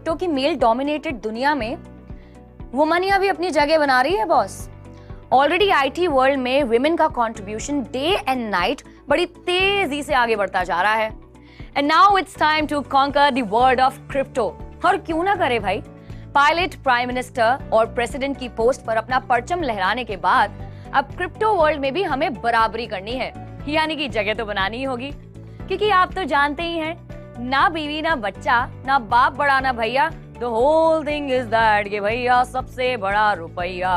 Crypto की male dominated दुनिया में वुमनिया भी अपनी जगह बना रही है बॉस। ऑलरेडी आईटी वर्ल्ड में विमेन का कंट्रीब्यूशन डे एंड नाइट बड़ी तेजी से आगे बढ़ता जा रहा है। And now it's time to conquer the world of crypto. और क्यों ना करे भाई, पायलट, प्राइम मिनिस्टर और प्रेसिडेंट की पोस्ट पर अपना परचम लहराने के बाद अब क्रिप्टो वर्ल्ड में भी हमें बराबरी करनी है, यानी कि जगह तो बनानी ही होगी। क्योंकि आप तो जानते ही हैं, ना बीवी ना बच्चा, ना बाप बड़ा ना भैया, the whole thing is that कि भैया सबसे बड़ा रुपया।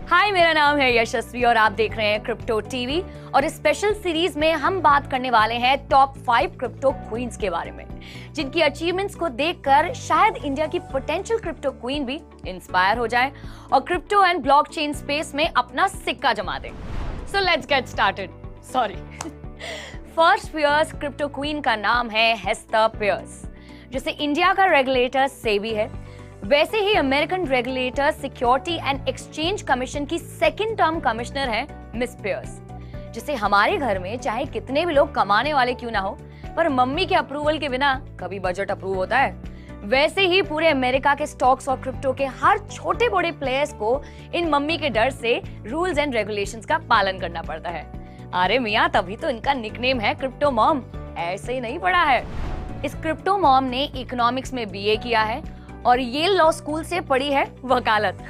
हाय, मेरा नाम है यशस्वी और आप देख रहे हैं क्रिप्टो टीवी। और इस स्पेशल सीरीज में हम बात करने वाले हैं टॉप 5 क्रिप्टो क्वींस के बारे में, जिनकी अचीवमेंट्स को देखकर शायद इंडिया की पोटेंशियल क्रिप्टो क्वीन भी इंस्पायर हो जाए और क्रिप्टो एंड ब्लॉकचेन स्पेस में अपना सिक्का जमा दे। So let's get started. Sorry. First Peirce crypto queen का नाम है हेस्टर पियर्स। जैसे इंडिया का रेगुलेटर सेबी है, वैसे ही American regulator security and exchange commission की सेकंड टर्म कमिश्नर है मिस पियर्स। जिसे हमारे घर में चाहे कितने भी लोग कमाने वाले क्यों ना हो, पर मम्मी के अप्रूवल के बिना कभी बजट अप्रूव होता है। वैसे ही पूरे अमेरिका के स्टॉक्स और क्रिप्टो के हर छोटे बड़े प्लेयर्स को इन मम्मी के डर से रूल्स एंड रेगुलेशंस का पालन करना पड़ता है। अरे मियाँ, तभी तो इनका निकनेम है क्रिप्टो मॉम। ऐसे ही नहीं पड़ा है। इस क्रिप्टो मॉम ने इकोनॉमिक्स में बीए किया है और येल लॉ स्कूल से पढ़ी है वकालत।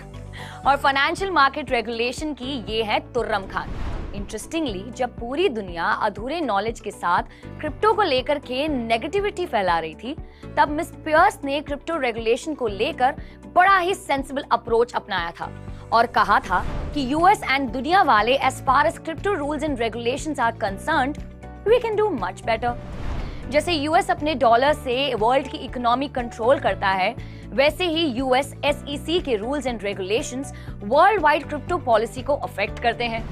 और फाइनेंशियल मार्केट रेगुलेशन की ये है तुर्रम खान। इंटरेस्टिंगली, जब पूरी दुनिया अधूरे नॉलेज के साथ क्रिप्टो को लेकर के नेगेटिविटी फैला रही थी, तब मिस पियर्स ने क्रिप्टो रेगुलेशन को लेकर बड़ा ही सेंसिबल अप्रोच अपनाया था और कहा था कि यूएस एंड दुनिया वाले as far as crypto rules and regulations are concerned, we can do much better. जैसे यूएस अपने डॉलर से वर्ल्ड की इकोनॉमी कंट्रोल करता है, वैसे ही यूएस एसईसी के rules and regulations world wide crypto policy को अफेक्ट करते हैं।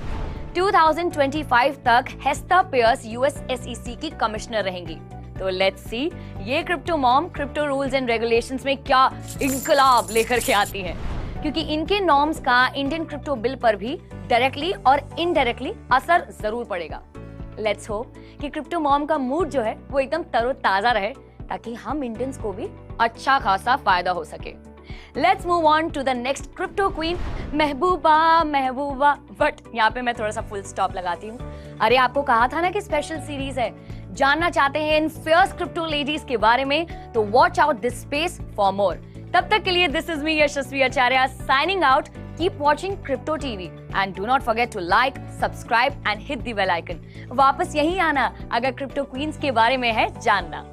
2025 तक हेस्टर पियर्स यूएस एसईसी की कमिश्नर रहेंगी। तो लेट्स सी ये crypto mom crypto rules and regulations में क्या इंकलाब लेकर के आती हैं, क्योंकि इनके नॉर्म्स का इंडियन क्रिप्टो बिल पर भी डायरेक्टली और इनडायरेक्टली असर जरूर पड़ेगा। लेट्स होप कि क्रिप्टो मॉम का मूड जो है वो एकदम तरोताजा रहे, ताकि हम इंडियंस को भी अच्छा खासा फायदा हो सके। Let's move on to the next crypto queen, Mehbooba. But यहाँ पे मैं थोड़ा सा फुल स्टॉप लगाती हूँ। अरे आपको कहा था ना कि स्पेशल सीरीज है। जानना चाहते हैं इन फियर्स क्रिप्टो लेडीज के बारे में, तो watch out this space for more. तब तक के लिए this is me Yashasvi Acharya signing out. Keep watching Crypto TV and do not forget to like, subscribe and hit the bell icon. वापस यहीं आना अगर क्रिप्टो क्वींस के बारे में है जानना।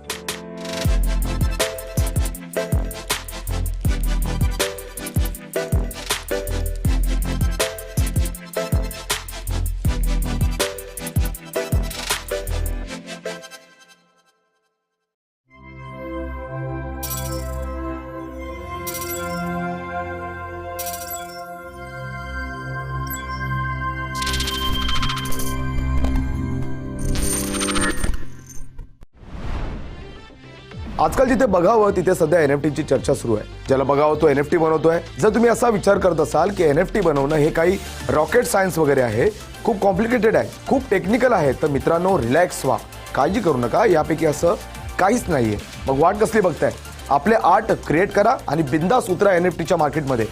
आजकाल जिथे बघावं तिथे सध्या एनएफटीची चर्चा सुरू आहे। ज्याला बघावं तो एनएफटी बनवतोय। जर तुम्ही असा विचार करत असाल की एनएफटी बनवणं हे काही रॉकेट सायन्स वगैरे आहे, खूप कॉम्प्लिकेटेड आहे, खूप टेक्निकल आहे, तर मित्रांनो रिलॅक्स व्हा, काळजी करू नका, यापैकी असं काहीच नाहीये। मग वाट कसली बघताय? आपले आर्ट क्रिएट करा आणि बिंदास उतरा एनएफटीच्या मार्केटमध्ये।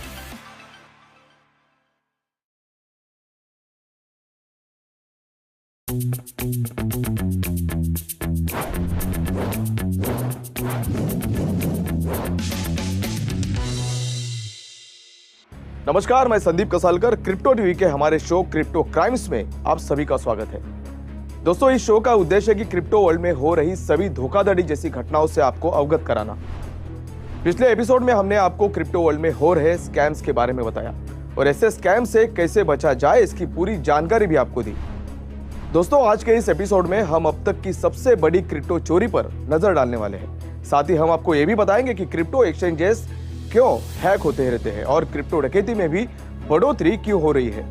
नमस्कार, मैं संदीप कसालकर, क्रिप्टो टीवी के हमारे शो क्रिप्टो क्राइम्स में आप सभी का स्वागत है। दोस्तों, इस शो का उद्देश्य है कि क्रिप्टो वर्ल्ड में हो रही सभी धोखाधड़ी जैसी घटनाओं से आपको अवगत कराना। पिछले एपिसोड में हमने आपको क्रिप्टो वर्ल्ड में हो रहे स्कैम्स के बारे में बताया और ऐसे स्कैम से कैसे बचा जाए इसकी पूरी जानकारी भी आपको दी। दोस्तों, आज के इस एपिसोड में हम अब तक की सबसे बड़ी क्रिप्टो चोरी पर नजर डालने वाले हैं। साथ ही हम आपको ये भी बताएंगे कि क्रिप्टो एक्सचेंजेस क्यों हैक होते रहते हैं और क्रिप्टो डकैती में भी बढ़ोतरी क्यों हो रही है।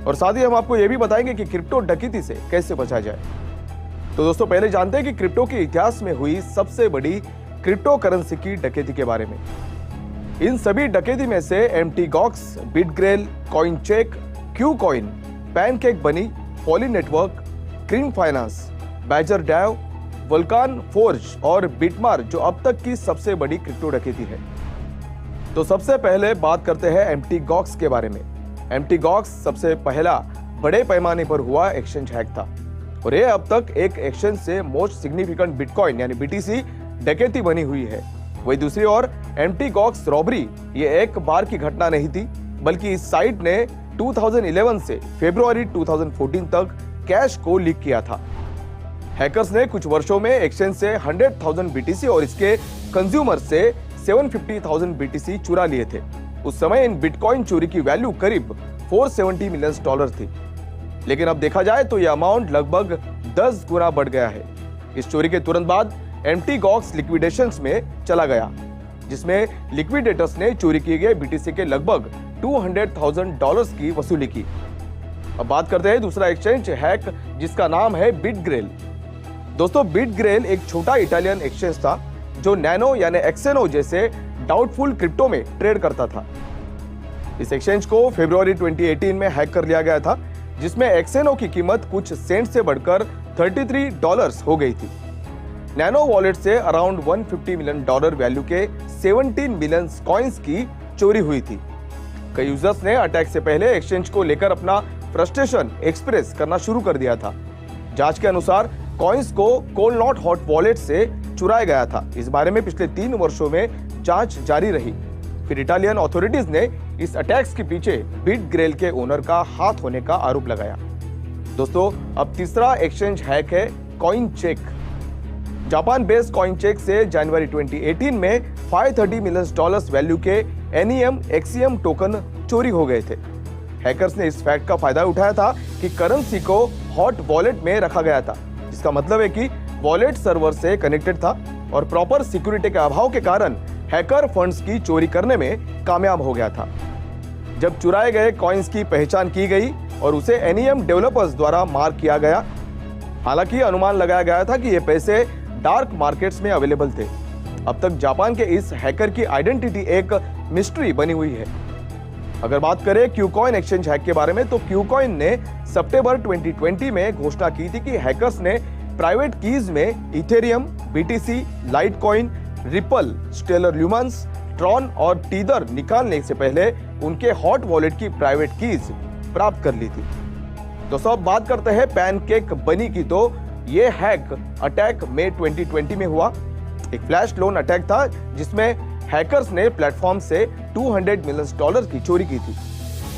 और साथ ही हम आपको ये भी बताएंगे कि क्रिप्टो डकैती से कैसे बचा जाए। तो दोस्तों, पहले जानते हैं कि क्रिप्टो के इतिहास में हुई सबसे बड़ी क्रिप्टो करेंसी की डकैती के बारे में। इन सभी डकैती में से MT Gox, Bitgrail, Coincheck, KuCoin, Pancake Bunny, Poly Network, Cream Finance, Badger DAO, Vulcan Forge और बिटमार, जो अब तक की सबसे बड़ी क्रिप्टो डकैती है। तो सबसे पहले बात करते हैं एम्प्टी गॉक्स के बारे में। एम्प्टी गॉक्स सबसे पहला बड़े पैमाने पर हुआ एक्सचेंज हैक था और ये अब तक एक एक्सचेंज से मोस्ट सिग्निफिकेंट बिटकॉइन यानी बीटीसी डकैती बनी हुई है। वही दूसरी ओर एम्प्टी गॉक्स रॉबरी ये एक बार की घटना नहीं थी, बल्कि इस साइट ने 2011 से फरवरी 2014 तक कैश को लीक किया था। हैकर्स ने कुछ वर्षों में एक्सचेंज से 100,000 बीटीसी और इसके कंज्यूमर से 750,000 बीटीसी चुरा लिए थे। उस समय इन बिटकॉइन चोरी की वैल्यू करीब $470 मिलियन थी, लेकिन अब देखा जाए तो यह अमाउंट लगभग 10 गुना बढ़ गया है। इस चोरी के तुरंत बाद एम्प्टी गॉक्स लिक्विडेशंस में चला गया, जिसमें लिक्विडेटर्स ने चोरी किए गए बीटीसी के लगभग $200,000 की वसूली की। अब बात करते हैं दूसरा एक्सचेंज हैक, जिसका नाम है बिटग्रेल। दोस्तों, बिटग्रेल एक छोटा इटालियन एक्सचेंज था जो नैनो यानी एक्सेनो जैसे डाउटफुल क्रिप्टो में ट्रेड करता था। इस एक्सचेंज को फरवरी 2018 में हैक कर लिया गया था, जिसमें एक्सेनो की कीमत कुछ सेंट से बढ़कर $33 हो गई थी। नैनो वॉलेट से अराउंड $150 मिलियन वैल्यू के 17 मिलियन कॉइन्स की चोरी हुई थी। कई यूजर्स ने अटैक से पहले एक्सचेंज को लेकर अपना फ्रस्ट्रेशन एक्सप्रेस करना शुरू कर दिया था। जांच के अनुसार कॉइन्स को कोल नॉट हॉट वॉलेट से चुराया गया था। इस बारे में पिछले 3 वर्षों में जांच जारी रही। फिर इटालियन अथॉरिटीज ने इस अटैक्स के पीछे बिटग्रेल के ओनर का हाथ होने का आरोप लगाया। दोस्तों, अब तीसरा एक्सचेंज हैक है Coincheck. Japan based Coincheck से जनवरी 2018 में $530 मिलियन वैल्यू के एनियम एक्सियम टोकन चोरी हो गए थे। हैकर्स ने इस फैक्ट का फायदा उठाया था कि करेंसी को हॉट वॉलेट में रखा गया था, जिसका मतलब है कि वॉलेट सर्वर से कनेक्टेड था और प्रॉपर सिक्योरिटी के अभाव के कारण हैकर फंड्स की चोरी करने में कामयाब हो गया था। जब चुराए गए कॉइन्स की पहचान की गई और उसे एनियम डेवलपर्स द्वारा मार्क किया गया। हालांकि अनुमान लगाया गया था कि ये पैसे डार्क मार्केट्स में अवेलेबल थे। अब तक जापान के इस हैकर की आइडेंटिटी एक मिस्ट्री बनी हुई है। अगर बात करें क्यूकॉइन एक्सचेंज हैक के बारे में, तो क्यूकॉइन ने सितंबर 2020 में घोषणा की थी कि हैकर्स ने प्राइवेट कीज में Ethereum, BTC, Litecoin, Ripple, Stellar Lumens, Tron और टीदर निकालने से पहले उनके हॉट वॉलेट की प्राइवेट कीज प्राप्त कर ली थी। दोस्तों, अब बात करते हैं पैनकेक बनी की। तो ये हैक अटैक मई 2020 में हुआ। एक फ्लैश लोन अटैक था जिसमें हैकर्स ने प्लेटफॉर्म से $200 मिलियन की चोरी की थी,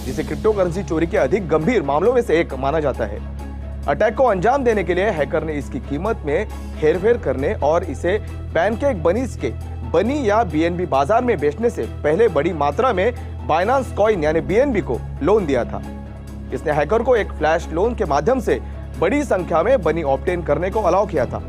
जिसे क्रिप्टो करेंसी चोरी के अधिक गंभीर मामलों में से एक माना जाता है। अटैक को अंजाम देने के लिए हैकर ने इसकी कीमत में हेरफेर करने और इसे पैनकेक बनीज के बनी या बीएनबी बाजार में बेचने से पहले बड़ी मात्रा में बाइनेंस कॉइन यानी बीएनबी को लोन दिया था। इसने हैकर को एक फ्लैश लोन के माध्यम से बड़ी संख्या में बनी ऑब्टेन करने को अलाउ किया था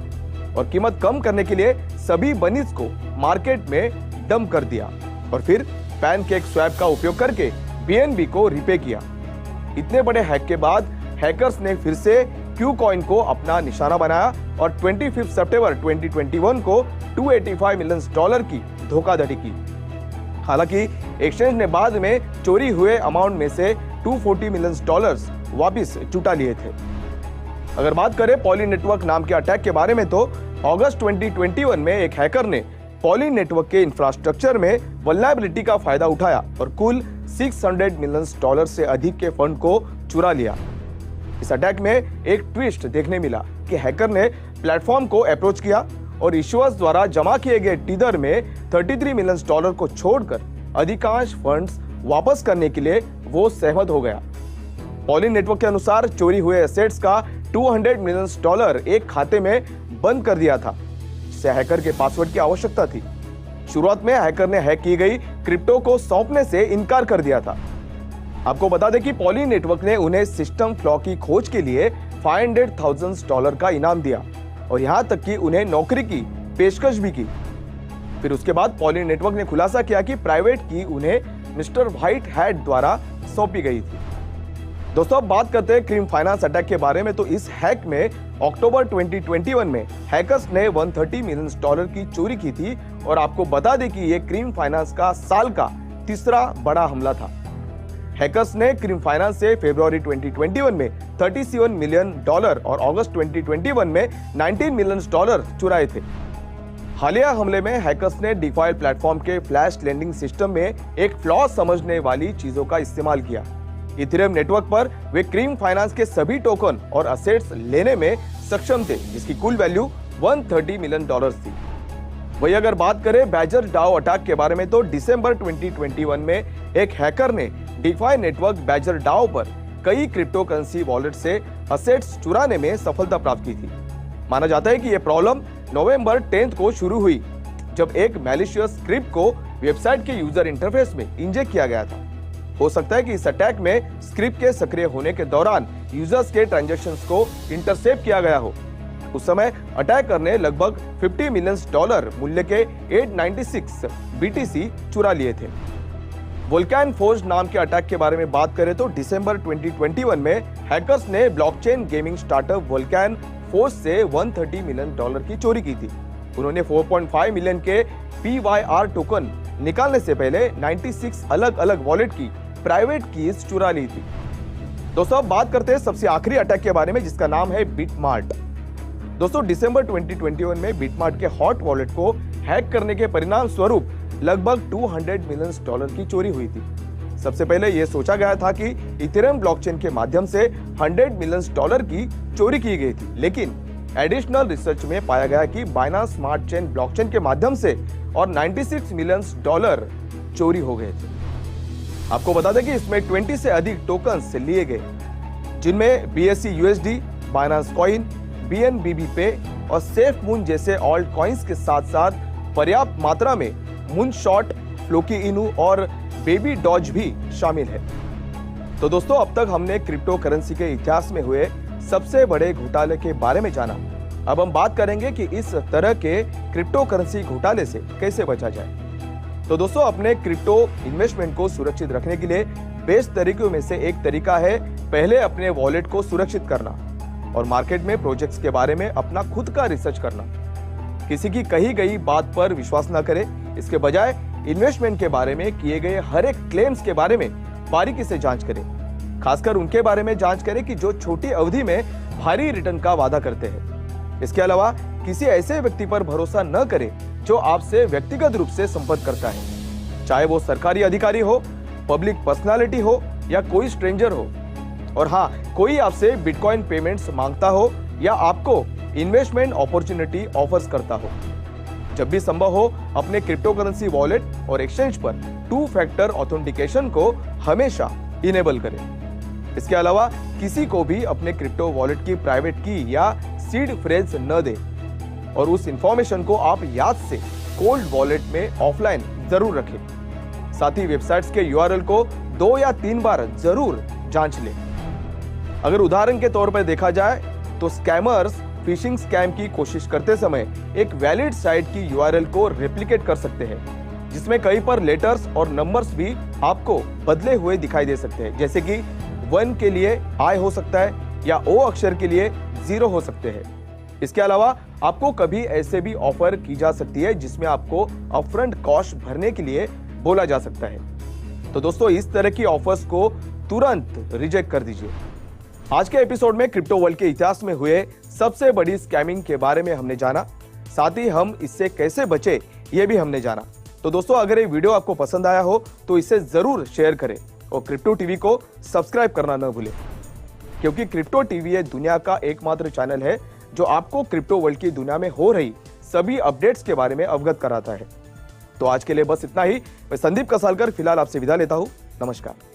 और कीमत कम करने के लिए सभी बनीज को मार्केट में डंप कर दिया और फिर पैनकेक स्वैप का उपयोग करके बीएनबी को रिपे किया। इतने बड़े हैक के बाद हैकर्स ने फिर से क्यूकॉइन को अपना निशाना बनाया और 25 सितंबर 2021 को $285 मिलियन की धोखाधड़ी की। हालांकि एक्सचेंज ने बाद में चोरी हुए अमाउंट में से $240 मिलियन वापस जुटा लिए थे। अगर बात करें पॉली नेटवर्क नाम के अटैक के बारे में, तो अगस्त 2021 में एक हैकर ने पॉली नेटवर्क के इंफ्रास्ट्रक्चर में वल्नरेबिलिटी का फायदा उठाया और कुल $600 मिलियन से अधिक के फंड को चुरा लिया। इस अटैक में एक ट्विस्ट देखने मिला कि हैकर ने प्लेटफॉर्म को अप्रोच किया और इश्यूअर्स द्वारा जमा किए गए टीदर में $33 मिलियन को छोड़कर अधिकांश फंड्स वापस करने के लिए वो सहमत हो गया। पॉली नेटवर्क के अनुसार चोरी हुए एसेट्स का $200 मिलियन एक खाते में बंद कर दिया था, जिसे हैकर के पासवर्ड की आवश्यकता थी। शुरुआत में हैकर ने हैक की गई क्रिप्टो को सौंपने से इनकार कर दिया था। आपको बता दें कि पॉली नेटवर्क ने उन्हें सिस्टम फ्लॉ की खोज के लिए $500,000 का इनाम दिया और यहां तक कि उन्हें नौकरी की पेशकश भी की। फिर उसके बाद पॉली नेटवर्क ने खुलासा किया कि प्राइवेट की उन्हें मिस्टर व्हाइट हैट द्वारा सौंपी गई थी। दोस्तों, अब बात करते हैं क्रीम फाइनेंस अटैक के बारे में। तो इस हैक में अक्टूबर 2021 में हैकर्स ने $130 मिलियन की चोरी की थी और आपको बता दें कि यह क्रीम फाइनेंस का साल का तीसरा बड़ा हमला था। हैकर्स ने क्रीम फाइनेंस से फरवरी 2021 में $37 मिलियन और अगस्त 2021 में $19 मिलियन चुराए थे। हालिया हमले में हैकर्स ने डिफाई प्लेटफॉर्म के फ्लैश लेंडिंग सिस्टम में एक फ्लॉ समझने वाली चीजों का इस्तेमाल किया। इथेरियम नेटवर्क पर वे क्रीम फाइनेंस के सभी टोकन और असेट्स लेने में सक्षम थे, जिसकी कुल वैल्यू $130 मिलियन थी। वही अगर बात करें बैजर डाओ अटैक के बारे में, तो दिसंबर 2021 में एक हैकर ने डिफाई नेटवर्क बैजर डाओ पर कई क्रिप्टो करेंसी वॉलेट से असेट्स चुराने में सफलता प्राप्त की थी। माना जाता है कि यह प्रॉब्लम नवंबर 10 को शुरू हुई, जब एक मैलिशियस स्क्रिप्ट को वेबसाइट के यूजर इंटरफेस में इंजेक्ट किया गया था। हो सकता है कि इस अटैक में स्क्रिप्ट के सक्रिय होने के दौरान यूजर्स के ट्रांजैक्शंस को इंटरसेप्ट किया गया हो। उस समय अटैकर ने लगभग $50 मिलियन मूल्य के 896 BTC चुरा लिए थे। वोल्कैन फोर्ज नाम के अटैक के बारे में बात करें तो दिसंबर 2021 में हैकर्स ने ब्लॉकचेन गेमिंग स्टार्टअप वोल्कैन फोर्ज से $130 मिलियन की चोरी की थी। उन्होंने 4.5 मिलियन के PYR टोकन निकालने से पहले 96 अलग अलग वॉलेट की प्राइवेट कीज चुरा ली थी। दोस्तों अब बात करते हैं सबसे आखिरी अटैक के बारे में, जिसका नाम है बिटमार्ट। दोस्तों दिसंबर 2021 में बिटमार्ट के हॉट वॉलेट को हैक करने के परिणाम स्वरूप लगभग $200 मिलियन की चोरी हुई थी। सबसे पहले यह सोचा गया था कि इथेरियम ब्लॉकचेन के माध्यम से $100 मिलियन की चोरी की गई थी, लेकिन एडिशनल रिसर्च में पाया गया कि बाइनेंस स्मार्ट चेन ब्लॉकचेन के माध्यम से और $96 मिलियन चोरी हो गए थे। आपको बता दें कि इसमें 20 से अधिक टोकन्स लिए गए, जिनमें BSC USD, Binance coin, BNB पे और सेफ मून जैसे ऑल्ट कॉइन्स के साथ साथ पर्याप्त मात्रा में मून शॉट, फ्लोकी इनू और बेबी डॉज भी शामिल है। तो दोस्तों अब तक हमने क्रिप्टो करेंसी के इतिहास में हुए सबसे बड़े घोटाले के बारे में जाना। अब हम बात करेंगे कि इस तरह के क्रिप्टो करेंसी घोटाले से कैसे बचा जाए। तो दोस्तों अपने क्रिप्टो इन्वेस्टमेंट को सुरक्षित रखने के लिए बेस्ट तरीकों में से एक तरीका है पहले अपने वॉलेट को सुरक्षित करना और मार्केट में प्रोजेक्ट्स के बारे में अपना खुद का रिसर्च करना। किसी की कही गई बात पर विश्वास न करें, इसके बजाय इन्वेस्टमेंट के बारे में किए गए हर एक क्लेम्स के बारे में बारीकी से जांच करें। खासकर उनके बारे में जांच करें कि जो छोटी अवधि में भारी रिटर्न का वादा करते हैं। इसके अलावा किसी ऐसे व्यक्ति पर भरोसा न करें जो आपसे व्यक्तिगत रूप से संपर्क करता है, चाहे वो सरकारी अधिकारी हो, पब्लिक पर्सनालिटी हो या कोई स्ट्रेंजर हो। और हाँ, कोई आपसे बिटकॉइन पेमेंट्स मांगता हो या आपको इन्वेस्टमेंट अपॉर्चुनिटी ऑफर्स करता हो। जब भी संभव हो अपने क्रिप्टो करेंसी वॉलेट और एक्सचेंज पर 2 फैक्टर ऑथेंटिकेशन को हमेशा इनेबल करें। इसके अलावा किसी को भी अपने क्रिप्टो वॉलेट की प्राइवेट की या सीड फ्रेज न दें और उस इंफॉर्मेशन को आप याद से कोल्ड वॉलेट में ऑफलाइन जरूर रखें। साथ ही वेबसाइट्स के URL को 2 या 3 बार जरूर जांच लें। अगर उदाहरण के तौर पर देखा जाए तो स्कैमर्स फिशिंग स्कैम की कोशिश करते समय एक वैलिड साइट की URL को रेप्लिकेट कर सकते हैं, जिसमें कहीं पर लेटर्स और नंबर्स भी आपको बदले हुए दिखाई दे सकते हैं, जैसे कि 1 के लिए I हो सकता है या O अक्षर के लिए 0 हो सकते हैं। इसके अलावा आपको कभी ऐसे भी ऑफर की जा सकती है जिसमें आपको अपफ्रंट कॉस्ट भरने के लिए बोला जा सकता है। तो दोस्तों इस तरह की ऑफर्स को तुरंत रिजेक्ट कर दीजिए। आज के एपिसोड में क्रिप्टो वर्ल्ड के इतिहास में हुए सबसे बड़ी स्कैमिंग के बारे में हमने जाना, साथ ही हम इससे कैसे बचे ये भी हमने जाना। तो दोस्तों अगर ये वीडियो आपको पसंद आया हो तो इसे जरूर शेयर करें और क्रिप्टो टीवी को सब्सक्राइब करना न भूलें, क्योंकि क्रिप्टो टीवी ये दुनिया का एकमात्र चैनल है जो आपको क्रिप्टो वर्ल्ड की दुनिया में हो रही सभी अपडेट्स के बारे में अवगत कराता है। तो आज के लिए बस इतना ही। मैं संदीप कसालकर फिलहाल आपसे विदा लेता हूं। नमस्कार।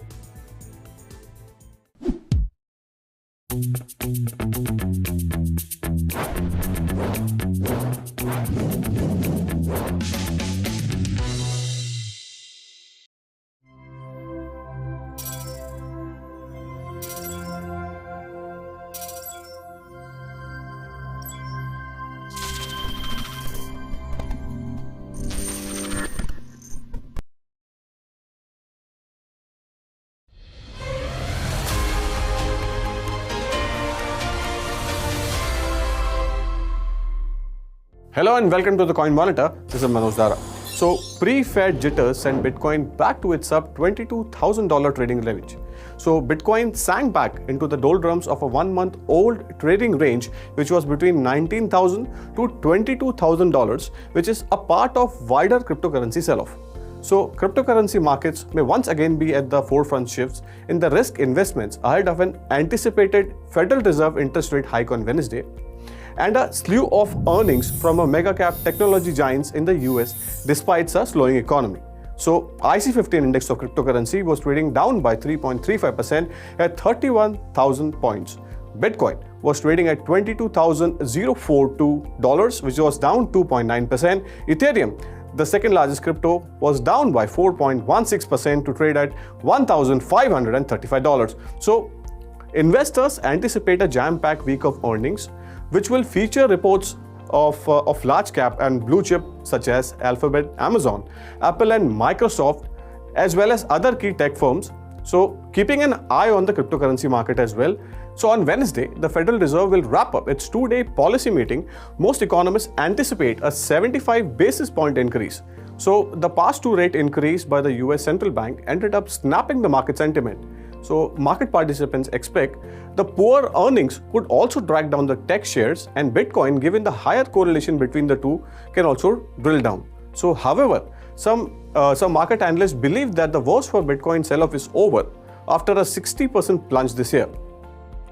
Hello and welcome to the Coin Monitor. This is Manoj Dara. So pre-Fed jitters sent Bitcoin back to its sub $22,000 trading range. So Bitcoin sank back into the doldrums of a 1-month-old trading range, which was between $19,000 to $22,000, which is a part of wider cryptocurrency sell-off. So cryptocurrency markets may once again be at the forefront shifts in the risk investments ahead of an anticipated Federal Reserve interest rate hike on Wednesday, and a slew of earnings from a mega-cap technology giants in the US despite a slowing economy. So IC15 index of cryptocurrency was trading down by 3.35% at 31,000 points. Bitcoin was trading at $22,042, which was down 2.9%. Ethereum, the second largest crypto, was down by 4.16% to trade at $1,535. So investors anticipate a jam-packed week of earnings, which will feature reports of large cap and blue chip such as Alphabet, Amazon, Apple and Microsoft, as well as other key tech firms. So keeping an eye on the cryptocurrency market as well. So on Wednesday, the Federal Reserve will wrap up its 2-day policy meeting. Most economists anticipate a 75 basis point increase. So the past 2 rate increase by the US Central Bank ended up snapping the market sentiment. So market participants expect the poor earnings could also drag down the tech shares, and Bitcoin, given the higher correlation between the two, can also drill down. So however, some market analysts believe that the worst for Bitcoin sell-off is over after a 60% plunge this year.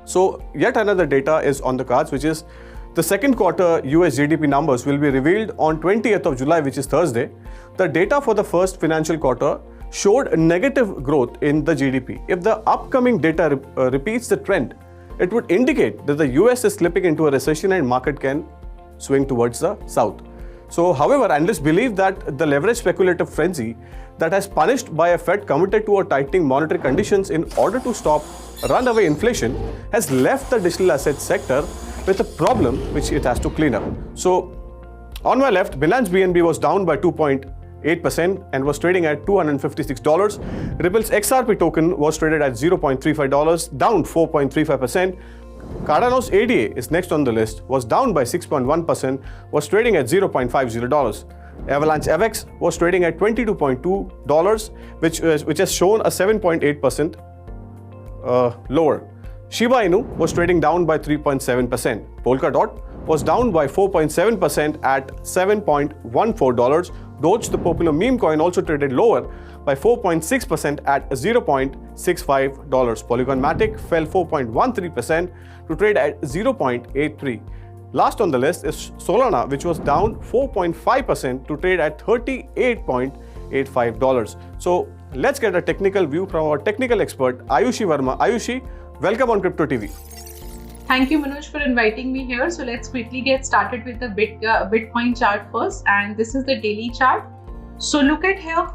So yet another data is on the cards, which is the second quarter US GDP numbers will be revealed on 20th of July, which is Thursday. The data for the first financial quarter showed negative growth in the GDP. If the upcoming data repeats the trend, it would indicate that the US is slipping into a recession and market can swing towards the south. So, however, analysts believe that the leverage speculative frenzy that has punished by a Fed committed to a tightening monetary conditions in order to stop runaway inflation has left the digital asset sector with a problem which it has to clean up. So, on my left, Binance BNB was down by 2.8% and was trading at $256. Ripple's XRP token was traded at $0.35, down 4.35%. Cardano's ADA is next on the list, was down by 6.1%, was trading at $0.50. Avalanche FX was trading at $22.2, which has shown a 7.8% lower. Shiba Inu was trading down by 3.7%. Polkadot was down by 4.7% at $7.14. Doge, the popular meme coin, also traded lower by 4.6% at $0.65. Polygon Matic fell 4.13% to trade at 0.83. Last on the list is Solana, which was down 4.5% to trade at $38.85. So let's get a technical view from our technical expert, Ayushi Verma. Ayushi, welcome on Crypto TV. Thank you, Manoj, for inviting me here. So let's quickly get started with the Bitcoin chart first, and this is the daily chart. So look at here,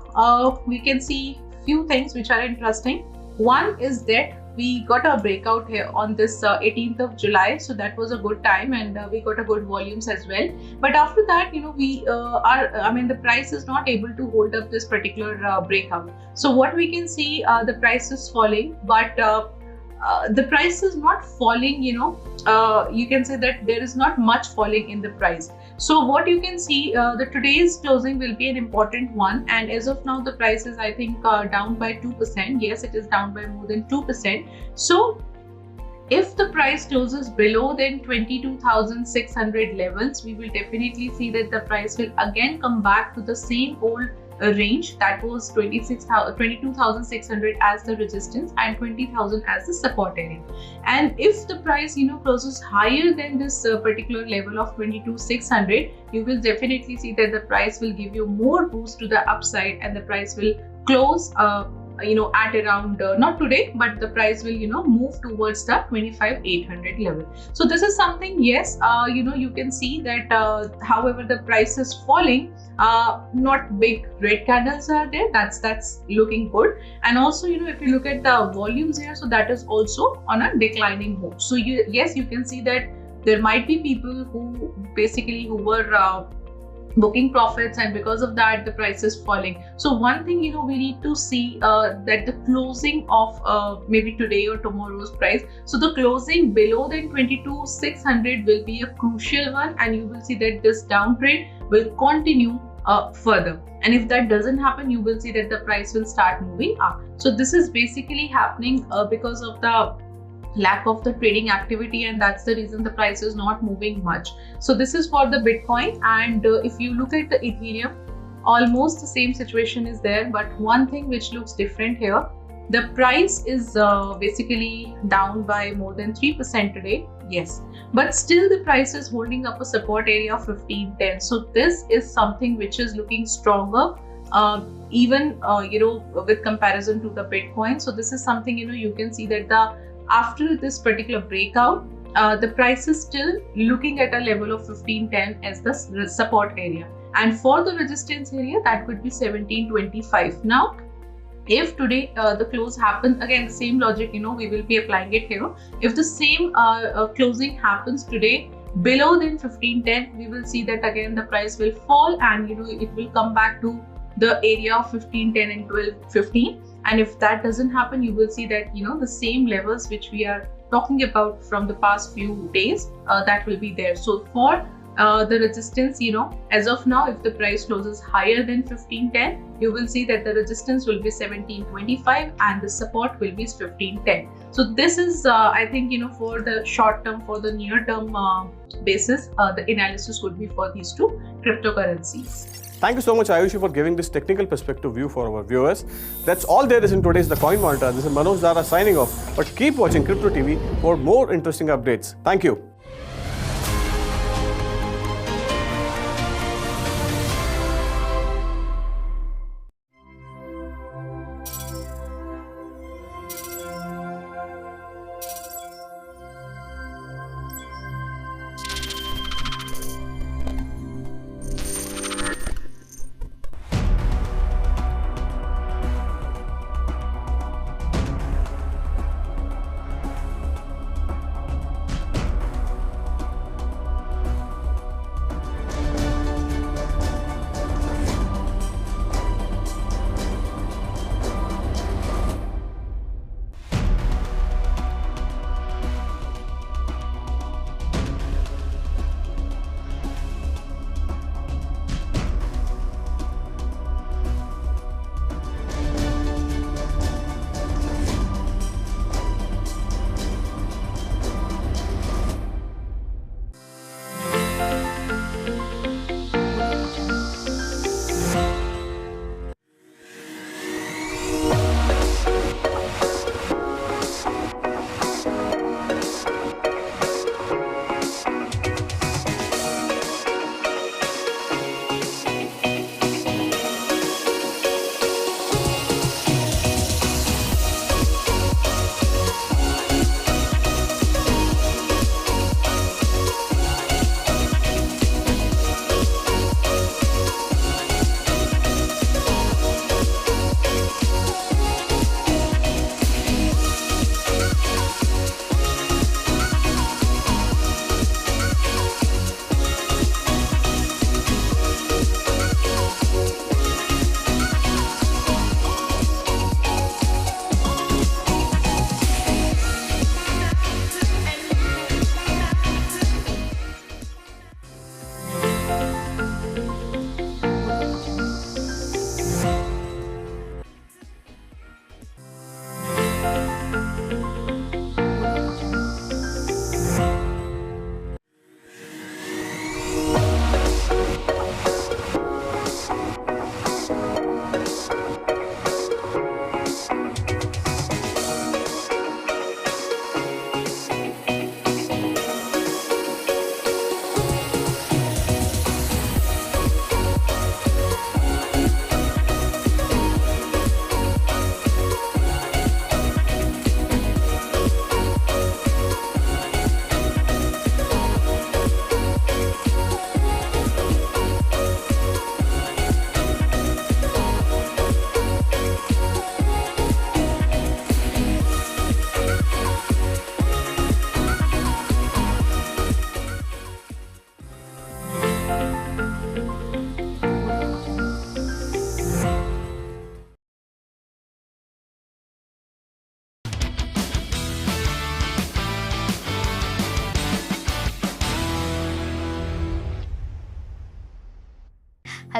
we can see few things which are interesting. One is that we got a breakout here on this 18th of July, so that was a good time, and we got a good volumes as well. But after that, the price is not able to hold up this particular breakout. So what we can see, the price is falling, but the price is not falling, you can say that there is not much falling in the price. So what you can see, the today's closing will be an important one, and as of now the price is, I think, down by 2%. Yes, it is down by more than 2%. So if the price closes below then 22,600 levels, we will definitely see that the price will again come back to the same old range, that was 22,600 as the resistance and 20,000 as the support area. And if the price closes higher than this particular level of 22,600, you will definitely see that the price will give you more boost to the upside, and the price will close at around not today, but the price will move towards the 25,800 level. So this is something, yes, you can see that however the price is falling, not big red candles are there, that's looking good. And also if you look at the volumes here, so that is also on a declining mode. So you can see that there might be people who were booking profits, and because of that the price is falling. So one thing we need to see that the closing of maybe today or tomorrow's price, so the closing below than 22,600 will be a crucial one, and you will see that this downtrend will continue further. And if that doesn't happen, you will see that the price will start moving up. So this is basically happening because of the lack of the trading activity, and that's the reason the price is not moving much. So this is for the Bitcoin. And if you look at the Ethereum, almost the same situation is there, but one thing which looks different here, the price is basically down by more than 3% today. Yes, but still the price is holding up a support area of 1510. So this is something which is looking stronger, even with comparison to the Bitcoin. So this is something, you can see that after this particular breakout, the price is still looking at a level of 1510 as the support area, and for the resistance area, that could be 1725. Now, if today the close happens, again the same logic, we will be applying it here. If the same closing happens today below than 1510, we will see that again the price will fall, and it will come back to the area of 1510 and 1215. And if that doesn't happen, you will see that the same levels which we are talking about from the past few days, that will be there. So for the resistance, as of now, if the price closes higher than 1510, you will see that the resistance will be 1725 and the support will be 1510. So this is I think for the short term, for the near term basis, the analysis would be for these two cryptocurrencies. Thank you so much, Ayushi, for giving this technical perspective view for our viewers. That's all there is in today's The Coin Monitor. This is Manoj Dara signing off. But keep watching Crypto TV for more interesting updates. Thank you.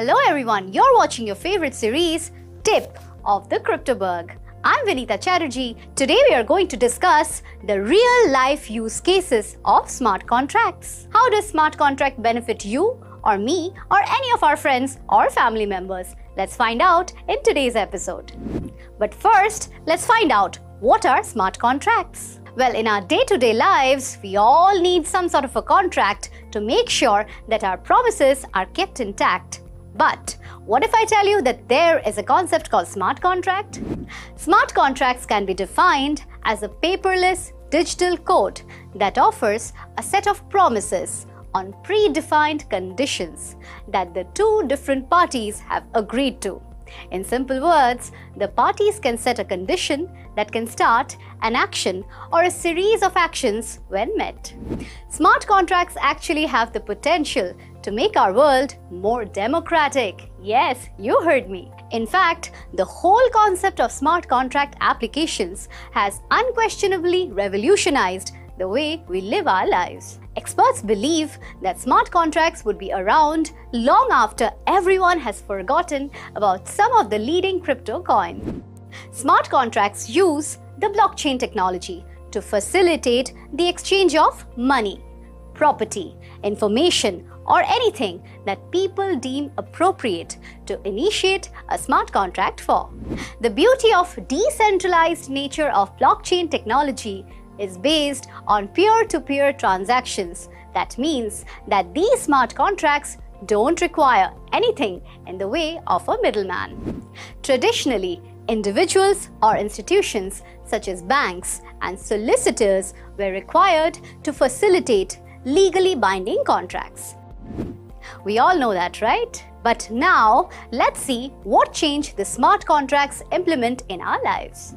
Hello everyone, you're watching your favorite series, Tip of the Cryptoberg. I'm Vinita Chatterjee. Today we are going to discuss the real-life use cases of smart contracts. How does smart contract benefit you or me or any of our friends or family members? Let's find out in today's episode. But first, let's find out what are smart contracts. Well, in our day-to-day lives, we all need some sort of a contract to make sure that our promises are kept intact. But what if I tell you that there is a concept called smart contract? Smart contracts can be defined as a paperless digital code that offers a set of promises on predefined conditions that the two different parties have agreed to. In simple words, the parties can set a condition that can start an action or a series of actions when met. Smart contracts actually have the potential to make our world more democratic. Yes, you heard me. In fact, the whole concept of smart contract applications has unquestionably revolutionized the way we live our lives. Experts believe that smart contracts would be around long after everyone has forgotten about some of the leading crypto coins. Smart contracts use the blockchain technology to facilitate the exchange of money, property, information, or anything that people deem appropriate to initiate a smart contract for. The beauty of decentralized nature of blockchain technology is based on peer-to-peer transactions. That means that these smart contracts don't require anything in the way of a middleman. Traditionally, individuals or institutions such as banks and solicitors were required to facilitate legally binding contracts. We all know that, right? But now, let's see what change the smart contracts implement in our lives.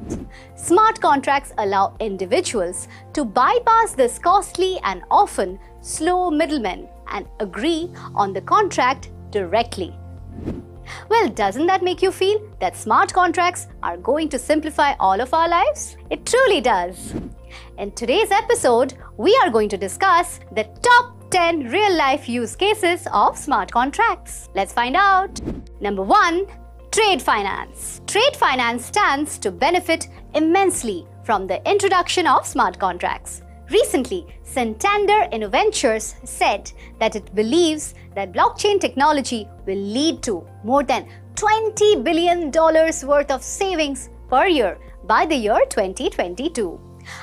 Smart contracts allow individuals to bypass this costly and often slow middlemen and agree on the contract directly. Well, doesn't that make you feel that smart contracts are going to simplify all of our lives? It truly does. In today's episode, we are going to discuss the top 10 real-life use cases of smart contracts. Let's find out. Number 1. Trade finance. Trade finance stands to benefit immensely from the introduction of smart contracts. Recently, Santander Innoventures said that it believes that blockchain technology will lead to more than $20 billion worth of savings per year by the year 2022.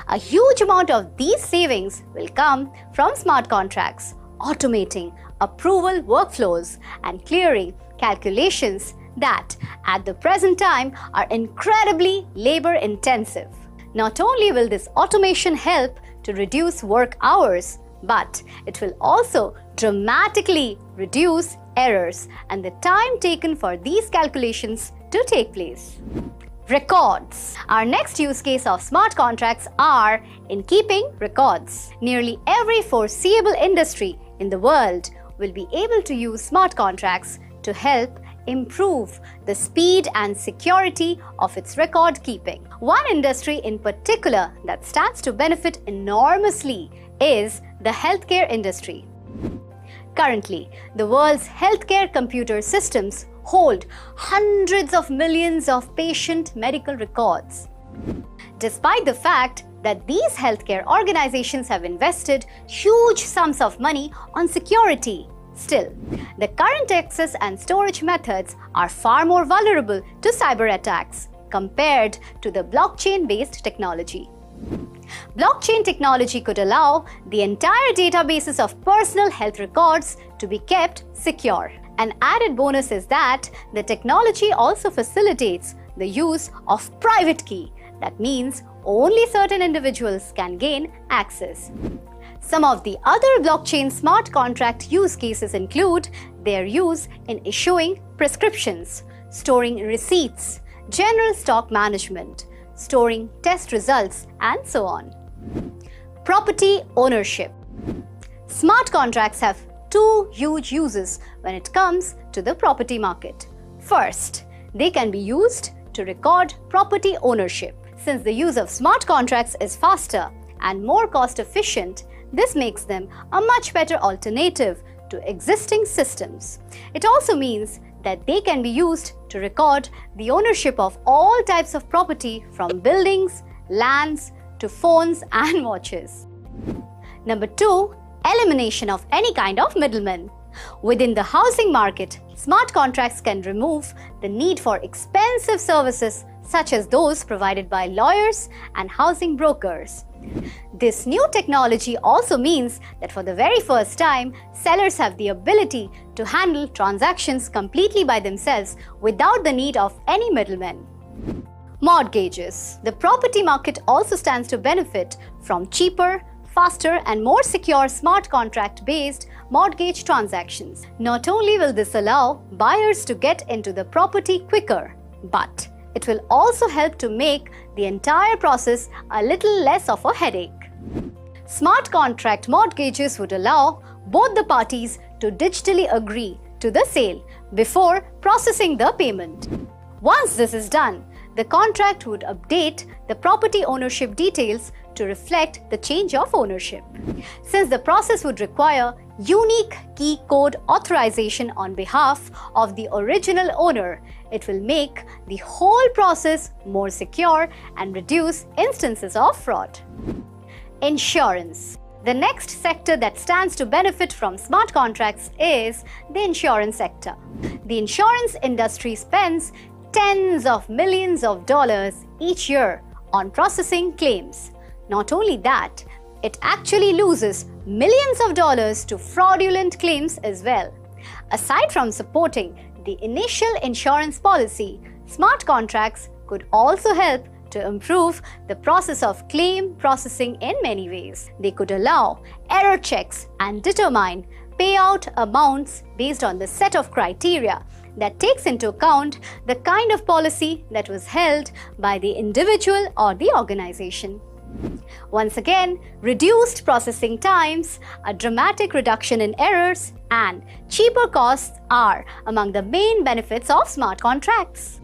A huge amount of these savings will come from smart contracts, automating approval workflows and clearing calculations that, at the present time, are incredibly labor-intensive. Not only will this automation help to reduce work hours, but it will also dramatically reduce errors and the time taken for these calculations to take place. Records. Our next use case of smart contracts are in keeping records. Nearly every foreseeable industry in the world will be able to use smart contracts to help improve the speed and security of its record keeping. One industry in particular that stands to benefit enormously is the healthcare industry. Currently, the world's healthcare computer systems hold hundreds of millions of patient medical records. Despite the fact that these healthcare organizations have invested huge sums of money on security, still, the current access and storage methods are far more vulnerable to cyber attacks compared to the blockchain-based technology. Blockchain technology could allow the entire databases of personal health records to be kept secure. An added bonus is that the technology also facilitates the use of private key. That means only certain individuals can gain access. Some of the other blockchain smart contract use cases include their use in issuing prescriptions, storing receipts, general stock management, storing test results, and so on. Property ownership. Smart contracts have two huge uses when it comes to the property market. First, they can be used to record property ownership. Since the use of smart contracts is faster and more cost efficient, this makes them a much better alternative to existing systems. It also means that they can be used to record the ownership of all types of property from buildings, lands, to phones and watches. Number 2, elimination of any kind of middleman. Within the housing market, smart contracts can remove the need for expensive services such as those provided by lawyers and housing brokers. This new technology also means that for the very first time, sellers have the ability to handle transactions completely by themselves without the need of any middlemen. Mortgages. The property market also stands to benefit from cheaper, faster and more secure smart contract-based mortgage transactions. Not only will this allow buyers to get into the property quicker, but it will also help to make the entire process a little less of a headache. Smart contract mortgages would allow both the parties to digitally agree to the sale before processing the payment. Once this is done, the contract would update the property ownership details to reflect the change of ownership. Since the process would require unique key code authorization on behalf of the original owner, it will make the whole process more secure and reduce instances of fraud. Insurance. The next sector that stands to benefit from smart contracts is the insurance sector. The insurance industry spends tens of millions of dollars each year on processing claims. Not only that, it actually loses millions of dollars to fraudulent claims as well. Aside from supporting the initial insurance policy, smart contracts could also help to improve the process of claim processing in many ways. They could allow error checks and determine payout amounts based on the set of criteria that takes into account the kind of policy that was held by the individual or the organization. Once again, reduced processing times, a dramatic reduction in errors, and cheaper costs are among the main benefits of smart contracts.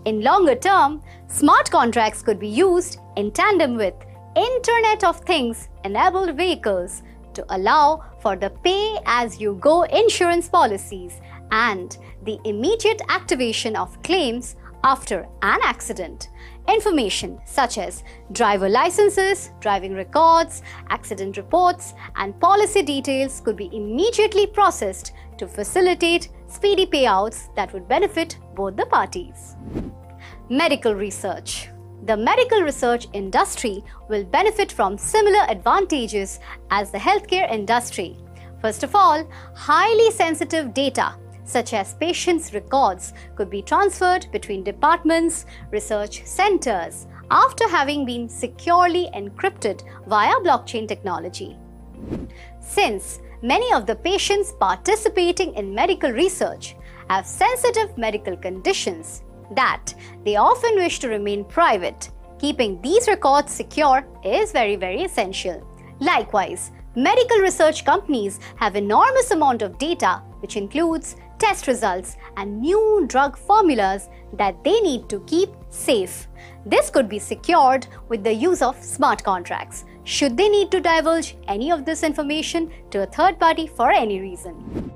In longer term, smart contracts could be used in tandem with Internet of Things enabled vehicles to allow for the pay-as-you-go insurance policies and the immediate activation of claims after an accident. Information such as driver licenses, driving records, accident reports, and policy details could be immediately processed to facilitate speedy payouts that would benefit both the parties. Medical research. The medical research industry will benefit from similar advantages as the healthcare industry. First of all, highly sensitive data such as patients' records could be transferred between departments, research centers, after having been securely encrypted via blockchain technology. Since many of the patients participating in medical research have sensitive medical conditions that they often wish to remain private, keeping these records secure is very essential. Likewise, medical research companies have enormous amount of data which includes test results and new drug formulas that they need to keep safe. This could be secured with the use of smart contracts, should they need to divulge any of this information to a third party for any reason.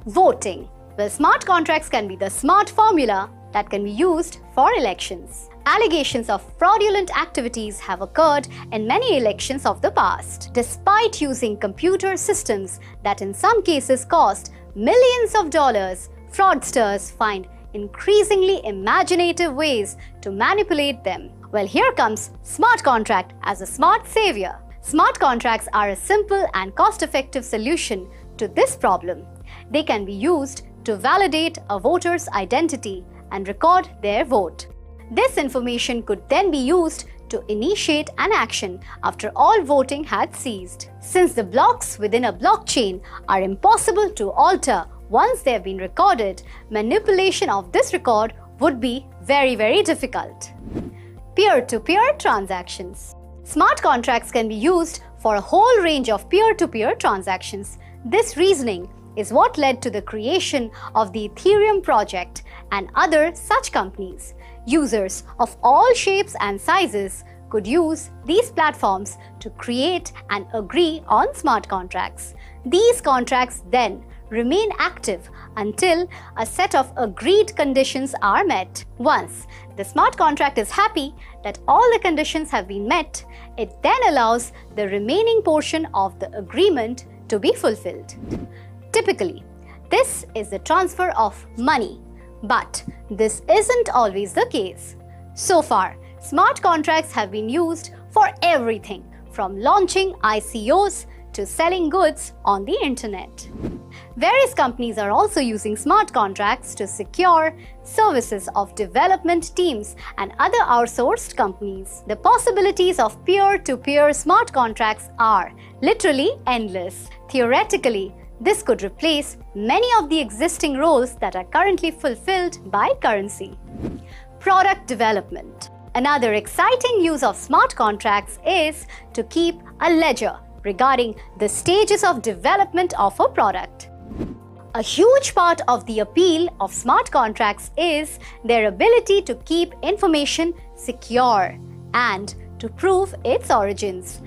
Voting. Well, smart contracts can be the smart formula that can be used for elections. Allegations of fraudulent activities have occurred in many elections of the past. Despite using computer systems that in some cases cost millions of dollars, fraudsters find increasingly imaginative ways to manipulate them. Well, here comes smart contract as a smart savior. Smart contracts are a simple and cost-effective solution to this problem. They can be used to validate a voter's identity and record their vote. This information could then be used to initiate an action after all voting had ceased. Since the blocks within a blockchain are impossible to alter once they have been recorded, manipulation of this record would be very difficult. Peer-to-peer transactions. Smart contracts can be used for a whole range of peer-to-peer transactions. This reasoning is what led to the creation of the Ethereum project and other such companies. Users of all shapes and sizes could use these platforms to create and agree on smart contracts. These contracts then remain active until a set of agreed conditions are met. Once the smart contract is happy that all the conditions have been met, it then allows the remaining portion of the agreement to be fulfilled. Typically, this is the transfer of money, but this isn't always the case. So far, smart contracts have been used for everything from launching ICOs to selling goods on the internet. Various companies are also using smart contracts to secure services of development teams and other outsourced companies. The possibilities of peer-to-peer smart contracts are literally endless. Theoretically, this could replace many of the existing roles that are currently fulfilled by currency. Product development. Another exciting use of smart contracts is to keep a ledger regarding the stages of development of a product. A huge part of the appeal of smart contracts is their ability to keep information secure and to prove its origins.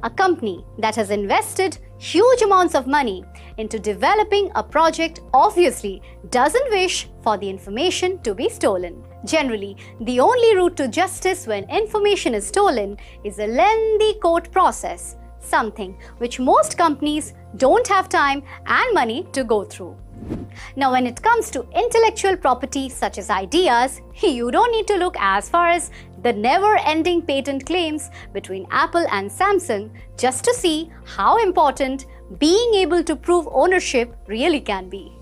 A company that has invested huge amounts of money into developing a project obviously doesn't wish for the information to be stolen. Generally, the only route to justice when information is stolen is a lengthy court process, something which most companies don't have time and money to go through. Now, when it comes to intellectual property such as ideas, you don't need to look as far as the never-ending patent claims between Apple and Samsung just to see how important being able to prove ownership really can be.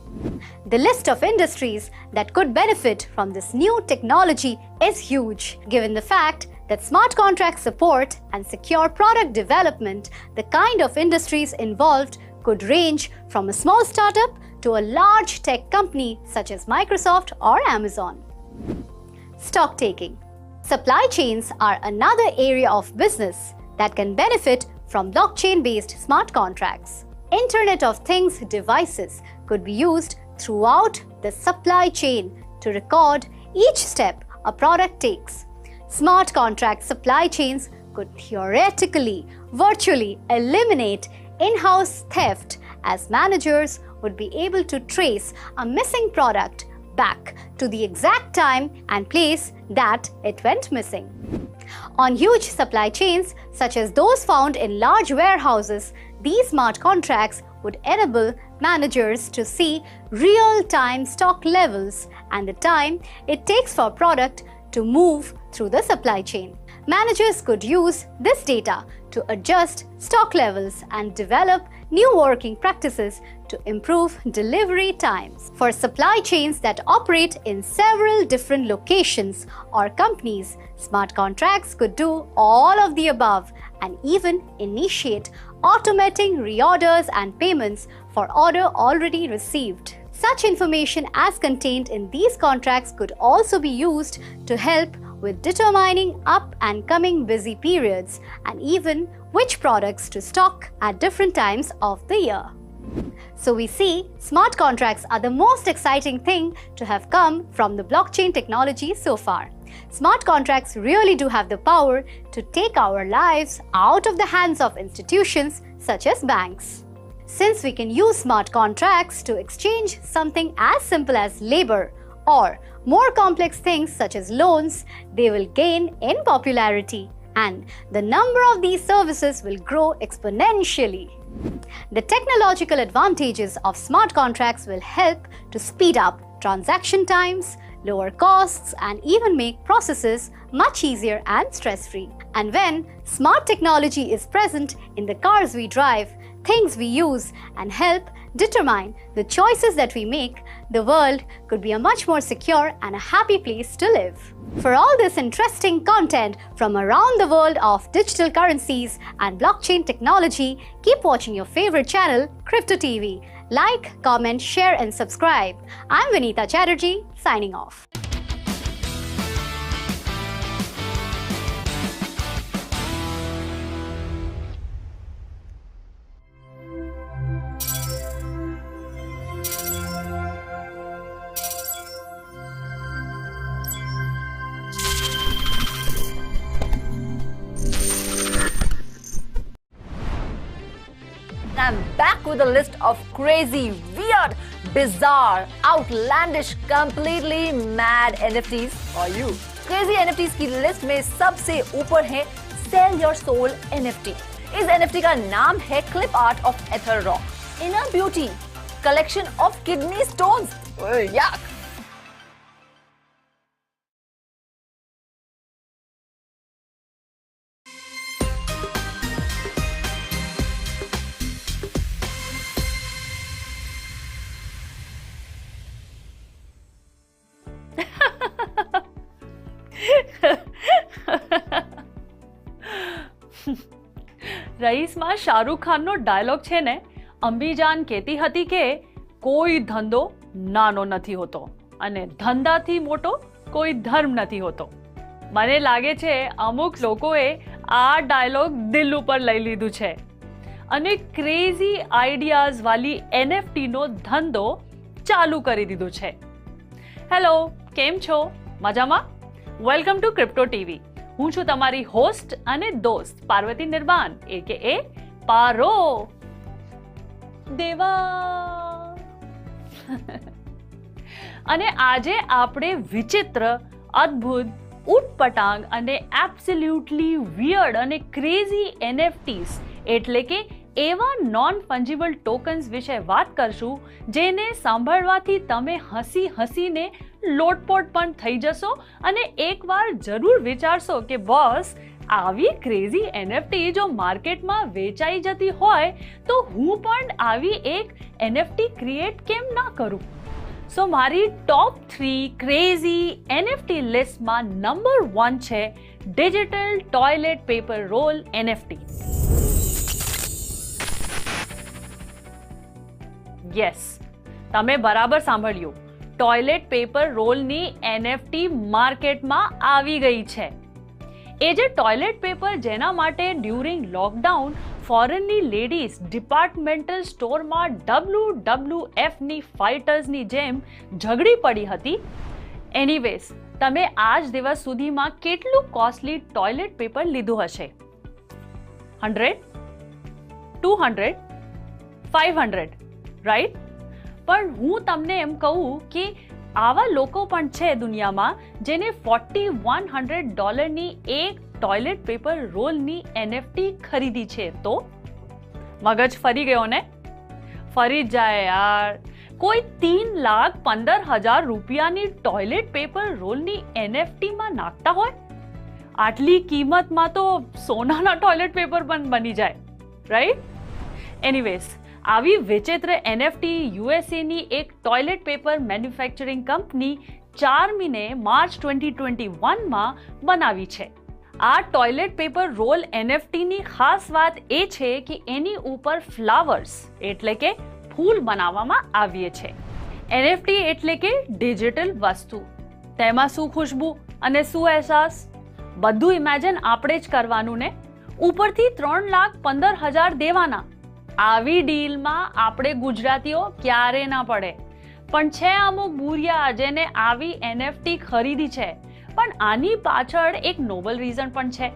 The list of industries that could benefit from this new technology is huge. Given the fact that smart contracts support and secure product development, the kind of industries involved could range from a small startup to a large tech company such as Microsoft or Amazon. Stock taking. Supply chains are another area of business that can benefit from blockchain-based smart contracts. Internet of Things devices could be used throughout the supply chain to record each step a product takes. Smart contract supply chains could theoretically, virtually eliminate in-house theft, as managers would be able to trace a missing product back to the exact time and place that it went missing. On huge supply chains, such as those found in large warehouses, these smart contracts would enable managers to see real-time stock levels and the time it takes for a product to move through the supply chain. Managers could use this data to adjust stock levels and develop new working practices to improve delivery times. For supply chains that operate in several different locations or companies, smart contracts could do all of the above and even initiate automating reorders and payments for order already received. Such information as contained in these contracts could also be used to help with determining up and coming busy periods and even which products to stock at different times of the year. So we see smart contracts are the most exciting thing to have come from the blockchain technology so far. Smart contracts really do have the power to take our lives out of the hands of institutions such as banks. Since we can use smart contracts to exchange something as simple as labor or more complex things such as loans, they will gain in popularity and the number of these services will grow exponentially. The technological advantages of smart contracts will help to speed up transaction times, lower costs, and even make processes much easier and stress-free. And when smart technology is present in the cars we drive, things we use, and help determine the choices that we make, the world could be a much more secure and a happy place to live. For all this interesting content from around the world of digital currencies and blockchain technology, keep watching your favorite channel, Crypto TV. Like, comment, share, and subscribe. I'm Vinita Chatterjee, signing off. am back with a list of crazy, weird, bizarre, outlandish, completely mad NFTs for you. Crazy NFTs की list में सबसे ऊपर है Sell Your Soul NFT. इस NFT का नाम है Clip Art of Ether Rock. Inner Beauty, collection of kidney stones. Yuck. રઈસમાં શાહરુખ ખાનનો ડાયલોગ છે ને, અંબીજાન કહેતી હતી કે કોઈ ધંધો નાનો નથી હોતો અને ધંધાથી મોટો કોઈ ધર્મ નથી હોતો. મને લાગે છે અમુક લોકોએ આ ડાયલોગ દિલ ઉપર લઈ લીધું છે અને ક્રેઝી આઈડિયાઝ વાલી એનએફટીનો ધંધો ચાલુ કરી દીધું છે. હેલો, કેમ છો? મજામાં? Welcome to crypto TV. હું છું તમારી હોસ્ટ અને દોસ્ત પાર્વતી નિર્વાણ AKA પારો દેવા. અને આજે આપણે વિચિત્ર, અદ્ભુત, ઉટપટાંગ અને એબ્સોલ્યુટલી વિયર્ડ અને ક્રેઝી NFTs એટલે કે એવા નોન ફંજીબલ ટોકન્સ વિશે વાત કરશું જેને સાંભળવાથી તમે હસીને લોટપોટ પણ થઈ જશો અને એકવાર જરૂર વિચારશો કે બોસ, આવી ક્રેઝી NFT જો માર્કેટમાં વેચાઈ જતી હોય તો હું પણ આવી એક NFT ક્રિએટ કેમ ના કરું. સો મારી ટોપ 3 ક્રેઝી NFT લિસ્ટમાં નંબર 1 છે digital toilet paper roll NFT. Yes, તમે બરાબર સાંભળ્યું. ટોયલેટ પેપર રોલની NFT માર્કેટમાં આવી ગઈ છે. એ જે ટોયલેટ પેપર જેના માટે ડ્યુરિંગ લોકડાઉન ફોરેનની લેડીઝ ડિપાર્ટમેન્ટલ સ્ટોરમાં WWFની ફાઇટર્સની જેમ ઝઘડી પડી હતી. એનીવેઝ, તમે આજ દિવસ સુધીમાં કેટલું કોસ્ટલી ટોયલેટ પેપર લીધું હશે? 100, 200, 500, રાઈટ? પણ હું તમને એમ કહું કે આવા લોકો પણ છે દુનિયામાં જેને $4,100 એક ટોયલેટ પેપર રોલની NFT ખરીદી છે. તો મગજ ફરી ગયો ને? ફરી જાય યાર. કોઈ 3,15,000 રૂપિયાની ટોયલેટ પેપર રોલની NFT માં નાખતા હોય? આટલી કિંમતમાં તો સોનાના ટોયલેટ પેપર પણ બની જાય, રાઈટ? એનીવેઝ, આવી વિચિત્ર NFT USAની એક ટોયલેટ પેપર મેન્યુફેક્ચરિંગ કંપની 4મીને માર્ચ 2021માં બનાવી છે. આ ટોયલેટ પેપર રોલ NFTની ખાસ વાત એ છે કે એની ઉપર ફ્લાવર્સ એટલે કે ફૂલ બનાવવામાં આવ્યા છે. NFT એટલે કે ડિજિટલ વસ્તુ. તેમાં શું ખુશ્બુ અને શું અહેસાસ, બધું ઇમેજિન આપણે જ કરવાનું ને. ઉપરથી 3,15,000 દેવાના. આવી ડીલમાં આપણે ગુજરાતીઓ ક્યારે ના પડે. પણ છે અમુક બુરિયા જેને આવી NFT ખરીદી છે. પણ આની પાછળ એક નોબલ રીઝન પણ છે.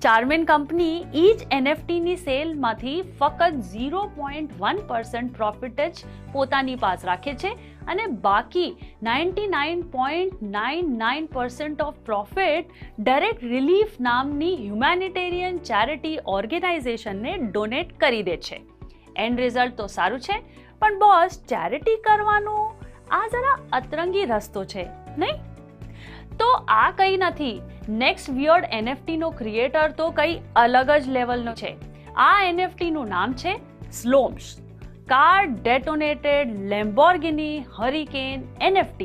ચાર્મિન કંપની ઈચ NFTની સેલમાંથી ફક્ત 0.1% પ્રોફિટ જ પોતાની પાસ રાખે છે અને બાકી 99.99% ઓફ પ્રોફિટ ડાયરેક્ટ રિલીફ નામની હ્યુમેનિટેરિયન ચેરિટી ઓર્ગેનાઇઝેશનને ડોનેટ કરી દે છે. એન્ડ રિઝલ્ટ તો સારું છે, પણ બોસ, ચેરિટી કરવાનો આ જરા અતરંગી રસ્તો છે, નહીં? તો આ કંઈ નથી. નેક્સ્ટ વિયર્ડ NFTનો ક્રિએટર તો કંઈ અલગ જ લેવલનો છે. આ NFTનું નામ છે સ્લોમ્સ, car detonated Lamborghini Huracan NFT.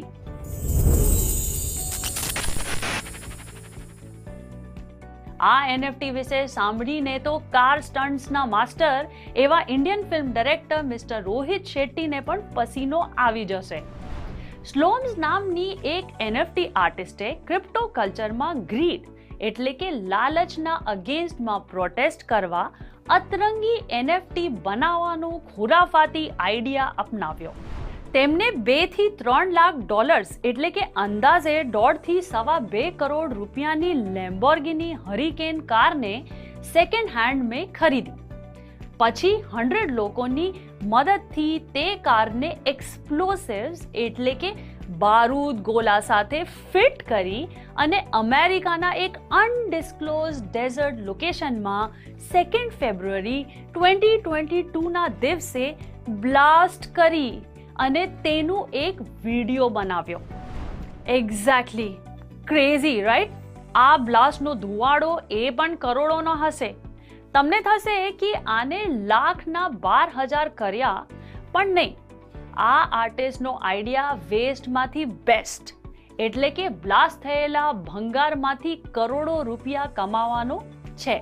આ NFT વિશે સાંભળીને તો કાર સ્ટન્ટ્સના માસ્ટર એવા Indian film director mister Rohit શેટ્ટીને પણ પસીનો આવી જશે. સ્લોમ્સ નામની એક NFT આર્ટિસ્ટે ક્રિપ્ટો કલ્ચરમાં ગ્રીડ એટલે કે લાલચના અગેન્સ્ટમાં પ્રોટેસ્ટ કરવા અતરંગી NFT બનાવવાનો ખુરાફાતી આઈડિયા અપનાવ્યો. તેમને $2 થી $3 લાખ એટલે કે અંદાજે 1.5 થી $2.25 કરોડ રૂપિયાની લેમ્બોર્ગિની હરિકેન કારને સેકન્ડ હેન્ડ મેં ખરીદી. પછી 100 લોકોની મદદથી તે કારને એક્સપ્લોસિવ્સ એટલે કે બારૂદ ગોલા સાથે ફિટ કરી અને અમેરિકાના એક અનડિસ્ક્લોઝ ડેઝર્ટ લોકેશનમાં 2 ફેબ્રુઆરી 2022ના દિવસે બ્લાસ્ટ કરી અને તેનું એક વિડીયો બનાવ્યો. Exactly, crazy right? આ બ્લાસ્ટનો ધુવાડો એ પણ કરોડોનો હશે. તમને થશે કે આને લાખના 12,000 કર્યા, પણ નહીં. આ આર્ટિસ્ટનો આઈડિયા વેસ્ટમાંથી બેસ્ટ એટલે કે બ્લાસ્ટ થયેલા ભંગારમાંથી કરોડો રૂપિયા કમાવાનો છે.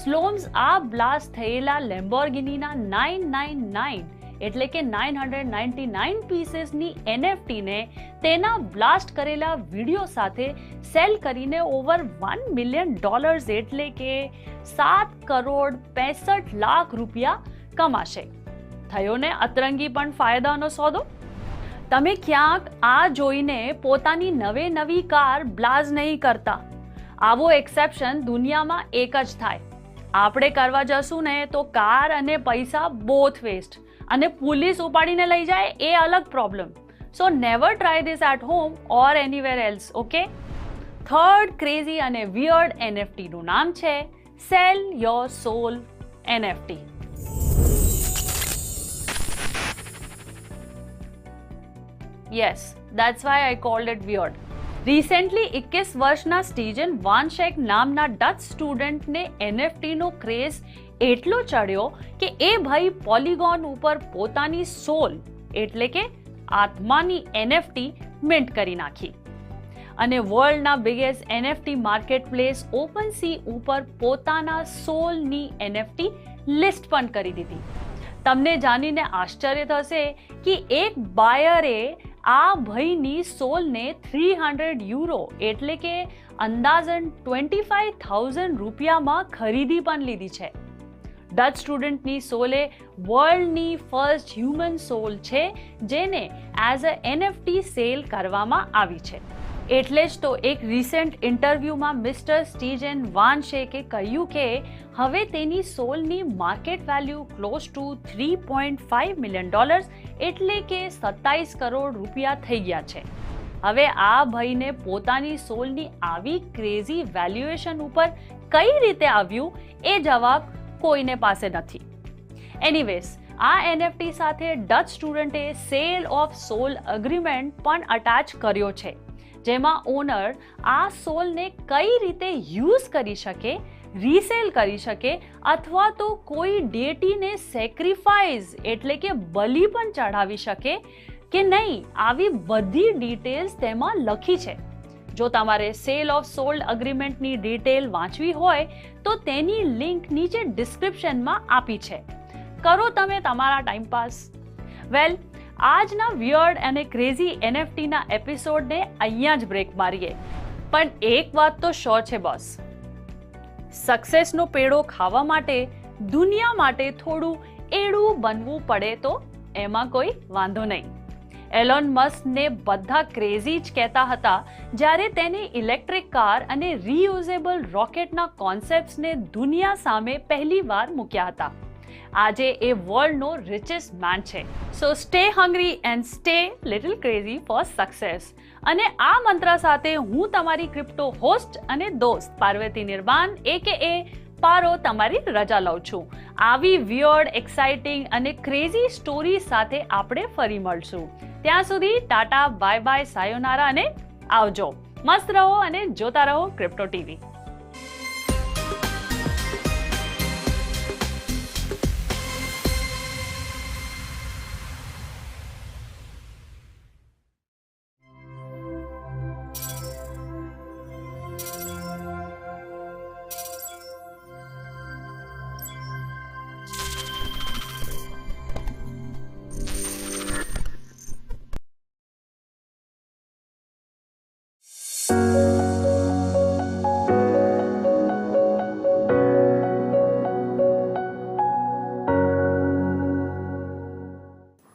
સ્લોમ્સ આ બ્લાસ્ટ થયેલા લેમ્બોર્ગિનીના 999 એટલે કે 999 પીસીસની એનએફટીને તેના બ્લાસ્ટ કરેલા વિડીયો સાથે સેલ કરીને ઓવર $1 મિલિયન એટલે કે 7,65 લાખ રૂપિયા કમાશે. થયો ને અતરંગી પણ ફાયદાનો સોદો? તમે ક્યાંક આ જોઈને પોતાની નવી કાર બ્લાઝ નહીં કરતા. આવો એક્સેપ્શન દુનિયામાં એક જ થાય. આપણે કરવા જશું ને તો કાર અને પૈસા બોથ વેસ્ટ અને પોલીસ ઉપાડીને લઈ જાય એ અલગ problem. So never try this at home or anywhere else. Okay, third crazy અને વિયર્ડ એનએફટી નું નામ છે sell your soul NFT. Yes, that's why I called it weird. Recently 21 વર્ષના સ્ટીજન વાનશેક નામના ડચ સ્ટુડન્ટને એનએફટીનો ક્રેઝ એટલો ચડ્યો કે એ ભાઈ પોલિગોન ઉપર પોતાની સોલ એટલે કે આત્માની એનએફટી મિન્ટ કરી નાખી અને વર્લ્ડના બિગેસ્ટ એનએફટી માર્કેટ પ્લેસ ઓપનસી ઉપર પોતાના સોલની એનએફટી લિસ્ટ પણ કરી દીધી. તમને જાણીને આશ્ચર્ય થશે કે એક બાયરે આ ભાઈની સોલને €300 એટલે કે અંદાજન 25,000 રૂપિયામાં ખરીદી પણ લીધી છે. ડચ સ્ટુડન્ટની સોલે વર્લ્ડની ફર્સ્ટ હ્યુમન સોલ છે જેને એઝ અ એનએફટી સેલ કરવામાં આવી છે. એટલે જ તો એક રિસેન્ટ ઇન્ટરવ્યુમાં મિસ્ટર સ્ટીજન વાનશેકે કહ્યું કે હવે તેની સોલની market value close to $3.5 million એટલે કે 27 કરોડ રૂપિયા થઈ ગયા છે. હવે આ ભાઈને પોતાની સોલની આવી ક્રેઝી વેલ્યુએશન ઉપર કઈ રીતે આવ્યું એ જવાબ કોઈને પાસે નથી. એનીવેઝ, આ એનએફટી સાથે ડચ સ્ટુડન્ટે સેલ ઓફ સોલ એગ્રીમેન્ટ પણ અટેચ કર્યો છે જેમાં ઓનર આ સોલને કઈ રીતે યુઝ કરી શકે, રીસેલ કરી શકે અથવા તો કોઈ ડેટીને સેક્રિફાઈસ એટલે કે બલિ પણ ચઢાવી શકે કે નહીં, આવી બધી ડિટેલ્સ તેમાં લખી છે. જો તમારે સેલ ઓફ સોલ એગ્રીમેન્ટની ડિટેલ વાંચવી હોય તો તેની લિંક નીચે ડિસ્ક્રિપ્શનમાં આપી છે. કરો તમે તમારા ટાઈમ પાસ. વેલ, આજના વિયર્ડ અને ક્રેઝી એનએફટીના એપિસોડને અહીંયા જ બ્રેક મારીએ. પણ એક વાત તો શ્યોર છે બોસ, સક્સેસનો પેડો ખાવા માટે દુનિયા માટે થોડું એડું બનવું પડે તો એમાં કોઈ વાંધો નહીં. એલોન મસ્કને બધા ક્રેઝી જ કહેતા હતા જ્યારે તેને ઇલેક્ટ્રિક કાર અને રીયુઝેબલ રોકેટના કોન્સેપ્ટ્સને દુનિયા સામે પહેલીવાર મૂક્યા હતા. આજે એ વર્લ્ડનો રિચેસ્ટ મેન છે. સો stay hungry and stay little crazy four success. અને આ મંત્ર સાથે હું તમારી ક્રિપ્ટો હોસ્ટ અને દોસ્ત પાર્વતી નિર્બાન AKA પારો તમારી રજા લઉં છું. આવી વિયર્ડ, એક્સાઇટિંગ અને ક્રેઝી સ્ટોરી સાથે આપણે ફરી મળશું. ત્યાં સુધી ટાટા, બાય બાય, સાયોનારા અને આવજો. મસ્ત રહો અને જોતા રહો ક્રિપ્ટો ટીવી.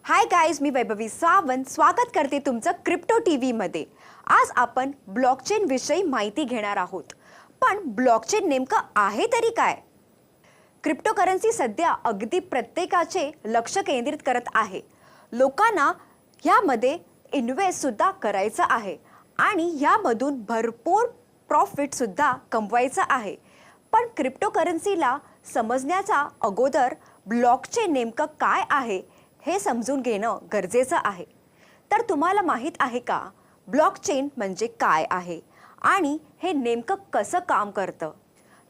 हाय गाईज, मी वैभवी सावंत स्वागत करते तुमचं क्रिप्टो टीव्हीमध्ये. आज आपण ब्लॉकचेन विषयी माहिती घेणार आहोत. पण ब्लॉकचेन नेमकं आहे तरी काय? क्रिप्टोकरन्सी सध्या अगदी प्रत्येकाचे लक्ष केंद्रित करत आहे. लोकांना ह्यामध्ये इन्व्हेस्ट सुद्धा करायचं आहे आणि ह्यामधून भरपूर प्रॉफिट सुद्धा कमवायचा आहे. पण क्रिप्टोकरन्सीला समजण्याचा अगोदर ब्लॉकचेन नेमकं काय आहे हे समजून घेणं गरजेचं आहे. तर तुम्हाला माहीत आहे का ब्लॉकचेन म्हणजे काय आहे आणि हे नेमकं कसं काम करतं?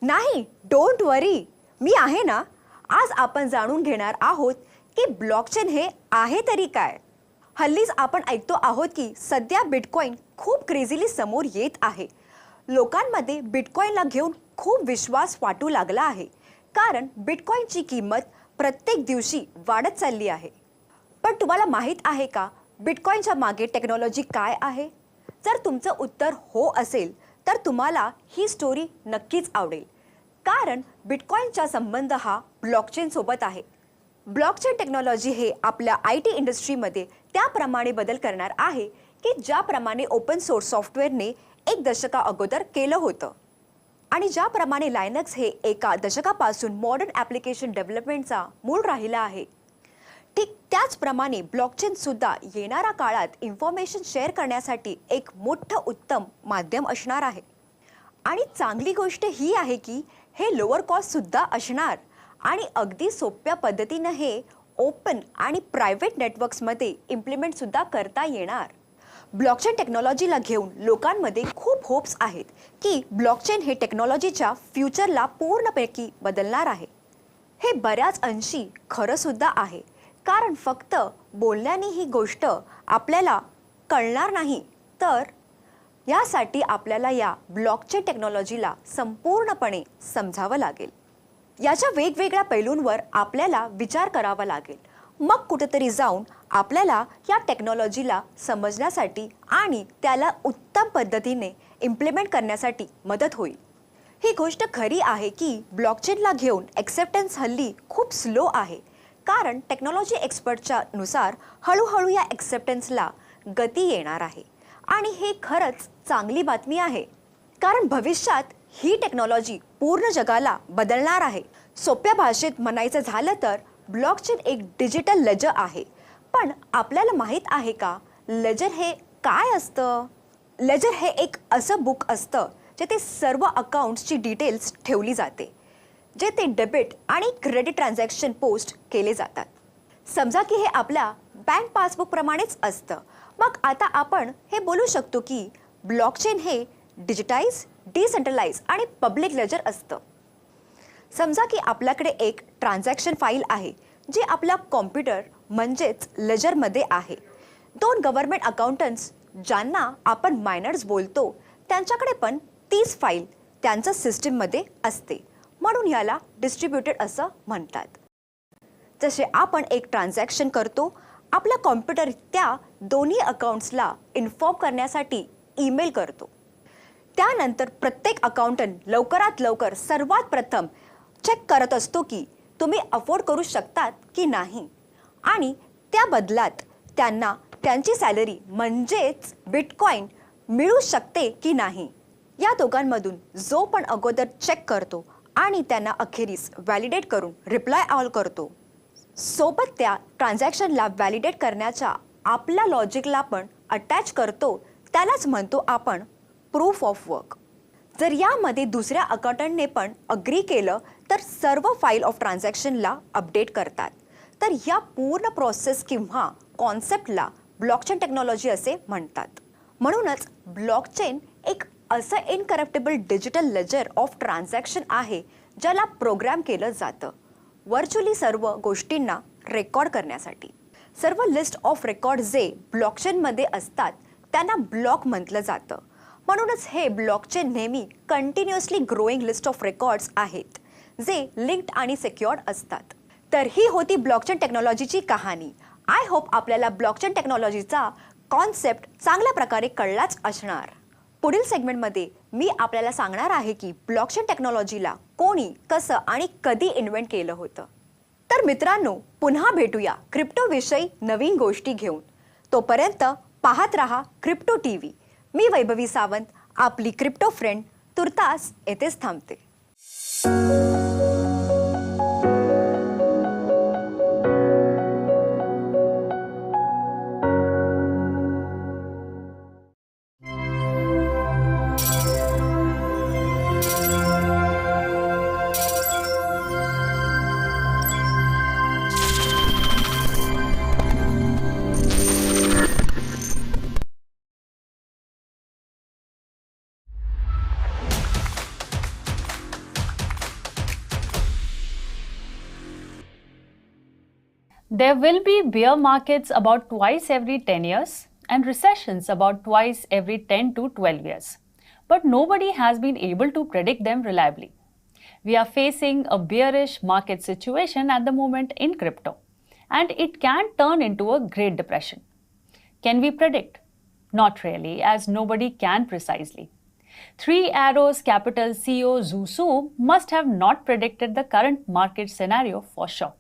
नाही, डोंट वरी, मी आहे ना. आज आपण जाणून घेणार आहोत की ब्लॉकचेन हे आहे तरी काय. हल्लीच आपण ऐकतो आहोत की सध्या बिटकॉइन खूप क्रेझिली समोर येत आहे. लोकांमध्ये बिटकॉइनला घेऊन खूप विश्वास वाटू लागला आहे, कारण बिटकॉइनची किंमत प्रत्येक दिवशी वाढत चालली आहे. पण तुम्हाला माहीत आहे का बिटकॉइनच्या मागे टेक्नॉलॉजी काय आहे? जर तुमचं उत्तर हो असेल तर तुम्हाला ही स्टोरी नक्कीच आवडेल, कारण बिटकॉइनचा संबंध हा ब्लॉकचेन सोबत आहे. ब्लॉकचेन टेक्नॉलॉजी हे आपल्या IT इंडस्ट्रीमध्ये त्याप्रमाणे बदल करणार आहे की ज्याप्रमाणे ओपन सोर्स सॉफ्टवेअरने 1 दशका अगोदर केलं होतं आणि ज्याप्रमाणे लायनक्स हे एका दशकापासून मॉडर्न ॲप्लिकेशन डेव्हलपमेंटचा मूळ राहिला आहे, ठीक त्याचप्रमाणे ब्लॉकचेन सुद्धा येणाऱ्या काळात इन्फॉर्मेशन शेअर करण्यासाठी एक मोठं उत्तम माध्यम असणार आहे. आणि चांगली गोष्ट ही आहे की हे लोअर कॉस्ट सुद्धा असणार आणि अगदी सोप्या पद्धतीनं हे ओपन आणि प्रायव्हेट नेटवर्क्समध्ये इम्प्लिमेंट सुद्धा करता येणार. ब्लॉकचेन टेक्नॉलॉजीला घेऊन लोकांमध्ये खूप होप्स आहेत की ब्लॉकचेन हे टेक्नॉलॉजीच्या फ्युचरला पूर्णपैकी बदलणार आहे. हे बऱ्याच अंशी खरं सुद्धा आहे, कारण फक्त बोलण्याने ही गोष्ट आपल्याला कळणार नाही, तर यासाठी आपल्याला या ब्लॉकचेन टेक्नॉलॉजीला संपूर्णपणे समजावं लागेल. याच्या वेगवेगळ्या पैलूंवर आपल्याला विचार करावा लागेल. मग कुठेतरी जाऊन आपल्याला या टेक्नॉलॉजीला समजण्यासाठी आणि त्याला उत्तम पद्धतीने इम्प्लिमेंट करण्यासाठी मदत होईल. ही गोष्ट खरी आहे की ब्लॉकचेनला घेऊन ॲक्सेप्टन्स हल्ली खूप स्लो आहे, कारण टेक्नॉलॉजी एक्सपर्टच्या नुसार हळूहळू या ॲक्सेप्टन्सला गती येणार आहे. आणि हे खरंच चांगली बातमी आहे, कारण भविष्यात ही टेक्नॉलॉजी पूर्ण जगाला बदलणार आहे. सोप्या भाषेत म्हणायचं झालं तर ब्लॉकचेन एक डिजिटल लेजर आहे. पण आपल्याला माहीत आहे का लेजर हे काय असतं? लेजर हे एक असं बुक असतं जेथे सर्व अकाउंट्सची डिटेल्स ठेवली जाते, जेथे डेबिट आणि क्रेडिट ट्रान्झॅक्शन पोस्ट केले जातात. समजा की हे आपल्या बँक पासबुक प्रमाणेच असतं. मग आता आपण हे बोलू शकतो की ब्लॉकचेन हे डिजिटाइज, डिसेंट्रलाइज आणि पब्लिक लेजर असतं. समजा की आपल्याकडे एक ट्रान्झॅक्शन फाईल आहे जी आपल्या कॉम्प्युटर म्हणजेच लेजरमध्ये आहे. 2 गव्हर्नमेंट अकाउंटंट्स ज्यांना आपण मायनर्स बोलतो त्यांच्याकडे पण तीच फाईल त्यांच्या सिस्टीममध्ये असते, म्हणून याला डिस्ट्रीब्युटेड असं म्हणतात. जसे आपण एक ट्रान्झॅक्शन करतो, आपला कॉम्प्युटर त्या दोन्ही अकाउंट्सला इन्फॉर्म करण्यासाठी ईमेल करतो. त्यानंतर प्रत्येक अकाउंटंट लवकरात लवकर सर्वात प्रथम चेक करत असतो की तुम्ही अफोर्ड करू शकतात की नाही आणि त्या बदलात त्यांना त्यांची सॅलरी म्हणजेच बिटकॉइन मिळू शकते की नाही. या दोघांमधून जो पण अगोदर चेक करतो आणि त्यांना अखेरीस व्हॅलिडेट करून रिप्लाय ऑल करतो, सोबत त्या ट्रान्झॅक्शनला व्हॅलिडेट करण्याच्या आपल्या लॉजिकला पण अटॅच करतो, त्यालाच म्हणतो आपण प्रूफ ऑफ वर्क. जर यामध्ये दुसऱ्या अकाउंटंटने पण अग्री केलं तर सर्व फाईल ऑफ ट्रान्झॅक्शनला अपडेट करतात. तर या पूर्ण प्रोसेस किंवा कॉन्सेप्टला ब्लॉकचेन टेक्नॉलॉजी असे म्हणतात. म्हणूनच ब्लॉकचेन एक असं incorruptible digital laser of transaction आहे ज्याला प्रोग्राम केलं जातं व्हर्च्युअली सर्व गोष्टींना रेकॉर्ड करण्यासाठी. सर्व लिस्ट ऑफ रेकॉर्ड जे ब्लॉकचेनमध्ये असतात त्यांना ब्लॉक म्हटलं जातं. म्हणूनच हे ब्लॉकचेन नेहमी continuously growing list of records आहेत जे लिंक्ड आणि सिक्युअर्ड असतात. तर ही होती ब्लॉकचेन टेक्नॉलॉजीची कहाणी. आय होप आपल्याला ब्लॉकचेन टेक्नॉलॉजीचा कॉन्सेप्ट चांगल्या प्रकारे कळलाच असणार. पुढील सेगमेंटमध्ये मी आपल्याला सांगणार आहे की ब्लॉकचेन टेक्नॉलॉजीला कोणी, कसं आणि कधी इन्व्हेंट केलं होतं. तर मित्रांनो, पुन्हा भेटूया क्रिप्टोविषयी नवीन गोष्टी घेऊन. तोपर्यंत पाहत रहा क्रिप्टो TV. मी वैभवी सावंत, आपली क्रिप्टो फ्रेंड, तुर्तास येथेच थांबते. There will be bear markets about twice every 10 years and recessions about twice every 10 to 12 years. But nobody has been able to predict them reliably. We are facing a bearish market situation at the moment in crypto, and it can turn into a Great Depression. Can we predict? Not really, as nobody can precisely. Three Arrows Capital CEO Zhu Su must have not predicted the current market scenario for sure.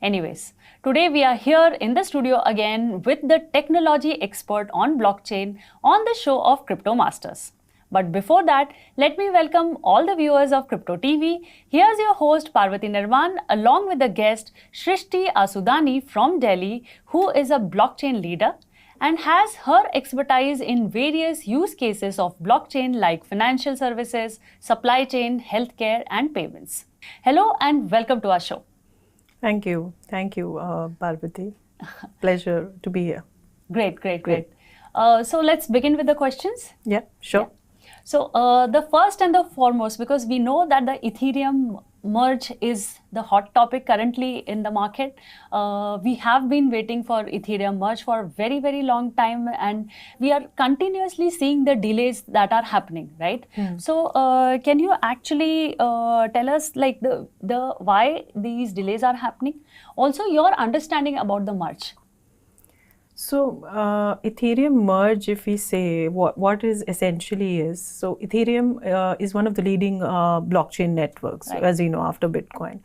Anyways, today we are here in the studio again with the technology expert on blockchain on the show of Crypto Masters. But before that, let me welcome all the viewers of Crypto TV. Here's your host Parvati Nirvan along with the guest Shrishti Asudani from Delhi, who is a blockchain leader and has her expertise in various use cases of blockchain like financial services, supply chain, healthcare and payments. Hello and welcome to our show. Thank you, Parvati. Pleasure to be here. Great. So let's begin with the questions. Yeah, sure. So the first and the foremost, because we know that the Ethereum merge is the hot topic currently in the market. We have been waiting for Ethereum merge for a very, very long time, and we are continuously seeing the delays that are happening, right? So can you actually tell us like the why these delays are happening? Also your understanding about the merge. So Ethereum merge, if we say what is essentially is, so Ethereum is one of the leading blockchain networks, right, as you know, after Bitcoin.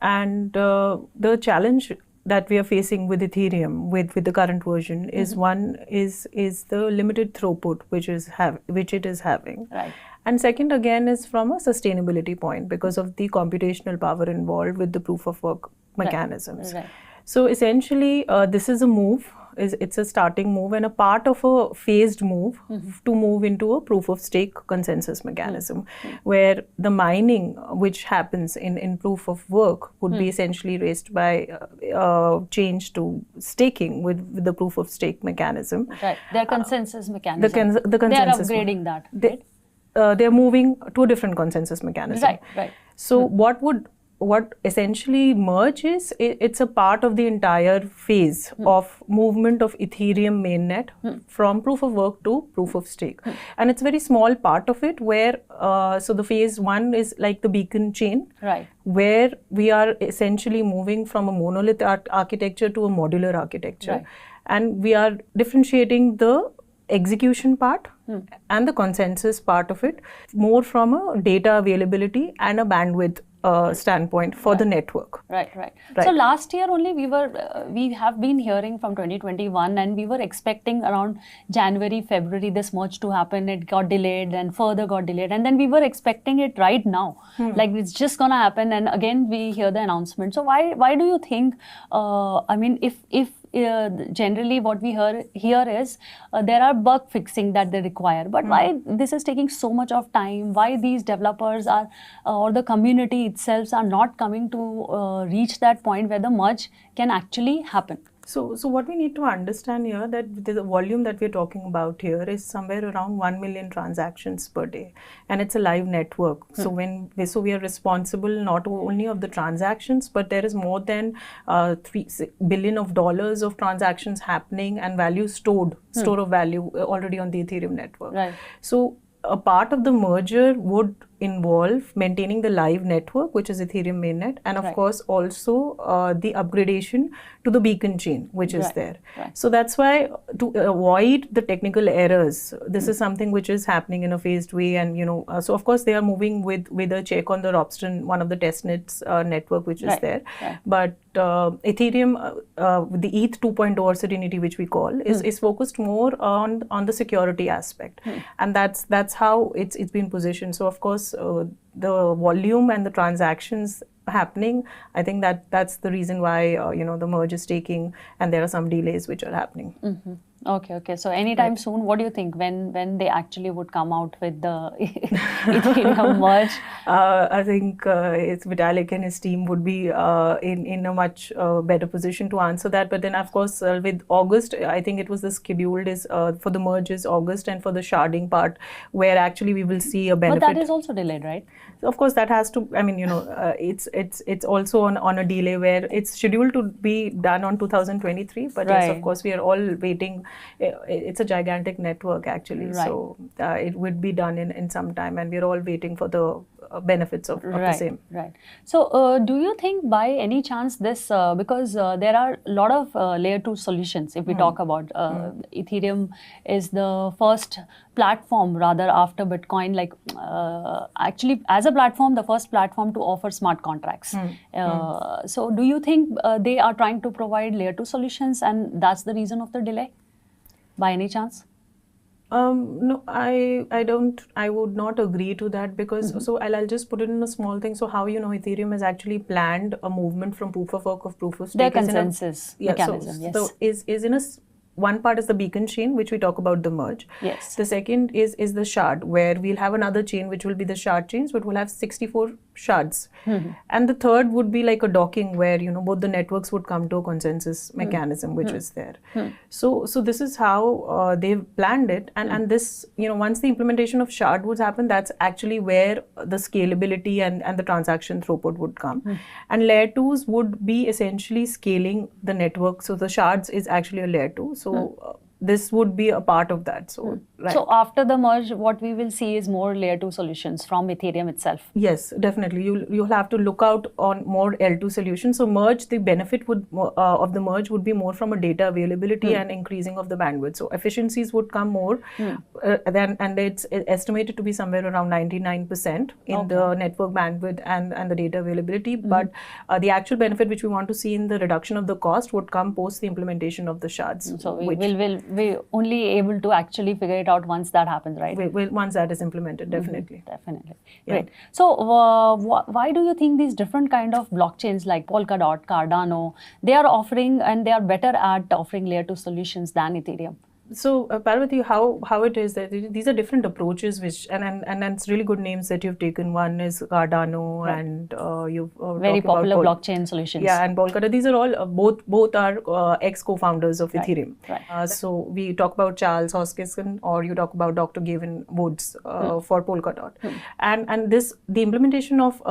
And the challenge that we are facing with Ethereum, with the current version, is one is the limited throughput which it is having. Right. And second, again, is from a sustainability point because of the computational power involved with the proof of work mechanisms. Right. So essentially, this is a move. It's a starting move and a part of a phased move to move into a proof of stake consensus mechanism, where the mining which happens in proof of work would be essentially raised by change to staking with the proof of stake mechanism. Right. Their consensus mechanism. The consensus. They are upgrading that. They're moving to a different consensus mechanism. Right. So what essentially merge is, it's a part of the entire phase of movement of Ethereum mainnet from proof of work to proof of stake. And it's a very small part of it where, so the phase one is like the beacon chain, right, where we are essentially moving from a monolith architecture to a modular architecture. Right. And we are differentiating the execution part and the consensus part of it more from a data availability and a bandwidth standpoint for the network. Right. So last year only we have been hearing from 2021 and we were expecting around January, February this merge to happen. It got delayed and further got delayed, and then we were expecting it right now. Like it's just gonna happen, and again we hear the announcement. So why do you think, I mean, if generally what we hear is there are bug fixing that they require, but why this is taking so much of time? Why these developers are or the community itself are not coming to reach that point where the merge can actually happen? So what we need to understand here, that the volume that we're talking about here is somewhere around 1 million transactions per day, and it's a live network. So we are responsible not only of the transactions, but there is more than $3 billion of transactions happening and value store of value already on the Ethereum network. Right. So a part of the merger would involve maintaining the live network, which is Ethereum mainnet, and of course also the upgradation to the beacon chain, which is there. So that's why, to avoid the technical errors, this is something which is happening in a phased way, and so of course they are moving with a check on the Ropsten, one of the testnets network which is there. But Ethereum, the ETH 2.0 or Serenity, which we call, is focused more on the security aspect, and that's how it's been positioned. So of course the volume and the transactions happening, I think that's the reason why the merge is taking, and there are some delays which are happening. Okay. So anytime soon, what do you think when they actually would come out with the Ethereum merge? I think it's Vitalik and his team would be in a much better position to answer that. But then, of course, with August, I think it was the scheduled is for the merge is August, and for the sharding part, where actually we will see a benefit. But that is also delayed, right? Of course, that has to. I mean, it's also on a delay where it's scheduled to be done on 2023. But yes, of course, we are all waiting. It's a gigantic network actually, so it would be done in some time, and we're all waiting for the benefits of the same. Right. So, do you think by any chance this, because there are a lot of layer 2 solutions, if we talk about Ethereum is the first platform rather after Bitcoin, like actually as a platform, the first platform to offer smart contracts. So, do you think they are trying to provide layer 2 solutions and that's the reason of the delay by any chance? No, I don't. I would not agree to that because so I'll just put it in a small thing. So how Ethereum has actually planned a movement from proof of work of proof of stake. Their consensus mechanism. Yes. So is in a one part is the beacon chain, which we talk about the merge. Yes. The second is the shard, where we'll have another chain, which will be the shard chains, but we'll have 64 shards. And the third would be like a docking, where both the networks would come to a consensus mechanism, which is there. So this is how they've planned it, and this once the implementation of shard would happen, that's actually where the scalability and the transaction throughput would come. And layer 2s would be essentially scaling the network. So the shards is actually a layer 2. So this would be a part of that. So So after the merge, what we will see is more layer 2 solutions from Ethereum itself. Yes, definitely. You'll have to look out on more L2 solutions. So merge, the benefit would of the merge would be more from a data availability and increasing of the bandwidth. So efficiencies would come more and it's estimated to be somewhere around 99% in the network bandwidth and the data availability. But the actual benefit which we want to see in the reduction of the cost would come post the implementation of the shards. So we only able to actually figure it out once that happens, right? Once that is implemented, definitely. Definitely. Great. So why do you think these different kind of blockchains like Polkadot, Cardano, they are offering and they are better at offering layer 2 solutions than Ethereum? So Parvati, how it is that these are different approaches, which and it's really good names that you've taken. One is Cardano, and you've very popular blockchain solutions. Yeah, and Polkadot. These are all both are ex co-founders of Ethereum. Right. So we talk about Charles Hoskinson, or you talk about Dr. Gavin Woods for Polkadot, and the implementation of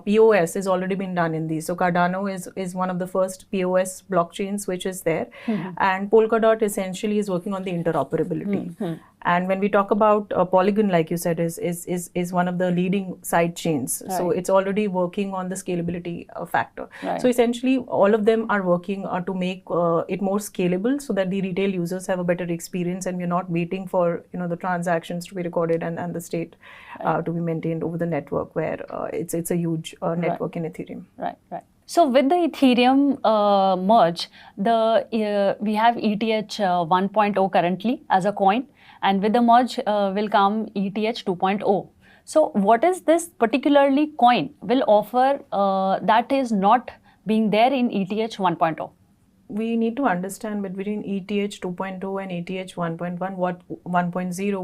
POS has already been done in these. So Cardano is one of the first POS blockchains which is there, and Polkadot essentially is working on the interoperability. And when we talk about Polygon, like you said, is one of the leading side chains. So it's already working on the scalability factor. So essentially, all of them are working to make it more scalable, so that the retail users have a better experience, and we're not waiting for the transactions to be recorded and the state to be maintained over the network, where it's a huge network in Ethereum. Right. So with the Ethereum merge, we have ETH 1.0 currently as a coin, and with the merge will come ETH 2.0. So what is this particularly coin will offer that is not being there in ETH 1.0? We need to understand between ETH 2.0 and ETH 1.1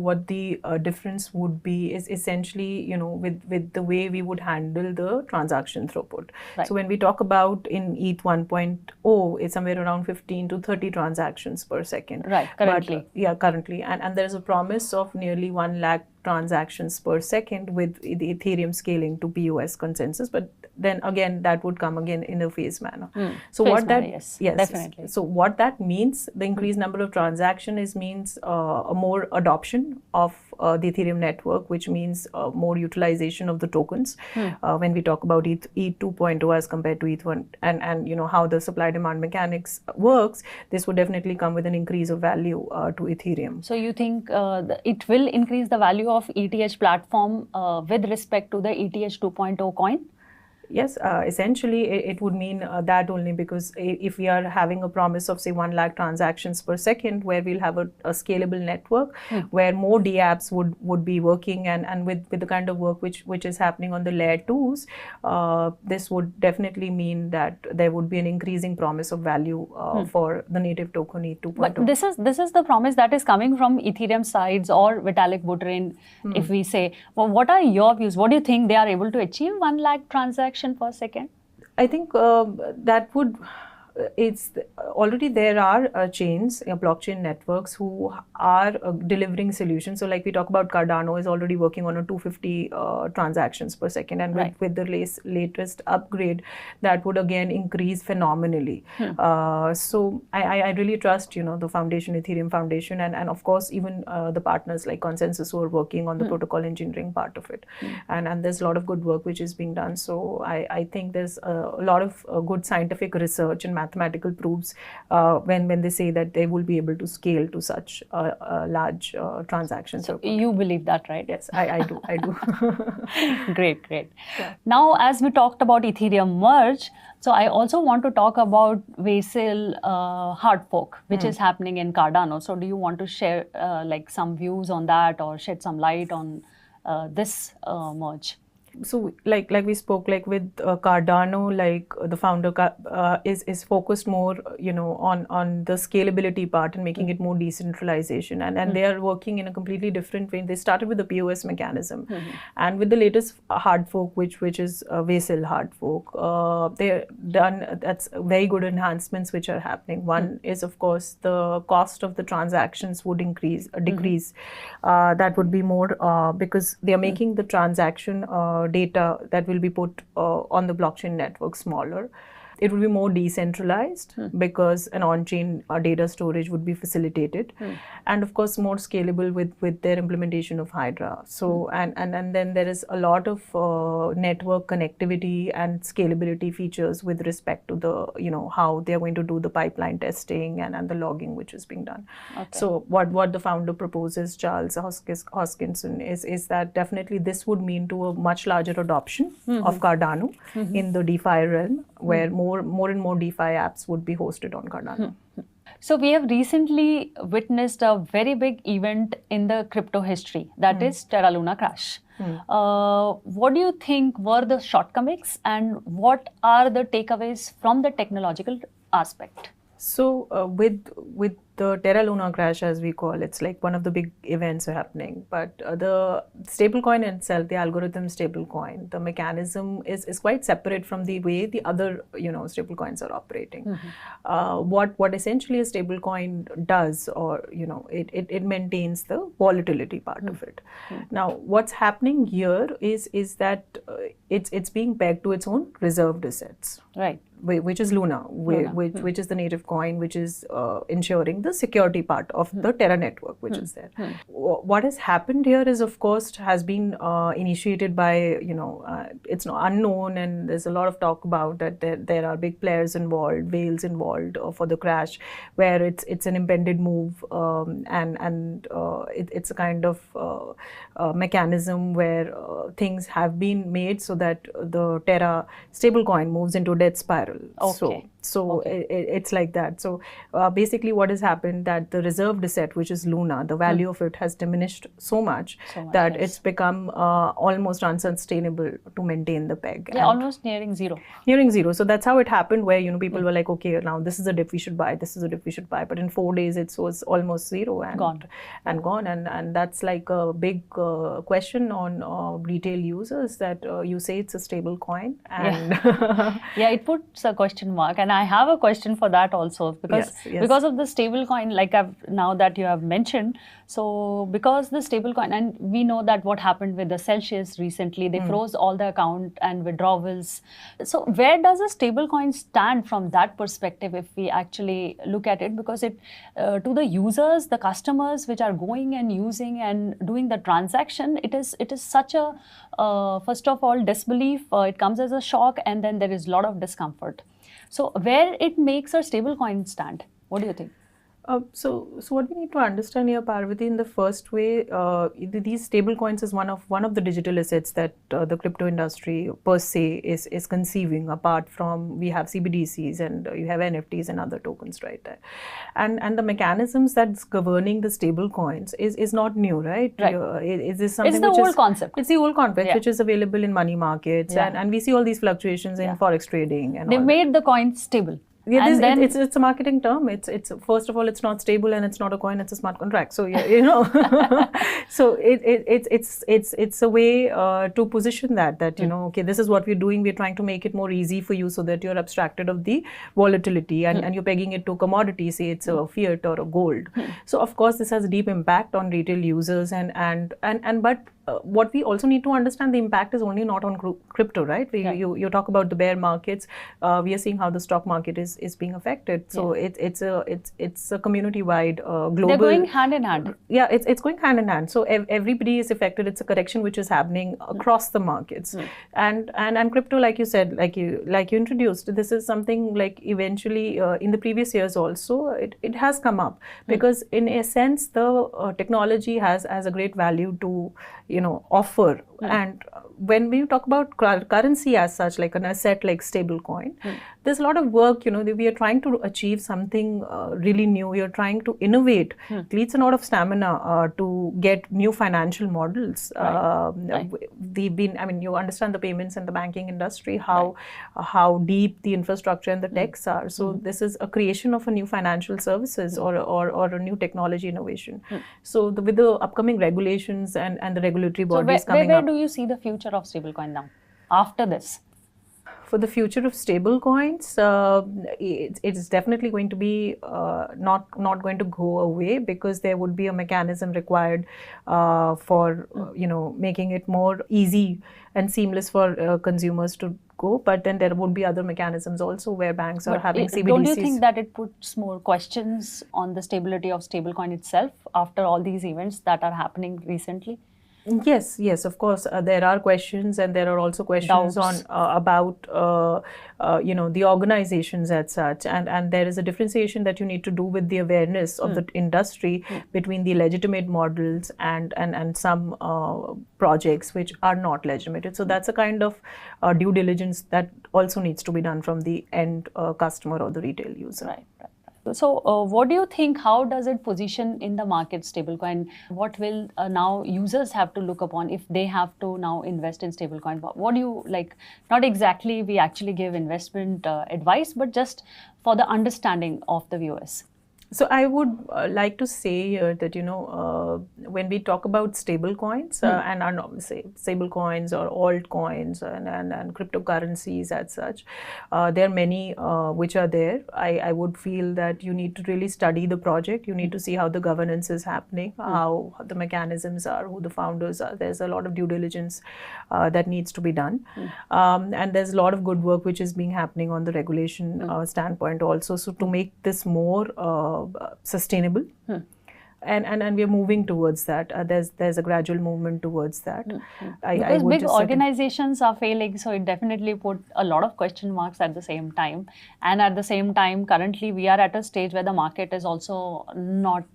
what the difference would be is essentially with the way we would handle the transaction throughput. So when we talk about in ETH 1.0, it's somewhere around 15 to 30 transactions per second. Currently. Currently, and there's a promise of nearly 1 lakh transactions per second with the Ethereum scaling to POS consensus, but then again that would come again in a phase manner. So what that yes, definitely. So what that means, the increased number of transactions means a more adoption of the Ethereum network, which means more utilization of the tokens. When we talk about ETH 2.0 as compared to ETH 1, and how the supply demand mechanics works, this would definitely come with an increase of value to Ethereum. So you think it will increase the value of ETH platform with respect to the ETH 2.0 coin? Yes, essentially it would mean that only, because if we are having a promise of say 1 lakh transactions per second, where we'll have a scalable network where more DApps would be working, and with the kind of work which is happening on the layer 2s, this would definitely mean that there would be an increasing promise of value for the native token E2.0. But this is the promise that is coming from Ethereum sides or Vitalik Buterin, if we say. Well, what are your views? What do you think they are able to achieve 1 lakh transaction per second? I think that would, it's already there are chains, blockchain networks who are delivering solutions. So like we talk about Cardano is already working on a 250 transactions per second, and with the latest upgrade, that would again increase phenomenally. So I really trust, you know, the foundation, Ethereum Foundation, and of course even the partners like Consensus who are working on the protocol engineering part of it. And there's a lot of good work which is being done. So I think there's a lot of good scientific research and mathematical proofs when they say that they will be able to scale to such large transactions. So you believe that, right? Yes, I do. Great. Yeah. Now, as we talked about Ethereum Merge, so I also want to talk about Vasil hard fork, which is happening in Cardano. So do you want to share like some views on that, or shed some light on this merge? So like we spoke, like with Cardano, like the founder is focused more, you know, on the scalability part and making it more decentralization, and they are working in a completely different way. They started with the POS mechanism, and with the latest hard fork, which is Vasil hard fork, they're done. That's very good enhancements which are happening. One is of course the cost of the transactions would decrease. That would be more because they are making the transaction data that will be put on the blockchain network smaller. It will be more decentralized because an on-chain data storage would be facilitated, and of course more scalable with their implementation of Hydra. So and then there is a lot of network connectivity and scalability features with respect to the, you know, how they are going to do the pipeline testing and the logging which is being done. So what the founder proposes, Charles Hoskinson, is that definitely this would mean to a much larger adoption of Cardano in the DeFi realm, where more and more DeFi apps would be hosted on Cardano. So we have recently witnessed a very big event in the crypto history, that is Terra Luna crash. What do you think were the shortcomings, and what are the takeaways from the technological aspect? So with the Terra Luna crash, as we call, it's like one of the big events are happening. But the stablecoin itself, the algorithm stablecoin, the mechanism is quite separate from the way the other, you know, stablecoins are operating. What essentially a stablecoin does, or, you know, it maintains the volatility part of it. Now, what's happening here is that it's being pegged to its own reserved assets. Right. Which is Luna, which is the native coin, which is ensuring the security part of the Terra network, which is there. What has happened here is, of course, has been initiated by, you know, it's not unknown, and there's a lot of talk about that there are big players involved, whales involved for the crash, where it's an impended move, and it's a kind of mechanism where things have been made so that the Terra stablecoin moves into death spiral. So it's like that. So basically what has happened, that the reserved asset, which is Luna, the value of it has diminished so much that it's become almost unsustainable to maintain the peg. Yeah, almost nearing zero. Nearing zero. So that's how it happened, where, you know, people were like, okay, now this is a dip we should buy, this is a dip we should buy. But in 4 days it was almost zero and gone. And that's like a big question on retail users, that you say it's a stable coin, and yeah, it puts a question mark. And I have a question for that also, because because of the stable coin, like now that you have mentioned, so because the stable coin, and we know that what happened with the Celsius recently, they froze all the account and withdrawals. So where does a stable coin stand from that perspective, if we actually look at it? Because it to the users, the customers which are going and using and doing the transaction, it is such a first of all disbelief, it comes as a shock, and then there is a lot of discomfort. So where it makes a stable coin stand? What do you think? So what we need to understand here, Parvati, in the first way, these stable coins is one of the digital assets that the crypto industry per se is conceiving. Apart from, we have CBDCs and you have NFTs and other tokens, right? And the mechanisms that's governing the stable coins is not new, right? Right. Is this something It's the which old is, concept. It's the old concept Yeah. which is available in money markets, Yeah. and we see all these fluctuations in Yeah. forex trading and They all that. made the coin stable. Yeah, And then it's a marketing term. It's first of all, it's not stable and it's not a coin. It's a smart contract. So yeah, so it's a way to position that okay, this is what we're doing. We're trying to make it more easy for you so that you're abstracted of the volatility and you're pegging it to commodity. Say it's a fiat or a gold. So of course, this has a deep impact on retail users and but. What we also need to understand, the impact is only not on crypto, right? You talk about the bear markets. We are seeing how the stock market is being affected. So it's a community-wide global. they're going hand in hand. Yeah, it's going hand in hand. So everybody is affected. It's a correction which is happening across the markets, and crypto, like you said, like you introduced, this is something like eventually in the previous years also it has come up because in a sense the technology has a great value to offer. And when we talk about currency as such, like an asset like stable coin, there's a lot of work, we are trying to achieve something really new. We are trying to innovate. It needs a lot of stamina to get new financial models. We've been, you understand the payments and the banking industry, how deep the infrastructure and the techs are. So this is a creation of a new financial services or a new technology innovation. So with the upcoming regulations and the regulatory bodies So coming where up. do you see the future of stablecoin now after this? For the future of stable coins, it's definitely going to be not going to go away, because there would be a mechanism required for making it more easy and seamless for consumers to go. But then there would be other mechanisms also where banks are having CBDCs. Don't you think that it puts more questions on the stability of stablecoin itself after all these events that are happening recently? Yes, of course. There are questions, and there are also questions Doubts. on about the organizations as such, and there is a differentiation that you need to do with the awareness of the industry between the legitimate models and some projects which are not legitimate. So that's a kind of due diligence that also needs to be done from the end customer or the retail user. Right. So what do you think, how does it position in the market, stablecoin? What will now users have to look upon if they have to now invest in stablecoin? What do you like, not exactly we actually give investment advice, but just for the understanding of the viewers? So I would like to say here that when we talk about stable coins and say stable coins or altcoins and cryptocurrencies as such, there are many which are there. I would feel that you need to really study the project. You need to see how the governance is happening, how the mechanisms are, who the founders are. There's a lot of due diligence that needs to be done, and there's a lot of good work which is being happening on the regulation standpoint also. So to make this more sustainable, and we are moving towards that. There's a gradual movement towards that. Because big organizations are failing, so it definitely put a lot of question marks at the same time. And at the same time, currently we are at a stage where the market is also not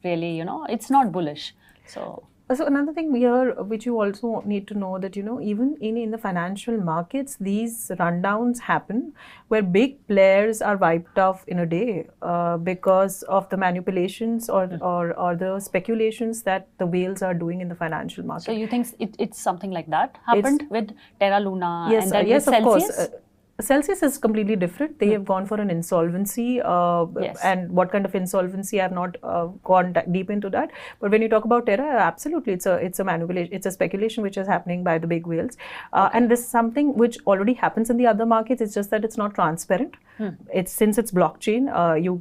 really, it's not bullish. So another thing here, which you also need to know, that even in the financial markets, these rundowns happen where big players are wiped off in a day because of the manipulations or the speculations that the whales are doing in the financial market. So you think it's something like that happened with Terra Luna yes, and then yes, with of Celsius? course. Celsius is completely different. They have gone for an insolvency, and what kind of insolvency, I have not gone deep into that. But when you talk about Terra, absolutely, it's a manipulation, it's a speculation which is happening by the big whales, and this is something which already happens in the other markets. It's just that it's not transparent. Since it's blockchain,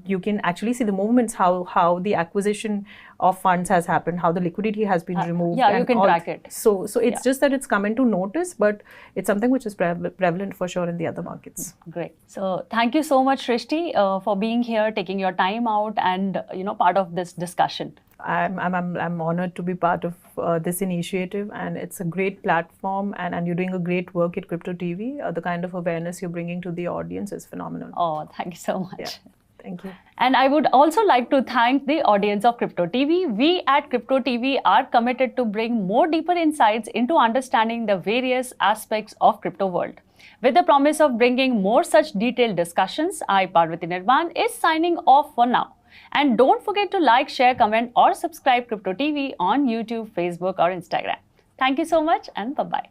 you can actually see the movements, how the acquisition of funds has happened, how the liquidity has been removed. Yeah, you can track it. So it's just that it's come into notice, but it's something which is prevalent for sure in the other markets. Great. So thank you so much, Shrishti, for being here, taking your time out, and part of this discussion. I'm honored to be part of this initiative, and it's a great platform, and you're doing a great work at Crypto TV. The kind of awareness you're bringing to the audience is phenomenal. Oh, thank you so much. Yeah. Thank you. And I would also like to thank the audience of Crypto TV. We at Crypto TV are committed to bring more deeper insights into understanding the various aspects of crypto world. With the promise of bringing more such detailed discussions, I, Parvati Nirvan, is signing off for now. And don't forget to like, share, comment or subscribe Crypto TV on YouTube, Facebook or Instagram. Thank you so much and bye-bye.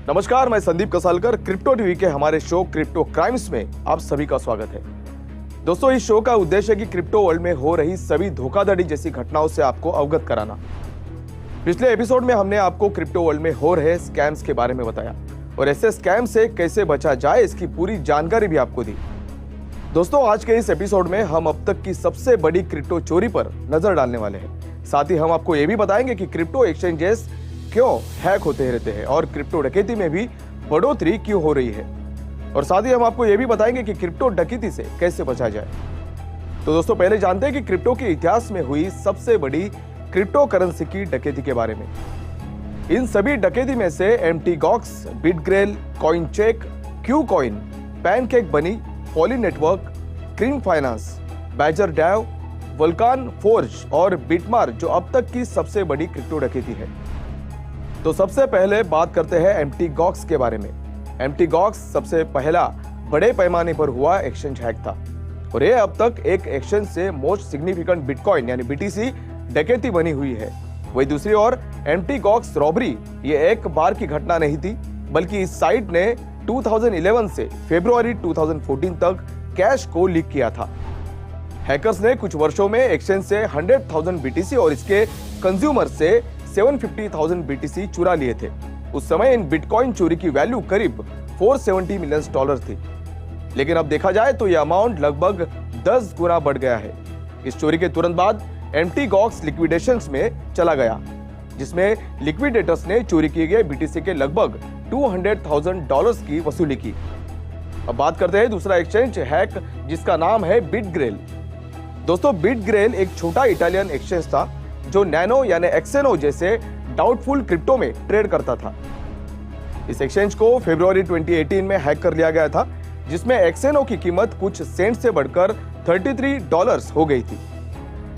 नमस्कार, मैं Sandeep कसालकर। Crypto TV के हमारे show crypto crimes में आप सभी का स्वागत है। दोस्तों, इस शो का उद्देश्य है कि क्रिप्टो वर्ल्ड में हो रही सभी धोखाधड़ी जैसी घटनाओं से आपको अवगत कराना। पिछले एपिसोड में हमने आपको क्रिप्टो वर्ल्ड में हो रहे स्कैम्स के बारे में बताया और ऐसे स्कैम से कैसे बचा जाए इसकी पूरी जानकारी भी आपको दी। दोस्तों, आज के इस एपिसोड में हम अब तक की सबसे बड़ी क्रिप्टो चोरी पर नजर डालने वाले हैं। साथ ही हम आपको ये भी बताएंगे कि क्रिप्टो एक्सचेंजेस क्यों हैक होते रहते हैं और क्रिप्टो डकैती में भी बढ़ोतरी क्यों हो रही है। और साथ ही हम आपको ये भी बताएंगे कि क्रिप्टो डकैती से कैसे बचा जाए। तो दोस्तों, पहले जानते हैं कि क्रिप्टो के इतिहास में हुई सबसे बड़ी क्रिप्टो करेंसी की डकैती के बारे में। इन सभी डकैती में से MT Gox, Bitgrail, Coincheck, KuCoin, Pancake Bunny, Poly Network, Cream Finance, Badger DAO, Vulcan Forge और बिटमार जो अब तक की सबसे बड़ी क्रिप्टो डकैती है। तो सबसे पहले बात करते हैं एमटीगॉक्स के बारे में। एमटीगॉक्स सबसे पहला बड़े पैमाने पर हुआ एक्सचेंज हैक था और ये अब तक एक एक्सचेंज से मोस्ट सिग्निफिकेंट बिटकॉइन यानी बीटीसी डकैती बनी हुई है। वही दूसरी ओर एमटीगॉक्स रॉबरी ये एक बार की घटना नहीं थी, बल्कि इस साइट ने 2011 से फरवरी 2014 तक कैश को लीक किया था। हैकर्स ने कुछ वर्षों में एक्सचेंज से 100,000 बीटीसी और इसके कंज्यूमर से 750,000 बीटीसी चुरा लिए थे। उस समय इन बिटकॉइन चोरी की वैल्यू करीब $470 मिलियन थी, लेकिन अब देखा जाए तो यह अमाउंट लगभग 10 गुना बढ़ गया है। इस चोरी के तुरंत बाद एमटीगॉक्स लिक्विडेशंस में चला गया, जिसमें लिक्विडेटर्स ने चोरी किए गए बीटीसी के लगभग $200,000 की वसूली की। अब बात करते हैं दूसरा एक्सचेंज हैक जिसका नाम है बिटग्रेल। दोस्तों, बिटग्रेल एक छोटा इटालियन एक्सचेंज था जो नैनो यानी एक्सेनो जैसे डाउटफुल क्रिप्टो में ट्रेड करता था। इस एक्सचेंज को फरवरी 2018 में हैक कर लिया गया था, जिसमें एक्सेनो की कीमत कुछ सेंट से बढ़कर $33 हो गई थी।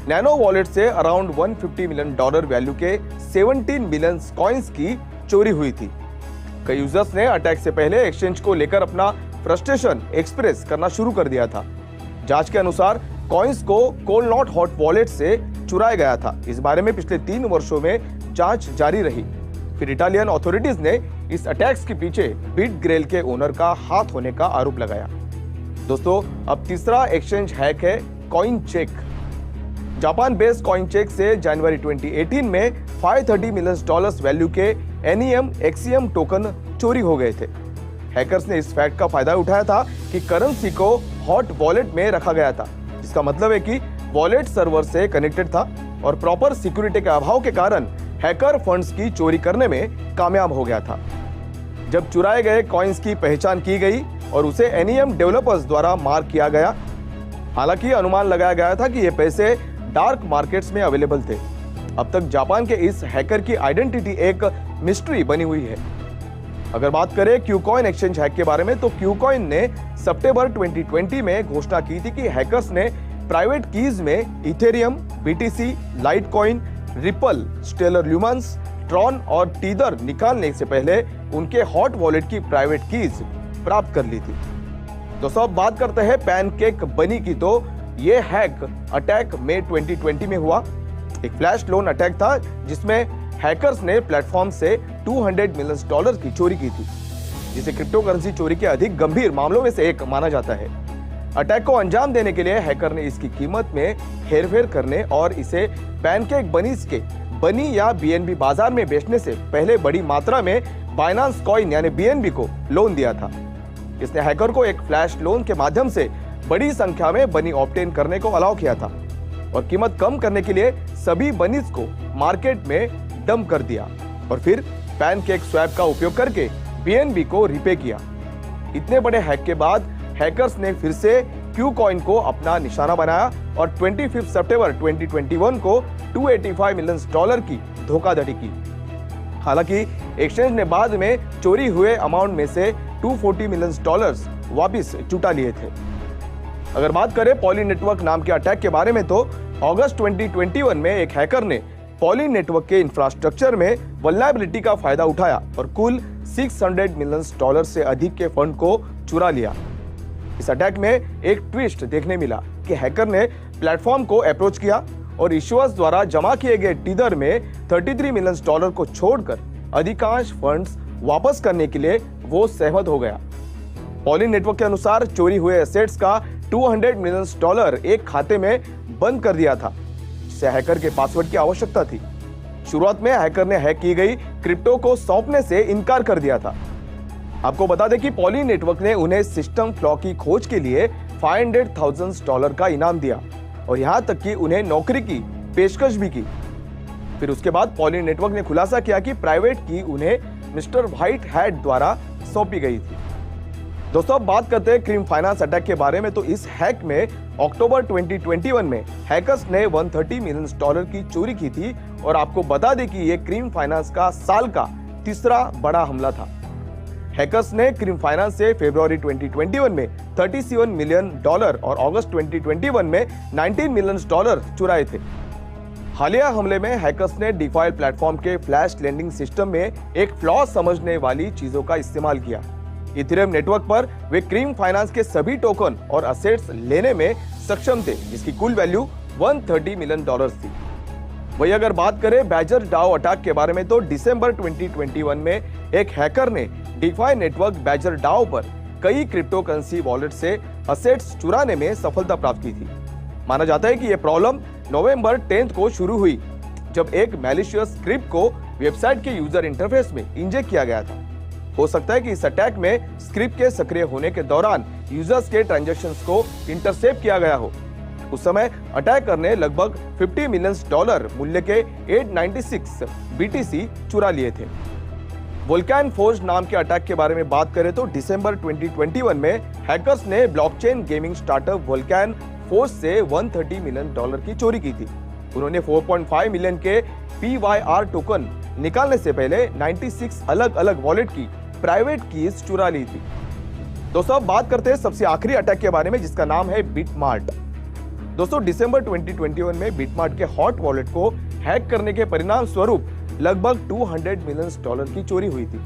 नैनो वॉलेट से अराउंड $150 मिलियन वैल्यू के 17 मिलियन कॉइन्स की चोरी हुई थी। कई यूजर्स ने अटैक से पहले एक्सचेंज को लेकर अपना फ्रस्ट्रेशन एक्सप्रेस करना शुरू कर दिया था। जांच के अनुसार कॉइन्स को कोल्ड नॉट हॉट वॉलेट से चुराया गया था। इस बारे में पिछले 3 वर्षों में जांच जारी रही। फिर इटालियन अथॉरिटीज ने इस अटैक्स के पीछे बिटग्रेल के ओनर का हाथ होने का आरोप लगाया। दोस्तों, अब तीसरा एक्सचेंज हैक है Coincheck. Japan based Coincheck से जनवरी 2018 में $530 मिलियन वैल्यू के एनियम एक्सियम टोकन चोरी हो गए थे। हैकर्स ने इस फैक्ट का फायदा उठाया था कि करेंसी को हॉट वॉलेट में रखा गया था, जिसका मतलब है कि वॉलेट सर्वर से कनेक्टेड था और प्रॉपर सिक्योरिटी के अभाव के कारण हैकर फंड्स की चोरी करने में कामयाब हो गया था। जब चुराए गए कॉइन्स की पहचान की गई और उसे एनियम डेवलपर्स द्वारा मार्क किया गया। हालांकि अनुमान लगाया गया था कि ये पैसे डार्क मार्केट्स में अवेलेबल थे। अब तक जापान के इस हैकर की आइडेंटिटी एक मिस्ट्री बनी हुई है। अगर बात करें क्यूकॉइन एक्सचेंज हैक के बारे में, तो क्यूकॉइन ने सितंबर 2020 में घोषणा की थी कि हैकर्स ने प्राइवेट कीज में Ethereum, BTC, Litecoin, Ripple, Stellar Lumens, Tron और टीदर निकालने से पहले उनके हॉट वॉलेट की प्राइवेट कीज प्राप्त कर ली थी। दोस्तों, अब बात करते हैं पैनकेक बनी की। तो ये हैक अटैक मई 2020 में हुआ। एक फ्लैश लोन अटैक था जिसमें हैकर्स ने प्लेटफॉर्म से $200 मिलियन की चोरी की थी, जिसे क्रिप्टो करेंसी चोरी के अधिक गंभीर मामलों में से एक माना जाता है। अटैक को अंजाम देने के लिए हैकर ने इसकी कीमत में हेरफेर करने और इसे पैनकेक बनीज के बनी या बीएनबी बाजार में बेचने से पहले बड़ी मात्रा में बाइनेंस कॉइन यानी बीएनबी को लोन दिया था। इसने हैकर को एक फ्लैश लोन के माध्यम से बड़ी संख्या में बनी ऑब्टेन करने को अलाउ किया था और कीमत कम करने के लिए सभी बनीज को मार्केट में डंप कर दिया और फिर पैनकेक स्वैप का उपयोग करके बीएनबी को रिपे किया। इतने बड़े हैक के बाद हैकर्स ने फिर से क्यू कॉइन को अपना निशाना बनाया और 25 सितंबर 2021 को $285 मिलियन की धोखाधड़ी की। हालांकि एक्सचेंज ने बाद में चोरी हुए अमाउंट में से $240 मिलियन वापस जुटा लिए थे। अगर बात करें पॉली नेटवर्क नाम के अटैक के बारे में तो अगस्त 2021 में एक हैकर ने पॉली नेटवर्क के इंफ्रास्ट्रक्चर में वल्नरेबिलिटी का फायदा उठाया और कुल $600 मिलियन से अधिक के फंड को चुरा लिया। इस अटैक में एक ट्विस्ट देखने मिला कि हैकर ने प्लेटफॉर्म को अप्रोच किया और इश्यूअर्स द्वारा जमा किए गए टीदर में $33 मिलियन को छोड़कर अधिकांश फंड्स वापस करने के लिए वो सहमत हो गया। पॉली नेटवर्क के अनुसार चोरी हुए एसेट्स का $200 मिलियन एक खाते में बंद कर दिया था, जिसे हैकर के पासवर्ड की आवश्यकता थी। शुरुआत में हैकर ने हैक की गई क्रिप्टो को सौंपने से इनकार कर दिया था। आपको बता दें कि पॉली नेटवर्क ने उन्हें सिस्टम फ्लॉ की खोज के लिए $500,000 का इनाम दिया और यहां तक कि उन्हें नौकरी की पेशकश भी की। फिर उसके बाद पॉली नेटवर्क ने खुलासा किया कि प्राइवेट की उन्हें मिस्टर व्हाइट हैट द्वारा सौंपी गई थी। दोस्तों अब बात करते हैं क्रीम फाइनेंस अटैक के बारे में। तो इस हैक में अक्टूबर 2021 में हैकर्स ने $130 मिलियन की चोरी की थी और आपको बता दें कि यह क्रीम फाइनेंस का साल का तीसरा बड़ा हमला था। हैकर्स ने क्रीम फाइनेंस से फरवरी 2021 में $37 मिलियन और अगस्त 2021 में $19 मिलियन चुराए थे। हालिया हमले में हैकर्स ने डिफाई प्लेटफॉर्म के फ्लैश लेंडिंग सिस्टम में एक फ्लॉ समझने वाली चीजों का इस्तेमाल किया। इथेरियम नेटवर्क पर वे क्रीम फाइनेंस के सभी टोकन और असेट्स लेने में सक्षम थे, जिसकी कुल वैल्यू $130 मिलियन थी। वही अगर बात करें बैजर डाओ अटैक के बारे में तो दिसंबर 2021 में एक हैकर ने डिफाई नेटवर्क बैजर डाओ पर कई क्रिप्टो करेंसी वॉलेट से असेट्स चुराने में सफलता प्राप्त की थी। माना जाता है कि यह प्रॉब्लम नवंबर 10 को शुरू हुई, जब एक मैलिशियस स्क्रिप्ट को वेबसाइट के यूजर इंटरफेस में इंजेक्ट किया गया था। हो सकता है कि इस अटैक में स्क्रिप्ट के सक्रिय होने के दौरान यूजर्स के ट्रांजैक्शंस को इंटरसेप्ट किया गया हो। उस समय अटैकर ने लगभग $50 मिलियन मूल्य के 896 BTC चुरा लिए थे। वोल्कैन फोर्ज नाम के अटैक के बारे में बात करें तो दिसंबर 2021 में हैकर्स ने ब्लॉकचेन गेमिंग स्टार्टअप वोल्कैन फोर्ज से $130 मिलियन की चोरी की थी। उन्होंने 4.5 मिलियन के PYR टोकन निकालने से पहले 96 अलग अलग वॉलेट की प्राइवेट कीज चुरा ली थी। दोस्तों अब बात करते हैं सबसे आखिरी अटैक के बारे में, जिसका नाम है बिटमार्ट। दोस्तों दिसंबर 2021 में बिटमार्ट के हॉट वॉलेट को हैक करने के परिणाम स्वरूप लगभग $200 मिलियन की चोरी हुई थी।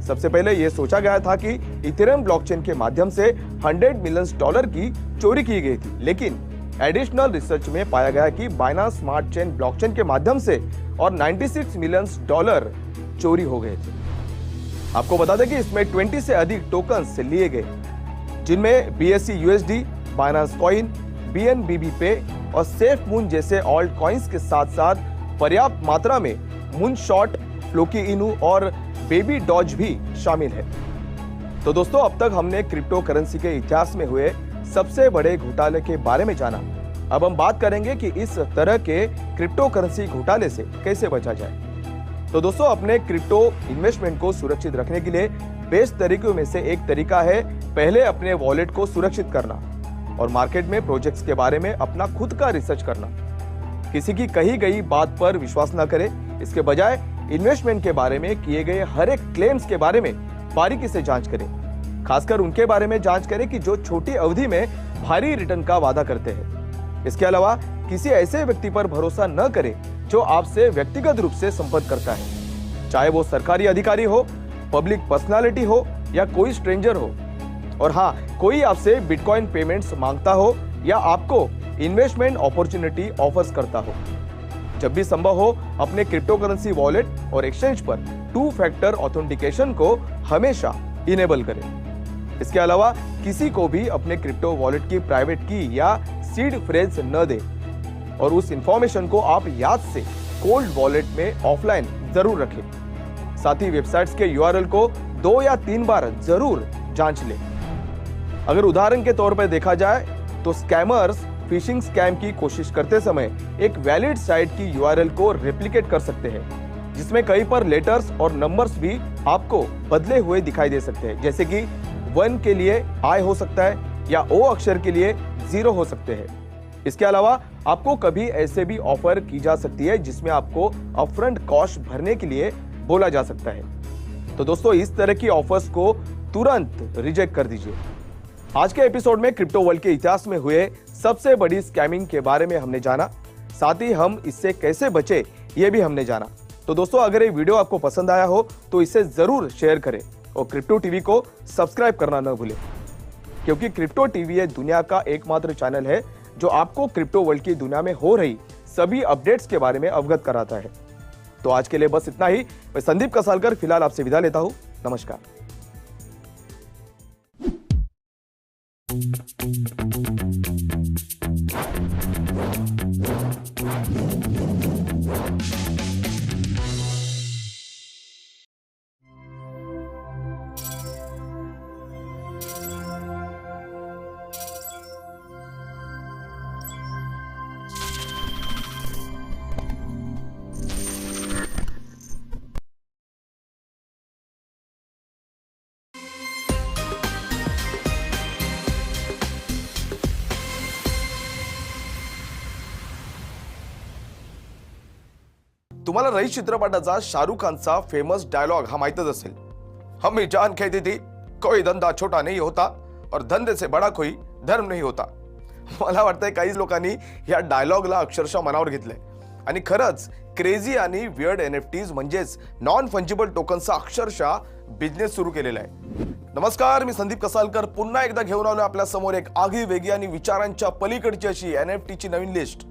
सबसे पहले यह सोचा गया था कि इथेरियम ब्लॉकचेन के माध्यम से $100 मिलियन की चोरी की गई थी, लेकिन एडिशनल रिसर्च में पाया गया कि बाइनांस स्मार्ट चेन ब्लॉकचेन के माध्यम से और $96 मिलियन चोरी हो गए थे। आपको बता दें कि इसमें 20 से अधिक टोकन्स लिए गए, जिनमें BSC USD, Binance coin, BNB पे और सेफ मून जैसे ऑल्ट कॉइन्स के साथ साथ पर्याप्त मात्रा में मून शॉट, फ्लोकी इनू और बेबी डॉज भी शामिल है। तो दोस्तों अब तक हमने क्रिप्टो करेंसी के इतिहास में हुए सबसे बड़े घोटाले के बारे में जाना। अब हम बात करेंगे कि इस तरह के क्रिप्टो करेंसी घोटाले से कैसे बचा जाए। तो दोस्तों अपने क्रिप्टो इन्वेस्टमेंट को सुरक्षित रखने के लिए बेस्ट तरीकों में से एक तरीका है पहले अपने वॉलेट को सुरक्षित करना और मार्केट में प्रोजेक्ट्स के बारे में अपना खुद का रिसर्च करना। किसी की कही गई बात पर विश्वास न करें, इसके बजाय इन्वेस्टमेंट के बारे में किए गए हर एक क्लेम्स के बारे में बारीकी से जांच करें। खासकर उनके बारे में जांच करें कि जो छोटी अवधि में भारी रिटर्न का वादा करते हैं। इसके अलावा किसी ऐसे व्यक्ति पर भरोसा न करें जो आपसे व्यक्तिगत रूप से संपर्क करता है, चाहे वो सरकारी अधिकारी हो, पब्लिक पर्सनालिटी हो या कोई स्ट्रेंजर हो। और हाँ, कोई आपसे बिटकॉइन पेमेंट्स मांगता हो या आपको इन्वेस्टमेंट अपॉर्चुनिटी ऑफर्स करता हो। जब भी संभव हो अपने क्रिप्टो करेंसी वॉलेट और एक्सचेंज पर 2 फैक्टर ऑथेंटिकेशन को हमेशा इनेबल करें। इसके अलावा किसी को भी अपने क्रिप्टो वॉलेट की प्राइवेट की या सीड फ्रेज न दें और उस इंफॉर्मेशन को आप याद से कोल्ड वॉलेट में ऑफलाइन जरूर रखें। साथ ही वेबसाइट्स के URL को 2 या 3 बार जरूर जांच लें। अगर उदाहरण के तौर पर देखा जाए तो स्कैमर्स फिशिंग स्कैम की कोशिश करते समय एक वैलिड साइट की यूआरएल को रेप्लिकेट कर सकते हैं, जिसमें कई पर लेटर्स और नंबर्स भी आपको बदले हुए दिखाई दे सकते हैं, जैसे कि 1 के लिए I हो सकता है या O अक्षर के लिए 0 हो सकते हैं। इसके अलावा आपको कभी ऐसे भी ऑफर की जा सकती है जिसमें आपको अपफ्रंट कॉस्ट भरने के लिए बोला जा सकता है। तो दोस्तों, इस तरह की ऑफर्स को तुरंत रिजेक्ट कर दीजिए। आज के एपिसोड में क्रिप्टो वर्ल्ड के इतिहास में हुए सबसे बड़ी स्कैमिंग के बारे में हमने जाना, साथ ही हम इससे कैसे बचे ये भी हमने जाना। तो दोस्तों, अगर ये वीडियो आपको पसंद आया हो तो इसे जरूर शेयर करें और क्रिप्टो टीवी को सब्सक्राइब करना न भूलें, क्योंकि क्रिप्टो टीवी ये दुनिया का एकमात्र चैनल है जो आपको क्रिप्टो वर्ल्ड की दुनिया में हो रही सभी अपडेट्स के बारे में अवगत कराता है। तो आज के लिए बस इतना ही। मैं संदीप कसालकर फिलहाल आपसे विदा लेता हूं। नमस्कार। तुम्हाला रईस चित्रपटाचा शाहरुख खानचा फेमस डायलॉग हा माहितच असेल, हम ही जान कहती थी कोई धंदा छोटा नहीं होता और धंदे से बड़ा कोई धर्म नहीं होता। मला वाटतंय काही लोकांनी या डायलॉगला अक्षरशः मनावर घेतलंय आणि खरंच क्रेझी आणि वियर्ड एनएफटीज म्हणजेच नॉन फंजिबल टोकनचा अक्षरशः बिझनेस सुरू केलेला आहे। नमस्कार, मी संदीप कसालकर पुन्हा एकदा घेऊन आलो आपल्या समोर एक आगीवेगळी आणि विचारांच्या पलीकडची अशी एनएफटीची नवीन लिस्ट।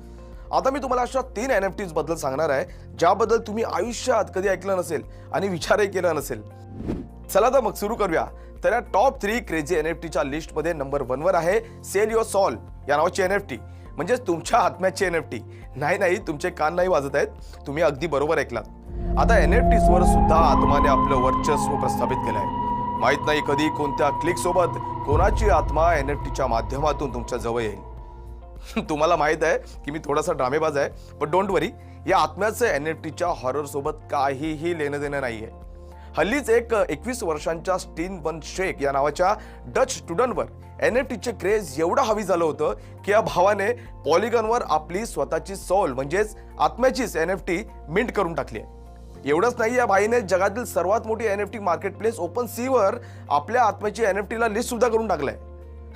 आता मी तुम्हाला अशा 3 एनएफटीज बद्दल सांगणार आहे ज्याबद्दल तुम्ही आयुष्यात कधी ऐकलं नसेल आणि विचारही केला नसेल। चला तर मग सुरू करूया। तर या टॉप 3 क्रेझी एनएफटीच्या लिस्ट मध्ये नंबर 1 वर आहे सेल युअर सोल या नावाची एनएफटी, म्हणजे तुमच्या आत्म्याची एनएफटी। नाही, तुमचे कान नाही वाजत आहेत, तुम्ही अगदी बरोबर ऐकलात। आता एनएफटीज वर सुद्धा आत्माने आपलं वर्चस्व प्रस्थापित केलंय। माहित नाही कधी कोणत्या क्लिक सोबत कोणाची आत्मा एनएफटीच्या माध्यमातून तुमच्या जवळ येईल। तुम्हाला माहित आहे की मी थोडासा ड्रामेबाज आहे, पण डोंट वरी, या आत्म्याचं एनएफटीच्या हॉरर सोबत काहीही लेणं देणं नाहीये। हल्लीच एक 21 वर्षांच्या स्टीन वन शेक या नावाच्या डच स्टुडंटवर एनएफटीचे क्रेज एवढा हवी झालं होतं की या भावाने पॉलिगॉनवर आपली स्वतःची सोल म्हणजेच आत्म्याचीच एनएफटी मिंट करून टाकली आहे। एवढंच नाही, या भाईने जगातील सर्वात मोठी एनएफटी मार्केटप्लेस ओपन सीवर आपल्या आत्म्याची एनएफटीला लिस्ट सुद्धा करून टाकलंय।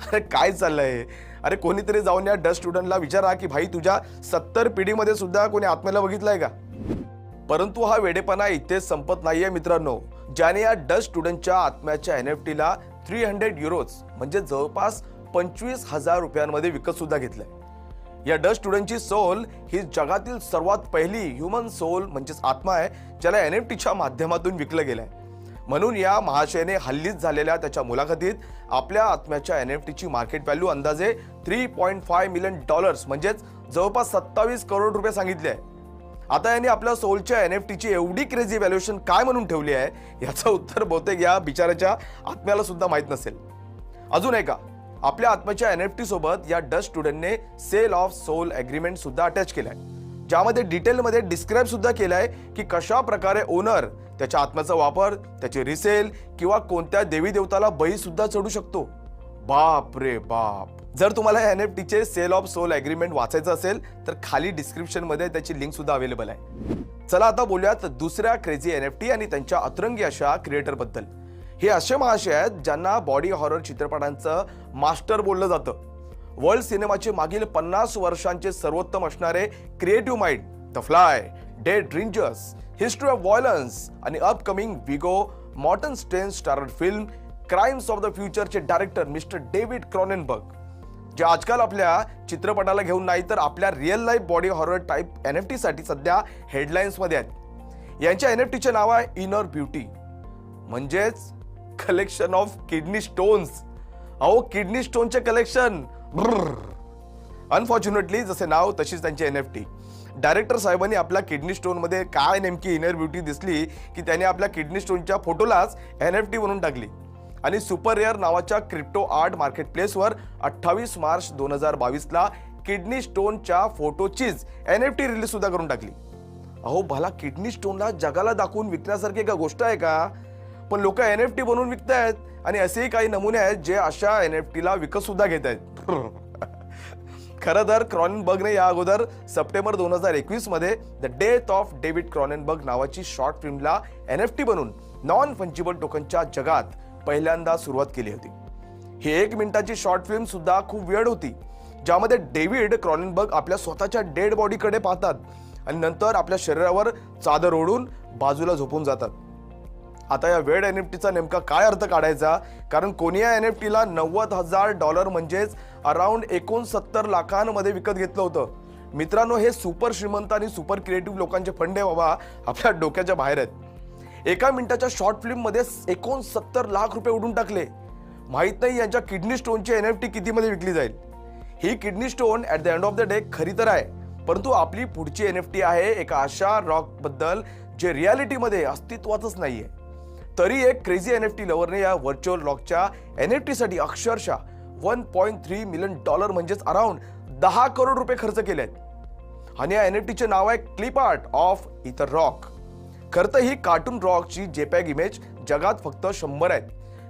अरे काय चाललंय? अरे कोणीतरी जाऊन या डच स्टुडंटला विचारा की भाई तुझ्या 70 पिढीमध्ये सुद्धा कोणी आत्म्याला बघितलंय का? परंतु हा वेडेपणा इथेच संपत नाहीये मित्रांनो। ज्याने या डच स्टुडंटच्या आत्म्याच्या एनएफटीला 300 युरोज म्हणजे जवळपास 25,000 रुपयांमध्ये विकत सुद्धा घेतलंय। या डच स्टुडंटची सोल ही जगातील सर्वात पहिली ह्युमन सोल म्हणजेच आत्मा आहे ज्याला एनएफटीच्या माध्यमातून विकलं गेलंय। म्हणून या महाशयने हल्लीच झालेल्या त्याच्या मुलाखतीत आपल्या आत्म्याच्या एनएफटीची मार्केट व्हॅल्यू अंदाजे $3.5 मिलियन म्हणजेच जवळपास 27 करोड रुपये सांगितले आहे। आता यांनी आपल्या सोलच्या एनएफटीची एवढी क्रेझी व्हॅल्युएशन काय म्हणून ठेवली आहे याचं उत्तर बहुतेक या बिचाराच्या आत्म्याला सुद्धा माहित नसेल। अजून एका आपल्या आत्म्याच्या एनएफटी सोबत या डच स्टुडंटने सेल ऑफ सोल एग्रीमेंट सुद्धा अटॅच केलाय, ज्यामध्ये डिटेलमध्ये डिस्क्राइब सुद्धा केलाय की कशा प्रकारे ओनर त्याच्या आत्म्याचा वापर, त्याचे रिसेल किंवा कोणत्या देवी देवताला बळी सुद्धा चढू शकतो। बाप रे बाप। जर तुम्हाला एनएफटीचे सेल ऑफ सोल एग्रीमेंट वाचायचं असेल तर खाली डिस्क्रिप्शन मध्ये त्याची लिंक सुद्धा अवेलेबल आहे। चला आता बोलूयात दुसऱ्या क्रेझी एनएफटी आणि त्यांच्या अतरंगी अशा क्रिएटर बद्दल। हे असे महाशय आहेत ज्यांना बॉडी हॉरर चित्रपटांचं मास्टर बोललं जातं। वर्ल्ड सिनेमाचे मागील 50 वर्षांचे सर्वोत्तम असणारे creative mind, the fly, dead ringers, history of violence आणि upcoming Viggo Mortensen starrer film crimes of the फ्युचरचे डायरेक्टर मिस्टर डेव्हिड क्रॉनेनबर्ग, जे आजकाल आपल्या चित्रपटाला घेऊन नाही तर आपल्या real life body horror type NFT साठी सध्या हेडलाईन्स मध्ये आहेत। यांच्या एनएफटीचे नाव आहे इनर ब्युटी, म्हणजेच कलेक्शन ऑफ किडनी स्टोन्स। अहो, किडनी स्टोनचे कलेक्शन। अनफॉर्च्युनेटली जसे नाव तशीच त्यांची एनएफटी। डायरेक्टर साहेबांनी आपल्या किडनी स्टोन मध्ये काय नेमकी इनर ब्युटी दिसली की त्याने आपल्या किडनी स्टोनच्या फोटोलाच एनएफटी बनवून टाकली। आणि सुपर रेअर नावाच्या क्रिप्टो आर्ट मार्केट प्लेसवर 28 मार्च 2022 ला किडनी स्टोनच्या फोटोचीच NFT रिलीज सुद्धा करून टाकली. अहो भला किडनी स्टोनला जगाला दाखवून विकण्यासारखी का गोष्ट आहे का? पण लोक NFT बनवून विकतायत आणि असेही काही नमुने आहेत जे अशा NFT ला विकत सुद्धा घेत आहेत. खरं तर क्रॉनेनबर्गने या अगोदर सप्टेंबर 2021 मध्ये द डेथ ऑफ डेव्हिड क्रॉनेनबर्ग नावाची शॉर्ट फिल्मला NFT बनवून नॉन फंजिबल टोकनच्या जगात पहिल्यांदा सुरुवात केली होती. ही 1 मिनिटाची शॉर्ट फिल्म सुद्धा खूप वेळ होती, ज्यामध्ये डेव्हिड क्रॉनेनबर्ग आपल्या स्वतःच्या डेड बॉडीकडे पाहतात आणि नंतर आपल्या शरीरावर चादर ओढून बाजूला झोपून जातात. आता या वेड NFTचा नेमका काय अर्थ काढायचा? कारण कोणी या NFTला $90,000 म्हणजेच अराउंड 69 लाखांमध्ये विकत घेतलं होतं. मित्रांनो, हे सुपर श्रीमंत आणि सुपर क्रिएटिव्ह लोकांचे फंड आहे बाबा, आपल्या डोक्याच्या बाहेर आहेत. 1 मिनिटाच्या शॉर्ट फिल्म मध्ये 69 लाख रुपये उडून टाकले. माहित नाही यांच्या किडनी स्टोनची NFT कितीमध्ये विकली जाईल. ही kidney stone at the end of the day खरी तर आहे, परंतु आपली पुढची NFT आहे एका अशा रॉक बद्दल जे रियालिटीमध्ये अस्तित्वातच नाहीये. तरी एक क्रेझी NFT लव्हरने या व्हर्च्युअल रॉकच्या NFT साठी अक्षरशः $1.3 मिलियन म्हणजेच अराउंड 10 करोड रुपये खर्च केले आहेत. आणि या NFTचे नाव आहे clip art of ether rock. खरं तर ही कार्टून रॉकची JPEG इमेज जगात फक्त 100 आहेत,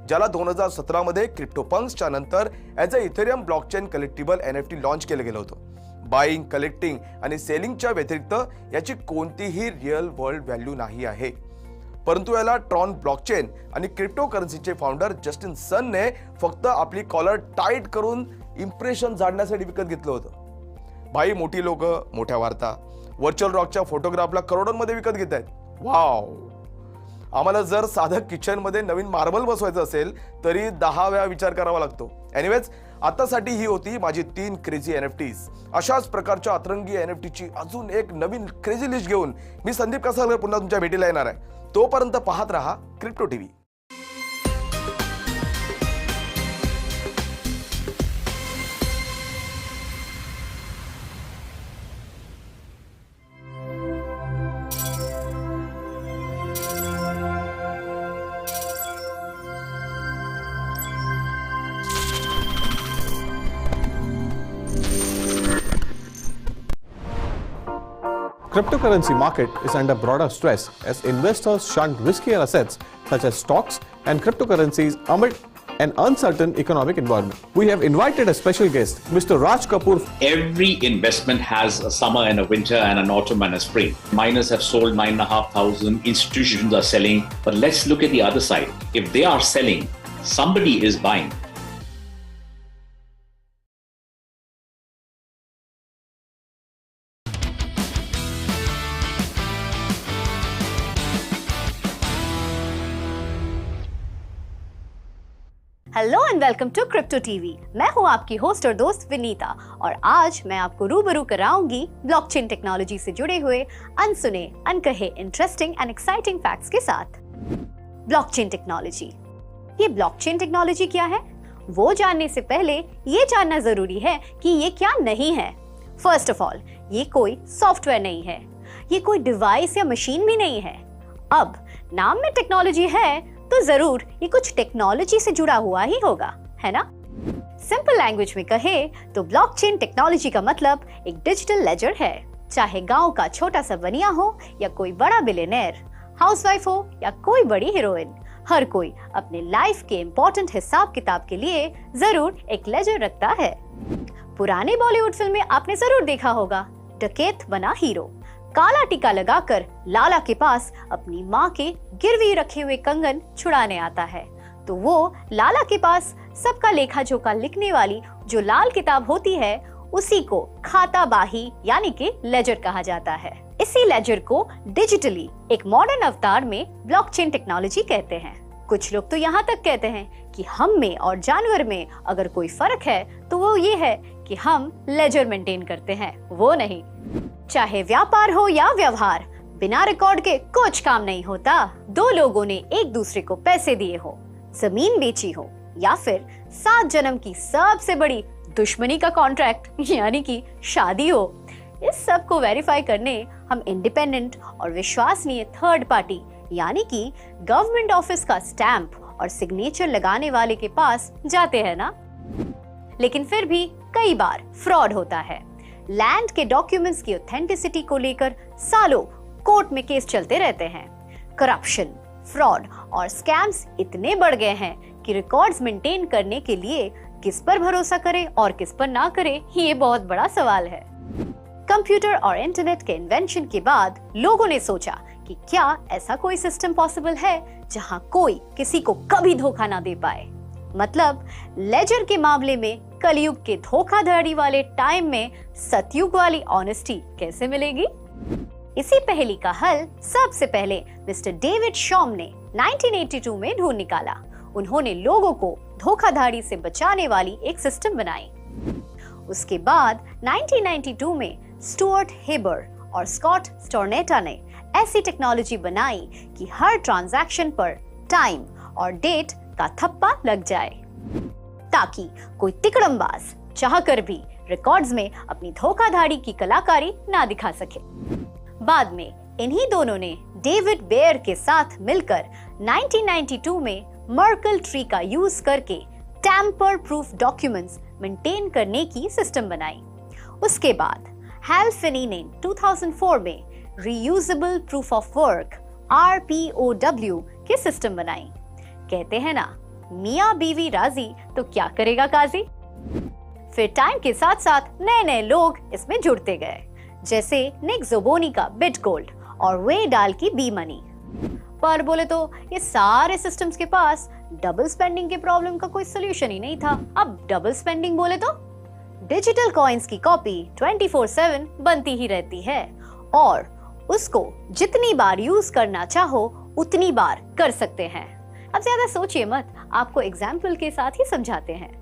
ज्याला 2017 मध्ये क्रिप्टोपंक्सच्या नंतर as a Ethereum blockchain collectible NFT launch केलं गेलं होतं. बाईंग, कलेक्टिंग आणि सेलिंगच्या व्यतिरिक्त याची कोणतीही रिअल वर्ल्ड व्हॅल्यू नाही आहे. परंतु याला ट्रॉन ब्लॉकचेन आणि क्रिप्टो करन्सीचे फाउंडर जस्टिन सनने फक्त आपली कॉलर टाईट करून इम्प्रेशन झाडण्यासाठी विकत घेतलं होतं. भाई, मोठी लोक, मोठ्या वार्ता व्हर्च्युअल रॉकच्या फोटोग्राफला करोडोंमध्ये विकत घेत आहेत. वाव! आम्हाला जर साधं किचनमध्ये नवीन मार्बल बसवायचं असेल तरी 10 वेळा विचार करावा लागतो. एनिवेज, आतासाठी ही होती माझी 3 क्रेझी NFTs. अशाच प्रकारच्या अतरंगी NFTची अजून एक नवीन क्रेझी लिस्ट घेऊन मी संदीप कासालकर पुन्हा तुमच्या भेटीला येणार आहे. तोपर्यंत पाहत रहा crypto TV. Cryptocurrency market is under broader stress as investors shun riskier assets such as stocks and cryptocurrencies amid an uncertain economic environment. We have invited a special guest, Mr. Raj Kapoor. Every investment has a summer and a winter and an autumn and a spring. Miners have sold 9,500, institutions are selling, but let's look at the other side. If they are selling, somebody is buying. Hello and welcome to crypto TV. मैं हूं आपकी host और दोस्त विनीता और आज मैं आपको रूबरू कराऊंगी ब्लॉकचेन टेक्नोलॉजी से जुड़े हुए अनसुने, अनकहे, इंटरेस्टिंग एंड एक्साइटिंग फैक्ट्स के साथ। ब्लॉकचेन टेक्नोलॉजी, ये ब्लॉकचेन टेक्नोलॉजी क्या है वो जानने से पहले ये जानना जरूरी है कि ये क्या नहीं है। फर्स्ट ऑफ ऑल, ये कोई सॉफ्टवेयर नहीं है, ये कोई डिवाइस या मशीन भी नहीं है। अब नाम में टेक्नोलॉजी है तो जरूर ये कुछ टेक्नोलॉजी से जुड़ा हुआ ही होगा, है ना। सिंपल लैंग्वेज में कहे तो ब्लॉकचेन टेक्नोलॉजी का मतलब एक डिजिटल लेजर है। चाहे गांव का छोटा सा बनिया हो या कोई बड़ा बिलियनर, हाउसवाइफ हो या कोई बड़ी हीरोइन, हर कोई अपने लाइफ के इम्पोर्टेंट हिसाब किताब के लिए जरूर एक लेजर रखता है। पुराने बॉलीवुड फिल्म में आपने जरूर देखा होगा, डकैत बना हीरो काला टीका लगाकर लाला के पास अपनी माँ के गिरवी रखे हुए कंगन छुड़ाने आता है, तो वो लाला के पास सबका लेखा जोखा लिखने वाली जो लाल किताब होती है उसी को खाता बाही यानी कि लेजर कहा जाता है। इसी लेजर को डिजिटली एक मॉडर्न अवतार में ब्लॉकचेन टेक्नोलॉजी कहते हैं। कुछ लोग तो यहाँ तक कहते हैं कि हम में और जानवर में अगर कोई फर्क है तो वो ये है कि हम लेजर मेंटेन करते हैं, वो नहीं। चाहे व्यापार हो या व्यवहार, बिना रिकॉर्ड के कुछ काम नहीं होता। दो लोगों ने एक दूसरे को पैसे दिए हो, जमीन बेची हो या फिर 7 जन्म की सबसे बड़ी दुश्मनी का कॉन्ट्रैक्ट यानी कि शादी हो, इस सब को वेरीफाई करने हम इंडिपेंडेंट और विश्वसनीय थर्ड पार्टी यानी कि गवर्नमेंट ऑफिस का स्टैंप और सिग्नेचर लगाने वाले के पास जाते हैं ना। लेकिन फिर भी कई बार फ्रॉड होता है। लैंड के डॉक्यूमेंट्स की ऑथेंटिसिटी को लेकर सालों कोर्ट में केस चलते रहते हैं। करप्शन, फ्रॉड और स्कैम्स इतने बढ़ गए हैं कि रिकॉर्ड्स मेंटेन करने के लिए किस पर भरोसा करें और किस पर ना करें, ये बहुत बड़ा सवाल है। कंप्यूटर और इंटरनेट के इन्वेंशन के बाद लोगों ने सोचा कि क्या ऐसा कोई सिस्टम पॉसिबल है जहां कोई किसी को कभी धोखा ना दे पाए। मतलब लेजर के मामले में कलयुग के धोखाधड़ी वाले टाइम में सतयुग वाली ऑनेस्टी कैसे मिलेगी? इसी पहेली का हल सबसे पहले मिस्टर डेविड शॉम ने 1982 में ढूंढ निकाला। उन्होंने लोगों को धोखाधड़ी से बचाने वाली एक सिस्टम बनाई। उसके बाद 1992 में स्टुअर्ट हेबर और स्कॉट स्टोरनेटा ने ऐसी टेक्नोलॉजी बनाई कि हर ट्रांजैक्शन पर टाइम और डेट का थप्पा लग जाए, ताकि कोई तिकड़मबाज चाहकर भी रिकॉर्ड्स में अपनी धोखाधड़ी की कलाकारी ना दिखा सके। बाद में इन्हीं दोनों ने डेविड बेयर के साथ मिलकर 1992 में मर्कल ट्री का यूज करके टैम्पर प्रूफ डॉक्यूमेंट्स मेंटेन करने की सिस्टम बनाई। उसके बाद हैल फिनी ने 2004 में reusable proof of work RPOW की सिस्टम बनाई। कहते हैं ना, मियाँ बीवी राजी तो क्या करेगा काजी। फिर टाइम के साथ साथ नए नए लोग इसमें जुड़ते गए, जैसे निक जोबोनी का बिट गोल्ड और वे डाल की बी मनी। पर बोले तो ये सारे सिस्टम्स के पास डबल स्पेंडिंग के प्रॉब्लम का कोई सोल्यूशन ही नहीं था। अब डबल स्पेंडिंग बोले तो डिजिटल कॉइन्स की कॉपी 24/7 बनती ही रहती है और उसको जितनी बार यूज करना चाहो उतनी बार कर सकते हैं। अब ज्यादा सोचिए मत, आपको एग्जाम्पल के साथ ही समझाते हैं।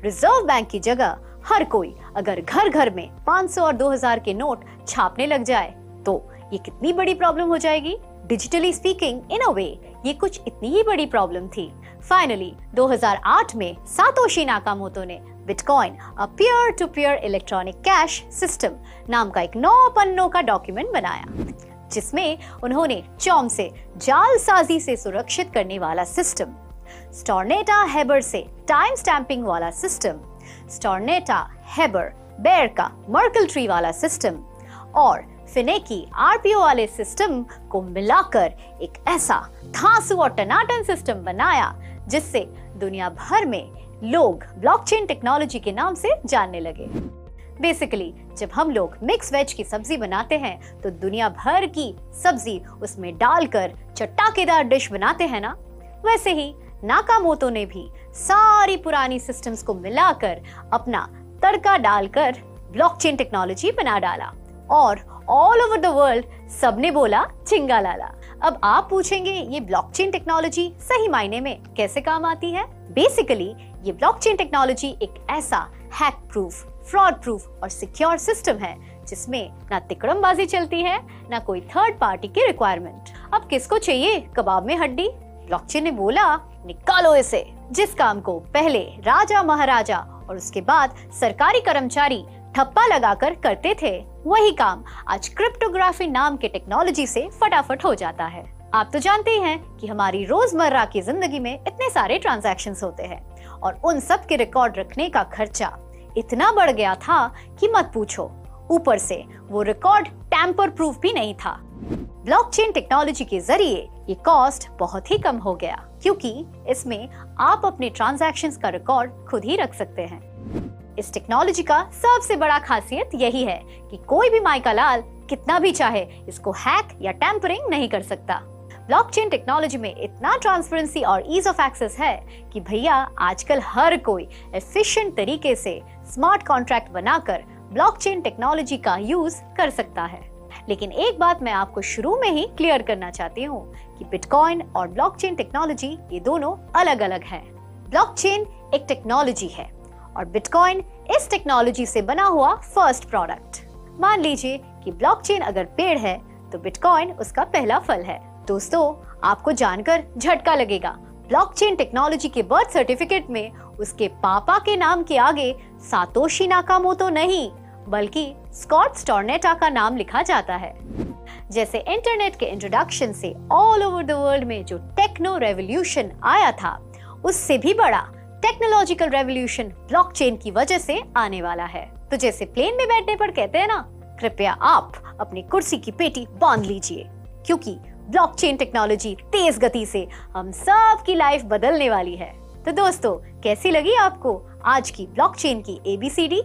रिजर्व बैंक की जगह हर कोई अगर घर घर में 500 और 2000 के नोट छापने लग जाए तो ये कितनी बड़ी प्रॉब्लम हो जाएगी। डिजिटली स्पीकिंग, इन अ वे ये कुछ इतनी ही बड़ी प्रॉब्लम थी। फाइनली 2008 में सातोशी नाकामोटो ने Bitcoin a peer to peer electronic cash system नाम का एक 9 पन्नों का डॉक्यूमेंट बनाया, जिसमें उन्होंने चॉम से जालसाजी से सुरक्षित करने वाला सिस्टम, स्टोरनेटा हेबर से टाइम स्टैंपिंग वाला सिस्टम, स्टोरनेटा हेबर बेयर का मर्कल ट्री वाला सिस्टम और फिने की RPO वाले सिस्टम को मिलाकर एक ऐसा धांसू और टनाटन सिस्टम बनाया जिससे दुनिया भर में लोग ब्लॉकचेन टेक्नोलॉजी के नाम से जानने लगे। बेसिकली जब हम लोग मिक्स वेज की सब्जी बनाते हैं तो दुनिया भर की सब्जी उसमें डालकर चट्टाकेदार डिश बनाते हैं ना, वैसे ही नाकामोटो ने भी सारी पुरानी सिस्टम्स को मिलाकर अपना तड़का डालकर ब्लॉकचेन टेक्नोलॉजी बना डाला और ऑल ओवर द वर्ल्ड सबने बोला चिंगा लाला। अब आप पूछेंगे ये ब्लॉकचेन टेक्नोलॉजी सही मायने में कैसे काम आती है? बेसिकली ये ब्लॉकचेन टेक्नोलॉजी एक ऐसा हैक प्रूफ, फ्रॉड प्रूफ और सिक्योर सिस्टम है जिसमें ना तिकड़मबाजी चलती है ना कोई थर्ड पार्टी की रिक्वायरमेंट। अब किसको चाहिए कबाब में हड्डी? ब्लॉकचेन ने बोला निकालो इसे। जिस काम को पहले राजा महाराजा और उसके बाद सरकारी कर्मचारी ठप्पा लगाकर करते थे, वही काम आज क्रिप्टोग्राफी नाम के टेक्नोलॉजी से फटाफट हो जाता है। आप तो जानते ही हैं कि हमारी रोजमर्रा की जिंदगी में इतने सारे ट्रांजैक्शंस होते हैं और उन सब के रिकॉर्ड रखने का खर्चा इतना बढ़ गया था कि मत पूछो। ऊपर से वो रिकॉर्ड टैम्पर प्रूफ भी नहीं था। ब्लॉकचेन टेक्नोलॉजी के जरिए ये कॉस्ट बहुत ही कम हो गया, क्योंकि इसमें आप अपने ट्रांजैक्शंस का रिकॉर्ड खुद ही रख सकते हैं। इस टेक्नोलॉजी का सबसे बड़ा खासियत यही है कि कोई भी माइका लाल कितना भी चाहे इसको हैक या टैम्परिंग नहीं कर सकता। ब्लॉकचेन टेक्नोलॉजी में इतना ट्रांसपेरेंसी और ईज ऑफ एक्सेस है कि भैया आजकल हर कोई एफिशिएंट तरीके से स्मार्ट कॉन्ट्रैक्ट बनाकर ब्लॉकचेन टेक्नोलॉजी का यूज कर सकता है। लेकिन एक बात मैं आपको शुरू में ही क्लियर करना चाहती हूँ कि बिटकॉइन और ब्लॉकचेन टेक्नोलॉजी ये दोनों अलग अलग हैं। ब्लॉकचेन एक टेक्नोलॉजी है और बिटकॉइन इस टेक्नोलॉजी से बना हुआ फर्स्ट प्रोडक्ट। मान लीजिए कि ब्लॉकचेन अगर पेड़ है तो बिटकॉइन उसका पहला फल है। दोस्तों, आपको जानकर झटका लगेगा, ब्लॉकचेन टेक्नोलॉजी के बर्थ सर्टिफिकेट में उसके पापा के नाम के आगे सातोशी नाकामोटो नहीं बल्कि स्कॉट स्टोरनेटा का नाम लिखा जाता है। जैसे इंटरनेट के इंट्रोडक्शन से ऑल ओवर द वर्ल्ड में जो टेक्नो रेवोल्यूशन आया था, उससे भी बड़ा टेक्नोलॉजिकल रेवोल्यूशन ब्लॉकचेन की वजह से आने वाला है। तो जैसे प्लेन में बैठने पर कहते हैं ना, कृपया आप अपनी कुर्सी की पेटी बांध लीजिए, क्योंकि ब्लॉकचेन टेक्नोलॉजी तेज गति से हम सब की लाइफ बदलने वाली है। तो दोस्तों, कैसी लगी आपको आज की ब्लॉकचेन की ABCD?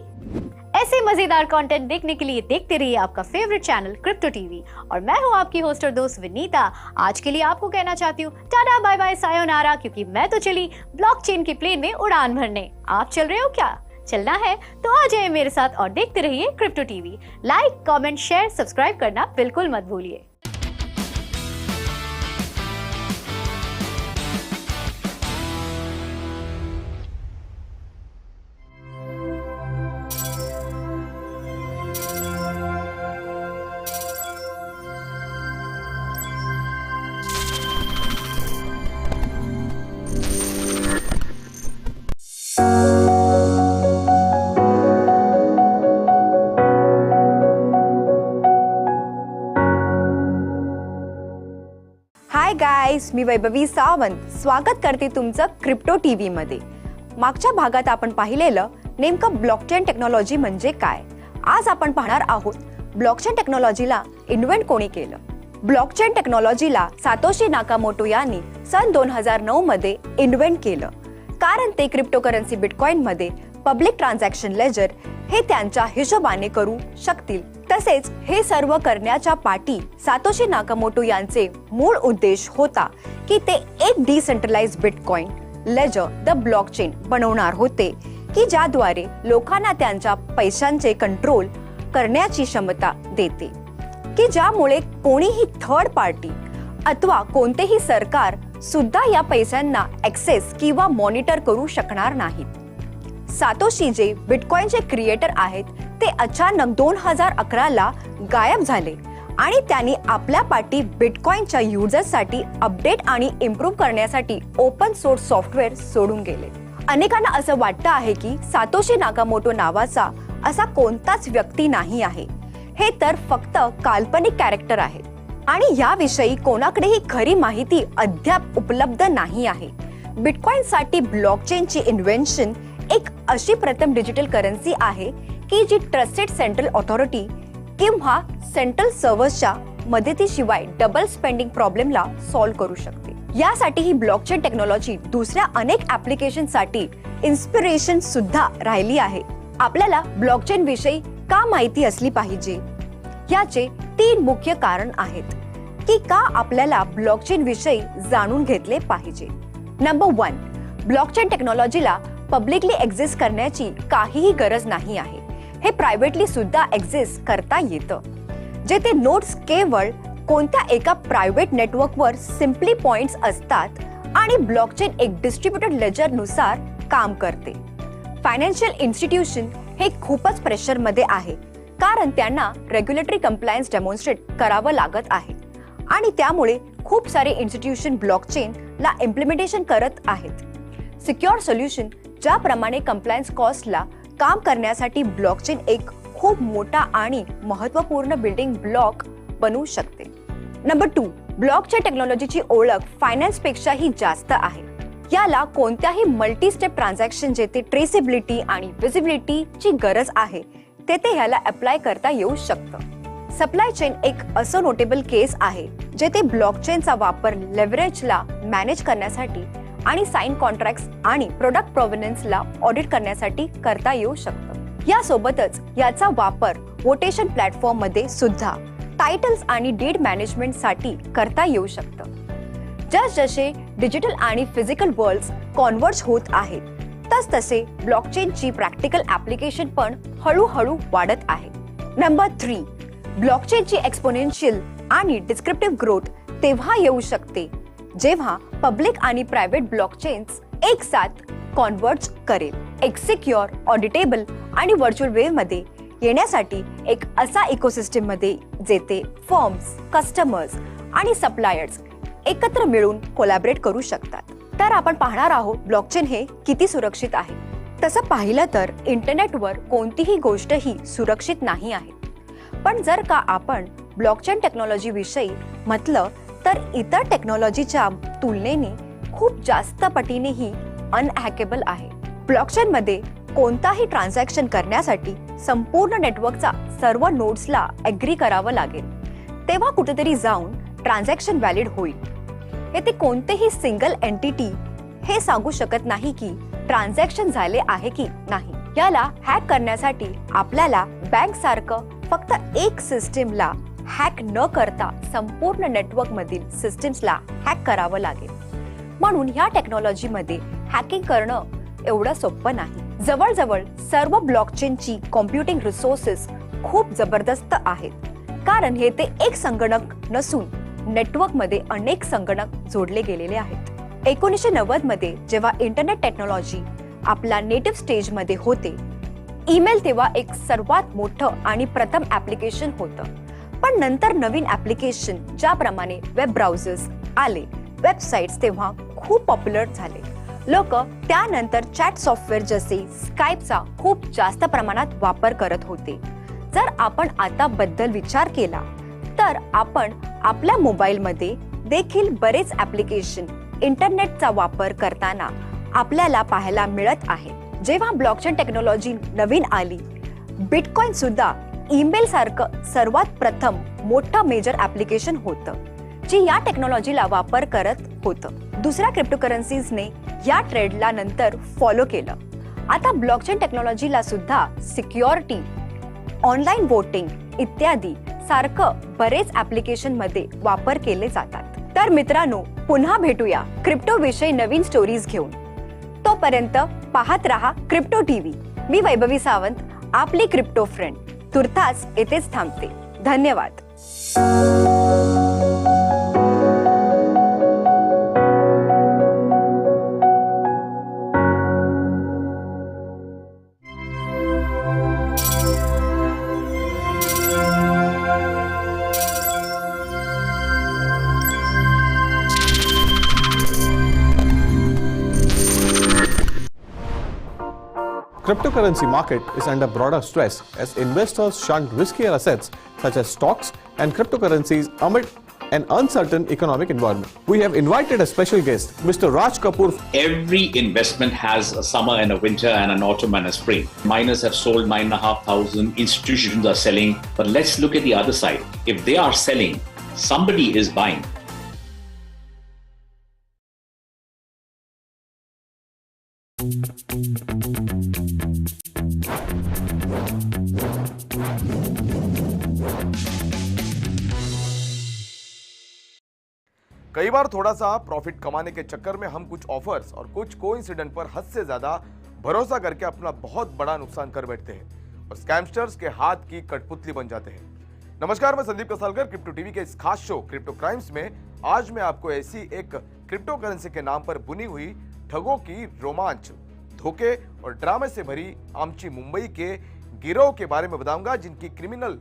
ऐसे मजेदार कंटेंट देखने के लिए देखते रहिए आपका फेवरेट चैनल क्रिप्टो टीवी। और मैं हूँ आपकी होस्ट और दोस्त विनीता। आज के लिए आपको कहना चाहती हूँ टाटा बाय बाय सायोनारा, क्योंकि मैं तो चली ब्लॉकचेन के प्लेन में उड़ान भरने। आप चल रहे हो क्या? चलना है तो आ जाइए मेरे साथ और देखते रहिए crypto TV. Like, comment, share, subscribe करना बिल्कुल मत भूलिए। हाय गाईज, मी वैभवी सावंत स्वागत करते तुमचं क्रिप्टो टीव्ही मध्ये। मागच्या भागात आपण पाहिलेलं नेमकं ब्लॉकचेन टेक्नॉलॉजी म्हणजे काय। आज आपण पाहणार आहोत ब्लॉकचेन टेक्नॉलॉजीला इन्व्हेंट कोणी केलं। ब्लॉकचेन टेक्नॉलॉजीला सातोशी नाकामोटो यांनी सन 2009 मध्ये इन्व्हेंट केलं, कारण ते क्रिप्टोकरन्सी बिटकॉइन मध्ये पब्लिक ट्रान्झॅक्शन लेजर हे त्यांच्या हिशोबाने करू शकतील। तसेच हे सर्व करण्याच्या पाठी सातोशी नाकामोटो यांचे मूळ उद्देश होता की ते एक decentralise Bitcoin ledger the blockchain बनवणार होते, की ज्याद्वारे लोकांना त्यांच्या पैशांचे कंट्रोल करण्याची क्षमता देते, की ज्यामुळे कोणीही थर्ड पार्टी अथवा कोणतेही सरकार सुद्धा या पैशांना ऍक्सेस किंवा मॉनिटर करू शकणार नाहीत। सातोशी जे बिटकॉइनचे क्रिएटर आहेत ते अचानक 2011 ला गायब झाले आणि त्यांनी आपल्या पाठी बिटकॉइनच्या युजर्ससाठी अपडेट आणि इम्प्रूव्ह करण्यासाठी ओपन सोर्स सॉफ्टवेअर सोडून गेले। अनेकांना असं वाटतं आहे की सातोशी नाकामोटो नावाचा असा कोणताच व्यक्ती नाही आहे, हे तर फक्त काल्पनिक कॅरेक्टर आहे आणि याविषयी कोणाकडेही खरी माहिती अद्याप उपलब्ध नाही आहे। बिटकॉइनसाठी ब्लॉकचेनची इन्व्हेन्शन एक अशी प्रथम डिजिटल करन्सी आहे की जी ट्रस्टेड सेंट्रल ऑथॉरिटी किंवा सेंट्रल सर्व्हर्सच्या मदतीशिवाय डबल स्पेंडिंग प्रॉब्लेमला सॉल्व्ह करू शकते। यासाठी ही ब्लॉकचेन टेक्नॉलॉजी दुसऱ्या अनेक ऍप्लिकेशनसाठी इन्स्पिरेशन सुद्धा राहिली आहे। आपल्याला ब्लॉकचेन विषयी का माहिती असली पाहिजे? याचे 3 मुख्य कारण आहेत की का आपल्याला ब्लॉकचेन विषयी जाणून घेतले पाहिजे। नंबर 1, ब्लॉकचेन टेक्नॉलॉजीला पब्लिकली एक्झिस्ट करण्याची काहीही गरज नाही आहे। हे प्रायव्हेटली सुद्धा एक्झिस्ट करता येतं, जेथे नोड्स केवळ कोणत्या एका प्रायव्हेट नेटवर्कवर सिम्पली पॉइंट्स असतात आणि ब्लॉकचेन एक डिस्ट्रीब्युटेड लेजर नुसार काम करते। फायनान्शियल इन्स्टिट्यूशन हे खूपच प्रेशर मध्ये आहे, कारण त्यांना रेग्युलेटरी कंप्लायन्स डेमॉन्स्ट्रेट करावं लागत आहे आणि त्यामुळे खूप सारे इन्स्टिट्यूशन ब्लॉकचेन ला इम्प्लिमेंटेशन करत आहेत। सिक्युअर सोल्युशन ज्याप्रमाणे कंप्लायन्स कॉस्टला काम करण्यासाठी ब्लॉकचेन एक खूप मोठा आणि महत्त्वपूर्ण बिल्डिंग ब्लॉक बनवू शकते। नंबर 2, ब्लॉकचेन टेक्नॉलॉजीची ओळख फायनान्स पेक्षाही जास्त आहे। याला कोणत्याही मल्टी स्टेप ट्रान्झॅक्शन जेथे ट्रेसेबिलिटी आणि विजिबिलिटीची गरज आहे तेथे ह्याला अप्लाय करता येऊ शकतं। सप्लाय चेन एक असं नोटेबल केस आहे जेथे ब्लॉकचेनचा वापर लेव्हरेजला मॅनेज करण्यासाठी आणि साइन कॉन्ट्रॅक्ट्स आणि प्रोडक्ट प्रोव्हिनन्सला ऑडिट करण्यासाठी करता येऊ शकतं। यासोबतच याचा वापर वोटेशन प्लॅटफॉर्म मध्ये सुद्धा टायटल्स आणि डीड मॅनेजमेंट साठी करता येऊ शकतं। जसजसे डिजिटल आणि फिजिकल वर्ल्ड्स कॉन्व्हर्ज होत आहेत तसतसे ब्लॉकचेनची प्रॅक्टिकल ऍप्लिकेशन पण हळूहळू वाढत आहे। नंबर 3, ब्लॉकचेनची एक्सपोनेन्शियल आणि डिस्क्रिप्टिव्ह ग्रोथ तेव्हा येऊ शकते जेव्हा पब्लिक आणि प्रायव्हेट ब्लॉकचेन्स एक साथ कॉन्व्हर्ज करेल। एक सिक्युअर, ऑडिटेबल आणि व्हर्च्युअल वेव्ह मध्ये येण्यासाठी एक असा इकोसिस्टम मध्ये जेथे फर्म्स, कस्टमर्स आणि सप्लायर्स एकत्र मिळून कोलॅबरेट करू शकतात। तर आपण पाहणार आहोत ब्लॉकचेन हे किती सुरक्षित आहे। तसं पाहिलं तर इंटरनेटवर कोणतीही गोष्ट ही सुरक्षित नाही आहे, पण जर का आपण ब्लॉकचेन टेक्नॉलॉजी विषयी म्हटलं तर इतर टेक्नॉलॉजीच्या तुलनेने खूप जास्त पटीनेही अनहॅकेबल आहे. ब्लॉकचेन मध्ये कोणताही ट्रान्झॅक्शन करण्यासाठी संपूर्ण नेटवर्कचा सर्व नोड्सला ॲग्री करावं लागेल, तेव्हा कुठेतरी जाऊन ट्रान्झॅक्शन व्हॅलिड होईल. येथे कोणतेही सिंगल एंटिटी हे सांगू शकत नाही की ट्रान्झॅक्शन झाले आहे की नाही. याला हॅक करण्यासाठी आपल्याला बँक सारखं फक्त एक सिस्टीमला हॅक न करता संपूर्ण नेटवर्क मधील सिस्टीम्सला हॅक करावं लागेल. म्हणून ह्या टेक्नॉलॉजीमध्ये हॅकिंग करणं एवढं सोपं नाही. जवळजवळ सर्व ब्लॉकचेनची कॉम्प्युटिंग रिसोर्सेस खूप जबरदस्त आहेत, कारण हे ते एक संगणक नसून नेटवर्कमध्ये अनेक संगणक जोडले गेलेले आहेत. 1990 मध्ये जेव्हा इंटरनेट टेक्नॉलॉजी आपला नेटिव्ह स्टेजमध्ये होते, ईमेल तेव्हा एक सर्वात मोठं आणि प्रथम ऍप्लिकेशन होतं. पण नंतर नवीन ऍप्लिकेशन ज्याप्रमाणे वेब ब्राउझर्स आले, वेबसाईट्स तेव्हा खूप पॉप्युलर झाले. लोक त्यानंतर चॅट सॉफ्टवेअर जसे स्काईपचा खूप जास्त प्रमाणात वापर करत होते. जर आपण आता बद्दल विचार केला तर आपण आपल्या मोबाईलमध्ये देखील बरेच ऍप्लिकेशन इंटरनेटचा वापर करताना आपल्याला पाहायला मिळत आहे. जेव्हा ब्लॉकचेन टेक्नॉलॉजी नवीन आली, बिटकॉइन सुद्धा ईमेल सारखं सर्वात प्रथम मोठं मेजर ऍप्लिकेशन होतं जे या टेक्नॉलॉजीला वापर करत होतं. दुसऱ्या क्रिप्टोकरन्सीजने या ट्रेंडला नंतर फॉलो केलं. आता ब्लॉकचेन टेक्नॉलॉजीला सुद्धा सिक्युरिटी, ऑनलाईन वोटिंग इत्यादी सारखं बरेच ऍप्लिकेशन मध्ये वापर केले जातात. तर मित्रांनो, पुन्हा भेटूया क्रिप्टो विषयी नवीन स्टोरीज घेऊन. तोपर्यंत पाहत रहा क्रिप्टो टीव्ही. मी वैभवी सावंत, आपली क्रिप्टो फ्रेंड. तुर्तास येथेच थांबते. धन्यवाद. Cryptocurrency market is under broader stress as investors shun riskier assets such as stocks and cryptocurrencies amid an uncertain economic environment. We have invited a special guest, Mr. Raj Kapoor. Every investment has a summer and a winter and an autumn and a spring. Miners have sold 9,500, institutions are selling, but let's look at the other side. If they are selling, somebody is buying. कई बार थोड़ा सा profit कमाने के चक्कर में हम कुछ offers और कुछ कोइंसिडेंट पर हद से ज्यादा भरोसा करके अपना बहुत बड़ा नुकसान कर बैठते हैं और स्कैमस्टर्स के हाथ की कठपुतली बन जाते हैं। नमस्कार, मैं संदीप कसालकर क्रिप्टो टीवी के इस खास शो क्रिप्टो क्राइम्स में आज मैं आपको ऐसी एक क्रिप्टो करेंसी के नाम पर बुनी हुई ठगों की रोमांच, धोखे और ड्रामे से भरी आमची मुंबई के गिरोह के बारे में बताऊंगा, जिनकी क्रिमिनल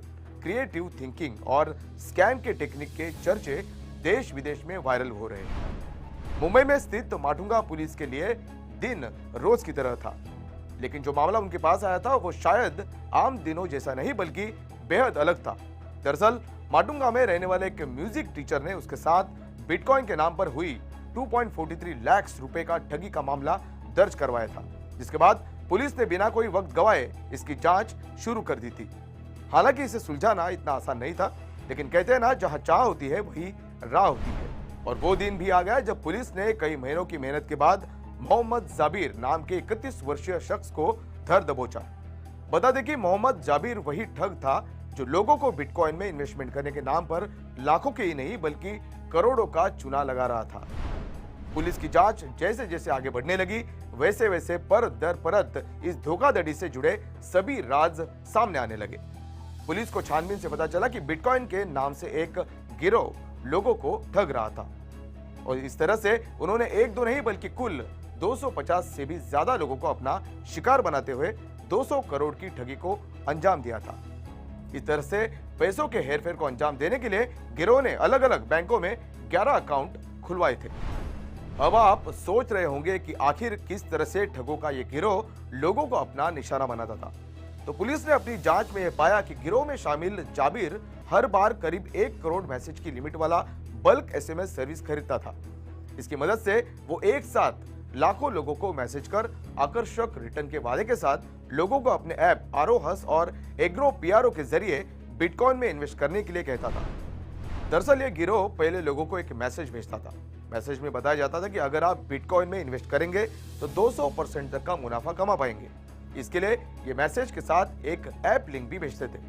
क्रिएटिव थिंकिंग और स्कैम के टेक्निक के चर्चे देश विदेश में वायरल हो रहे हैं। मुंबई में स्थित माटुंगा पुलिस के लिए दिन रोज की तरह था, लेकिन जो मामला उनके पास आया था वो शायद आम दिनों जैसा नहीं बल्कि बेहद अलग था। दरअसल माटुंगा में रहने वाले एक म्यूजिक टीचर ने उसके साथ बिटकॉइन के नाम पर हुई 2.43 लाख रुपए का ठगी का मामला दर्ज करवाया था, जिसके बाद पुलिस ने बिना कोई वक्त गवाए इसकी जांच शुरू कर दी थी। हालांकि इसे सुलझाना इतना आसान नहीं था, लेकिन कहते हैं ना, जहां चाह होती है वही राह होती है। और वो दिन भी आ गया जब पुलिस ने कई महीनों की मेहनत के बाद मोहम्मद जाबिर नाम के 31 वर्षीय शख्स को धर दबोचा। बता दें कि मोहम्मद जाबिर वही ठग था जो लोगों को बिटकॉइन में इन्वेस्टमेंट करने के नाम पर लाखों के ही नहीं बल्कि करोड़ों का चुना लगा रहा था। पुलिस की जांच जैसे जैसे आगे बढ़ने लगी, वैसे वैसे परत दर परत इस धोखाधड़ी से जुड़े सभी राज सामने आने लगे। पुलिस को छानबीन से पता चला कि बिटकॉइन के नाम से एक गिरोह लोगों को ठग रहा था और इस तरह से उन्होंने एक दो नहीं बल्कि कुल 250 से भी ज्यादा लोगों को अपना शिकार बनाते हुए 200 करोड़ की ठगी को अंजाम दिया था। इस तरह से पैसों के हेरफेर को अंजाम देने के लिए गिरोह ने अलग अलग बैंकों में 11 अकाउंट खुलवाए थे। अब आप सोच रहे होंगे कि आखिर किस तरह से ठगों का यह गिरोह लोगों को अपना निशाना बनाता था। तो पुलिस ने अपनी जांच में यह पाया कि गिरोह में शामिल जाबिर हर बार करीब 1 करोड़ मैसेज की लिमिट वाला बल्क एसएमएस सर्विस खरीदता था। इसकी मदद से वो एक साथ लाखों लोगों को मैसेज कर आकर्षक रिटर्न के वादे के साथ लोगों को अपने ऐप आरोहस और एग्रो पीआरओ के जरिए बिटकॉइन में इन्वेस्ट करने के लिए कहता था। दरअसल ये गिरोह पहले लोगों को एक मैसेज भेजता था। मैसेज में बताया जाता था कि अगर आप बिटकॉइन में इन्वेस्ट करेंगे तो 200% तक का मुनाफा कमा पाएंगे। इसके लिए ये मैसेज के साथ एक ऐप लिंक भी भेजते थे।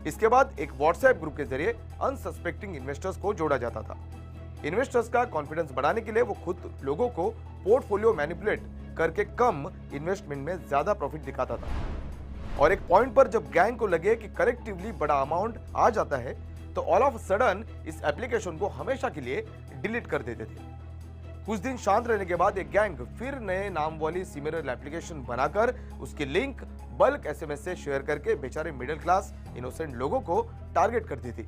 इसके बाद एक व्हाट्सएप ग्रुप के जरिए अनसस्पेक्टिंग इन्वेस्टर्स को जोड़ा जाता था। इन्वेस्टर्स का कॉन्फिडेंस बढ़ाने के लिए वो खुद लोगों को पोर्टफोलियो मैनिपुलेट करके कम इन्वेस्टमेंट में ज्यादा प्रॉफिट दिखाता था। और एक पॉइंट पर जब गैंग को लगे कि कलेक्टिवली बड़ा अमाउंट आ जाता है तो ऑल ऑफ सडन इस एप्लीकेशन को हमेशा के लिए डिलीट कर देते थे। कुछ दिन शांत रहने के बाद एक गैंग फिर नए नाम वाली सिमिलर एप्लीकेशन बनाकर उसकी लिंक बल्क एसएमएस से शेयर करके बेचारे मिडिल क्लास इनोसेंट लोगों को टारगेट करती थी।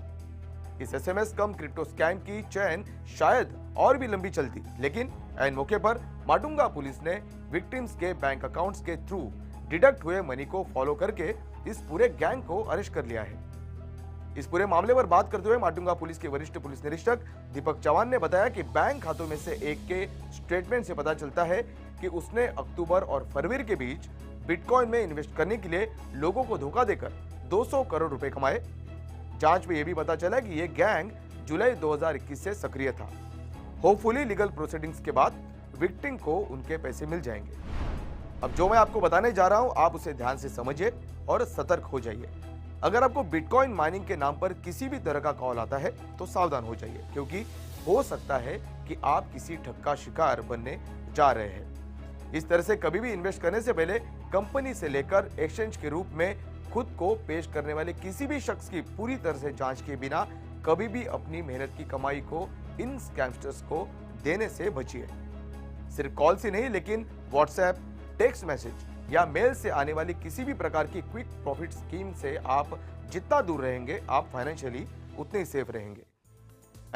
इस एसएमएस कम क्रिप्टो स्कैम की चेन शायद और भी लंबी चलती, लेकिन ऐन मौके पर माटुंगा पुलिस ने विक्टिम्स के बैंक अकाउंट्स के थ्रू डिडक्ट हुए मनी को फॉलो करके इस पूरे गैंग को अरेस्ट कर लिया है। इस पूरे मामले पर बात करते हुए माटुंगा पुलिस के वरिष्ठ पुलिस निरीक्षक दीपक चौहान ने बताया कि बैंक खातों में से एक के स्टेटमेंट से पता चलता है कि उसने अक्टूबर और फरवरी के बीच बिटकॉइन में इन्वेस्ट करने के लिए लोगों को धोखा देकर 200 करोड़ रुपए कमाए। जांच में यह भी पता चला कि यह गैंग जुलाई 2021 से सक्रिय था। होपफुली लीगल प्रोसीडिंग्स के बाद विक्टिम को उनके पैसे मिल जाएंगे। अब जो मैं आपको बताने जा रहा हूं, आप उसे ध्यान से समझिए और सतर्क हो जाइए। अगर आपको बिटकॉइन माइनिंग के नाम पर किसी भी तरह का कॉल आता है तो सावधान हो जाइए, क्योंकि हो सकता है कि आप किसी ठग का शिकार बनने जा रहे हैं। इस तरह से कभी भी इन्वेस्ट करने से पहले कंपनी से लेकर एक्सचेंज के रूप में खुद को पेश करने वाले किसी भी शख्स की पूरी तरह से जांच किए बिना कभी भी अपनी मेहनत की कमाई को इन स्कैमस्टर्स को देने से बचिए। सिर्फ कॉल से नहीं, लेकिन व्हाट्सएप, टेक्स्ट मैसेज या मेल से आने वाली किसी भी प्रकार की क्विक प्रॉफिट स्कीम से आप जितना दूर रहेंगे, आप फाइनेंशियली उतने ही सेफ रहेंगे।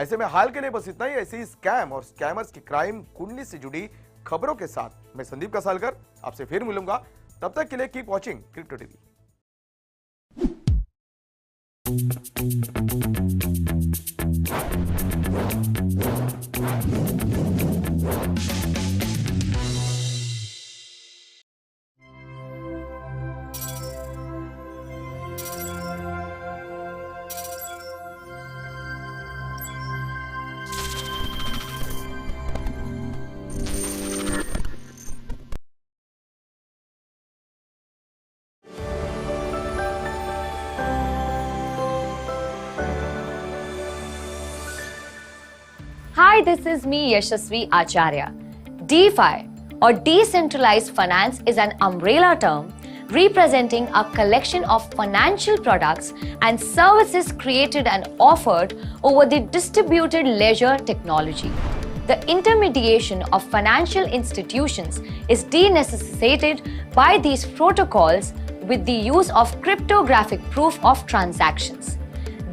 ऐसे में हाल के लिए बस इतना ही। ऐसे ही स्कैम और स्कैमर्स की क्राइम कुंडली से जुड़ी खबरों के साथ मैं संदीप कसालकर आपसे फिर मिलूंगा। तब तक के लिए keep watching crypto TV. Hi, this is me, Yashasvi Acharya. DeFi or decentralized finance is an umbrella term representing a collection of financial products and services created and offered over the distributed ledger technology. The intermediation of financial institutions is denecessitated by these protocols with the use of cryptographic proof of transactions.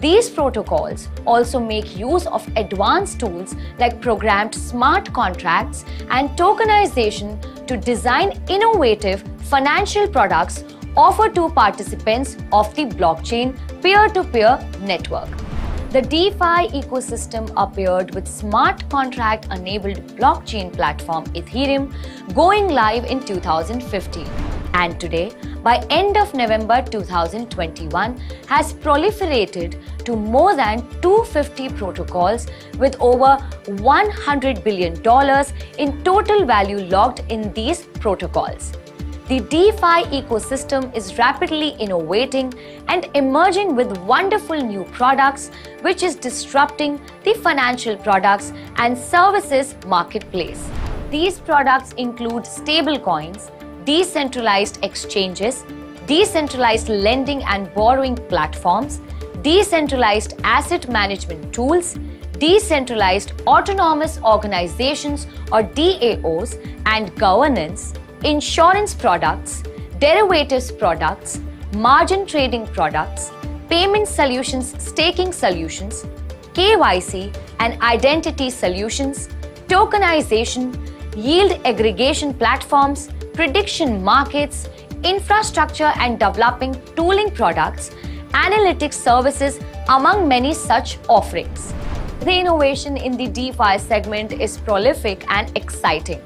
These protocols also make use of advanced tools like programmed smart contracts and tokenization to design innovative financial products offered to participants of the blockchain peer-to-peer network. The DeFi ecosystem appeared with smart contract-enabled blockchain platform Ethereum going live in 2015. And today, by end of November 2021, has proliferated to more than 250 protocols with over $100 billion in total value logged in these protocols. The DeFi ecosystem is rapidly innovating and emerging with wonderful new products, which is disrupting the financial products and services marketplace. These products include stablecoins, decentralized exchanges, decentralized lending and borrowing platforms, decentralized asset management tools, decentralized autonomous organizations or DAOs and governance, insurance products, derivatives products, margin trading products, payment solutions, staking solutions, KYC and identity solutions, tokenization, yield aggregation platforms, prediction markets, infrastructure and developing tooling products, analytics services, among many such offerings. The innovation in the DeFi segment is prolific and exciting.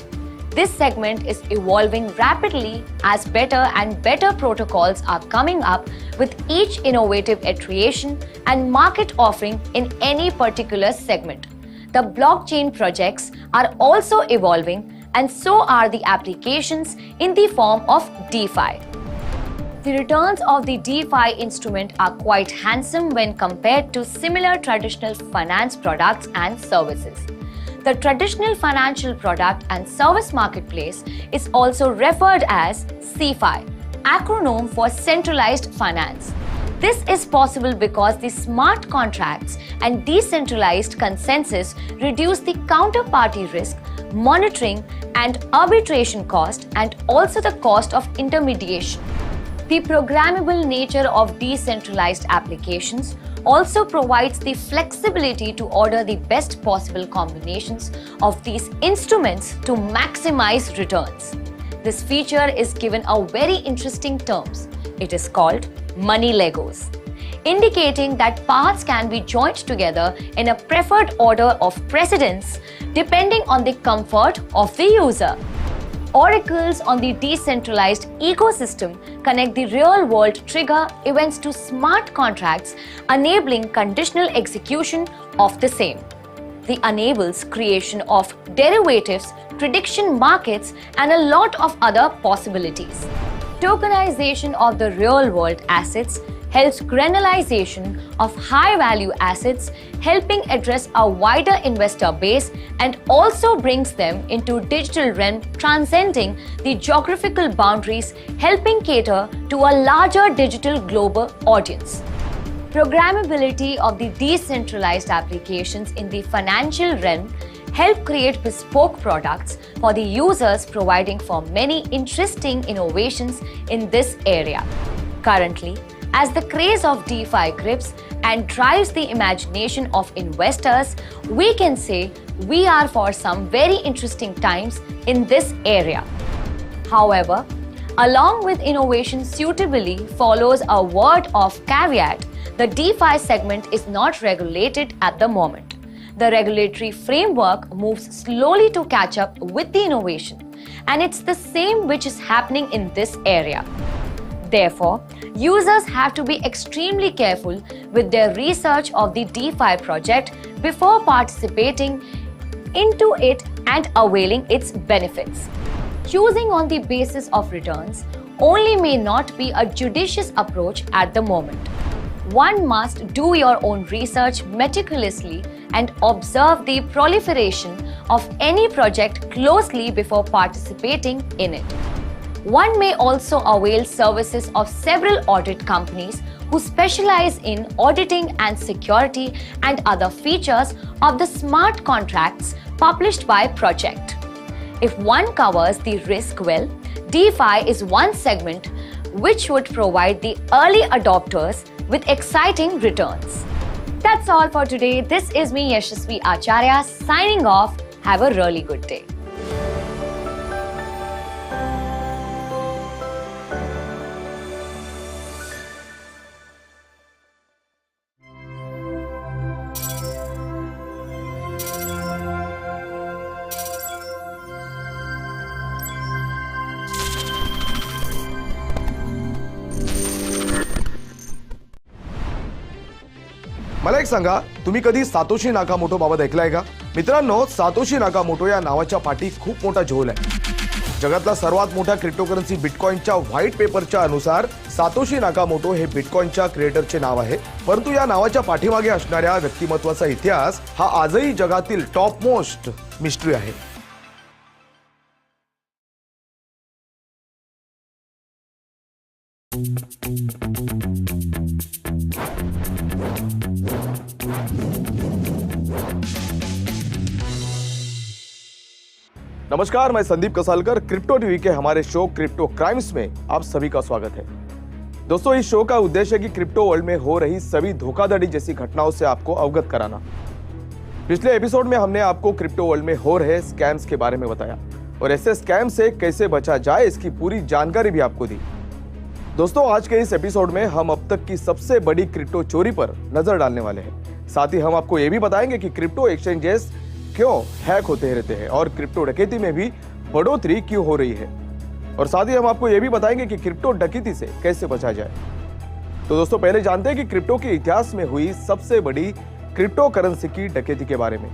This segment is evolving rapidly as better and better protocols are coming up with each innovative iteration and market offering in any particular segment. The blockchain projects are also evolving, and so are the applications in the form of DeFi. The returns of the DeFi instrument are quite handsome when compared to similar traditional finance products and services. The traditional financial product and service marketplace is also referred as CeFi, acronym for centralized finance. This is possible because the smart contracts and decentralized consensus reduce the counterparty risk, monitoring and arbitration cost, and also the cost of intermediation. The programmable nature of decentralized applications also provides the flexibility to order the best possible combinations of these instruments to maximize returns. This feature is given a very interesting terms. It is called money Legos, indicating that paths can be joined together in a preferred order of precedence depending on the comfort of the user. Oracles on the decentralized ecosystem connect the real-world trigger events to smart contracts, enabling conditional execution of the same. This enables creation of derivatives, prediction markets, and a lot of other possibilities. Tokenization of the real-world assets helps granularization of high-value assets, helping address a wider investor base and also brings them into digital realm, transcending the geographical boundaries, helping cater to a larger digital global audience. Programmability of the decentralized applications in the financial realm help create bespoke products for the users, providing for many interesting innovations in this area. Currently, as the craze of DeFi grips and drives the imagination of investors, we can say we are for some very interesting times in this area. However, along with innovation suitably follows a word of caveat. The DeFi segment is not regulated at the moment. The regulatory framework moves slowly to catch up with the innovation, and it's the same which is happening in this area. Therefore, users have to be extremely careful with their research of the DeFi project before participating into it and availing its benefits. Choosing on the basis of returns only may not be a judicious approach at the moment. One must do your own research meticulously and observe the proliferation of any project closely before participating in it. One may also avail services of several audit companies who specialize in auditing and security and other features of the smart contracts published by project. If one covers the risk well, DeFi is one segment which would provide the early adopters with exciting returns. That's all for today. This is me, Yashasvi Acharya, signing off. Have a really good day. मला एक सांगा, तुम्ही कधी Satoshi Nakamoto बाबत ऐकलाय का? मित्रांनो, Satoshi Nakamoto या नावाच्या पाठी खूप मोठा झोल आहे. जगातला सर्वात मोठा क्रिप्टोकरन्सी बिटकॉइनच्या व्हाईट पेपरच्या अनुसार सातोशी नाकामोटो हे बिटकॉइनच्या क्रिएटरचे नाव आहे. परंतु या नावाच्या पाठीमागे असणाऱ्या व्यक्तिमत्वाचा इतिहास हा आजही जगातील टॉप मोस्ट मिस्ट्री आहे. नमस्कार, मैं संदीप कसालकर, क्रिप्टो टीवी के हमारे शो क्रिप्टो क्राइम्स में आप सभी का स्वागत है. दोस्तों, इस शो का उद्देश्य है कि क्रिप्टो वर्ल्ड में हो रही सभी धोखाधड़ी जैसी घटनाओं से आपको अवगत कराना. पिछले एपिसोड में हमने आपको क्रिप्टो वर्ल्ड में हो रहे स्कैम्स के बारे में बताया और ऐसे स्कैम से कैसे बचा जाए इसकी पूरी जानकारी भी आपको दी. दोस्तों आज के इस एपिसोड में हम अब तक की सबसे बड़ी क्रिप्टो चोरी पर नजर डालने वाले हैं। साथ ही हम आपको ये भी बताएंगे कि क्रिप्टो एक्सचेंजेस क्यों हैक होते रहते हैं और क्रिप्टो डकैती में भी बढ़ोतरी क्यों हो रही है। और साथ ही हम आपको ये भी बताएंगे कि क्रिप्टो डकैती से कैसे बचा जाए। तो दोस्तों पहले जानते हैं कि क्रिप्टो के इतिहास में हुई सबसे बड़ी क्रिप्टो करेंसी की डकैती के बारे में।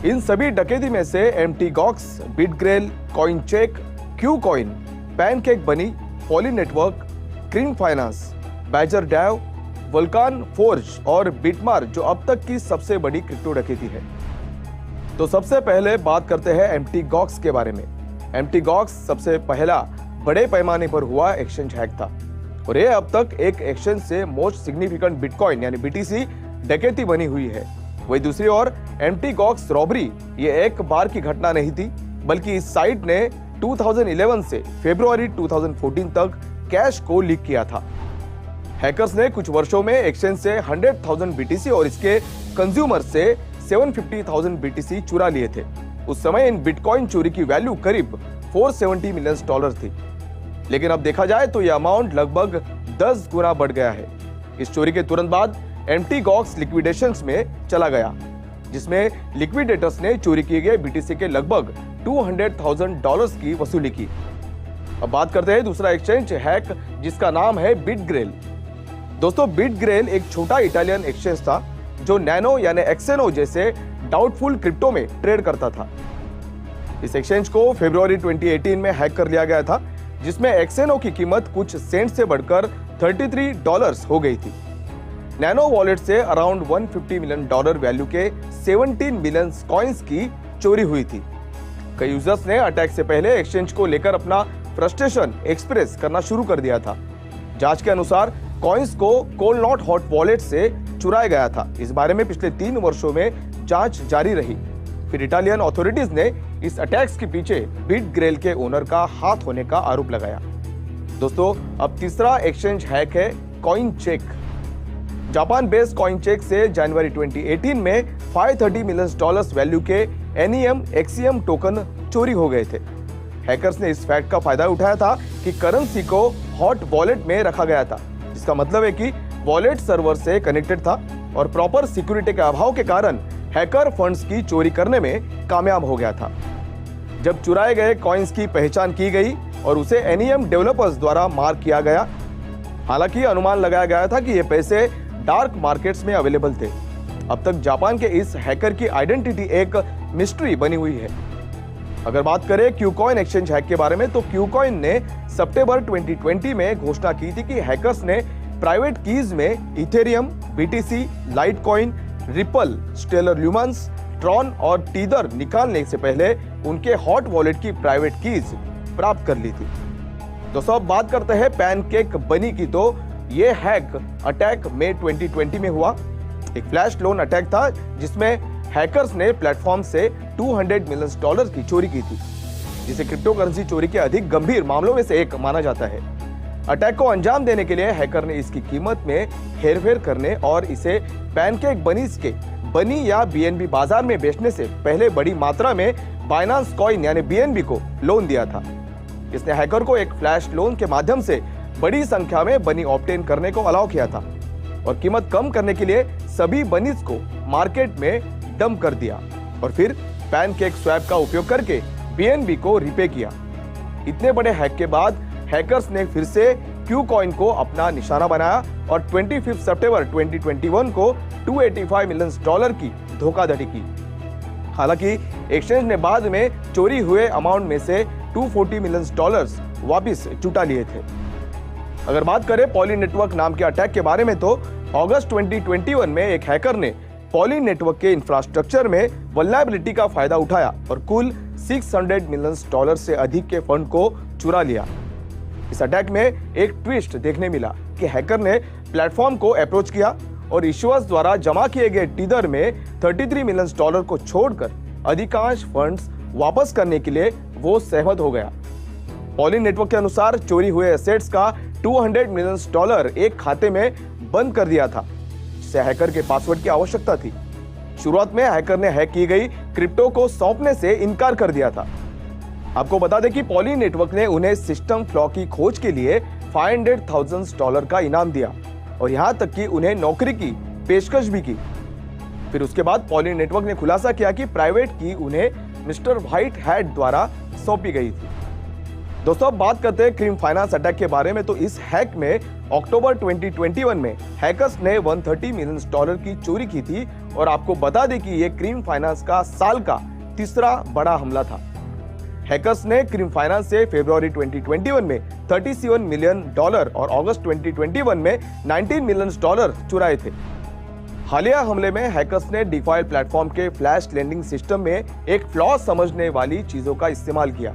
इन सभी डकैती में से MT Gox, Bitgrail, Coincheck, KuCoin, Pancake Bunny, Poly Network, Cream Finance, Badger DAO, Vulcan Forge और बिटमार जो अब तक की सबसे बड़ी क्रिप्टो डकैती है। तो सबसे पहले बात करते हैं एमटीगॉक्स के बारे में। एमटीगॉक्स सबसे पहला बड़े पैमाने पर हुआ एक्सचेंज हैक था और ये अब तक एक एक्सचेंज से मोस्ट सिग्निफिकेंट बिटकॉइन यानी बीटीसी डकैती बनी हुई है। वही दूसरी ओर एमटीगॉक्स रॉबरी ये एक बार की घटना नहीं थी, बल्कि इस साइट ने 2011 से फरवरी 2014 तक कैश को लीक किया था। हैकर्स ने कुछ वर्षों में एक्सचेंज से 100,000 बीटीसी और इसके कंज्यूमर से 750,000 बीटीसी चुरा लिए थे। उस समय इन बिटकॉइन चोरी की वैल्यू करीब $470 मिलियन थी, लेकिन अब देखा जाए तो यह अमाउंट लगभग 10 गुना बढ़ गया है। इस चोरी के तुरंत बाद एमटीगॉक्स लिक्विडेशंस में चला गया, जिसमें लिक्विडेटर्स ने चोरी किए गए बीटीसी के लगभग $200,000 की वसूली की। अब बात करते हैं दूसरा एक्सचेंज हैक जिसका नाम है बिटग्रेल। दोस्तों बिटग्रेल एक छोटा इटालियन एक्सचेंज था जो नैनो यानी एक्सेनो जैसे डाउटफुल क्रिप्टो में ट्रेड करता था। इस एक्सचेंज को फरवरी 2018 में हैक कर लिया गया था, जिसमें एक्सेनो की कीमत कुछ सेंट से बढ़कर $33 हो गई थी। नैनो वॉलेट से अराउंड $150 मिलियन वैल्यू के 17 मिलियन कॉइन्स की चोरी हुई थी। कई यूजर्स ने अटैक से पहले एक्सचेंज को लेकर अपना फ्रस्ट्रेशन एक्सप्रेस करना शुरू कर दिया था। जांच के अनुसार कॉइन्स को कोल्ड नॉट हॉट वॉलेट से चुराया गया था। इस बारे में पिछले 3 वर्षों में जांच जारी रही। फिर इटालियन अथॉरिटीज ने इस अटैक्स के पीछे बिटग्रेल के ओनर का हाथ होने का आरोप लगाया। दोस्तों अब तीसरा एक्सचेंज हैक है Coincheck. Japan based Coincheck से जनवरी 2018 में $530 मिलियन वैल्यू के एनियम एक्सियम टोकन चोरी हो गए थे। हैकर्स ने इस फैक्ट का फायदा उठाया था कि करेंसी को हॉट वॉलेट में रखा गया था, जिसका मतलब है कि वॉलेट सर्वर से कनेक्टेड था और प्रॉपर सिक्योरिटी के अभाव के कारण हैकर फंड्स की चोरी करने में कामयाब हो गया था। जब चुराए गए कॉइन्स की पहचान की गई और उसे एनियम डेवलपर्स द्वारा मार्क किया गया। हालांकि अनुमान लगाया गया था कि ये पैसे डार्क मार्केट्स में अवेलेबल थे। अब तक जापान के इस हैकर की आइडेंटिटी एक मिस्ट्री बनी हुई है। अगर बात करें क्यूकॉइन एक्सचेंज हैक के बारे में, तो क्यूकॉइन ने सितंबर 2020 में घोषणा की थी कि हैकर्स ने प्राइवेट कीज में Ethereum, BTC, Litecoin, Ripple, Stellar Lumens, Tron और टीदर निकालने से पहले उनके हॉट वॉलेट की प्राइवेट कीज प्राप्त कर ली थी। तो अब बात करते हैं पैनकेक बनी की। तो ये हैक अटैक मई 2020 में हुआ। एक फ्लैश लोन अटैक था जिसमें हैकर्स ने प्लेटफॉर्म से $200 मिलियन की चोरी की थी, जिसे क्रिप्टो करेंसी चोरी के अधिक गंभीर मामलों में से एक माना जाता है। अटैक को अंजाम देने के लिए हैकर ने इसकी कीमत में हेरफेर करने और इसे पैनकेक बनीज के बनी या बीएनबी बाजार में बेचने से पहले बड़ी मात्रा में बाइनेंस कॉइन यानी बीएनबी को लोन दिया था। इसने हैकर को एक फ्लैश लोन के माध्यम से बड़ी संख्या में बनी ऑब्टेन करने को अलाउ किया था और कीमत कम करने के लिए सभी बनीज को मार्केट में डंप कर दिया और फिर पैनकेक स्वैप का उपयोग करके बीएनबी को रिपे किया। इतने बड़े हैक के बाद हैकर्स ने फिर से क्यू कॉइन को अपना निशाना बनाया और 25 सितंबर 2021 को $285 मिलियन की धोखाधड़ी की। हालांकि एक्सचेंज ने बाद में चोरी हुए अमाउंट में से $240 मिलियन वापस जुटा लिए थे। अगर बात करें पॉली नेटवर्क नाम के अटैक के बारे में, तो अगस्त 2021 में एक हैकर ने पॉली नेटवर्क के इंफ्रास्ट्रक्चर में वल्नरेबिलिटी का फायदा उठाया और कुल $600 मिलियन से अधिक के फंड को चुरा लिया। इस अटैक में एक ट्विस्ट देखने मिला कि हैकर ने प्लेटफॉर्म को अप्रोच किया और इश्यूअर्स द्वारा जमा किए गए टीदर में $33 मिलियन को छोड़कर अधिकांश फंड्स वापस करने के लिए वो सहमत हो गया। पॉली नेटवर्क के अनुसार चोरी हुए एसेट्स का $200 मिलियन एक खाते में बंद कर दिया था, जिसे हैकर के पासवर्ड की आवश्यकता थी। शुरुआत में हैकर ने हैक की गई क्रिप्टो को सौंपने से इनकार कर दिया था। आपको बता दें कि पॉली नेटवर्क ने उन्हें सिस्टम फ्लॉ की खोज के लिए $500,000 का इनाम दिया और यहां तक कि उन्हें नौकरी की पेशकश भी की। फिर उसके बाद पॉली नेटवर्क ने खुलासा किया कि प्राइवेट की उन्हें मिस्टर व्हाइट हैट द्वारा सौंपी गई थी। दोस्तों अब बात करते हैं क्रीम फाइनेंस अटैक के बारे में। तो इस हैक में अक्टूबर 2021 में हैकर्स ने $130 मिलियन की चोरी की थी और आपको बता दें कि यह क्रीम फाइनेंस का साल का तीसरा बड़ा हमला था। हैकर्स ने क्रीम फाइनेंस से फरवरी 2021 में $37 मिलियन और अगस्त 2021 में $19 मिलियन चुराए थे। हालिया हमले में हैकर्स ने डिफाई प्लेटफॉर्म के फ्लैश लेंडिंग सिस्टम में एक फ्लॉ समझने वाली चीजों का इस्तेमाल किया।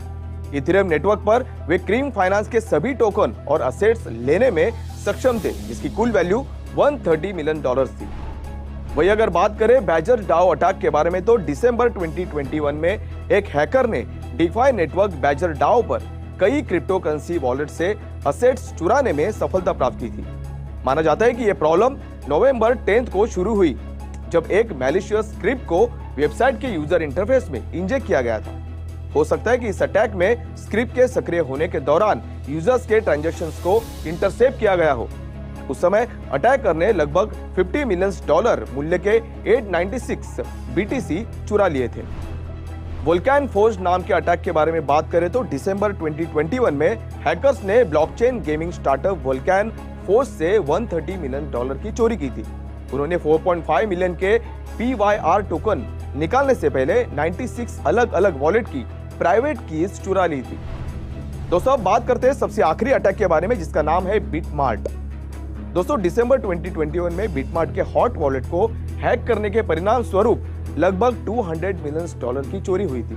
इथेरियम नेटवर्क पर वे क्रीम फाइनेंस के सभी टोकन और असेट्स लेने में सक्षम थे, जिसकी कुल वैल्यू $130 मिलियन थी। वही अगर बात करें बैजर डाओ अटैक के बारे में, तो दिसंबर 2021 में एक हैकर ने डिफाई नेटवर्क बैजर डाओ पर कई क्रिप्टो करेंसी वॉलेट से असेट्स चुराने में सफलता प्राप्त की थी। माना जाता है कि यह प्रॉब्लम नवंबर 10 को शुरू हुई, जब एक मैलिशियस स्क्रिप्ट को वेबसाइट के यूजर इंटरफेस में इंजेक्ट किया गया था। हो सकता है कि इस अटैक में स्क्रिप्ट के सक्रिय होने के दौरान यूजर्स के ट्रांजैक्शंस को इंटरसेप्ट किया गया हो। उस समय अटैकर ने लगभग $50 मिलियन मूल्य के 896 BTC चुरा लिए थे। वोल्कैन फोर्ज नाम के अटैक के बारे में बात करें तो दिसंबर 2021 में हैकर्स ने ब्लॉकचेन गेमिंग स्टार्टअप वोल्कैन फोर्ज से $130 मिलियन की चोरी की थी। उन्होंने 4.5 मिलियन के PYR टोकन निकालने से पहले 96 अलग अलग वॉलेट की प्राइवेट कीज चुरा ली थी। दोस्तों अब बात करते हैं सबसे आखिरी अटैक के बारे में, जिसका नाम है बिटमार्ट। दोस्तों दिसंबर 2021 में बिटमार्ट के हॉट वॉलेट को हैक करने के परिणाम स्वरूप लगभग $200 मिलियन की चोरी हुई थी।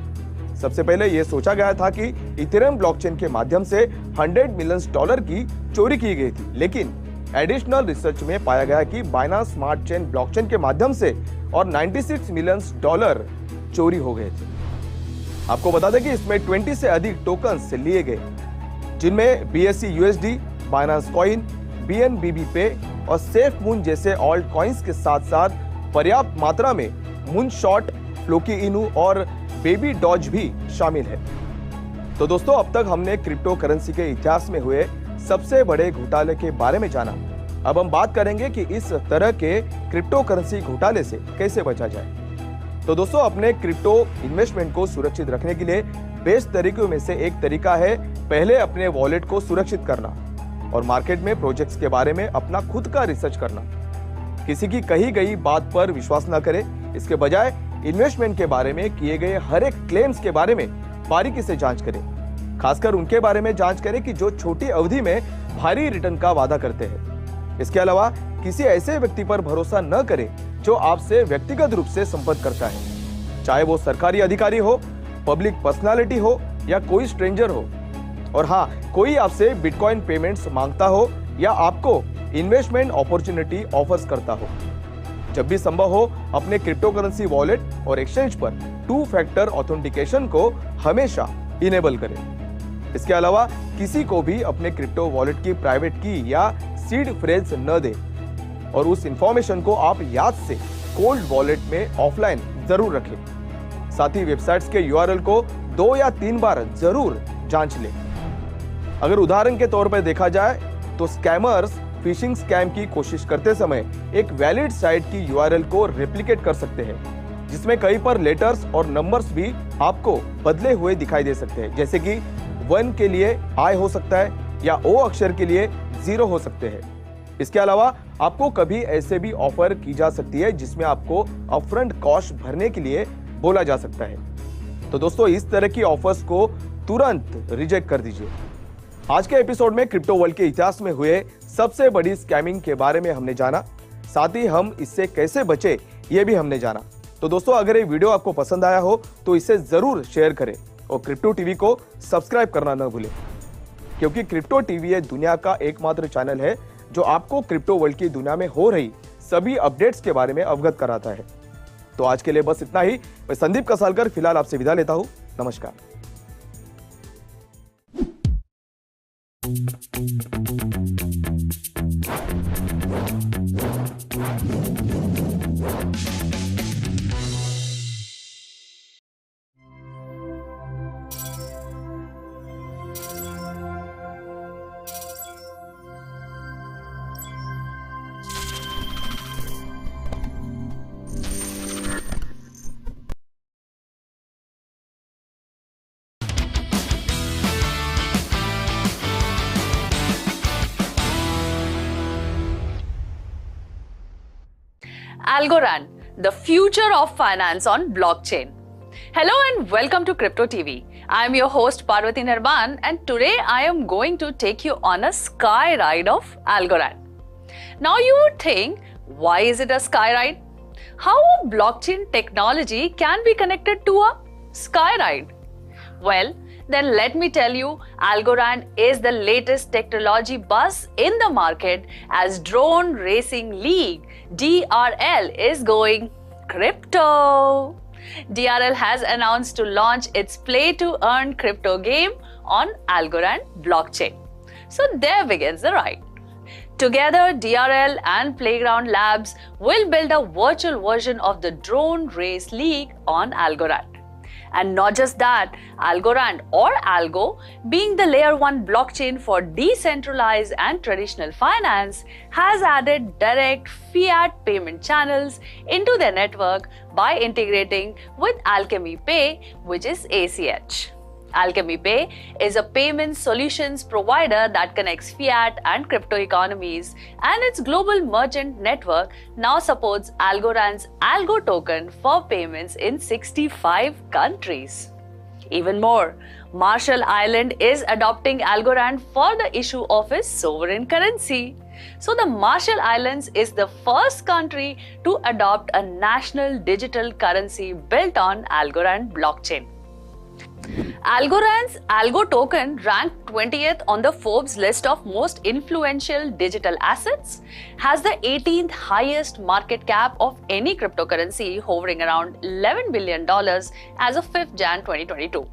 सबसे पहले यह सोचा गया था कि इथेरियम ब्लॉकचेन के माध्यम से $100 मिलियन की चोरी की गई थी, लेकिन एडिशनल रिसर्च में पाया गया कि बाइनांस स्मार्ट चेन ब्लॉकचेन के माध्यम से और $96 मिलियन चोरी हो गए थे। आपको बता दें कि इसमें 20 से अधिक टोकन्स लिए गए, जिनमें BSC USD, Binance coin, BNB पे और सेफ मून जैसे ऑल्ट कॉइन्स के साथ साथ पर्याप्त मात्रा में मूनशॉट, फ्लोकी इनू और बेबी डॉज भी शामिल है। तो दोस्तों अब तक हमने क्रिप्टो करेंसी के इतिहास में हुए सबसे बड़े घोटाले के बारे में जाना। अब हम बात करेंगे कि इस तरह के क्रिप्टो करेंसी घोटाले से कैसे बचा जाए। तो दोस्तों अपने क्रिप्टो इन्वेस्टमेंट को सुरक्षित रखने के लिए बेस्ट तरीकों में से एक तरीका है पहले अपने वॉलेट को सुरक्षित करना और मार्केट में प्रोजेक्ट्स के बारे में अपना खुद का रिसर्च करना। किसी की कही गई बात पर विश्वास न करें, इसके बजाय इन्वेस्टमेंट के बारे में किए गए हर एक क्लेम्स के बारे में बारीकी से जांच करें। खासकर उनके बारे में जांच करें कि जो छोटी अवधि में भारी रिटर्न का वादा करते हैं। इसके अलावा किसी ऐसे व्यक्ति पर भरोसा न करें जो आपसे व्यक्तिगत रूप से संपर्क करता है, चाहे वो सरकारी अधिकारी हो, पब्लिक पर्सनालिटी हो या कोई स्ट्रेंजर हो। और हाँ, कोई आपसे बिटकॉइन पेमेंट्स मांगता हो या आपको इन्वेस्टमेंट अपॉर्चुनिटी ऑफर्स करता हो। जब भी संभव हो अपने क्रिप्टो करेंसी वॉलेट और एक्सचेंज पर 2 फैक्टर ऑथेंटिकेशन को हमेशा इनेबल करें। इसके अलावा किसी को भी अपने क्रिप्टो वॉलेट की प्राइवेट की या सीड फ्रेज न दे और उस इंफॉर्मेशन को आप याद से कोल्ड वॉलेट में ऑफलाइन जरूर रखें। साथ ही वेबसाइट्स के URL को 2 या 3 बार जरूर जांच लें। अगर उदाहरण के तौर पर देखा जाए तो स्कैमर्स फिशिंग स्कैम की कोशिश करते समय एक वैलिड साइट की URL को रेप्लिकेट कर सकते हैं, जिसमें कई पर लेटर्स और नंबर्स भी आपको बदले हुए दिखाई दे सकते हैं, जैसे कि 1 के लिए I हो सकता है या O अक्षर के लिए 0 हो सकते हैं। इसके अलावा आपको कभी ऐसे भी ऑफर की जा सकती है जिसमें आपको अपफ्रंट कॉस्ट भरने के लिए बोला जा सकता है। तो दोस्तों इस तरह की ऑफर्स को तुरंत रिजेक्ट कर दीजिए। आज के एपिसोड में क्रिप्टो वर्ल्ड के इतिहास में हुए सबसे बड़ी स्कैमिंग के बारे में हमने जाना, साथ ही हम इससे कैसे बचे ये भी हमने जाना। तो दोस्तों अगर ये वीडियो आपको पसंद आया हो तो इसे जरूर शेयर करें और क्रिप्टो टीवी को सब्सक्राइब करना न भूलें, क्योंकि क्रिप्टो टीवी ये दुनिया का एकमात्र चैनल है जो आपको क्रिप्टो वर्ल्ड की दुनिया में हो रही सभी अपडेट्स के बारे में अवगत कराता है। तो आज के लिए बस इतना ही। मैं संदीप कसालकर फिलहाल आपसे विदा लेता हूं। नमस्कार। Algorand, the future of finance on blockchain. Hello and welcome to Crypto TV. I am your host Parvati Nirban, and today I am going to take you on a sky ride of Algorand. Now you would think, why is it a sky ride? How a blockchain technology can be connected to a sky ride? Well, then let me tell you, Algorand is the latest technology buzz in the market as Drone Racing League DRL is going crypto. DRL has announced to launch its play-to-earn crypto game on Algorand blockchain. So there begins the ride. Together, DRL and Playground Labs will build a virtual version of the Drone Race League on Algorand. And not just that, Algorand or Algo, being the layer 1 blockchain for decentralized and traditional finance, has added direct fiat payment channels into their network by integrating with Alchemy Pay, which is ACH. Alchemy Pay is a payment solutions provider that connects fiat and crypto economies, and its global merchant network now supports Algorand's Algo token for payments in 65 countries. Even more, Marshall Island is adopting Algorand for the issue of its sovereign currency. So the Marshall Islands is the first country to adopt a national digital currency built on Algorand blockchain. Algorand's Algo token ranked 20th on the Forbes list of most influential digital assets, has the 18th highest market cap of any cryptocurrency, hovering around $11 billion as of 5th Jan 2022.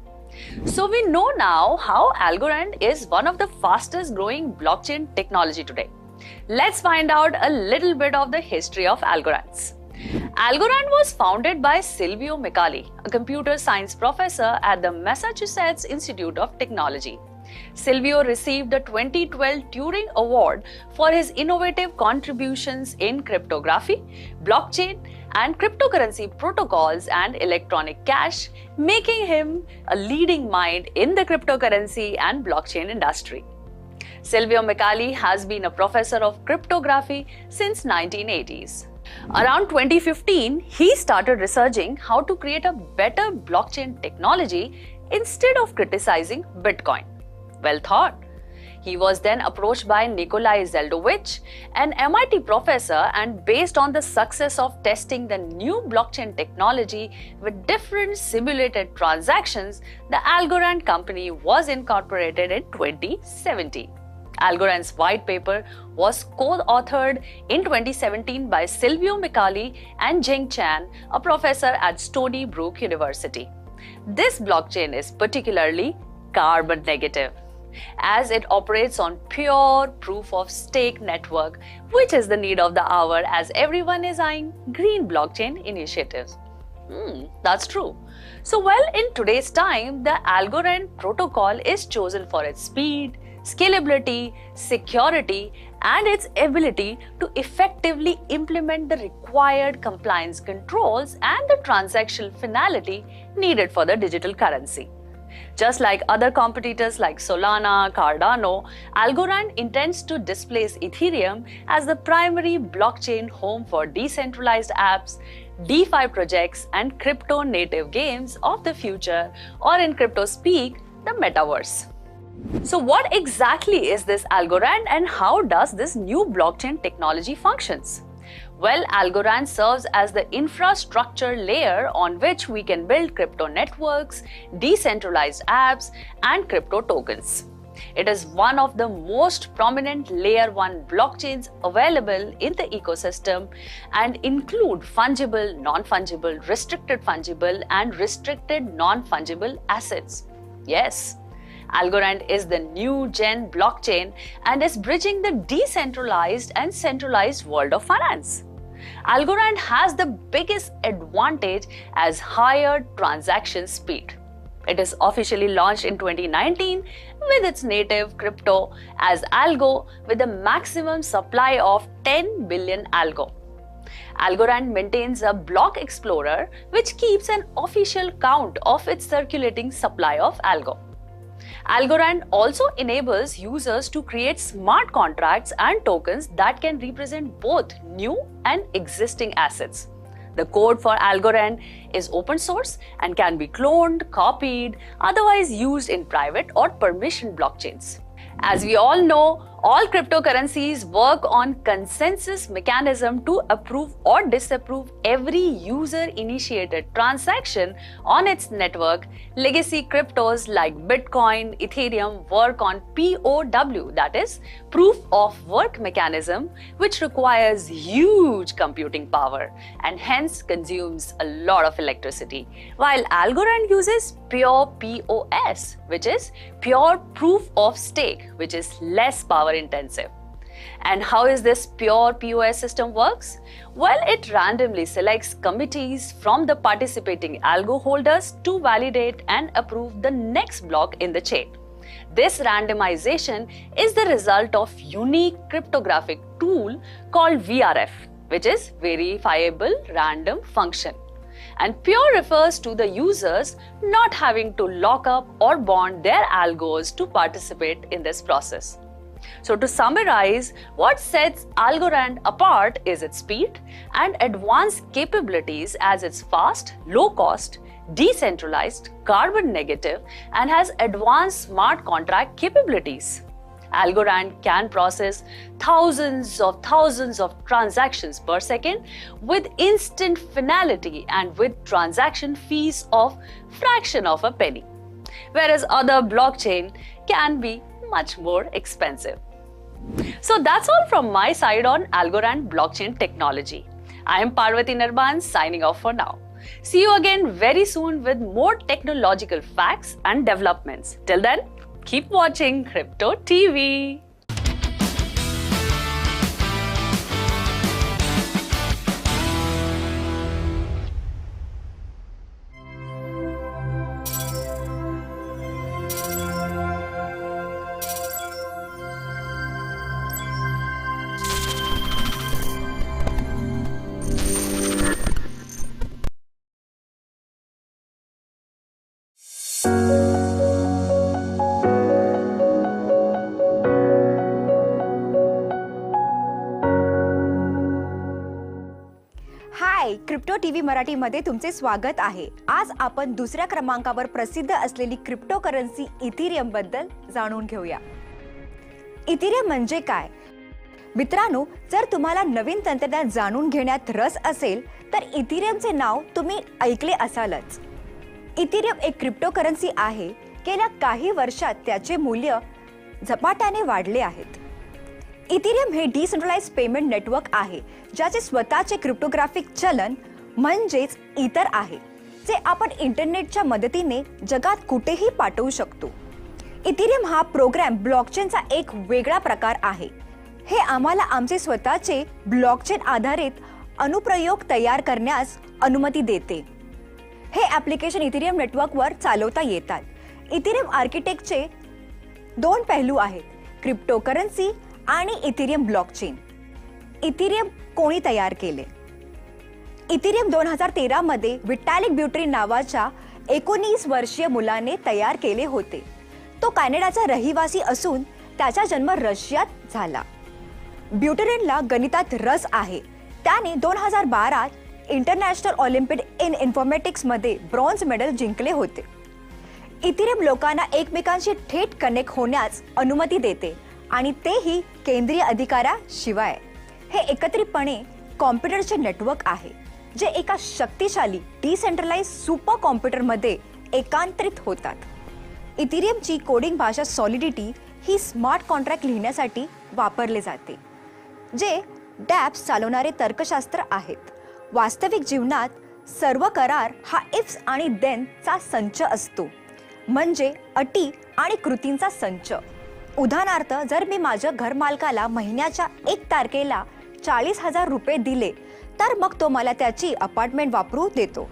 So we know now how Algorand is one of the fastest growing blockchain technology today. Let's find out a little bit of the history of Algorand. Algorand was founded by Silvio Micali, a computer science professor at the Massachusetts Institute of Technology. Silvio received the 2012 Turing Award for his innovative contributions in cryptography, blockchain, and cryptocurrency protocols and electronic cash, making him a leading mind in the cryptocurrency and blockchain industry. Silvio Micali has been a professor of cryptography since 1980s. Around 2015, he started researching how to create a better blockchain technology instead of criticizing Bitcoin. Well thought. He was then approached by Nikolai Zeldovich, an MIT professor, and based on the success of testing the new blockchain technology with different simulated transactions, the Algorand company was incorporated in 2017. Algorand's white paper was co-authored in 2017 by Silvio Micali and Jing Chan, a professor at Stony Brook University. This blockchain is particularly carbon negative, as it operates on pure proof-of-stake network, which is the need of the hour as everyone is eyeing green blockchain initiatives. That's true. So well, in today's time, the Algorand protocol is chosen for its speed, scalability, security, and its ability to effectively implement the required compliance controls and the transactional finality needed for the digital currency. Just like other competitors like Solana, Cardano, Algorand intends to displace Ethereum as the primary blockchain home for decentralized apps, DeFi projects, and crypto-native games of the future, or in crypto speak, the metaverse. So what exactly is this Algorand and how does this new blockchain technology functions? Well, Algorand serves as the infrastructure layer on which we can build crypto networks, decentralized apps, and crypto tokens. It is one of the most prominent layer 1 blockchains available in the ecosystem and include fungible, non-fungible, restricted fungible, and restricted non-fungible assets. Yes, Algorand is the new gen blockchain and is bridging the decentralized and centralized world of finance. Algorand has the biggest advantage as higher transaction speed. It is officially launched in 2019 with its native crypto as Algo with a maximum supply of 10 billion Algo. Algorand maintains a block explorer which keeps an official count of its circulating supply of Algo. Algorand also enables users to create smart contracts and tokens that can represent both new and existing assets. The code for Algorand is open source and can be cloned, copied, otherwise used in private or permissioned blockchains. As we all know, all cryptocurrencies work on consensus mechanism to approve or disapprove every user-initiated transaction on its network. Legacy cryptos like Bitcoin, Ethereum work on POW, that is, proof of work mechanism, which requires huge computing power and hence consumes a lot of electricity, while Algorand uses pure POS, which is pure proof of stake, which is less power intensive. And how is this pure POS system works? Well, it randomly selects committees from the participating algo holders to validate and approve the next block in the chain. This randomization is the result of unique cryptographic tool called VRF, which is verifiable random function. And pure refers to the users not having to lock up or bond their algos to participate in this process. So to summarize, what sets Algorand apart is its speed and advanced capabilities, as it's fast, low cost, decentralized, carbon negative, and has advanced smart contract capabilities. Algorand can process thousands of transactions per second with instant finality and with transaction fees of fraction of a penny, whereas other blockchain can be much more expensive. So that's all from my side on Algorand blockchain technology. I am Parvati Narban signing off for now. See you again very soon with more technological facts and developments. Till then, keep watching Crypto TV. Hi, crypto TV मराठीमध्ये तुमचे स्वागत आहे. आज आपण दुसऱ्या क्रमांकावर प्रसिद्ध असलेली क्रिप्टोकरन्सी इथेरियम बद्दल जाणून घेऊया. इथेरियम म्हणजे काय? मित्रांनो, जर तुम्हाला नवीन तंत्रज्ञान जाणून घेण्यात रस असेल तर इथेरियमचे नाव तुम्ही ऐकले असालच. इथेरियम एक क्रिप्टोकरन्सी आहे. गेल्या काही वर्षात त्याचे मूल्य झपाट्याने वाढले आहेत. इथेरियम हे डिसेंट्रलाइज्ड पेमेंट नेटवर्क आहे, ज्याचे स्वतःचे क्रिप्टोग्राफिक चलन म्हणजेच इथर आहे, जे आपण इंटरनेटच्या मदतीने जगात कुठेही पाठवू शकतो. इथेरियम हा प्रोग्राम ब्लॉकचेनचा एक वेगळा प्रकार आहे. हे आम्हाला आमचे स्वतःचे ब्लॉकचेन आधारित अनुप्रयोग तयार करण्यास अनुमती देते. हे ॲप्लिकेशन इथेरियम नेटवर्कवर चालवता येतात. इथेरियम आर्किटेक्टचे दोन पैलू आहेत, क्रिप्टोकरन्सी आणि इथेरियम ब्लॉकचेन. इथेरियम कोणी तयार केले? इथेरियम 2013 मध्ये विटॅलिक ब्युटेरिन नावाच्या 19 वर्षीय मुलाने तयार केले होते. तो कॅनडाचा रहिवासी असून त्याचा जन्म रशियात झाला. ब्युटेरिनला गणितात रस आहे. त्याने 2012 इंटरनॅशनल ऑलिम्पिक इन इन्फॉर्मॅटिक्स मध्ये ब्रॉन्झ मेडल जिंकले होते. इथेरियम लोकांना एकमेकांशी थेट कनेक्ट होण्यास अनुमती देते आणि तेही केंद्रीय अधिकाराशिवाय. हे एकत्रितपणे कॉम्प्युटरचे नेटवर्क आहे, जे एका शक्तिशाली डिसेंट्रलाइज्ड सुपर कॉम्प्युटरमध्ये एकांतरित होतात. इथेरियमची कोडिंग भाषा सॉलिडिटी ही स्मार्ट कॉन्ट्रॅक्ट लिहिण्यासाठी वापरले जाते, जे डॅप्स चालवणारे तर्कशास्त्र आहेत. वास्तविक जीवनात सर्व करार हा इफ्स आणि देनचा संच असतो, म्हणजे अटी आणि कृतींचा संच. उदाहरणार्थ, जर मी माझ्या घरमालकाला महिन्याच्या 1 तारखेला 40,000 रुपये दिले तर मग तो मला त्याची अपार्टमेंट वापरू देतो.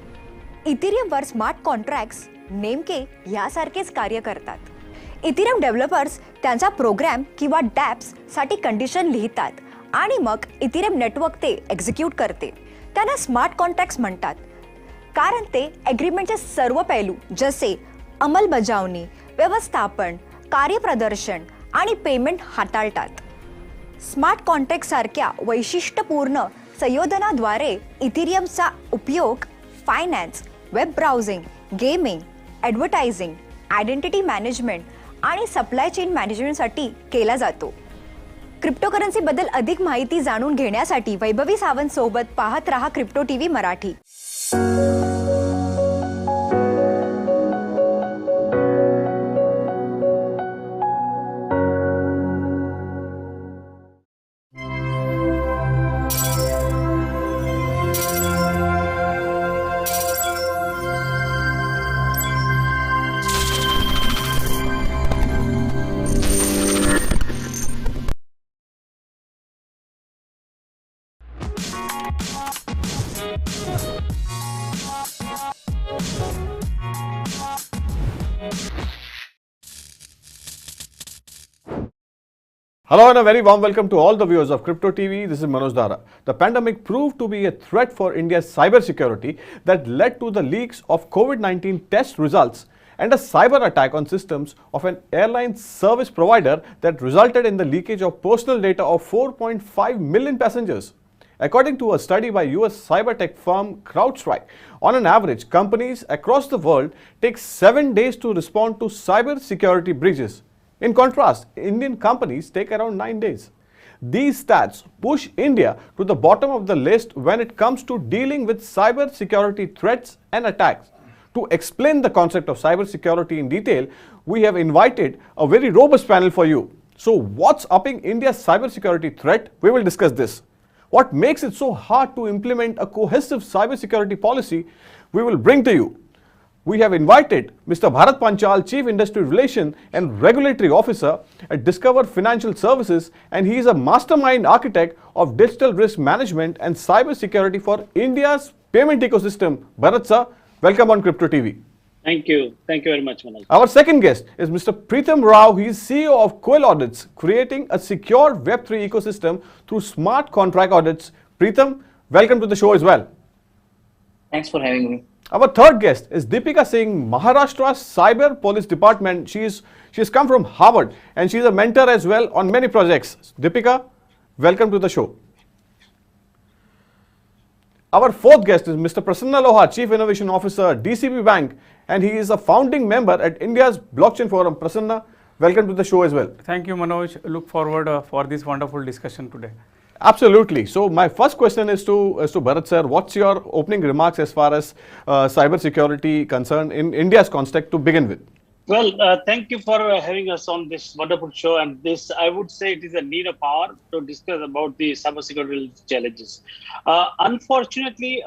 इथेरियमवर स्मार्ट कॉन्ट्रॅक्ट्स नेमके यासारखेच कार्य करतात. इथेरियम डेव्हलपर्स त्यांचा प्रोग्राम किंवा डॅप्स साठी कंडिशन लिहितात आणि मग इथेरियम नेटवर्क ते एक्झिक्यूट करते. त्यांना स्मार्ट कॉन्ट्रॅक्ट्स म्हणतात, कारण ते ॲग्रीमेंटचे सर्व पैलू जसे अंमलबजावणी, व्यवस्थापन, कार्यप्रदर्शन आणि पेमेंट हाताळतात. स्मार्ट कॉन्ट्रॅक्ट सारख्या वैशिष्ट्यपूर्ण संयोजनाद्वारे इथेरियमचा उपयोग finance, web browsing, gaming, advertising, identity management आणि सप्लाय चेन मॅनेजमेंटसाठी केला जातो. क्रिप्टोकरन्सीबद्दल अधिक माहिती जाणून घेण्यासाठी वैभवी सावंत सोबत पाहत रहा crypto TV Marathi. Hello and a very warm welcome to all the viewers of Crypto TV. This is Manoj Dara. The pandemic proved to be a threat for India's cybersecurity that led to the leaks of COVID-19 test results and a cyber attack on systems of an airline service provider that resulted in the leakage of personal data of 4.5 million passengers. According to a study by US cyber tech firm CrowdStrike, on an average, companies across the world take 7 days to respond to cybersecurity breaches. In contrast, Indian companies take around 9 days. These stats push India to the bottom of the list when it comes to dealing with cybersecurity threats and attacks. To explain the concept of cybersecurity in detail, we have invited a very robust panel for you. So, what's upping India's cybersecurity threat? We will discuss this. What makes it so hard to implement a cohesive cybersecurity policy? We will bring to you. We have invited Mr. Bharat Panchal, Chief Industry Relation and Regulatory Officer at Discover Financial Services, and he is a mastermind architect of digital risk management and cyber security for India's payment ecosystem. Bharat sir, welcome on Crypto TV. Thank you. Thank you very much, Manoj. Our second guest is Mr. Preetham Rao. He is CEO of Quill Audits, creating a secure Web3 ecosystem through smart contract audits. Preetham, welcome to the show as well. Thanks for having me. Our third guest is Deepika Singh, Maharashtra's Cyber Police Department. She has come from Harvard and she is a mentor as well on many projects. Deepika, welcome to the show. Our fourth guest is Mr. Prasanna Loha, Chief Innovation Officer, DCB Bank, and he is a founding member at India's Blockchain Forum. Prasanna, welcome to the show as well. Thank you, Manoj. Look forward for this wonderful discussion today. Absolutely. So my first question is to Bharat sir. What's your opening remarks as far as cyber security concerned in India's context to begin with? Well, thank you for having us on this wonderful show. And this, I would say, it is a need of hour to discuss about the cybersecurity challenges. Unfortunately,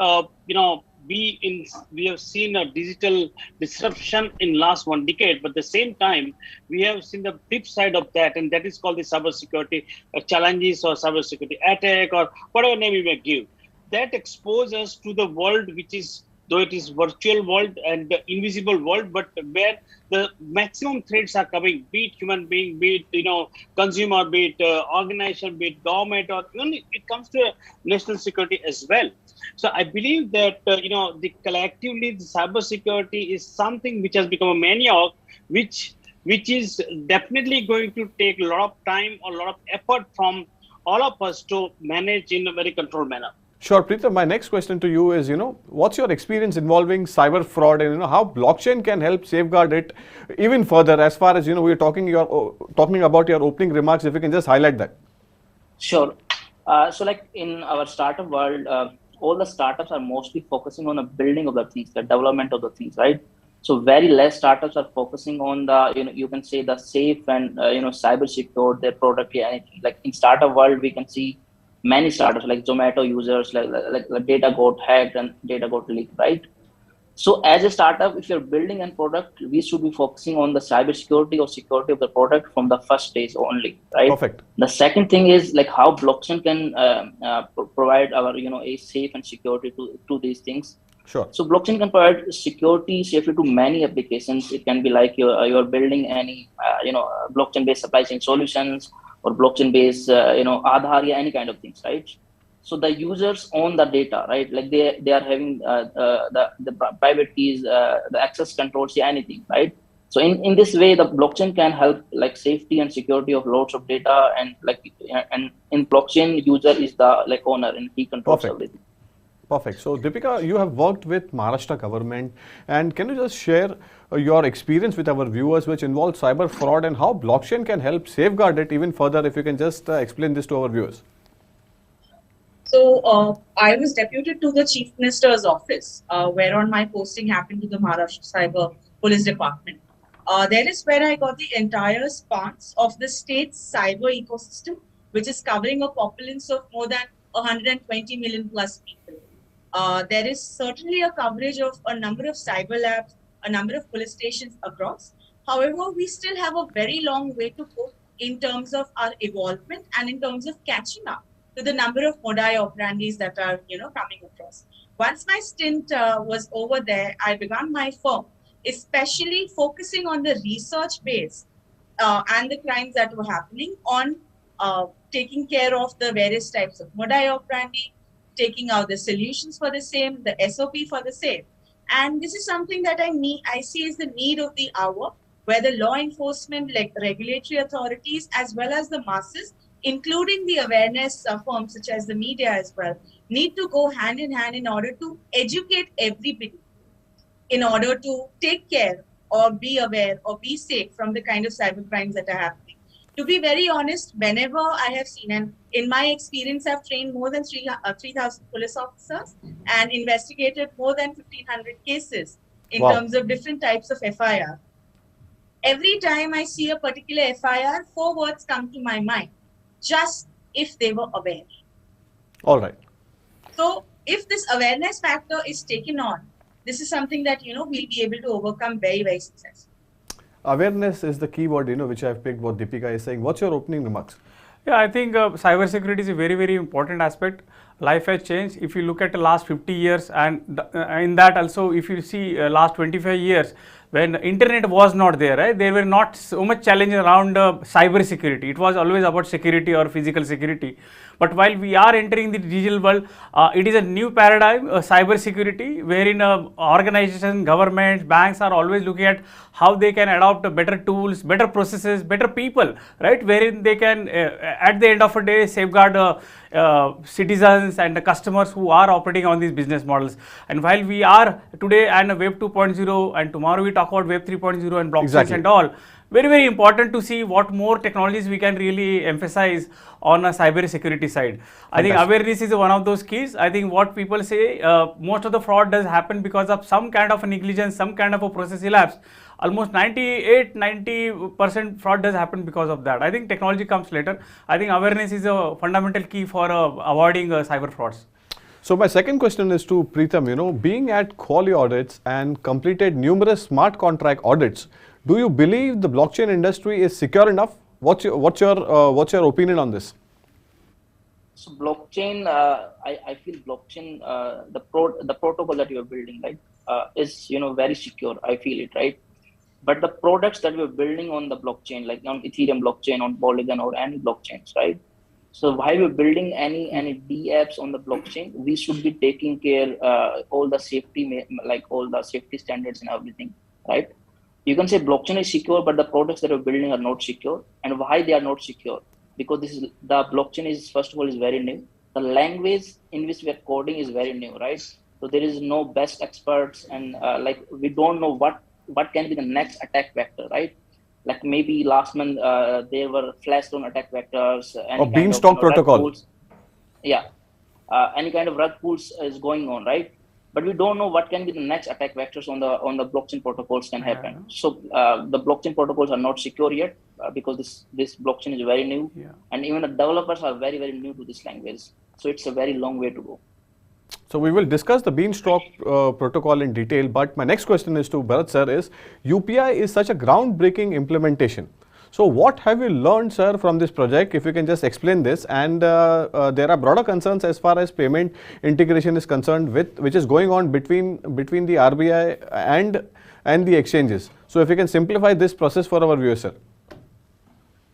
we have seen a digital disruption in last 1 decade, but at the same time, we have seen the flip side of that, and that is called the cybersecurity challenges or cybersecurity attack or whatever name you may give. That exposes us to the world, which is, though it is virtual world and the invisible world, but where the maximum threats are coming, be it human being, be it consumer, be it organization, be it government, or even it comes to national security as well. So I believe that the collectively the cybersecurity is something which has become a maniac, which is definitely going to take a lot of time or a lot of effort from all of us to manage in a very controlled manner. Sure, Preetham, my next question to you is, what's your experience involving cyber fraud and, how blockchain can help safeguard it even further as far as, we're talking about your opening remarks, if you can just highlight that. Sure. So like in our startup world, all the startups are mostly focusing on the building of the things, the development of the things, right? So very less startups are focusing on the, you can say the safe and, cyber secure their product. Like in startup world, we can see many startups like Zomato users, like the data got hacked and data got leaked, right? So as a startup, if you're building a product, we should be focusing on the cybersecurity or security of the product from the first stage only, right? Perfect. The second thing is like how blockchain can provide our, a safe and security to these things. Sure. So blockchain can provide security safely to many applications. It can be like you're building any, blockchain-based supply chain solutions or blockchain-based, Aadhaar, any kind of things, right? So the users own the data, right? Like they are having the private keys, the access controls, anything, right? So in this way, the blockchain can help like safety and security of loads of data, and in blockchain, user is the like owner and he controls everything. Perfect. So Deepika, you have worked with Maharashtra government, and can you just share your experience with our viewers which involves cyber fraud and how blockchain can help safeguard it even further? If you can just explain this to our viewers. So I was deputed to the Chief Minister's office, whereon my posting happened to the Maharashtra Cyber Police Department. There is where I got the entire span of the state's cyber ecosystem, which is covering a populace of more than 120 million plus people. There is certainly a coverage of a number of cyber labs, a number of police stations across. However, we still have a very long way to go in terms of our evolvement and in terms of catching up to the number of modus operandis that are, coming across. Once my stint was over there, I began my firm, especially focusing on the research base and the crimes that were happening on taking care of the various types of modus operandi, taking out the solutions for the same, the SOP for the same. And this is something that I see as the need of the hour, where the law enforcement, like regulatory authorities, as well as the masses, including the awareness firms such as the media as well, need to go hand in hand in order to educate everybody, in order to take care or be aware or be safe from the kind of cyber crimes that are happening. To be very honest, whenever I have seen, and in my experience, I've trained more than 3,000 police officers and investigated more than 1,500 cases in terms of different types of FIR. Every time I see a particular FIR, 4 words come to my mind: just if they were aware. All right. So if this awareness factor is taken on, this is something that, we'll be able to overcome very, very successfully. Awareness is the key word, which I've picked what Deepika is saying. What's your opening remarks? Yeah, I think cybersecurity is a very, very important aspect. Life has changed. If you look at the last 50 years, and in that also, if you see last 25 years, when internet was not there, right, there were not so much challenge around cyber security. It was always about security or physical security. But while we are entering the digital world, it is a new paradigm, cyber security, wherein organizations, governments, banks are always looking at how they can adopt better tools, better processes, better people, right, wherein they can, at the end of the day, safeguard citizens and the customers who are operating on these business models. And while we are today and Web 2.0, and tomorrow we talk about Web 3.0 and blockchains and all, very, very important to see what more technologies we can really emphasize on a cyber security side. I think awareness is one of those keys. I think what people say, most of the fraud does happen because of some kind of a negligence, some kind of a process elapse. Almost 90% fraud does happen because of that. I think technology comes later. I think awareness is a fundamental key for avoiding cyber frauds. So my second question is to Preetham, being at quality audits and completed numerous smart contract audits, do you believe the blockchain industry is secure enough? What's your opinion on this? So blockchain, I feel blockchain, the protocol that you are building, right, is very secure. I feel it, right. But the products that we're building on the blockchain, like on Ethereum blockchain, on Polygon, or any blockchains, right? So while we're building any D apps on the blockchain, we should be taking care all the safety, like all the safety standards and everything, right? You can say blockchain is secure, but the products that we're building are not secure. And why they are not secure? Because the blockchain is, first of all, is very new. The language in which we are coding is very new, right? So there is no best experts, and we don't know what can be the next attack vector, right? Like maybe last month there were Flashstone attack vectors. Or Beanstalk protocol. Any kind of rug pulls is going on, right? But we don't know what can be the next attack vectors on the blockchain protocols can happen. So the blockchain protocols are not secure yet because this blockchain is very new, and even the developers are very, very new to this language. So it's a very long way to go. So we will discuss the Beanstalk protocol in detail, but my next question is to Bharat sir is, UPI is such a groundbreaking implementation. So what have you learned, sir, from this project? If you can just explain this. And there are broader concerns as far as payment integration is concerned, which is going on between the RBI and the exchanges. So if you can simplify this process for our viewers, sir.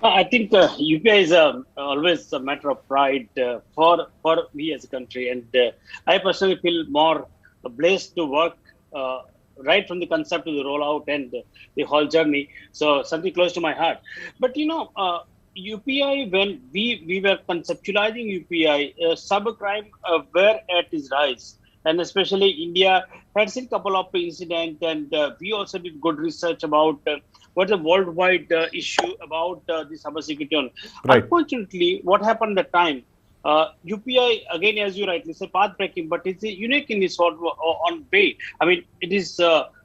I think UPI is always a matter of pride for we as a country, and I personally feel more blessed to work right from the concept to the rollout and the whole journey. So something close to my heart. But UPI, when we were conceptualizing UPI, cybercrime were at its rise, and especially India had seen a couple of incidents, and we also did good research about what's the worldwide issue about the cybersecurity. Right. Unfortunately, what happened at the time? UPI, again, as you rightly say, path breaking, but it's unique in its own way. I mean, it is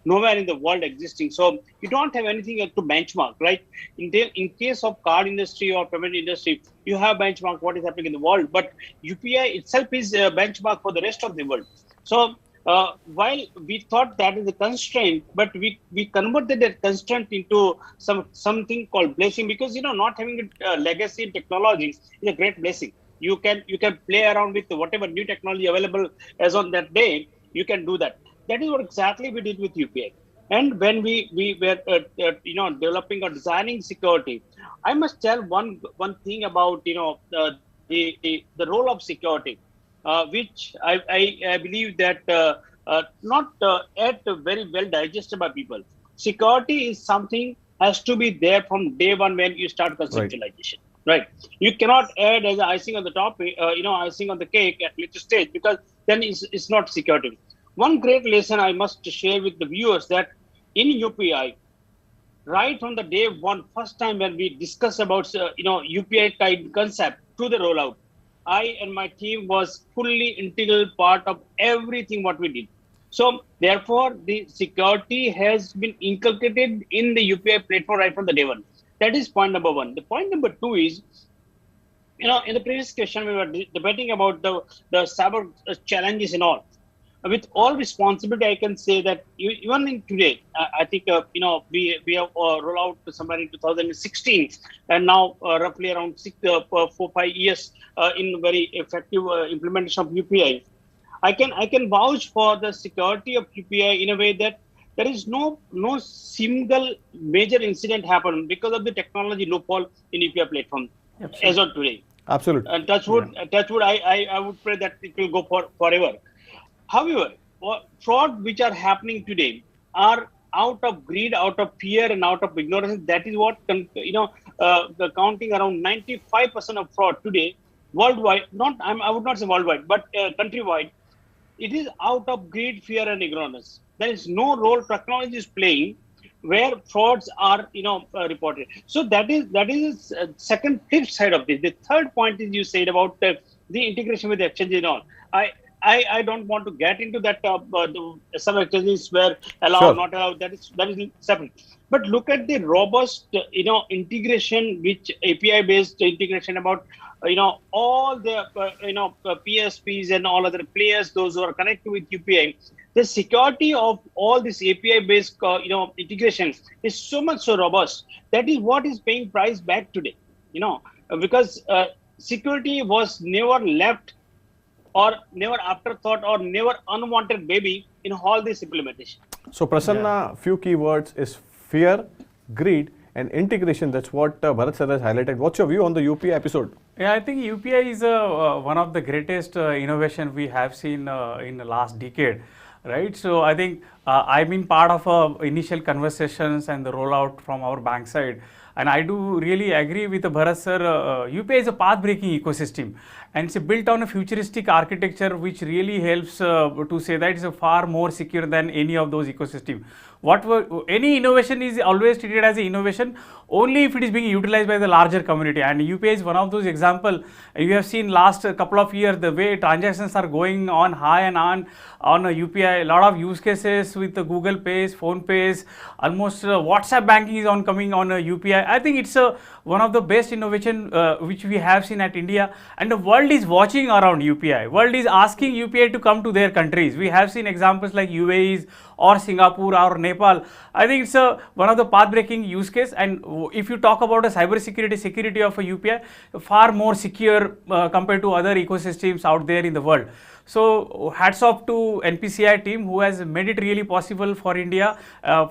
nowhere in the world existing. So you don't have anything to benchmark, right? In case of card industry or payment industry, you have benchmark what is happening in the world, but UPI itself is a benchmark for the rest of the world. So while we thought that is a constraint, but we converted that constraint into something called blessing, because not having a legacy in technology is a great blessing. You can play around with whatever new technology available as on that day. You can do that. That is what exactly we did with UPI. And when we were developing or designing security, I must tell one thing about the role of security, which I believe that not yet very well digested by people. Security is something has to be there from day one when you start conceptualization. Right. You cannot add as icing on the top, icing on the cake at later stage, because then it's not security. One great lesson I must share with the viewers that in UPI, right from the day one, first time when we discussed about UPI type concept to the rollout, I and my team was fully integral part of everything what we did. So therefore, the security has been inculcated in the UPI platform right from the day one. That is point number one. The point number two is, in the previous question, we were debating about the cyber challenges and all. With all responsibility, I can say that even in today, I think, we have rolled out somewhere in 2016, and now roughly around 4-5 years in very effective implementation of UPI. I can vouch for the security of UPI in a way that there is no single major incident happen because of the technology loophole in UPI platform. Absolutely. As of today. Absolutely. And touch wood, I would pray that it will go forever. However, fraud which are happening today are out of greed, out of fear, and out of ignorance. That is what the counting around 95% of fraud today worldwide. I would not say worldwide, but countrywide. It is out of greed, fear, and ignorance. There is no role technology is playing where frauds are reported. So that is second flip side of this. The third point is you said about the integration with the exchange and all. I don't want to get into that. Some exchanges where allow, not allow. That is separate. But look at the robust integration, which API based integration about all the PSPs and all other players, those who are connected with UPI. The security of all this API based integration is so much so robust. That is what is paying price back today. Because security was never left or never afterthought or never unwanted baby in all this implementation. So Prasanna, few keywords is fear, greed, and integration. That's what Bharat sir has highlighted. What's your view on the UPI episode? Yeah, I think UPI is one of the greatest innovation we have seen in the last decade, right? So I think I've been part of initial conversations and the rollout from our bank side. And I do really agree with Bharat sir. UPI is a path-breaking ecosystem, and it's built on a futuristic architecture, which really helps to say that it's far more secure than any of those ecosystems. Any innovation is always treated as an innovation only if it is being utilized by the larger community, and UPI is one of those examples. You have seen last couple of years the way transactions are going on high and on UPI. A lot of use cases with the Google Pays, Phone Pays, almost WhatsApp banking is coming on UPI. I think it's one of the best innovation which we have seen at India, and the world is watching around UPI. World is asking UPI to come to their countries. We have seen examples like UAE or Singapore or Nepal. I think it's one of the path-breaking use case. And if you talk about a security of a UPI, far more secure compared to other ecosystems out there in the world. So hats off to NPCI team who has made it really possible for India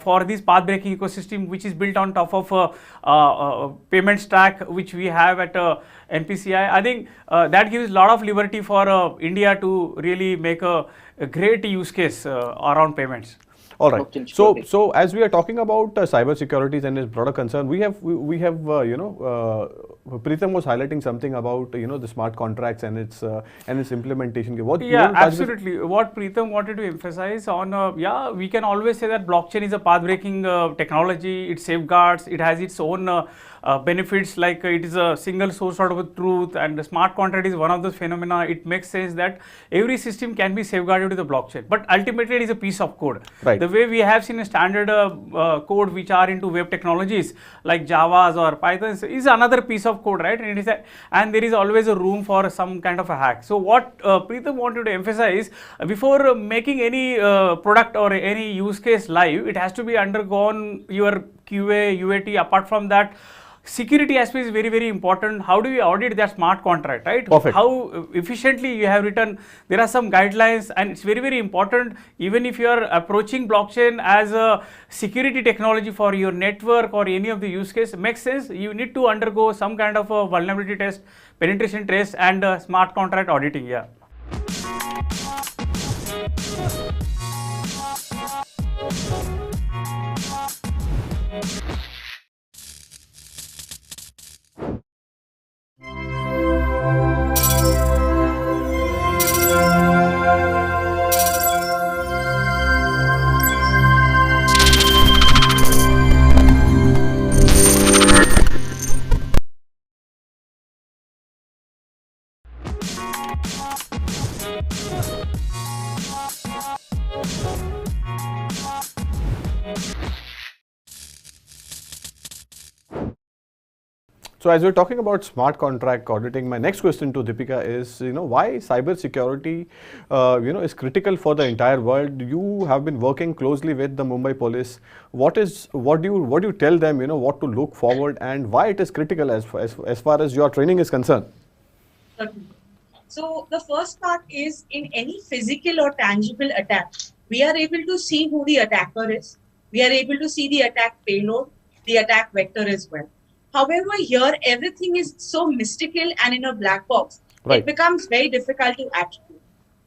for this path-breaking ecosystem, which is built on top of payment stack which we have at NPCI. I think that gives a lot of liberty for India to really make a great use case around payments. All right. blockchain So, security. so as we are talking about cyber securities and its broader concern, we have Preetham was highlighting something about the smart contracts and its implementation. What you Yeah, want to touch base- absolutely. What Preetham wanted to emphasize on, yeah, we can always say that blockchain is a path-breaking technology. It safeguards. It has its own benefits, like it is a single source out of truth, and the smart contract is one of those phenomena. It makes sense that every system can be safeguarded with the blockchain, but ultimately it is a piece of code. Right. The way we have seen a standard code which are into web technologies like Javas or Pythons is another piece of code, right? And and there is always a room for some kind of a hack. So what Preetham wanted to emphasize, before making any product or any use case live, it has to be undergone your QA, UAT. Apart from that, security aspect is very, very important. How do we audit that smart contract, right? Perfect. How efficiently you have written. There are some guidelines, and it's very, very important. Even if you are approaching blockchain as a security technology for your network or any of the use case, makes sense. You need to undergo some kind of a vulnerability test, penetration test, and smart contract auditing. Yeah. So as we're talking about smart contract auditing, my next question to Deepika is, why cyber security, is critical for the entire world. You have been working closely with the Mumbai police. What do you tell them, what to look forward, and why it is critical as far as your training is concerned? Certainly. So the first part is, in any physical or tangible attack, we are able to see who the attacker is. We are able to see the attack payload, the attack vector as well. However, here everything is so mystical and in a black box. Right. It becomes very difficult to attribute.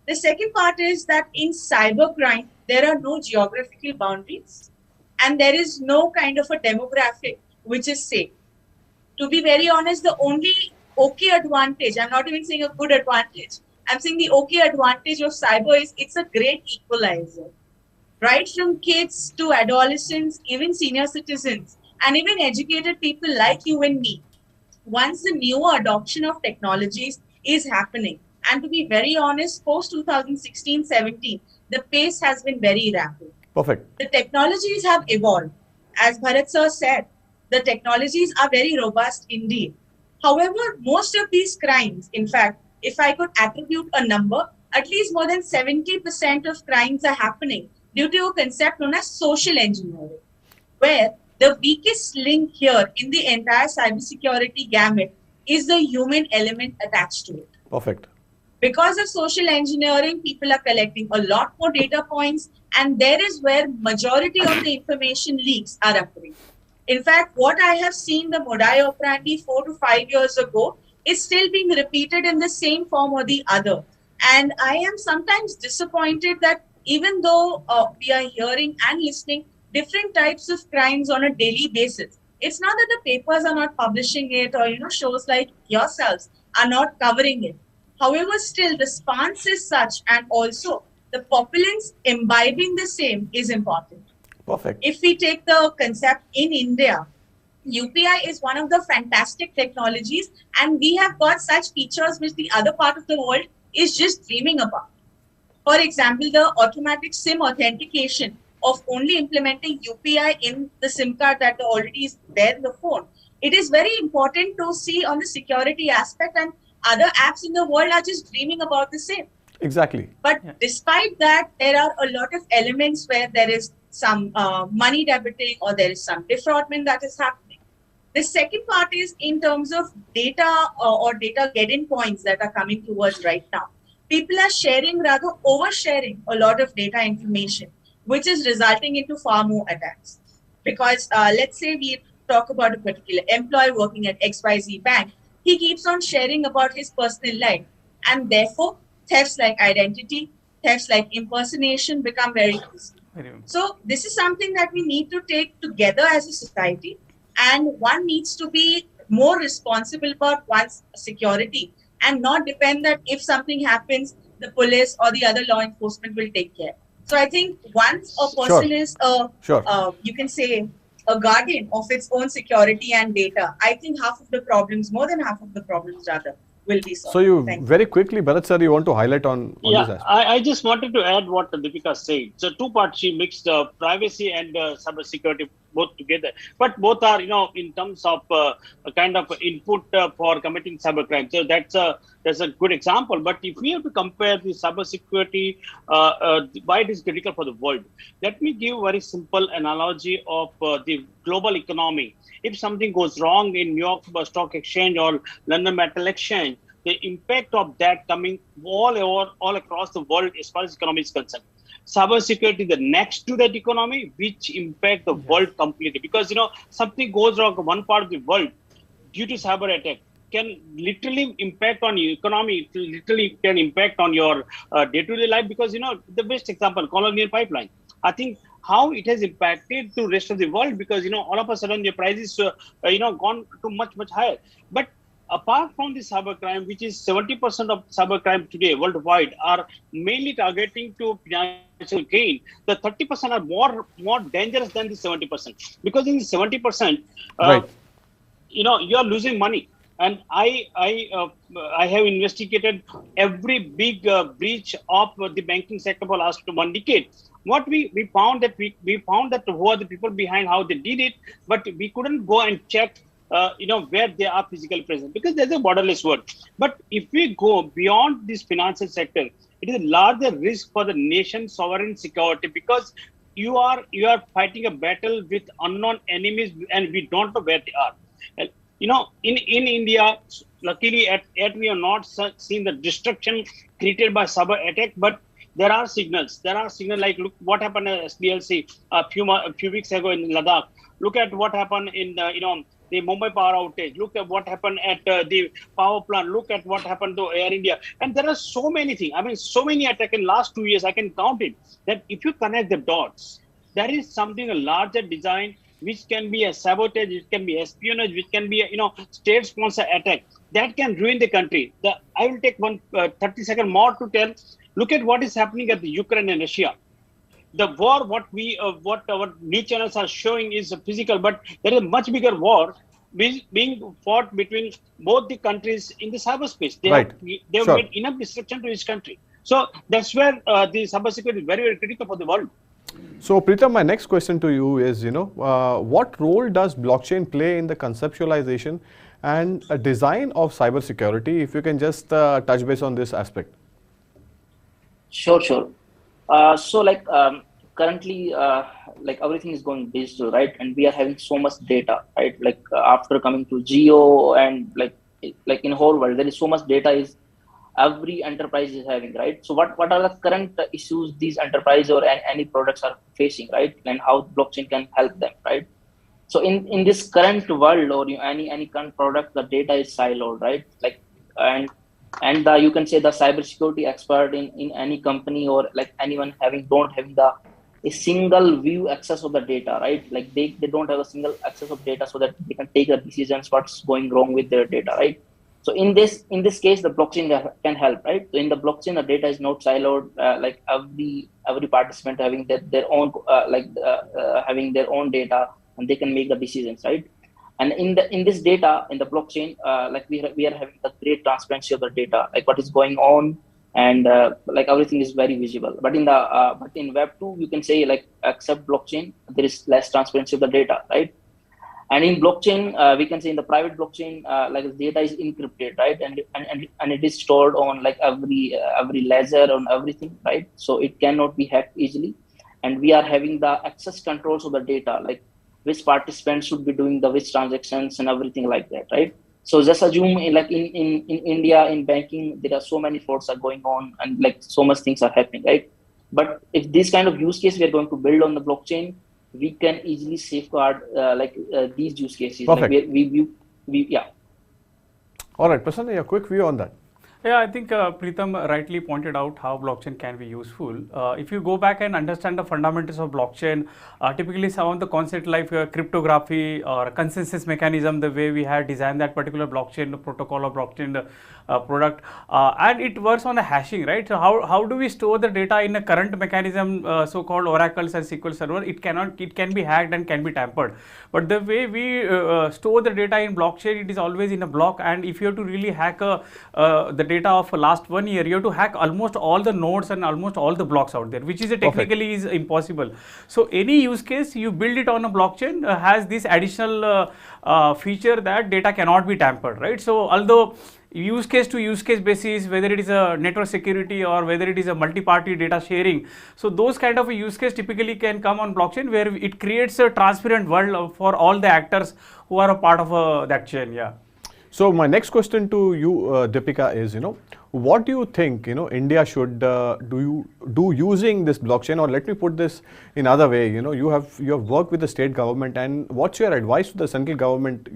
The second part is that in cybercrime, there are no geographical boundaries and there is no kind of a demographic which is safe. To be very honest, the only okay advantage, I'm not even saying a good advantage, I'm saying the okay advantage of cyber is it's a great equalizer. Right from kids to adolescents, even senior citizens, and even educated people like you and me, once the newer adoption of technologies is happening, and to be very honest, post 2016-17, the pace has been very rapid. Perfect. The technologies have evolved. As Bharat sir said, the technologies are very robust indeed. However, most of these crimes, in fact, if I could attribute a number, at least more than 70% of crimes are happening due to a concept known as social engineering, where the weakest link here in the entire cybersecurity gamut is the human element attached to it. Perfect. Because of social engineering, people are collecting a lot more data points, and there is where majority of the information leaks are occurring. In fact, what I have seen the modus operandi 4 to 5 years ago is still being repeated in the same form or the other. And I am sometimes disappointed that even though we are hearing and listening different types of crimes on a daily basis, it's not that the papers are not publishing it, or shows like yourselves are not covering it. However, still the stance is such, and also the populace imbibing the same is important. Perfect. If we take the concept in India, UPI is one of the fantastic technologies, and we have got such features which the other part of the world is just dreaming about. For example, the automatic SIM authentication of only implementing UPI in the SIM card that already is there in the phone. It is very important to see on the security aspect, and other apps in the world are just dreaming about the same. Exactly. But despite that, there are a lot of elements where there is some money debiting or there is some defraudment that is happening. The second part is in terms of data or data get-in points that are coming towards right now. People are sharing, rather oversharing a lot of data information, which is resulting into far more attacks. Because let's say we talk about a particular employee working at XYZ bank, he keeps on sharing about his personal life, and therefore thefts like identity, thefts like impersonation become very easy. So this is something that we need to take together as a society, and one needs to be more responsible about one's security and not depend that if something happens, the police or the other law enforcement will take care. So I think once a person is you can say a guardian of its own security and data, I think half of the problems, more than half of the problems rather, will be solved. So you very quickly, Bharat sir, you want to highlight on this aspect? I just wanted to add what Deepika said. So two parts, she mixed privacy and cyber security both together, but both are, in terms of a kind of input for committing cybercrime. So that's a good example. But if we have to compare the cyber security, why it is critical for the world, let me give a very simple analogy of the global economy. If something goes wrong in New York Stock Exchange or London Metal Exchange, the impact of that coming all across the world as far as economy is concerned. Cyber security, the next to that economy, which impact the world completely. Because, something goes wrong in one part of the world due to cyber attack can literally impact on your economy. It literally can impact on your day-to-day life. Because, the best example, colonial pipeline. I think how it has impacted to rest of the world, because all of a sudden the prices gone to much higher. But apart from the cybercrime, which is 70% of cybercrime today worldwide are mainly targeting to financial gain, the 30% are more dangerous than the 70%, because in the 70%, you are losing money. And I have investigated every big breach of the banking sector for last 1 decade. What we found that we found that who are the people behind, how they did it, but we couldn't go and check where they are physically present, because there's a borderless world. But if we go beyond this financial sector, it is a larger risk for the nation's sovereign security, because you are fighting a battle with unknown enemies and we don't know where they are. In India, luckily we have not seen the destruction created by cyber attack, but there are signals. Like, look what happened at SDLC a few weeks ago in Ladakh. Look at what happened in the Mumbai power outage. Look at what happened at the power plant. Look at what happened to Air India. And there are so many things. I mean, so many attacks in last 2 years. I can count it. That if you connect the dots, there is something a larger design, which can be a sabotage, it can be espionage, which can be a state-sponsored attack that can ruin the country. I will take 30 seconds more to tell. Look at what is happening at the Ukraine and Russia. The war, what our news channels are showing is physical, but there is a much bigger war being fought between both the countries in the cyberspace. They have made enough destruction to each country. So that's where the cybersecurity is very, very critical for the world. So Pritam, my next question to you is, what role does blockchain play in the conceptualization and design of cybersecurity? If you can just touch base on this aspect. Sure. So currently, everything is going digital, right? And we are having so much data, right? After coming to geo and like in whole world, there is so much data is every enterprise is having, right? So what are the current issues these enterprises or any products are facing, right? And how blockchain can help them, right? So in this current world or any current product, the data is siloed, right? You can say the cybersecurity expert in any company or like anyone don't having a single view access of the data, right? Like they don't have a single access of data so that they can take the decisions what's going wrong with their data, right? So in this case, the blockchain can help, right? So in the blockchain, the data is not siloed. Like every participant having their own having their own data, and they can make the decisions, right? And in this data in the blockchain, we are having the great transparency of the data, like what is going on, and everything is very visible. But in Web 2, you can say except blockchain, there is less transparency of the data, right? And in blockchain, we can say in the private blockchain, data is encrypted, right? And it is stored on every ledger on everything, right? So it cannot be hacked easily. And we are having the access controls of the data, like which participants should be doing which transactions and everything like that, right? So just assume in India, in banking, there are so many frauds are going on and so much things are happening, right? But if this kind of use case we are going to build on the blockchain, we can easily safeguard these use cases. Perfect. We yeah. All right, Prasanna, your quick view on that. Yeah, I think Preetham rightly pointed out how blockchain can be useful. If you go back and understand the fundamentals of blockchain, typically some of the concepts like cryptography or consensus mechanism, the way we had designed that particular blockchain, the protocol or blockchain product, and it works on a hashing, right? So how do we store the data in a current mechanism, so-called oracles and SQL server? It can be hacked and can be tampered. But the way we store the data in blockchain, it is always in a block, and if you have to really hack the data of last 1 year, you have to hack almost all the nodes and almost all the blocks out there, which is technically is impossible. So any use case you build it on a blockchain has this additional feature that data cannot be tampered, right? So although use case to use case basis, whether it is a network security or whether it is a multi-party data sharing, so those kind of a use case typically can come on blockchain, where it creates a transparent world for all the actors who are a part of that chain. Yeah. So my next question to you, Deepika, is, what do you think, India should do using this blockchain? Or let me put this in other way, you have worked with the state government, and what's your advice to the central government?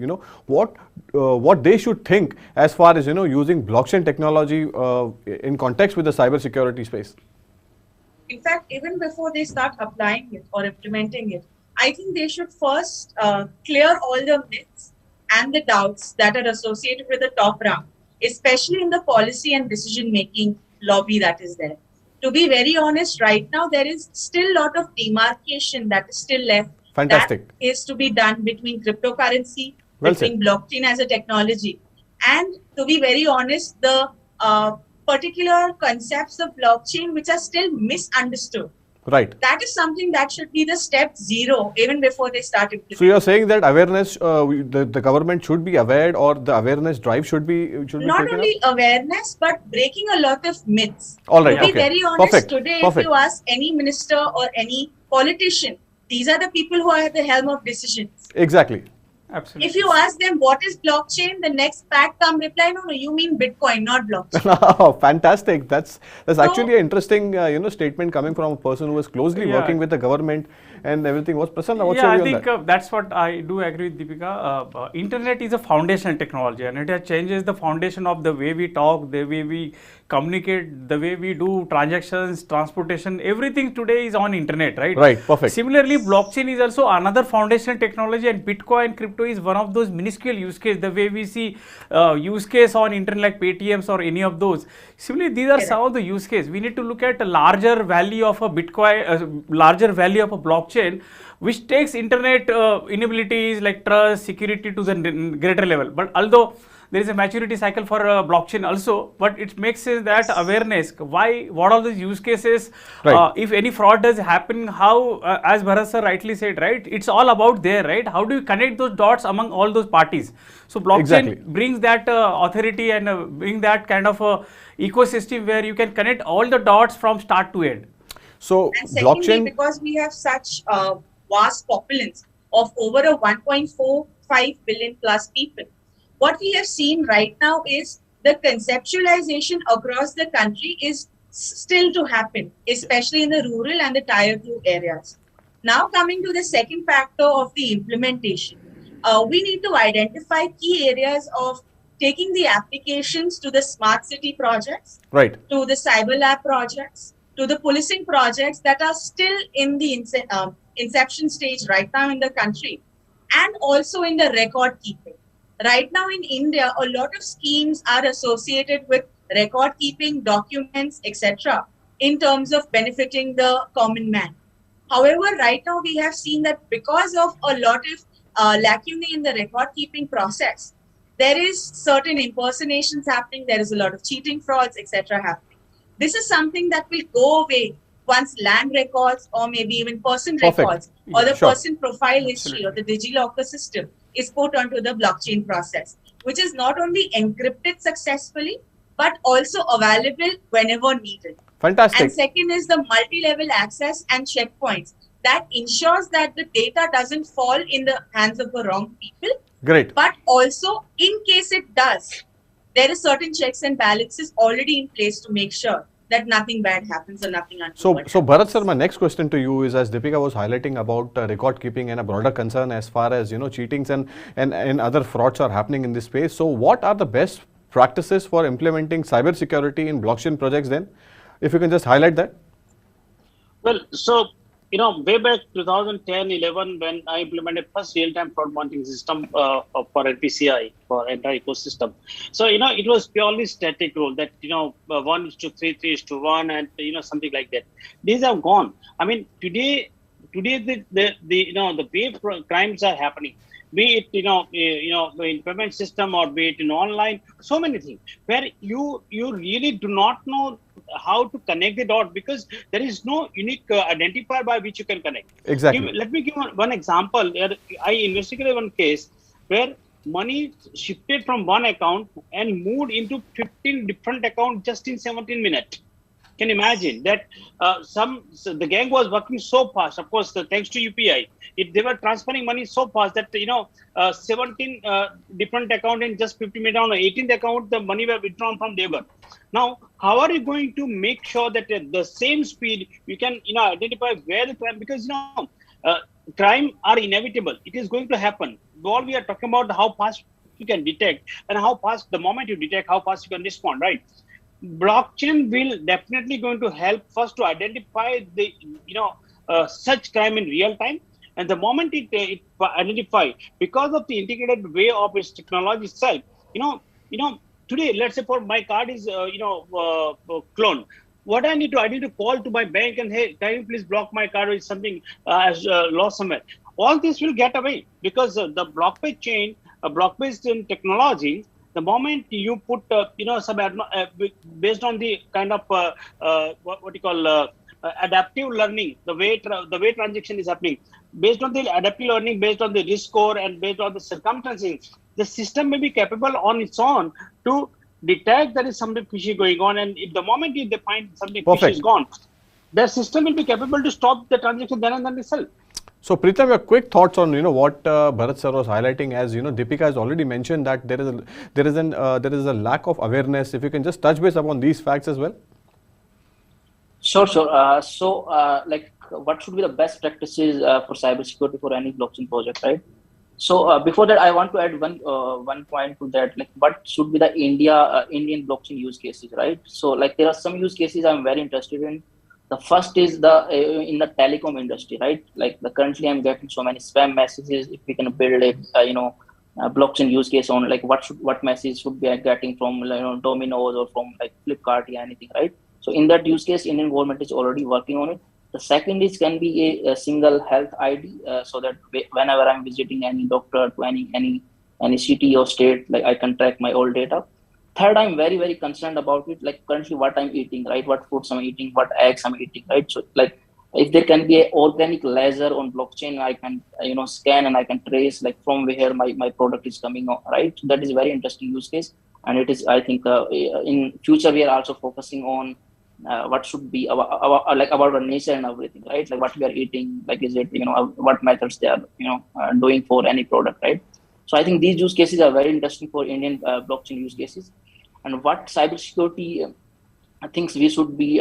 What they should think as far as using blockchain technology in context with the cyber security space? In fact, even before they start applying it or implementing it, I think they should first clear all the myths and the doubts that are associated with the top rung, especially in the policy and decision-making lobby that is there. To be very honest, right now, there is still a lot of demarcation that is still left. Fantastic. That is to be done between cryptocurrency, between blockchain as a technology. And to be very honest, the particular concepts of blockchain which are still misunderstood. Right. That is something that should be the step zero even before they start implementing. So you are saying that awareness, the government should be aware, or the awareness drive should be not only awareness but breaking a lot of myths. All right. To be very honest, today if you ask any minister or any politician, these are the people who are at the helm of decisions. Exactly. Absolutely. If you ask them what is blockchain, the next pack come reply, no, you mean Bitcoin, not blockchain. Fantastic. That's actually an interesting statement coming from a person who was closely working with the government and everything. Was Prasanna, what's your view on that? That's what I do agree with Deepika. Internet is a foundational technology, and it changes the foundation of the way we talk, the way we communicate, the way we do transactions, transportation, everything today is on internet, right? Right, perfect. Similarly, blockchain is also another foundational technology, and Bitcoin, crypto is one of those minuscule use case, the way we see use case on internet like Paytms or any of those. Similarly, these are some of the use case. We need to look at a larger value of a Bitcoin, larger value of a blockchain, which takes internet inabilities like trust, security to the greater level. But although there is a maturity cycle for blockchain also, but it makes sense that awareness, what are the use cases, if any fraud does happen, how, as Bharat sir rightly said, right, it's all about there, right, how do you connect those dots among all those parties? So blockchain brings that authority and bring that kind of ecosystem where you can connect all the dots from start to end. So and secondly, blockchain, because we have such vast populace of over a 1.45 billion plus people, what we have seen right now is the conceptualization across the country is still to happen, especially in the rural and the tier 2 areas. Now coming to the second factor of the implementation, we need to identify key areas of taking the applications to the smart city projects, to the cyber lab projects, to the policing projects that are still in the inception stage right now in the country, and also in the record keeping. Right now in India, a lot of schemes are associated with record keeping, documents, etc. in terms of benefiting the common man. However, right now we have seen that because of a lot of lacunae in the record keeping process, there is certain impersonations happening, there is a lot of cheating, frauds, etc. happening. This is something that will go away once land records or maybe even person records or the person profile history or the DigiLocker system is put onto the blockchain process, which is not only encrypted successfully, but also available whenever needed. Fantastic. And second is the multi-level access and checkpoints that ensures that the data doesn't fall in the hands of the wrong people. Great. But also, in case it does, there is certain checks and balances already in place to make sure that nothing bad happens or nothing untoward. So Bharat sir, my next question to you is, as Deepika was highlighting about record keeping and a broader concern as far as cheatings and other frauds are happening in this space. So what are the best practices for implementing cybersecurity in blockchain projects then? If you can just highlight that. Well, so, way back 2010-11, when I implemented first real-time fraud monitoring system for NPCI, for entire ecosystem. So, it was purely static rule that, 1:3, 3:1, and, something like that. These have gone. I mean, today the way crimes are happening, be it, in payment system or be it in online, so many things where you really do not know how to connect the dot because there is no unique identifier by which you can connect. Exactly. Let me give one example. I investigated one case where money shifted from one account and moved into 15 different accounts just in 17 minutes. Can you imagine that the gang was working so fast? Of course, thanks to UPI, they were transferring money so fast that 17 different account in just 50 minutes. On the 18th account, the money were withdrawn from there. Now, how are you going to make sure that at the same speed you can identify where the crime? Because crime are inevitable. It is going to happen. All we are talking about how fast you can detect and how fast the moment you detect, how fast you can respond. Right. Blockchain will definitely going to help first to identify the such crime in real time, and the moment it identify because of the integrated way of its technology itself. Today, let's say for my card is cloned. What I need to call to my bank and hey, can you please block my card or something has lost somewhere. All this will get away because the blockchain chain, block-based technology. The moment you put, some based on the kind of what you call adaptive learning, the way transaction is happening, based on the adaptive learning, based on the risk score, and based on the circumstances, the system may be capable on its own to detect there is something fishy going on, and if the moment they find something fishy is gone, the system will be capable to stop the transaction then and then itself. So Pritam, your quick thoughts on what Bharat sir was highlighting, as Deepika has already mentioned that there is a lack of awareness. If you can just touch base upon these facts as well. Sure. Like, what should be the best practices for cybersecurity for any blockchain project, right? So before that, I want to add one point to that. Like, what should be the Indian blockchain use cases, right? So like, there are some use cases I'm very interested in. The first is in the telecom industry, right? Like, currently I'm getting so many spam messages. If we can build a blockchain use case on like what message should be getting from Domino's or from like Flipkart or anything, right? So in that use case, Indian government is already working on it. The second is can be a single health ID, so that whenever I'm visiting any doctor to any city or state, like I can track my all data. Third, I'm very, very concerned about it, like currently what I'm eating, right? What foods I'm eating, what eggs I'm eating, right? So like, if there can be an organic laser on blockchain, I can, scan and I can trace like from where my product is coming on, right? So that is very interesting use case. And it is, I think, in future, we are also focusing on what should be about our nature and everything, right? Like what we are eating, like is it, what methods they are, doing for any product, right? So I think these use cases are very interesting for Indian blockchain use cases. And what cybersecurity things we should be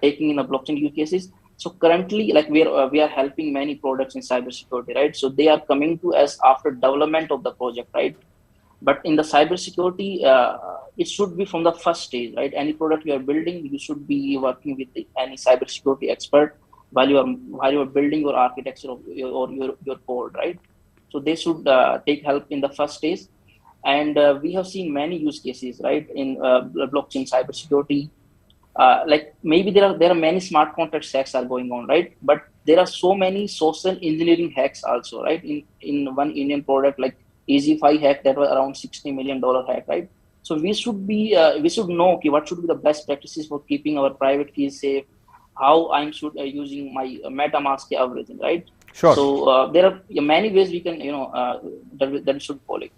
taking in the blockchain use cases. So currently, like we are helping many products in cybersecurity, right? So they are coming to us after development of the project, right? But in the cybersecurity, it should be from the first stage, right? Any product you are building, you should be working with any cybersecurity expert while you are building your architecture or your code, right? So they should take help in the first stage. And we have seen many use cases, right, in blockchain cybersecurity. Like maybe there are many smart contract hacks are going on, right? But there are so many social engineering hacks also, right? In one Indian product like EasyFi hack, that was around $60 million hack, right? So we should know what should be the best practices for keeping our private keys safe, how I'm using my MetaMask, everything, right? Sure. So there are many ways we can that we should follow.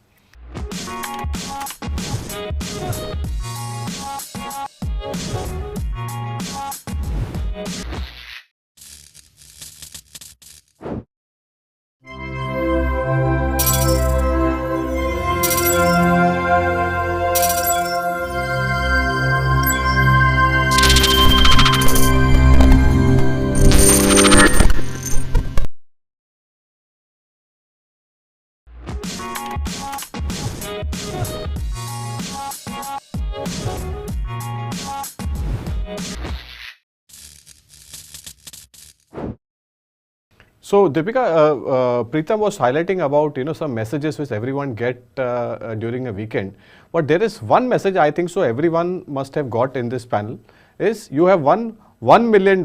So Deepika, Preetham was highlighting about some messages which everyone get during a weekend, but there is one message I think so everyone must have got in this panel is you have won $1 million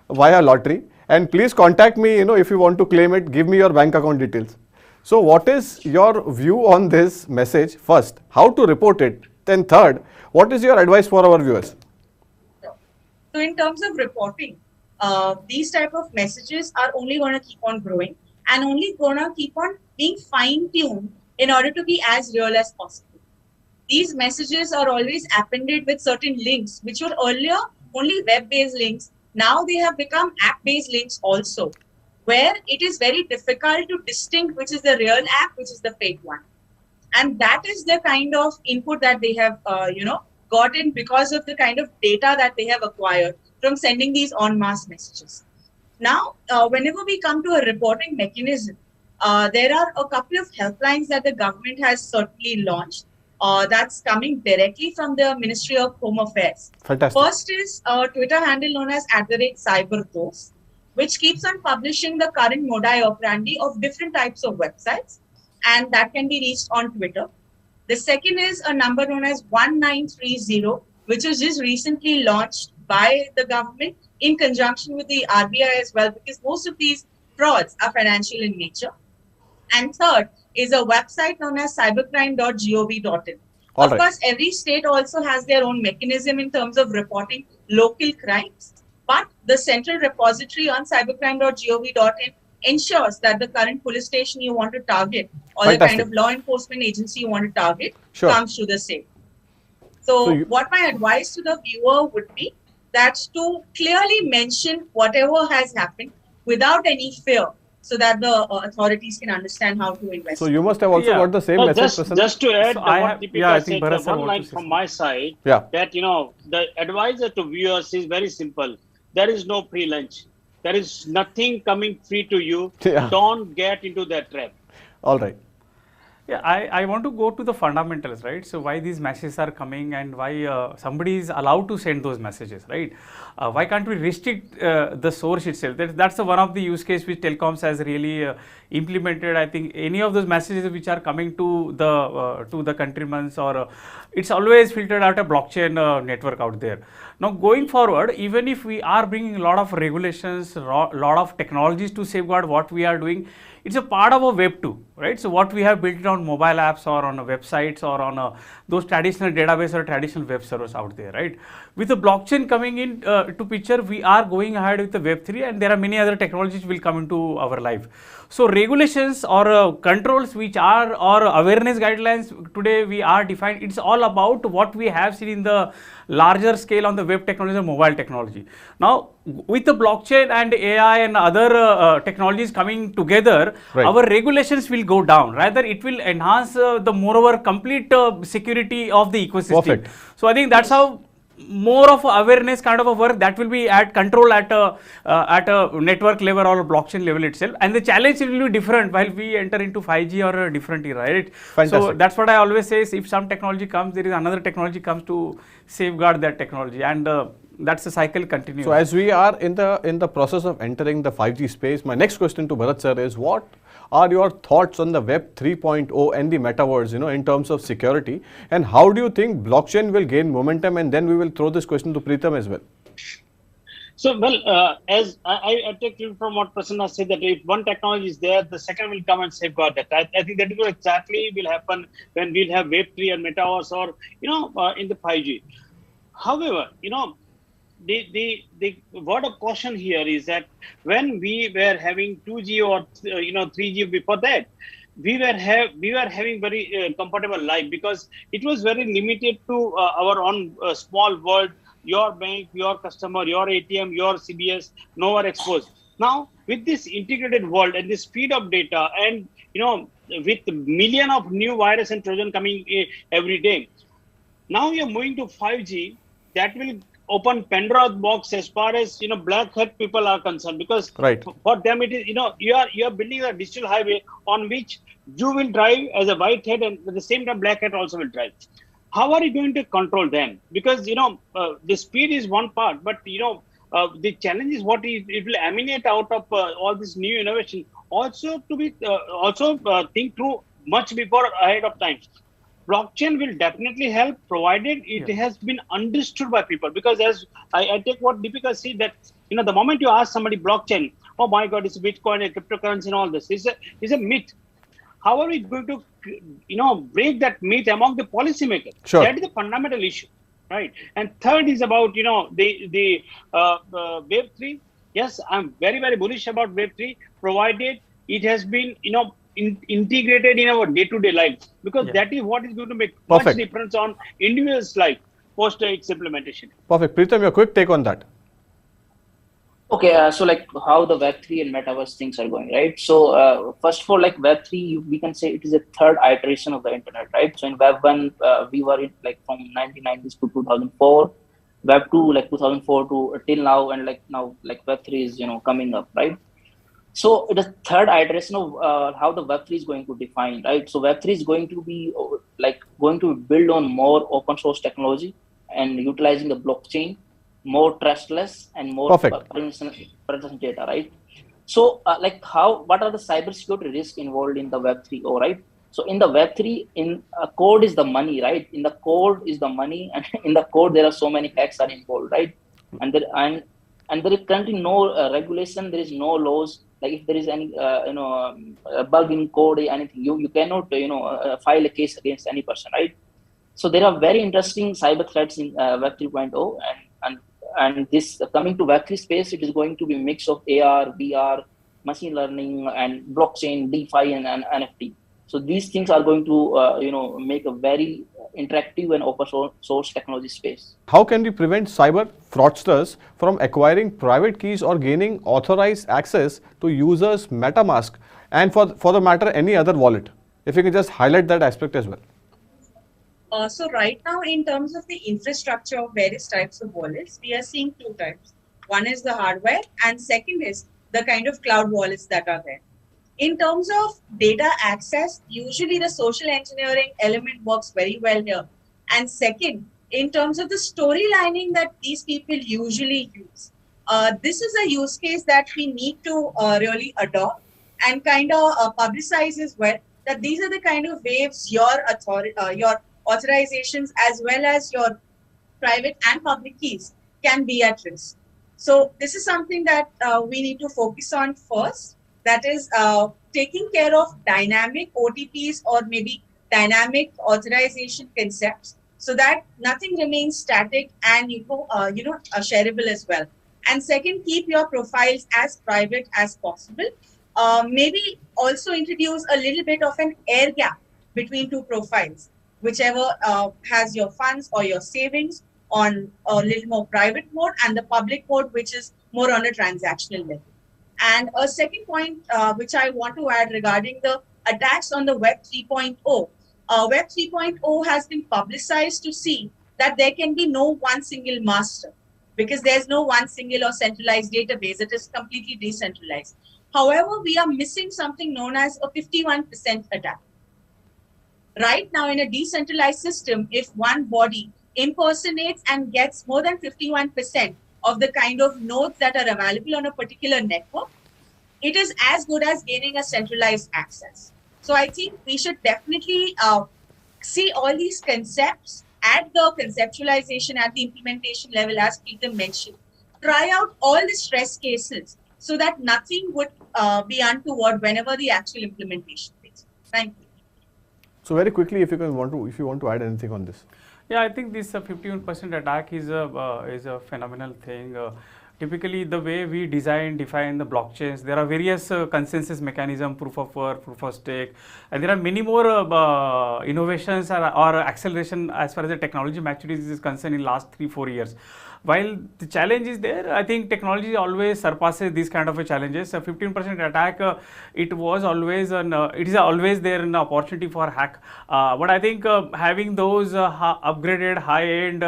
via lottery, and please contact me if you want to claim it, give me your bank account details. So what is your view on this message? First, how to report it? Then third, what is your advice for our viewers? So in terms of reporting, these type of messages are only going to keep on growing and only going to keep on being fine-tuned in order to be as real as possible. These messages are always appended with certain links, which were earlier only web-based links. Now they have become app-based links also, where it is very difficult to distinguish which is the real app, which is the fake one. And that is the kind of input that they have, gotten because of the kind of data that they have acquired from sending these en masse messages. Now, whenever we come to a reporting mechanism, there are a couple of helplines that the government has certainly launched. That's coming directly from the Ministry of Home Affairs. Fantastic. First is a Twitter handle known as @cyberdost, which keeps on publishing the current modi operandi of different types of websites, and that can be reached on Twitter. The second is a number known as 1930, which was just recently launched by the government in conjunction with the RBI as well, because most of these frauds are financial in nature. And third is a website known as cybercrime.gov.in. Of course, every state also has their own mechanism in terms of reporting local crimes, but the central repository on cybercrime.gov.in ensures that the current police station you want to target or the kind of law enforcement agency you want to target comes to the same. So what my advice to the viewer would be that to clearly mention whatever has happened without any fear, so that the authorities can understand how to invest. So you must have also got the same message. Just to add, I think Bharat one line from my side, that the advisor to viewers is very simple. There is no free lunch. There is nothing coming free to you. Don't get into that trap. All right. Yeah, I want to go to the fundamentals, right? So why these messages are coming and why somebody is allowed to send those messages, right? Why can't we restrict the source itself? That's one of the use case which telecoms has really implemented. I think any of those messages which are coming to the countrymen, or it's always filtered out a blockchain network out there. Now going forward, even if we are bringing a lot of regulations, lot of technologies to safeguard what we are doing, it's a part of a web 2, right? So what we have built on mobile apps or on websites or on those traditional database or traditional web servers out there, right? With the blockchain coming in to picture, we are going ahead with the web 3, and there are many other technologies will come into our life. So regulations or controls which are, or awareness guidelines today we are defined, it's all about what we have seen in the larger scale on the web technology and mobile technology. Now with the blockchain and AI and other technologies coming together, our regulations will go down. Rather, it will enhance the moreover complete security of the ecosystem. Perfect. So I think that's how more of awareness kind of a work that will be at control at a network level or a blockchain level itself, and the challenge will be different while we enter into 5G or a different era, right? Fantastic. So that's what I always say is if some technology comes, there is another technology comes to safeguard that technology, and that's the cycle continues. So as we are in the process of entering the 5G space, my next question to Bharat sir is, what are your thoughts on the Web 3.0 and the metaverse, in terms of security, and how do you think blockchain will gain momentum? And then we will throw this question to Preetham as well. So, as I take you from what Prasanna said, that if one technology is there, the second will come and safeguard that. I think that is what exactly will happen when we'll have Web 3 and metaverse, or in the 5G. However, the word of caution here is that when we were having 2G or 3G before that, we were having very comfortable life, because it was very limited to our own small world. Your bank, your customer, your ATM, your CBS, nowhere exposed. Now with this integrated world and the speed of data, and with million of new virus and trojan coming every day, now we are moving to 5G. That will open Pandora's box as far as black hat people are concerned, because for them it is you are building a digital highway on which you will drive as a white hat, and at the same time black hat also will drive. How are you going to control them? Because the speed is one part, but the challenge is what it will emanate out of all this new innovation. Also to be think through much before ahead of time. Blockchain will definitely help, provided it has been understood by people. Because as I take what Deepika said, that the moment you ask somebody blockchain, oh my God, it's Bitcoin and cryptocurrency and all this, is a myth. How are we going to break that myth among the policymakers? Sure. That is the fundamental issue, right? And third is about the Web3. Yes, I'm very, very bullish about Web3, provided it has been integrated in our day-to-day life, because that is what is going to make much difference on individual's life post its implementation. Perfect. Pritham, your quick take on that. Okay, so like how the Web3 and Metaverse things are going, right? So first of all, like Web3, we can say it is a third iteration of the internet, right? So in Web1, we were in like from 1990s to 2004, Web2 like 2004 to till now, and like now like Web3 is coming up, right? So it is third iteration of how the Web3 is going to define, right? So Web3 is going to be build on more open source technology and utilizing the blockchain, more trustless and more permission data, right? So what are the cybersecurity risks involved in the Web3? All right. So in the Web3, in code is the money, right? In the code is the money, and in the code there are so many hacks are involved, right? And there is currently no regulation. There is no laws. Like if there is any a bug in code or anything, you cannot file a case against any person, right? So there are very interesting cyber threats in Web 3.0, and this coming to Web 3 space, it is going to be a mix of AR, VR, machine learning, and blockchain, DeFi, and NFT. So these things are going to make a very interactive and open source technology space. How can we prevent cyber fraudsters from acquiring private keys or gaining authorized access to users' MetaMask and for the matter any other wallet? If you can just highlight that aspect as well. So right now, in terms of the infrastructure of various types of wallets, we are seeing two types. One is the hardware, and second is the kind of cloud wallets that are there. In terms of data access, usually the social engineering element works very well here. And second, in terms of the storylining that these people usually use, this is a use case that we need to really adopt and kind of publicize as well, that these are the kind of ways your authorizations as well as your private and public keys can be at risk. So this is something that we need to focus on first. That is taking care of dynamic OTPs or maybe dynamic authorization concepts, so that nothing remains static and shareable as well. And second, keep your profiles as private as possible. Maybe also introduce a little bit of an air gap between two profiles, whichever has your funds or your savings on a little more private mode, and the public mode, which is more on a transactional level. And a second point which I want to add regarding the attacks on the Web 3.0. Web 3.0 has been publicized to see that there can be no one single master, because there's no one single or centralized database. It is completely decentralized. However, we are missing something known as a 51% attack. Right now, in a decentralized system, if one body impersonates and gets more than 51% of the kind of nodes that are available on a particular network, it is as good as gaining a centralized access. So I think we should definitely see all these concepts at the conceptualization, at the implementation level, as Peter mentioned. Try out all the stress cases so that nothing would be untoward whenever the actual implementation takes. Thank you. So very quickly, if you want to add anything on this. Yeah, I think this 51% attack is a phenomenal thing. Typically, the way we define the blockchains, there are various consensus mechanism, proof of work, proof of stake, and there are many more innovations or acceleration as far as the technology maturity is concerned in last 3-4 years. While the challenge is there, I think technology always surpasses these kind of challenges. A 15% attack, it is always there an opportunity for hack. But I think having those upgraded high-end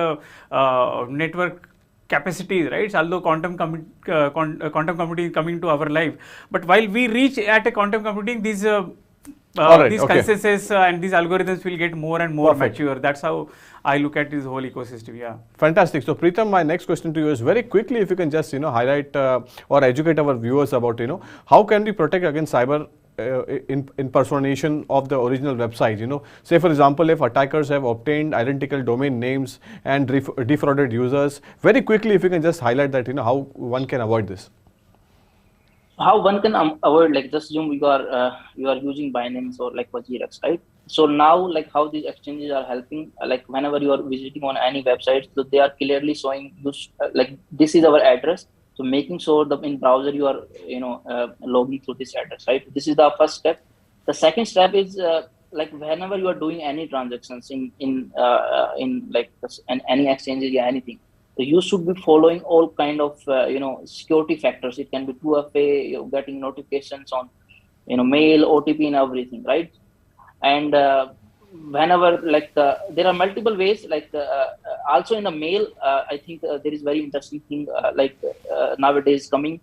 network capacities, right? Although quantum computing is coming to our life, but while we reach at a quantum computing, these Alright, these okay. consensus and these algorithms will get more and more Perfect. mature. That's how I look at this whole ecosystem. Yeah. Fantastic. So Preetham, my next question to you is very quickly, if you can just highlight or educate our viewers about how can we protect against cyber impersonation of the original website. Say for example, if attackers have obtained identical domain names and defrauded users. Very quickly, if you can just highlight that, how one can avoid this. How one can avoid, like, just assume you are using Binance or like Wajirex, right? So now, like, how these exchanges are helping, like whenever you are visiting on any website, so they are clearly showing you like this is our address. So making sure that in browser you are logging through this address, right? This is the first step. The second step is like whenever you are doing any transactions in like any exchanges or anything, so you should be following all kind of security factors. It can be 2FA, you're getting notifications on mail, OTP, and everything, right? And whenever there are multiple ways. Also in the mail, I think there is very interesting thing nowadays coming.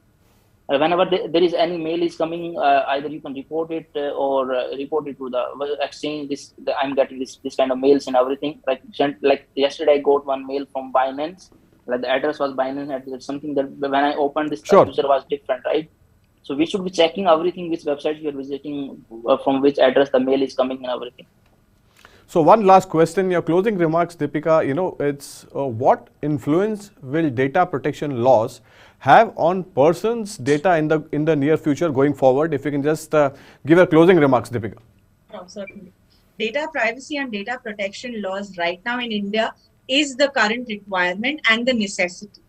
Whenever there is any mail is coming, either you can report it or report it to the exchange. I'm getting this kind of mails and everything. Like yesterday, I got one mail from Binance. Like the address was Binance. It's something that when I opened this, Sure. user was different, right? So we should be checking everything, which websites we are visiting, from which address the mail is coming, and everything. So one last question, your closing remarks, Deepika, it's what influence will data protection laws have on persons' data in the near future going forward? If you can just give your closing remarks, Deepika. Oh, certainly. Data privacy and data protection laws right now in India is the current requirement and the necessity.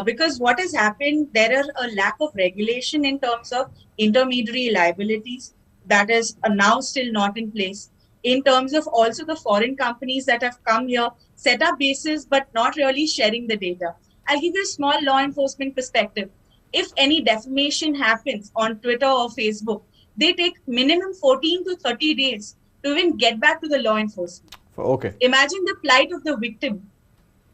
Because what has happened, there are a lack of regulation in terms of intermediary liabilities that is now still not in place. In terms of also the foreign companies that have come here, set up bases, but not really sharing the data. I'll give you a small law enforcement perspective. If any defamation happens on Twitter or Facebook, they take minimum 14 to 30 days to even get back to the law enforcement. Okay. Imagine the plight of the victim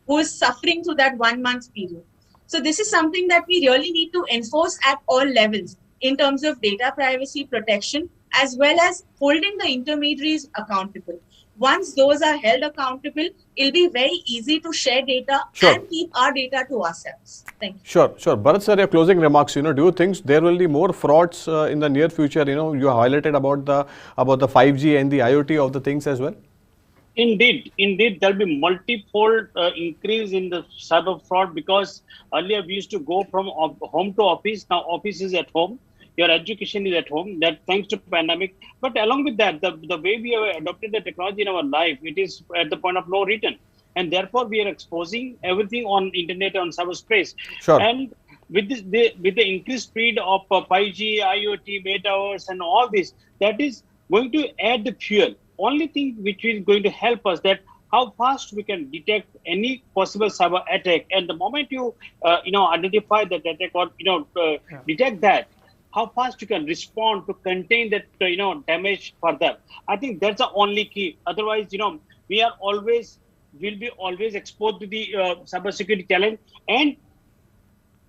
who is suffering through that 1 month period. So this is something that we really need to enforce at all levels in terms of data privacy protection, as well as holding the intermediaries accountable. Once those are held accountable, it'll be very easy to share data and keep our data to ourselves. Thank you. Sure. Bharat sir, your closing remarks, do you think there will be more frauds in the near future? You highlighted about the 5G and the IoT of the things as well. Indeed, there'll be multifold increase in the cyber fraud, because earlier we used to go from home to office. Now office is at home. Your education is at home. That thanks to pandemic. But along with that, the way we have adopted the technology in our life, it is at the point of no return, and therefore we are exposing everything on internet, on cyberspace. Sure. And with the increased speed of 5G, IoT, metaverse, and all this, that is going to add the fuel. Only thing which is going to help us that how fast we can detect any possible cyber attack, and the moment you identify that attack or detect that, how fast you can respond to contain that damage further. I think that's the only key. Otherwise, will be always exposed to the cybersecurity challenge. And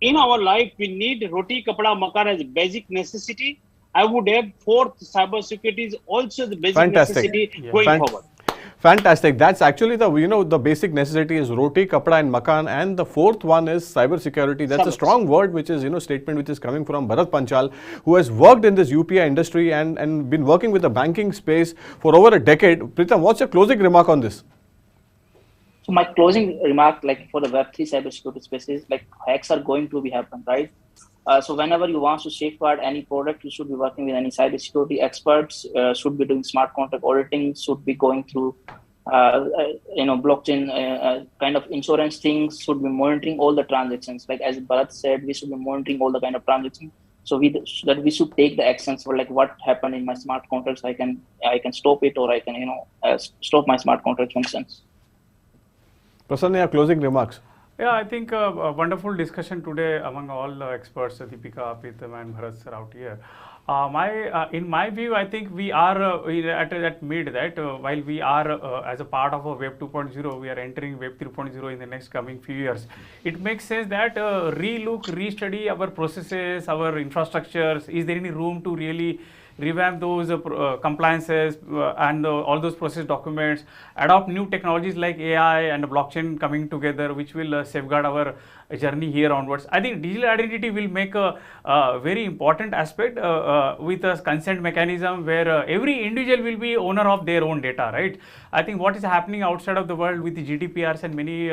in our life, we need roti, kapda, makan as a basic necessity. I would add fourth, cybersecurity is also the basic necessity going forward. Fantastic. That's actually the basic necessity is roti, kapda, and makan, and the fourth one is cybersecurity. That's a strong word, which is statement which is coming from Bharat Panchal, who has worked in this UPI industry and been working with the banking space for over a decade. Preetham, what's your closing remark on this? So my closing remark, like for the Web3 cybersecurity spaces, like hacks are going to be happen, right? So whenever you want to safeguard any product, you should be working with any cybersecurity experts, should be doing smart contract auditing, should be going through, blockchain kind of insurance things, should be monitoring all the transactions. Like as Bharat said, we should be monitoring all the kind of transactions. So we should take the actions for like what happened in my smart contracts. I can stop it, or I can stop my smart contract functions. Prasanna, your closing remarks. Yeah, I think a wonderful discussion today among all the experts, Deepika, Preetham, and Bharat sir out here. In my view, I think we are at mid that while we are as a part of a Web 2.0, we are entering Web 3.0 in the next coming few years. It makes sense that restudy our processes, our infrastructures. Is there any room to really revamp those compliances and all those process documents, adopt new technologies like AI and blockchain coming together, which will safeguard our journey here onwards. I think digital identity will make a very important aspect with a consent mechanism where every individual will be owner of their own data, right? I think what is happening outside of the world with the GDPRs and many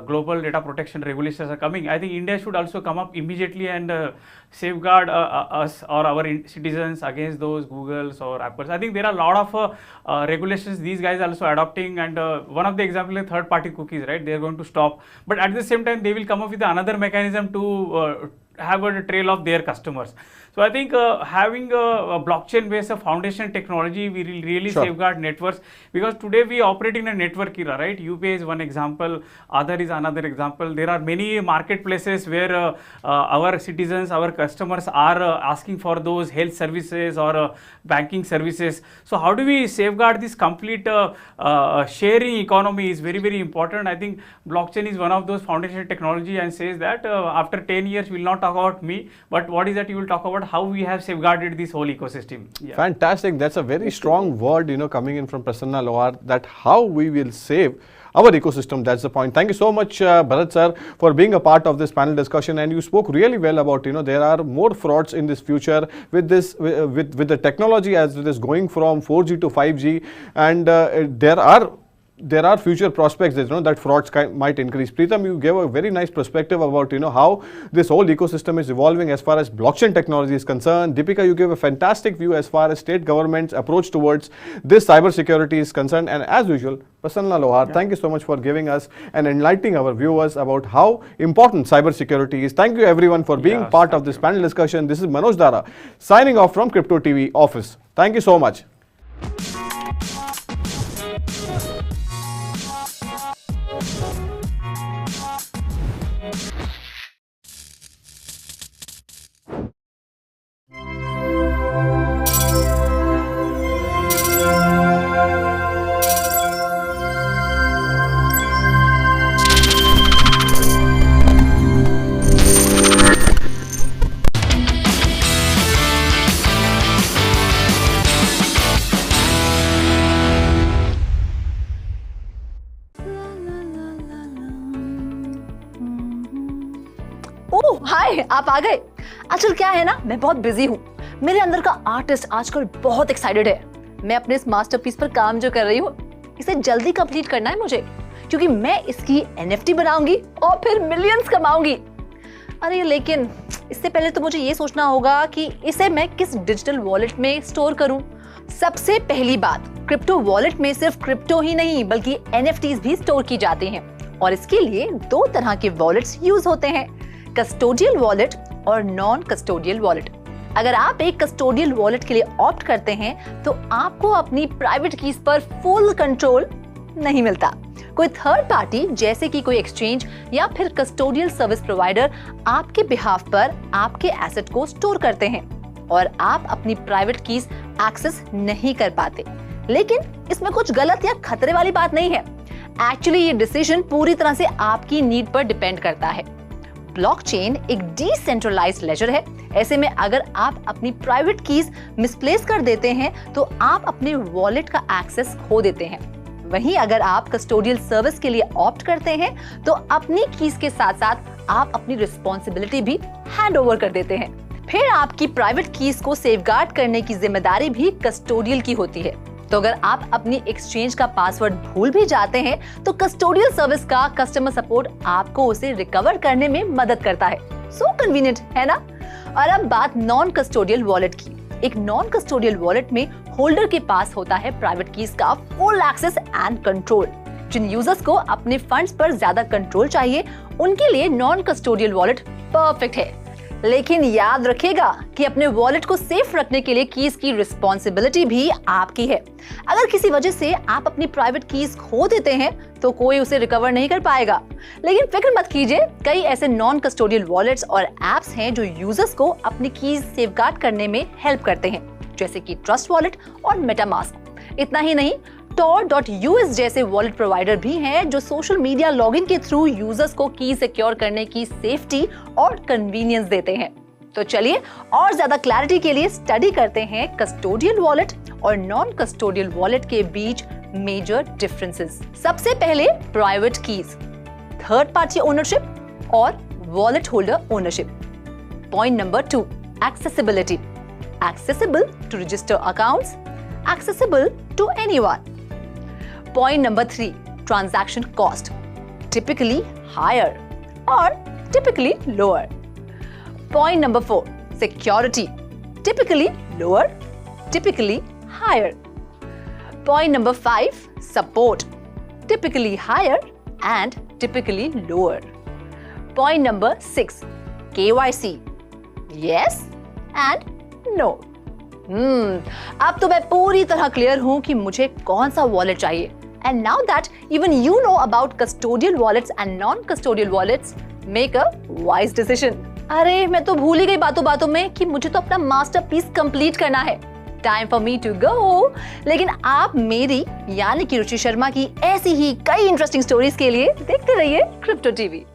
global data protection regulations are coming. I think India should also come up immediately and safeguard us or our citizens against those Googles or Apples. I think there are a lot of regulations these guys are also adopting, and one of the examples is third party cookies, right? They are going to stop, but at the same time they will come up with another mechanism to have a trail of their customers. So I think having a blockchain based foundation technology will really safeguard networks, because today we operate in a network era, right? UPI is one example, Aadhaar is another example. There are many marketplaces where our citizens, our customers are asking for those health services or banking services. So how do we safeguard this complete sharing economy is very, very important. I think blockchain is one of those foundation technology, and says that after 10 years we will not talk about me, but what is that you will talk about how we have safeguarded this whole ecosystem. Yeah. Fantastic. That's a very strong word, coming in from Prasanna Lohar, that how we will save our ecosystem. That's the point. Thank you so much, Bharat sir, for being a part of this panel discussion, and you spoke really well about, there are more frauds in this future with this, with the technology as it is going from 4G to 5G, and there are future prospects that, that frauds might increase. Preetham, you gave a very nice perspective about, how this whole ecosystem is evolving as far as blockchain technology is concerned. Deepika, you gave a fantastic view as far as state government's approach towards this cyber security is concerned. And as usual, Prasanna Lohar, thank you so much for giving us and enlightening our viewers about how important cyber security is. Thank you everyone for being part of this panel discussion. This is Manoj Dara signing off from Crypto TV office. Thank you so much. ओह हाय, आप आ गए। आजकल क्या है ना, मैं बहुत busy हूँ। मेरे अंदर का आर्टिस्ट आजकल बहुत एक्साइटेड है। मैं अपने इस मास्टरपीस पर काम जो कर रही हूँ, इसे जल्दी कंप्लीट करना है मुझे, क्योंकि मैं इसकी NFT बनाऊंगी और फिर मिलियंस कमाऊंगी। अरे लेकिन इससे पहले तो मुझे ये सोचना होगा कि इसे मैं किस डिजिटल वॉलेट में स्टोर करूं। सबसे पहली बात, क्रिप्टो वॉलेट में सिर्फ क्रिप्टो ही नहीं बल्कि NFTs भी स्टोर की जाती हैं, और इसके लिए दो तरह के वॉलेट्स यूज होते हैं, कस्टोडियल वॉलेट और नॉन कस्टोडियल वॉलेट। अगर आप एक कस्टोडियल वॉलेट के लिए ऑप्ट करते हैं तो आपको अपनी प्राइवेट कीज पर फुल कंट्रोल नहीं मिलता। कोई थर्ड पार्टी जैसे कि कोई एक्सचेंज या फिर कस्टोडियल सर्विस प्रोवाइडर आपके बिहाफ पर आपके एसेट को स्टोर करते हैं और आप अपनी प्राइवेट कीज एक्सेस नहीं कर पाते। लेकिन इसमें कुछ गलत या खतरे वाली बात नहीं है। एक्चुअली ये डिसीजन पूरी तरह से आपकी नीड पर डिपेंड करता है। ब्लॉकचेन एक डिसेंट्रलाइज्ड लेजर है। ऐसे में अगर आप अपनी प्राइवेट कीज मिसप्लेस कर देते हैं तो आप अपने वॉलेट का एक्सेस खो देते हैं। वहीं अगर आप कस्टोडियल सर्विस के लिए ऑप्ट करते हैं तो अपनी कीज के साथ साथ आप अपनी रिस्पॉन्सिबिलिटी भी हैंड ओवर कर देते हैं। फिर आपकी प्राइवेट कीज को सेफगार्ड करने की जिम्मेदारी भी कस्टोडियल की होती है। तो अगर आप अपनी एक्सचेंज का पासवर्ड भूल भी जाते हैं तो कस्टोडियल सर्विस का कस्टमर सपोर्ट आपको उसे रिकवर करने में मदद करता है। सो कन्वीनियंट है ना। और अब बात नॉन कस्टोडियल वॉलेट की। एक नॉन कस्टोडियल वॉलेट में होल्डर के पास होता है प्राइवेट कीज का फुल एक्सेस एंड कंट्रोल। जिन यूजर्स को अपने फंड्स पर ज्यादा कंट्रोल चाहिए उनके लिए नॉन कस्टोडियल वॉलेट परफेक्ट है। लेकिन याद रखिएगा कि अपने वॉलेट को सेफ रखने के लिए कीज की रिस्पॉन्सिबिलिटी भी आपकी है। अगर किसी वजह से आप अपनी प्राइवेट कीज खो देते हैं तो कोई उसे रिकवर नहीं कर पाएगा। लेकिन फिक्र मत कीजिए, कई ऐसे नॉन कस्टोडियल वॉलेट्स और एप्स हैं जो यूजर्स को अपनी कीज सेफगार्ड करने में हेल्प करते हैं, जैसे कि ट्रस्ट वॉलेट और मेटामास्क। इतना ही नहीं, tor.us जैसे वॉलेट प्रोवाइडर भी हैं जो सोशल मीडिया लॉगिन के थ्रू यूजर्स को की सिक्योर करने की सेफ्टी और कन्वीनियंस देते हैं। तो चलिए और ज्यादा क्लैरिटी के लिए स्टडी करते हैं कस्टोडियल वॉलेट और नॉन कस्टोडियल वॉलेट के बीच मेजर डिफरेंसेस। सबसे पहले private keys, third party ownership और wallet holder ownership. Point number 2, accessibility. Accessible to register accounts, accessible to anyone. Point number 3, transaction cost. Typically higher or typically lower. Point number 4, security. Typically lower, typically higher. Point number 5, support. Typically higher and typically lower. Point number 6, KYC. Yes and no. अब तो मैं पूरी तरह clear हूं कि मुझे कौन सा वॉलेट चाहिए। And now that even you know about custodial wallets and non-custodial wallets, make a wise decision. अरे मैं तो भूल ही गई बातों में कि मुझे तो अपना मास्टरपीस कंप्लीट करना है। Time for me to go. लेकिन आप मेरी यानी कि रुचि शर्मा की ऐसी ही कई इंटरेस्टिंग स्टोरीज के लिए देखते रहिए क्रिप्टो टीवी।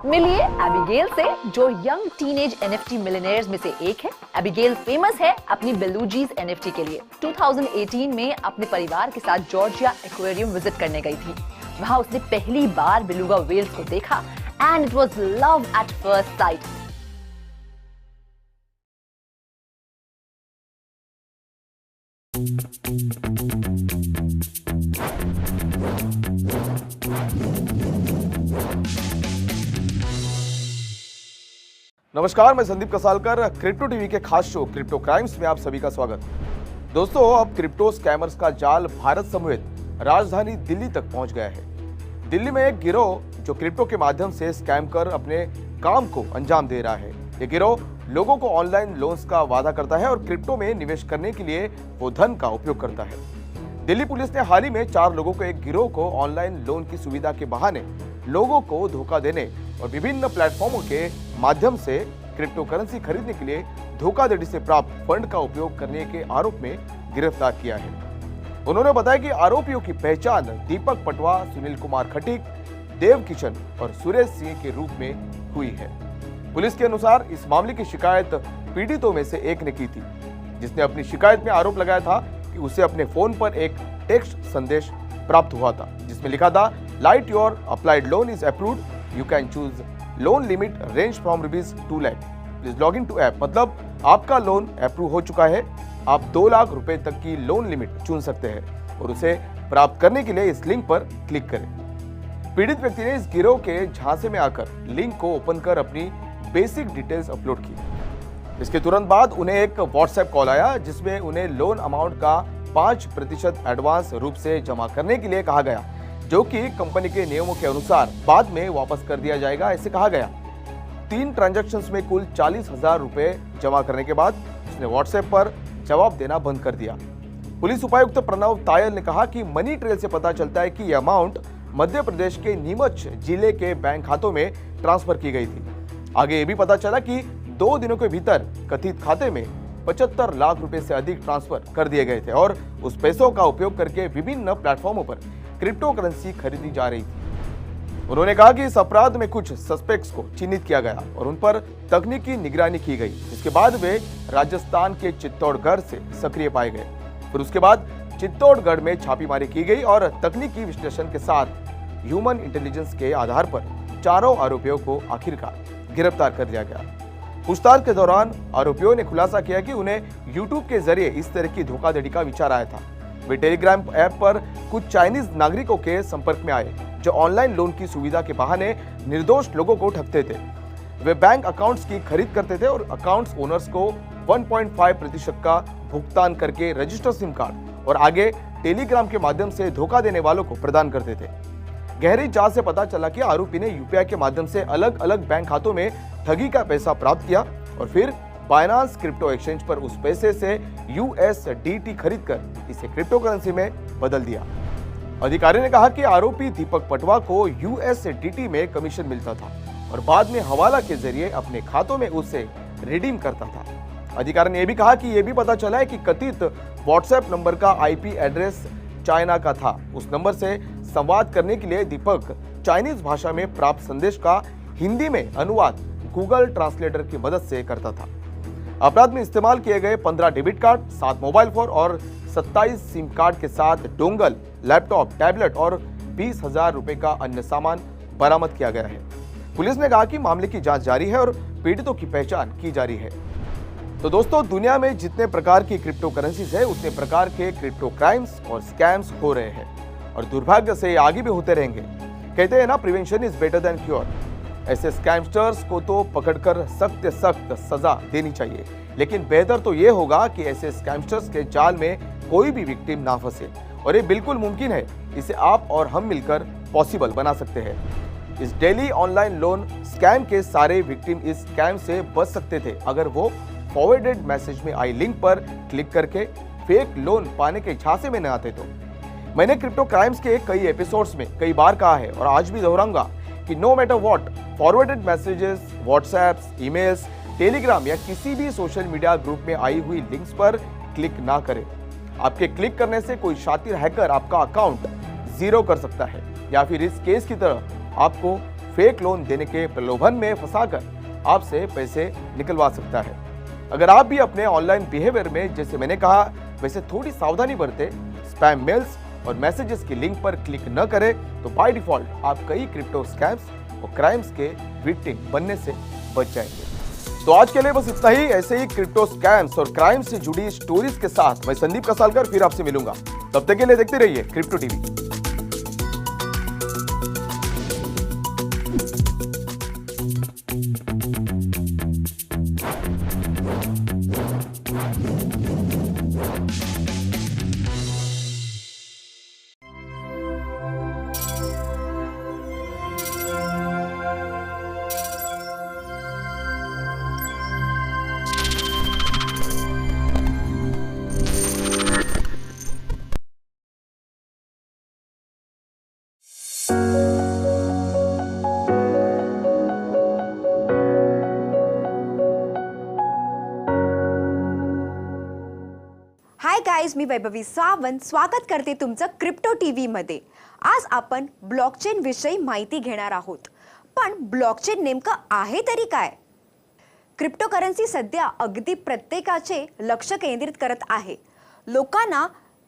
मिलिए एबिगेल से, जो यंग टीनेज एनएफटी मिलियनेयर्स में से एक है। एबिगेल फेमस है अपनी बेलूजीज एनएफटी के लिए। 2018 में अपने परिवार के साथ जॉर्जिया एक्वेरियम विजिट करने गई थी। वहां उसने पहली बार बेलुगा व्हेल्स को देखा and it was love at first sight. नमस्कार, मैं संदीप कसालकर। क्रिप्टो टीवी के खास शो क्रिप्टो क्राइम्स में आप सभी का स्वागत। दोस्तों, अब क्रिप्टो स्कैमर्स का जाल भारत समेत राजधानी दिल्ली तक पहुंच गया है। दिल्ली में एक गिरोह जो क्रिप्टो के माध्यम से स्कैम कर अपने काम को अंजाम दे रहा है। ये गिरोह लोगों को ऑनलाइन लोन्स का वादा करता है और क्रिप्टो में निवेश करने के लिए वो धन का उपयोग करता है। दिल्ली पुलिस ने हाल ही में 4 लोगों को एक गिरोह को ऑनलाइन लोन की सुविधा के बहाने लोगों को धोखा देने और विभिन्न प्लेटफॉर्मों के माध्यम से क्रिप्टो करेंसी खरीदने के लिए धोखाधड़ी से प्राप्त फंड का उपयोग करने के आरोप में गिरफ्तार किया है। उन्होंने बताया कि आरोपियों की पहचान दीपक पटवा, सुनील कुमार खटीक, देव किशन और सुरेश सिंह के रूप में हुई है। पुलिस के अनुसार इस मामले की शिकायत पीड़ितों में से एक ने की थी, जिसने अपनी शिकायत में आरोप लगाया था कि उसे अपने फोन पर एक टेक्स्ट संदेश प्राप्त हुआ था, जिसमें लिखा था, light your applied loan is approved, you can choose loan limit range from ₹2 lakh, please log in to app. मतलब आपका लोन अप्रूव हो चुका है, आप 2 लाख रुपए तक की लोन लिमिट चुन सकते हैं और उसे प्राप्त करने के लिए इस लिंक पर क्लिक करें। पीड़ित व्यक्ति ने इस गिरोह के झांसे में आकर लिंक को ओपन कर अपनी बेसिक डिटेल्स अपलोड की। इसके तुरंत बाद उन्हें एक व्हाट्सएप कॉल आया, जिसमें उन्हें लोन अमाउंट का 5% एडवांस रूप से जमा करने के लिए कहा गया, जो कि कंपनी के नियमों के अनुसार बाद में वापस कर दिया जाएगा, ऐसे कहा गया। 3 ट्रांजैक्शंस में कुल 40,000 रुपए जमा करने के बाद उसने व्हाट्सएप पर जवाब देना बंद कर दिया। पुलिस उपायुक्त प्रणव तायल ने कहा कि मनी ट्रेल से पता चलता है कि यह अमाउंट मध्य प्रदेश के नीमच जिले के बैंक खातों में ट्रांसफर की गई थी। आगे ये भी पता चला कि 2 दिनों के भीतर कथित खाते में 75 लाख रुपए से अधिक ट्रांसफर कर दिए गए थे और उस पैसों का उपयोग करके विभिन्न प्लेटफॉर्मों पर क्रिप्टो करेंसी खरीदी जा रही थी। उन्होंने कहा कि इस अपराध में कुछ सस्पेक्ट्स को चिन्हित किया गया और उन पर तकनीकी निगरानी की गई, जिसके बाद वे राजस्थान के चित्तौड़गढ़ से सक्रिय पाए गए। फिर उसके बाद चित्तौड़गढ़ में छापेमारी की गई और तकनीकी विश्लेषण के साथ ह्यूमन इंटेलिजेंस के आधार पर चारों आरोपियों को आखिरकार गिरफ्तार कर लिया गया। पूछताछ के दौरान आरोपियों ने खुलासा किया कि उन्हें यूट्यूब के जरिए इस तरह की धोखाधड़ी का विचार आया था। वे टेलीग्राम ऐप पर कुछ चाइनीज नागरिकों के संपर्क में आए, जो ऑनलाइन लोन की सुविधा के बहाने निर्दोष लोगों को ठगते थे। वे बैंक अकाउंट्स की खरीद करते थे और अकाउंट्स ओनर्स को 1.5% का भुगतान करके रजिस्टर सिम कार्ड और आगे टेलीग्राम के माध्यम से धोखा देने वालों को प्रदान करते थे। गहरी जांच से पता चला कि आरोपी ने यूपीआई के माध्यम से अलग अलग बैंक खातों में ठगी का पैसा प्राप्त किया और फिर बाइनांस क्रिप्टो एक्सचेंज पर उस पैसे से USDT खरीदकर इसे क्रिप्टो करेंसी में बदल दिया। अधिकारी ने कहा कि आरोपी दीपक पटवा को USDT में कमीशन मिलता था और बाद में हवाला के जरिए अपने खातों में उसे रिडीम करता था। अधिकारी ने यह भी कहा कि यह भी पता चला है कि कथित व्हाट्सएप नंबर का IP एड्रेस चाइना का था। उस नंबर से संवाद करने के लिए दीपक चाइनीज भाषा में प्राप्त संदेश का हिंदी में अनुवाद गूगल ट्रांसलेटर की मदद से करता था। अपराध में इस्तेमाल किए गए 15 डेबिट कार्ड, 7 मोबाइल फोन और 27 सिम कार्ड के साथ डोंगल, लैपटॉप, टैबलेट और 20,000 रुपए का अन्य सामान बरामद किया गया है। पुलिस ने कहा कि मामले की जांच जारी है और पीड़ितों की पहचान की जा रही है। तो दोस्तों, दुनिया में जितने प्रकार की क्रिप्टो करेंसीज है उतने प्रकार के क्रिप्टो क्राइम्स और स्कैम्स हो रहे हैं और दुर्भाग्य से आगे भी होते रहेंगे। कहते हैं ना, prevention is better than cure. ऐसे स्कैमस्टर्स को तो पकड़कर सख्त से सख्त सजा देनी चाहिए, लेकिन बेहतर तो ये होगा कि ऐसे स्कैमस्टर्स के जाल में कोई भी विक्टिम ना फंसे और ये बिल्कुल मुमकिन है। इसे आप और हम मिलकर पॉसिबल बना सकते हैं। इस डेली ऑनलाइन लोन स्कैम के सारे विक्टिम इस स्कैम से बच सकते थे अगर वो फॉरवर्डेड मैसेज में आई लिंक पर क्लिक करके फेक लोन पाने के झांसे में न आते। तो मैंने क्रिप्टो क्राइम्स के कई एपिसोड्स में कई बार कहा है और आज भी दोहराऊंगा कि no matter what, forwarded messages, WhatsApps, emails, Telegram या किसी भी सोशल मीडिया ग्रुप में आई हुई लिंक्स पर क्लिक ना करें। आपके क्लिक करने से कोई शातिर हैकर आपका अकाउंट जीरो कर सकता है या फिर इस केस की तरह आपको फेक लोन देने के प्रलोभन में फंसाकर आपसे पैसे निकलवा सकता है। अगर आप भी अपने ऑनलाइन बिहेवियर में जैसे मैंने कहा वैसे थोड़ी सावधानी बरते, स्पैम मेल्स और मैसेजेस की लिंक पर क्लिक न करें तो बाय डिफॉल्ट आप कई क्रिप्टो स्कैम्स और क्राइम्स के विक्टिम बनने से बच जाएंगे। तो आज के लिए बस इतना ही। ऐसे ही क्रिप्टो स्कैम्स और क्राइम से जुड़ी स्टोरीज के साथ मैं संदीप कसालकर फिर आपसे मिलूंगा। तब तक के लिए देखते रहिए क्रिप्टो टीवी। हाय गाईज, मी वैभवी सावंत स्वागत करते तुमचं क्रिप्टो टीव्ही मध्ये। आज आपण ब्लॉकचेन विषयी माहिती घेणार आहोत। पण ब्लॉकचेन नेमकं आहे तरी काय? क्रिप्टो करन्सी सध्या अगदी प्रत्येकाचे लक्ष केंद्रित करत आहे। लोकांना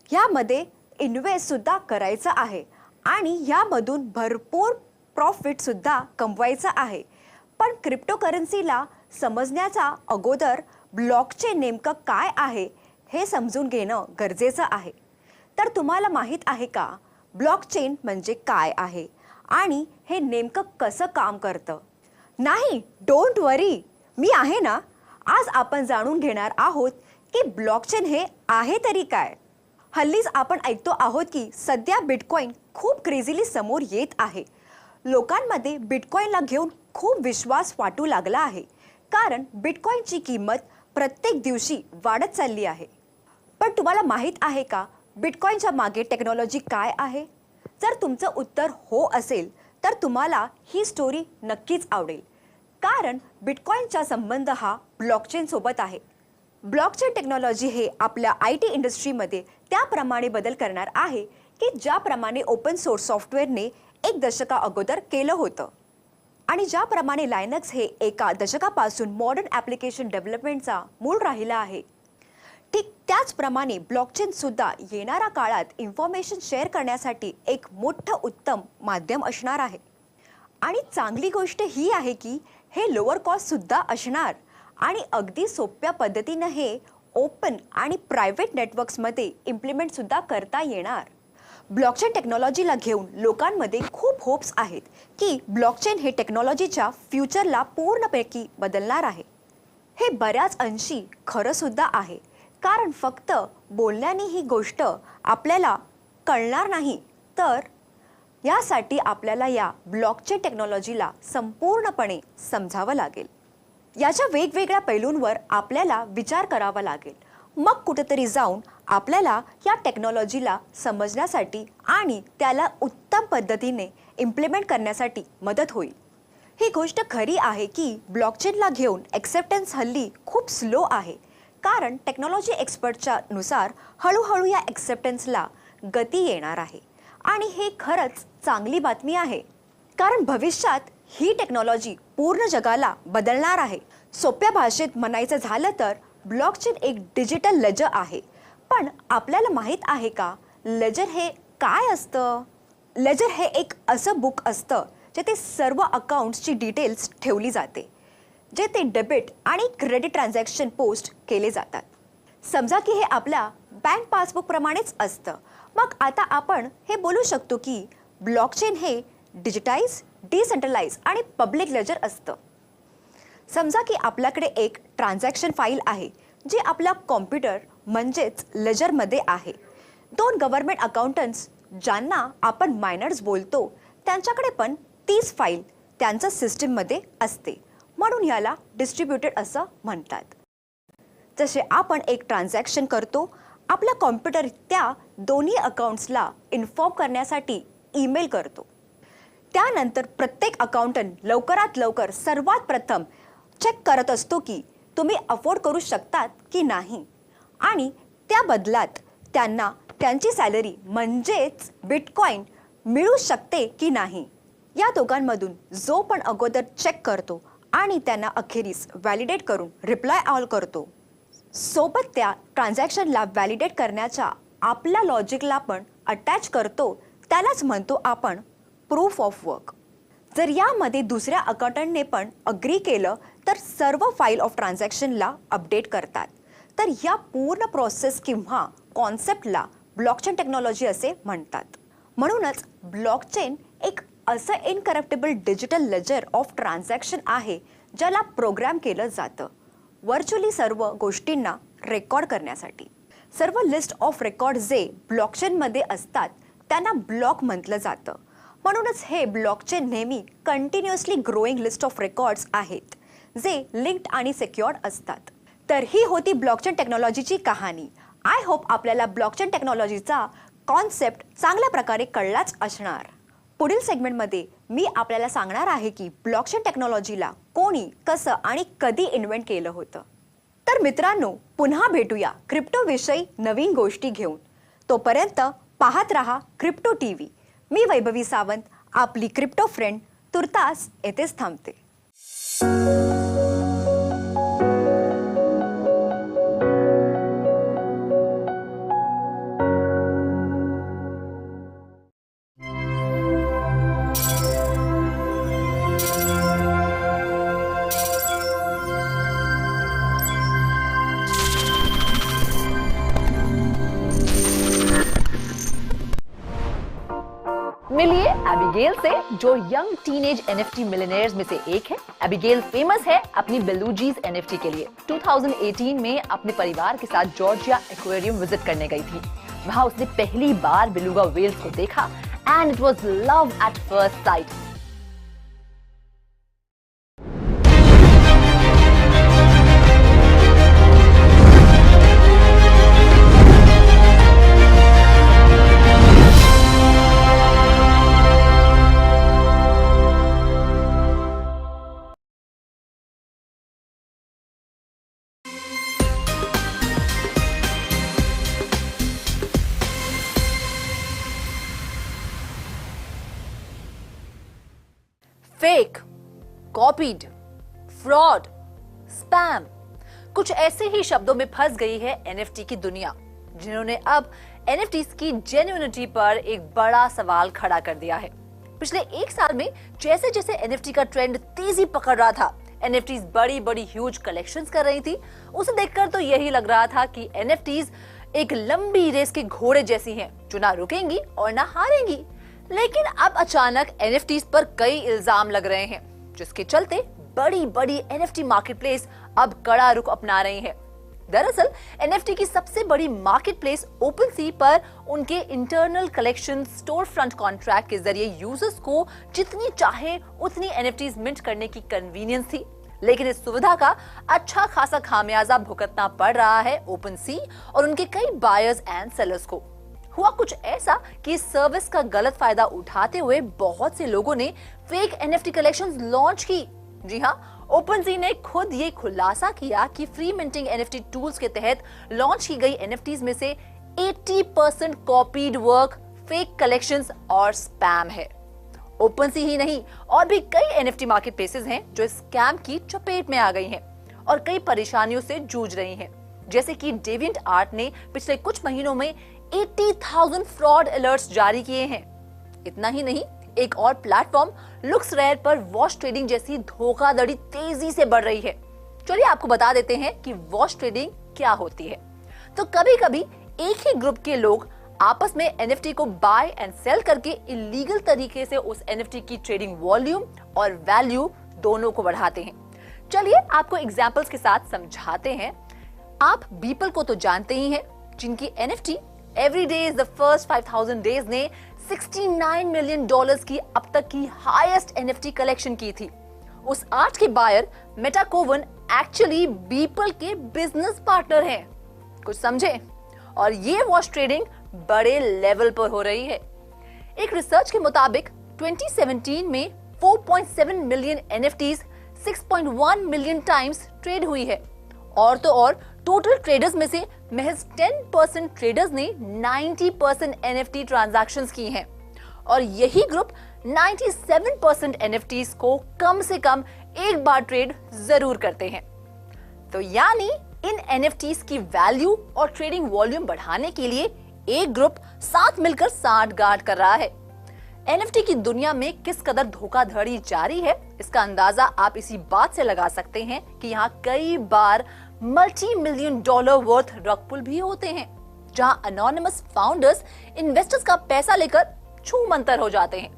यामध्ये इन्व्हेस्ट सुद्धा करायचं आहे आणि यामधून भरपूर प्रॉफिट सुद्धा कमवायचं आहे। पण क्रिप्टो करन्सीला समजण्याचा अगोदर ब्लॉकचेन नेमकं काय आहे हे समजून घेणं गरजेचं आहे। तर तुम्हाला माहित आहे का ब्लॉकचेन म्हणजे काय आहे आणि हे नेमकं कसं काम करतं? नाही, डोंट वरी, मी आहे ना। आज आपण जाणून घेणार आहोत की ब्लॉकचेन हे आहे तरी काय। हल्लीच आपण ऐकतो आहोत की सध्या बिटकॉइन खूप क्रेझीली समोर येत आहे। लोकांमध्ये बिटकॉइनला घेऊन खूप विश्वास वाटू लागला आहे, कारण बिटकॉइनची किंमत प्रत्येक दिवशी वाढत चालली आहे। पण तुम्हाला माहित आहे का बिटकॉइनच्या मागे टेक्नॉलॉजी काय आहे? जर तुमचं उत्तर हो असेल तर तुम्हाला ही स्टोरी नक्कीच आवडेल, कारण बिटकॉइनचा संबंध हा ब्लॉकचेन सोबत आहे। ब्लॉकचेन टेक्नॉलॉजी हे आपल्या IT इंडस्ट्रीमध्ये त्याप्रमाणे बदल करणार आहे की ज्याप्रमाणे ओपन सोर्स सॉफ्टवेअरने 1 दशका अगोदर केलं होतं आणि ज्याप्रमाणे लायनक्स हे एका दशकापासून मॉडर्न ॲप्लिकेशन डेव्हलपमेंटचा मूळ राहिला आहे, ठीक त्याचप्रमाणे ब्लॉकचेन सुद्धा येणाऱ्या काळात इन्फॉर्मेशन शेअर करण्यासाठी एक मोठं उत्तम माध्यम असणार आहे। आणि चांगली गोष्ट ही आहे की हे लोअर कॉस्ट सुद्धा असणार आणि अगदी सोप्या पद्धतीने हे ओपन आणि प्रायव्हेट नेटवर्क्समध्ये इम्प्लिमेंट सुद्धा करता येणार। ब्लॉकचेन टेक्नॉलॉजीला घेऊन लोकांमध्ये खूप होप्स आहेत की ब्लॉकचेन हे टेक्नॉलॉजीच्या फ्युचरला पूर्णपैकी बदलणार आहे। हे बऱ्याच अंशी खरं सुद्धा आहे, कारण फक्त बोलण्याने ही गोष्ट आपल्याला कळणार नाही, तर यासाठी आपल्याला या ब्लॉकचेन टेक्नॉलॉजीला संपूर्णपणे समजावं लागेल. याच्या वेगवेगळ्या पैलूंवर आपल्याला विचार करावा लागेल. मग कुठेतरी जाऊन आपल्याला या टेक्नॉलॉजीला समजण्यासाठी आणि त्याला उत्तम पद्धतीने इम्प्लिमेंट करण्यासाठी मदत होईल. ही गोष्ट खरी आहे की ब्लॉकचेनला घेऊन ॲक्सेप्टन्स हल्ली खूप स्लो आहे, कारण टेक्नॉलॉजी एक्सपर्टच्या नुसार हळूहळू या ॲक्सेप्टन्सला गती येणार आहे. आणि हे खरंच चांगली बातमी आहे, कारण भविष्यात ही टेक्नॉलॉजी पूर्ण जगाला बदलणार आहे. सोप्या भाषेत म्हणायचं झालं तर ब्लॉकचेन एक डिजिटल लेजर आहे. पण आपल्याला माहीत आहे का लेजर हे काय असतं? लेजर हे एक असं बुक असतं जेथे सर्व अकाउंट्सची डिटेल्स ठेवली जाते, जेथे डेबिट आणि क्रेडिट ट्रान्झॅक्शन पोस्ट केले जातात. समजा की हे आपल्या बँक पासबुक प्रमाणेच असतं. मग आता आपण हे बोलू शकतो की ब्लॉकचेन हे डिजिटाइज, डिसेंट्रलाइज आणि पब्लिक लेजर असतं. समजा की आपल्याकडे एक ट्रान्झॅक्शन फाईल आहे जी आपल्या कॉम्प्युटर म्हणजेच लेजरमध्ये आहे. 2 गव्हर्नमेंट अकाउंटंट्स ज्यांना आपण मायनर्स बोलतो त्यांच्याकडे पण तीच फाईल त्यांच्या सिस्टीममध्ये असते, म्हणून याला डिस्ट्रीब्युटेड असं म्हणतात. जसे आपण एक ट्रान्झॅक्शन करतो, आपला कॉम्प्युटर त्या दोन्ही अकाउंट्सला इन्फॉर्म करण्यासाठी ईमेल करतो. त्यानंतर प्रत्येक अकाउंटंट लवकरात लवकर सर्वात प्रथम चेक करत असतो की तुम्ही अफोर्ड करू शकतात की नाही, आणि त्या बदल्यात त्यांना त्यांची सॅलरी म्हणजेच बिटकॉइन मिळू शकते की नाही. या दोघांमधून जो पण अगोदर चेक करतो आणि त्यांना अखेरीस व्हॅलिडेट करून रिप्लाय ऑल करतो, सोबत त्या ट्रान्झॅक्शनला व्हॅलिडेट करण्याच्या आपल्या लॉजिकला पण अटॅच करतो, त्यालाच म्हणतो आपण प्रूफ ऑफ वर्क. जर यामध्ये दुसऱ्या अकाउंटंटने पण अग्री केलं तर सर्व फाईल ऑफ ट्रान्झॅक्शनला अपडेट करतात. तर या पूर्ण प्रोसेस किंवा कॉन्सेप्टला ब्लॉकचेन टेक्नॉलॉजी असे म्हणतात. म्हणूनच ब्लॉकचेन एक असं incorruptible digital laser of transaction आहे ज्याला प्रोग्राम केलं जातं व्हर्च्युअली सर्व गोष्टींना रेकॉर्ड करण्यासाठी. सर्व लिस्ट ऑफ रेकॉर्ड जे ब्लॉकचेनमध्ये असतात त्यांना ब्लॉक म्हटलं जातं. म्हणूनच हे ब्लॉकचेन नेहमी continuously growing list of records आहेत जे लिंक्ड आणि सिक्युअर्ड असतात. तर ही होती ब्लॉकचेन टेक्नॉलॉजीची कहाणी. आय होप आपल्याला ब्लॉकचेन टेक्नॉलॉजीचा कॉन्सेप्ट चांगल्या प्रकारे कळलाच असणार. पुढील सेगमेंटमध्ये मी आपल्याला सांगणार आहे की ब्लॉकचेन टेक्नॉलॉजीला कोणी, कसं आणि कधी इन्व्हेंट केलं होतं. तर मित्रांनो, पुन्हा भेटूया क्रिप्टोविषयी नवीन गोष्टी घेऊन. तोपर्यंत पाहत रहा क्रिप्टो टीव्ही. मी वैभवी सावंत, आपली क्रिप्टो फ्रेंड, तुर्तास येथेच थांबते. मिलिए एबिगेल से, जो यंग टीनेज एनएफटी मिलियनेयर्स में से एक है. एबिगेल फेमस है अपनी बेलूजीज एनएफटी के लिए. 2018 में अपने परिवार के साथ जॉर्जिया एक्वेरियम विजिट करने गई थी. वहां उसने पहली बार बेलुगा व्हेल्स को देखा and it was love at first sight. Fake, copied, fraud, spam, कुछ ऐसे ही शब्दों में फंस गई है एनएफटी की दुनिया, जिन्होंने अब एनएफटीज की जेन्युइनिटी पर एक बड़ा सवाल खड़ा कर दिया है. पिछले 1 साल में जैसे जैसे एनएफटी का ट्रेंड तेजी पकड़ रहा था, एनएफटीज बड़ी बड़ी ह्यूज कलेक्शंस कर रही थी. उसे देखकर तो यही लग रहा था कि एनएफटीज एक लंबी रेस के घोड़े जैसी हैं, जो ना रुकेंगी और ना हारेंगी. लेकिन अब अचानक एनएफटीज पर कई इल्जाम लग रहे हैं, जिसके चलते बड़ी बड़ी एनएफटी मार्केटप्लेस अब कड़ा रुख अपना रही है. दरअसल NFT की सबसे बड़ी मार्केट प्लेस OpenSea पर उनके internal collection store front contract के जरिए यूजर्स को जितनी चाहे उतनी NFTs मिंट करने की कन्वीनियंस थी। लेकिन इस सुविधा का अच्छा खासा खामियाजा भुगतना पड़ रहा है OpenSea और उनके कई बायर्स एंड सेलर्स को। हुआ कुछ ऐसा कि इस सर्विस का गलत फायदा उठाते हुए बहुत से लोगों ने फेक NFT कलेक्शंस लॉन्च की। जी हाँ, OpenSea ने खुद ये खुलासा किया कि फ्री मिंटिंग NFT टूल्स के तहत लॉन्च की गई NFTs में से 80% कॉपीड वर्क, फेक कलेक्शंस और स्पैम है। OpenSea ही नहीं, और भी कई NFT मार्केट प्लेसेस हैं जो स्कैम की चपेट में आ गई हैं और कई परेशानियों से जूझ रही हैं। जैसे कि DeviantArt ने पिछले कुछ महीनों में 80,000 फ्रॉड अलर्ट्स जारी किए हैं। इतना ही नहीं, एक और प्लेटफॉर्म LooksRare पर वॉश ट्रेडिंग जैसी धोखाधड़ी तेजी से बढ़ रही है। चलिए आपको बता देते हैं कि वॉश ट्रेडिंग क्या होती है। तो कभी-कभी एक ही ग्रुप के लोग आपस में NFT को बाय एंड सेल करके इलीगल तरीके से उस NFT की ट्रेडिंग वॉल्यूम और वैल्यू दोनों को बढ़ाते हैं। चलिए आपको एग्जांपल्स के साथ समझाते हैं। आप बीपल को तो जानते ही हैं, जिनकी NFT Every Day is the First 5000 Days ने $69 मिलियन की अब तक की हाईएस्ट NFT कलेक्शन की थी। उस आर्ट के बायर मेटाकोवन एक्चुअली बीपल के बिजनेस पार्टनर हैं। कुछ समझे? और ये वॉश ट्रेडिंग बड़े लेवल पर हो रही है। एक रिसर्च के मुताबिक 2017 में 4.7 million NFTs 6.1 million times trade हुई है। और तो और टोटल ट्रेडर्स में से महज 10% ट्रेडर्स ने 90% NFT ट्रांजैक्शंस की हैं और यही ग्रुप 97% NFTs को कम से कम एक बार ट्रेड जरूर करते हैं। तो यानी इन NFTs की वैल्यू और ट्रेडिंग वॉल्यूम बढ़ाने के लिए एक ग्रुप साथ मिलकर सांठगांठ कर रहा है। NFT की दुनिया में किस कदर धोखाधड़ी जारी है, इसका अंदाजा आप इसी बात से लगा सकते हैं कि यहाँ कई बार $multi-million वर्थ रग पुल भी होते हैं, जहाँ अनोनिमस फाउंडर्स इन्वेस्टर्स का पैसा लेकर छू मंतर हो जाते हैं।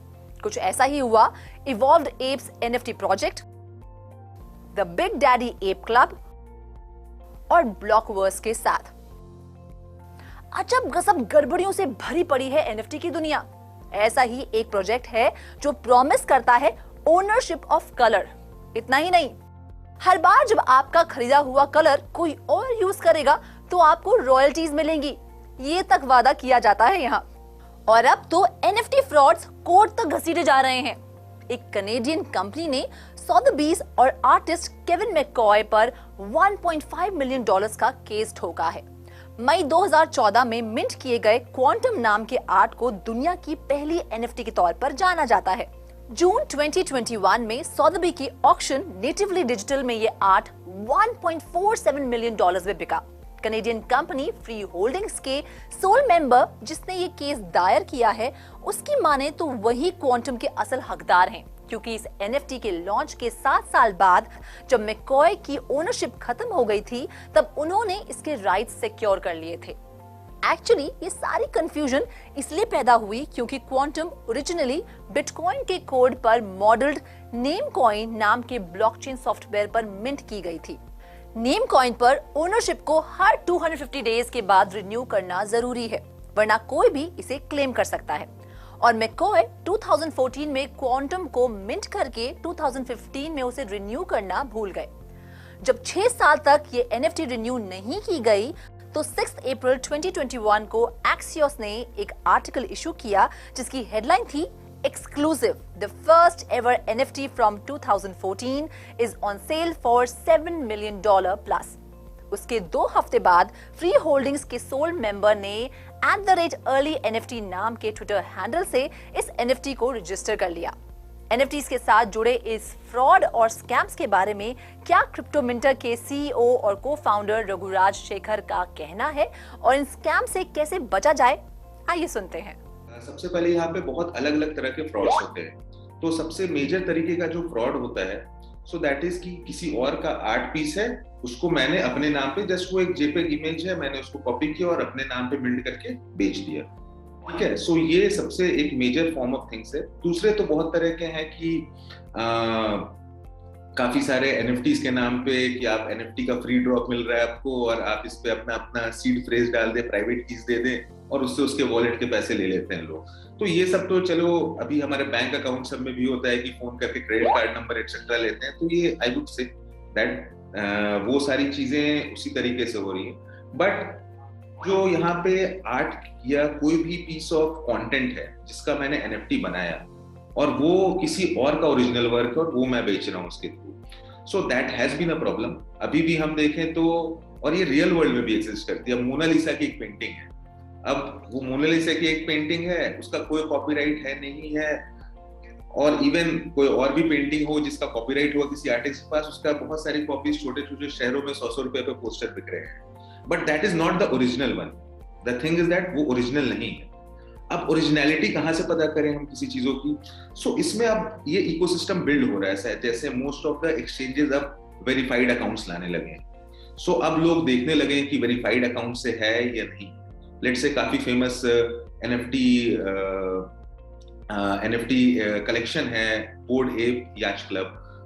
कुछ ऐसा ही हुआ evolved apps NFT project, the big daddy app club और ब्लॉकवर्स के साथ। अजब गजब गड़बड़ियों से भरी पड़ी है NFT की दुनिया। ऐसा ही एक प्रोजेक्ट है जो प्रॉमिस करता है ओनरशिप ऑफ कलर। इतना ही नहीं, हर बार जब आपका खरीदा हुआ कलर कोई और यूज करेगा तो आपको रॉयल्टीज मिलेंगी, ये तक वादा किया जाता है यहाँ। और अब तो NFT फ्रॉड्स कोर्ट तक घसीटे जा रहे हैं। एक कनेडियन कंपनी ने सॉदबीज और आर्टिस्ट केविन मैककॉय पर $1.5 मिलियन का केस ठोका है। मई 2014 में मिंट किए गए क्वांटम नाम के आर्ट को दुनिया की पहली NFT के तौर पर जाना जाता है। जून 2021 में सॉदबी की ऑक्शन नेटिवली डिजिटल में ये आर्ट $1.47 मिलियन में बिका। कनेडियन कंपनी फ्री होल्डिंग्स के सोल मेंबर जिसने ये केस दायर किया है, उसकी माने तो वही क्वांटम के असल हकदार हैं, क्योंकि इस NFT के लॉन्च के 7 साल बाद जब मैककॉय की ओनरशिप खत्म हो गई थी, तब उन्होंने इसके राइट्स सिक्योर कर लिए थे। एक्चुअली ये सारी कंफ्यूजन इसलिए पैदा हुई क्योंकि क्वांटम ओरिजिनली बिटकॉइन के कोड पर मॉडल्ड नेमकॉइन नाम के ब्लॉकचेन सॉफ्टवेयर पर मिंट की गई थी। नेमकॉइन पर ओनरशिप को हर 250 डेज के बाद रिन्यू करना जरूरी है, वरना कोई भी इसे क्लेम कर सकता है। और मैककॉय 2014 में क्वांटम को मिंट करके 2015 में उसे रिन्यू करना भूल गए। जब 6 साल तक ये NFT रिन्यू नहीं की गई तो 6 अप्रैल 2021 को एक्सियोस ने एक आर्टिकल इशू किया जिसकी हेडलाइन थी exclusive, the first ever NFT from 2014 is on sale for $7 million plus. उसके 2 हफ्ते बाद फ्री होल्डिंग्स के सोल मेंबर ने @earlyNFT नाम के ट्विटर हैंडल से इस NFT को रजिस्टर कर लिया। NFTs के साथ जुड़े इस फ्रॉड और स्कैम्स के बारे में क्या क्रिप्टो मिंटर के CEO और को-फाउंडर रघुराज शेखर का कहना है और इन स्कैम से कैसे बचा जाए, आइए सुनते हैं। सबसे पहले यहाँ पे बहुत अलग अलग तरह के फ्रॉड्स होते हैं। तो सबसे मेजर तरीके का जो फ्रॉड होता है, सो दैट इज कि किसी और का आर्ट पीस है, उसको मैंने अपने नाम पे, जस्ट वो एक JPEG इमेज है, मैंने उसको कॉपी किया और अपने नाम पे मिंट करके बेच दिया। ठीक है, सो ये सबसे एक मेजर फॉर्म ऑफ थिंग्स है। दूसरे तो बहुत तरह के हैं कि काफी सारे NFTs के नाम पे कि आप NFT का फ्री ड्रॉप मिल रहा है आपको और आप इस पे अपना अपना सीड फ्रेज डाल दे, प्राइवेट कीज दे दें और उससे उसके वॉलेट के पैसे ले लेते हैं लोग। तो ये सब तो चलो अभी हमारे बैंक अकाउंट सब में भी होता है कि फोन करके क्रेडिट कार्ड नंबर एक्सेट्रा लेते हैं, तो ये आई वुड से दैट वो सारी चीजें उसी तरीके से हो रही हैं। बट जो यहाँ पे आर्ट या कोई भी पीस ऑफ कंटेंट है जिसका मैंने NFT बनाया और वो किसी और का ओरिजिनल वर्क और वो मैं बेच रहा हूँ उसके through, so that has been a problem. अभी भी हम देखें तो, और ये रियल वर्ल्ड में भी एग्जिस्ट करती है। मोनालिसा की एक पेंटिंग है, अब वो मोनालिसा की एक पेंटिंग है, उसका कोई कॉपीराइट है नहीं है, और इवन कोई और भी पेंटिंग हो जिसका कॉपीराइट हुआ किसी आर्टिस्ट के पास, उसका बहुत सारी कॉपीज छोटे छोटे शहरों में 100 रुपए पे पोस्टर बिक रहे हैं, but that is not the original one. The thing is that वो ओरिजिनल नहीं है। अब ओरिजिनलिटी कहाँ से पता करें हम किसी चीजों की? सो इसमें अब ये इकोसिस्टम बिल्ड हो रहा है, जैसे मोस्ट ऑफ द एक्सचेंजेस अब वेरीफाइड अकाउंट्स लाने लगे हैं। सो अब लोग देखने लगे कि वेरीफाइड अकाउंट से है या नहीं। लेट्स से काफी फेमस NFT कलेक्शन है बोर्ड एप याच क्लब,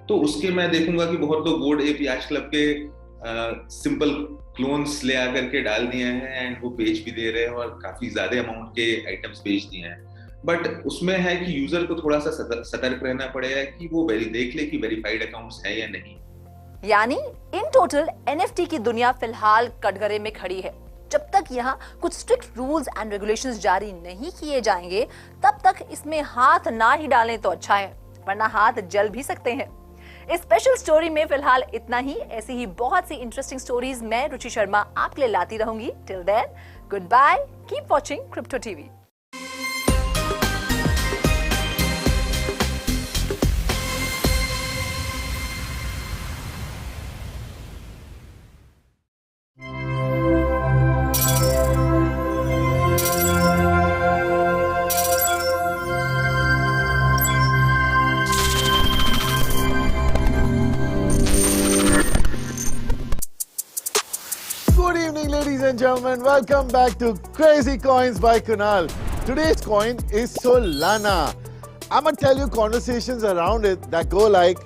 तो उसके मैं देखूंगा कि बहुत लोग बोर्ड एप याच क्लब के सिंपल क्लोन्स ले आकर के डाल दिए हैं एंड वो बेच भी दे रहे हैं और काफी ज्यादा अमाउंट के आइटम्स बेच दिए हैं। बट उसमें है कि यूजर को थोड़ा सा सतर्क रहना पड़ेगा कि वो देख ले कि वेरीफाइड अकाउंट्स है या नहीं। यानी इन टोटल NFT की दुनिया फिलहाल कटघरे में खड़ी है। जब तक यहाँ कुछ स्ट्रिक्ट रूल्स एंड रेगुलेशंस जारी नहीं किए जाएंगे तब तक इसमें हाथ ना ही डालें तो अच्छा है, वरना हाथ जल भी सकते हैं। इस स्पेशल स्टोरी में फिलहाल इतना ही। ऐसी ही बहुत सी इंटरेस्टिंग स्टोरीज मैं रुचि शर्मा आपके लिए लाती रहूंगी। Till then goodbye, keep watching crypto TV. Good evening, ladies and gentlemen. Welcome back to Crazy Coins by Kunal. Today's coin is Solana. I'm gonna tell you conversations around it that go like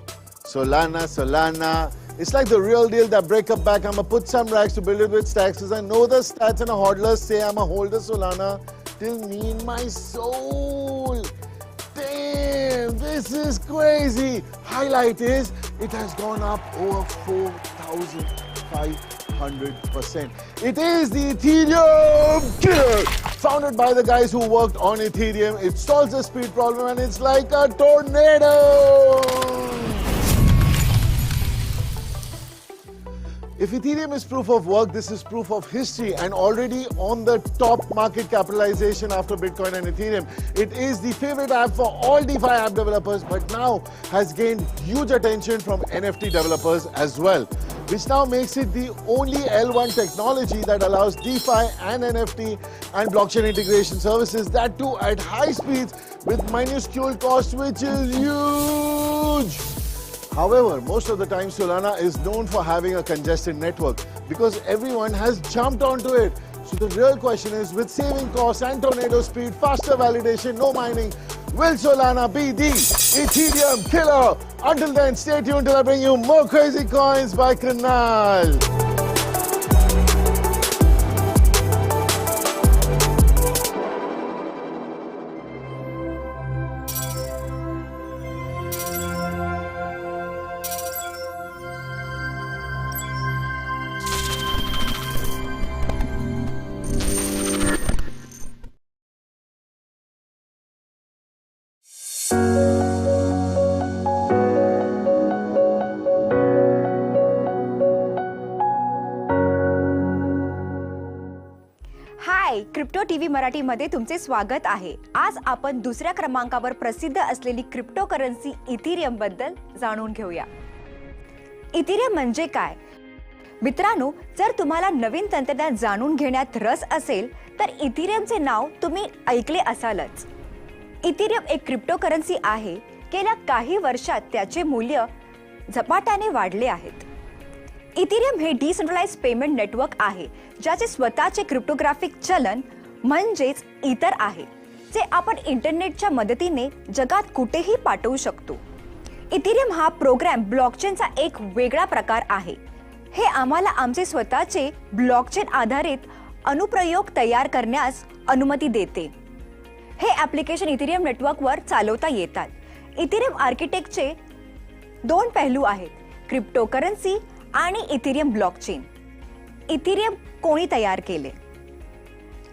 Solana, Solana. It's like the real deal, that breakup back. I'm gonna put some racks to build it with stacks. Cause I know the stats and a hodler say I'm a holder Solana till me in my soul. Damn, this is crazy. Highlight is it has gone up over 4,500%. It is the Ethereum killer, founded by the guys who worked on Ethereum. It solves the speed problem and it's like a tornado. If Ethereum is proof of work, this is proof of history and already on the top market capitalization after Bitcoin and Ethereum. It is the favorite app for all DeFi app developers, but now has gained huge attention from NFT developers as well, which now makes it the only L1 technology that allows DeFi and NFT and blockchain integration services, that too at high speeds with minuscule cost, which is huge. However, most of the time Solana is known for having a congested network because everyone has jumped onto it. So the real question is, with saving costs and tornado speed, faster validation, no mining, will Solana be the Ethereum killer? Until then, stay tuned till I bring you more Crazy Coins by Kunal. Crypto TV मराठीमध्ये तुमचे स्वागत आहे। आज आपण दुसऱ्या क्रमांकावर प्रसिद्ध असलेली क्रिप्टो करन्सी इथेरियम बद्दल जाणून घेऊया। इथेरियम म्हणजे काय? मित्रांनो, जर तुम्हाला नवीन तंत्रज्ञान जाणून घेण्यात रस असेल तर इथेरियमचे नाव तुम्ही ऐकले असालच। इथेरियम एक क्रिप्टो करन्सी आहे। गेल्या काही वर्षात त्याचे मूल्य झपाट्याने वाढले आहेत। इथेरियम हे डिसेंट्रलाइज्ड पेमेंट नेटवर्क आहे, ज्याचे स्वतःचे क्रिप्टोग्राफिक चलन म्हणजेच इथर आहे, जे आपण इंटरनेटच्या मदतीने जगात कुठेही पाठवू शकतो। इथिरियम हा प्रोग्राम ब्लॉकचेनचा एक वेगळा प्रकार आहे. हे आम्हाला आमचे स्वतःचे ब्लॉकचेन आधारित अनुप्रयोग तयार करण्यास अनुमती देते. हे ॲप्लिकेशन इथिरियम नेटवर्कवर चालवता येतात. इथिरियम आर्किटेक्टचे 2 पैलू आहेत, क्रिप्टोकरन्सी आणि इथिरियम ब्लॉकचेन. इथिरियम कोणी तयार केले?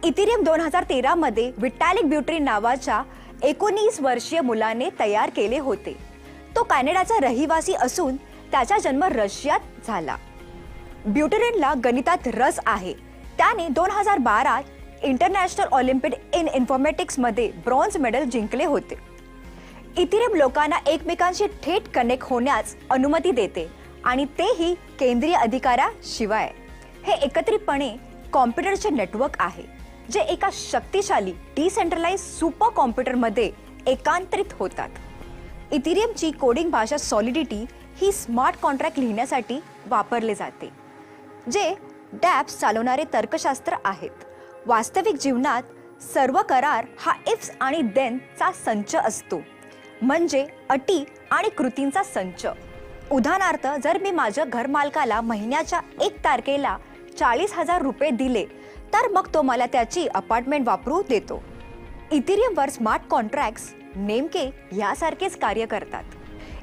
इथिरियम 2013 मध्ये विटॅलिक ब्युटरीन नावाच्या 19 वर्षीय मुलाने तयार केले होते. तो कॅनडाचा रहिवासी असून त्याचा जन्म रशियात झाला. ब्युटरीनला गणितात रस आहे. त्याने 2012 इंटरनॅशनल ऑलिम्पिक इन इन्फॉर्मॅटिक्स मध्ये ब्रॉन्झ मेडल जिंकले होते. इथिरियम लोकांना एकमेकांशी थेट कनेक्ट होण्यास अनुमती देते आणि तेही केंद्रीय अधिकाराशिवाय. हे एकत्रितपणे कॉम्प्युटरचे नेटवर्क आहे जे एका शक्तिशाली डिसेंट्रलाइज सुपर कॉम्प्युटरमध्ये एकांतरित होतात. इथिरियमची कोडिंग भाषा सॉलिडिटी ही स्मार्ट कॉन्ट्रॅक्ट लिहिण्यासाठी वापरले जाते, जे डॅप्स चालवणारे तर्कशास्त्र आहेत. वास्तविक जीवनात सर्व करार हा इफ्स आणि देनचा संच असतो, म्हणजे अटी आणि कृतींचा संच. उदाहरणार्थ, जर मी माझ्या घरमालकाला महिन्याच्या 1 तारखेला 40,000 रुपये दिले तर मग तो मला त्याची अपार्टमेंट वापरू देतो. इथिरियमवर स्मार्ट कॉन्ट्रॅक्ट्स नेमके यासारखेच कार्य करतात.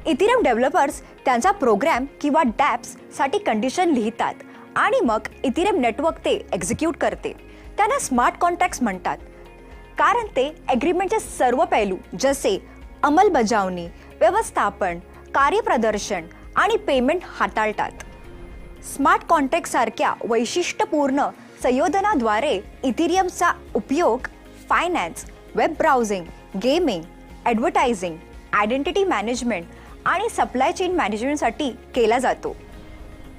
इथिरियम डेव्हलपर्स त्यांचा प्रोग्राम किंवा डॅप्स साठी कंडिशन लिहितात आणि मग इथिरियम नेटवर्क ते एक्झिक्यूट करते. त्यांना स्मार्ट कॉन्ट्रॅक्ट्स म्हणतात कारण ते ॲग्रीमेंटचे सर्व पैलू जसे अंमलबजावणी, व्यवस्थापन, कार्यप्रदर्शन आणि पेमेंट हाताळतात. स्मार्ट कॉन्ट्रॅक्ट सारख्या वैशिष्ट्यपूर्ण संयोजनाद्वारे इथिरियमचा उपयोग finance, web browsing, gaming, advertising, identity management आणि सप्लाय चेन मॅनेजमेंटसाठी केला जातो.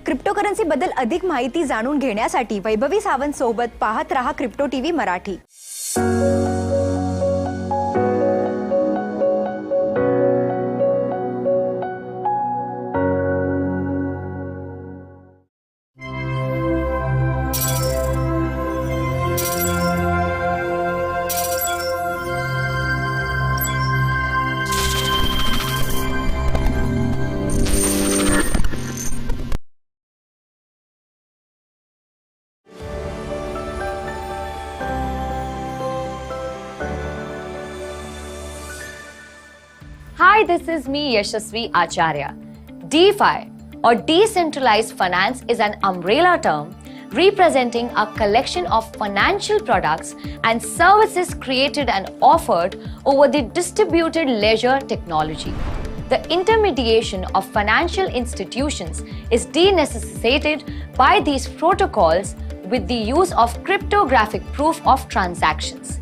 क्रिप्टोकरन्सीबद्दल अधिक माहिती जाणून घेण्यासाठी वैभवी सावंत सोबत पाहत रहा crypto TV Marathi. Hi, this is me, Yashasvi Acharya. DeFi, or Decentralized Finance, is an umbrella term representing a collection of financial products and services created and offered over the distributed ledger technology. The intermediation of financial institutions is denecessitated by these protocols with the use of cryptographic proof of transactions.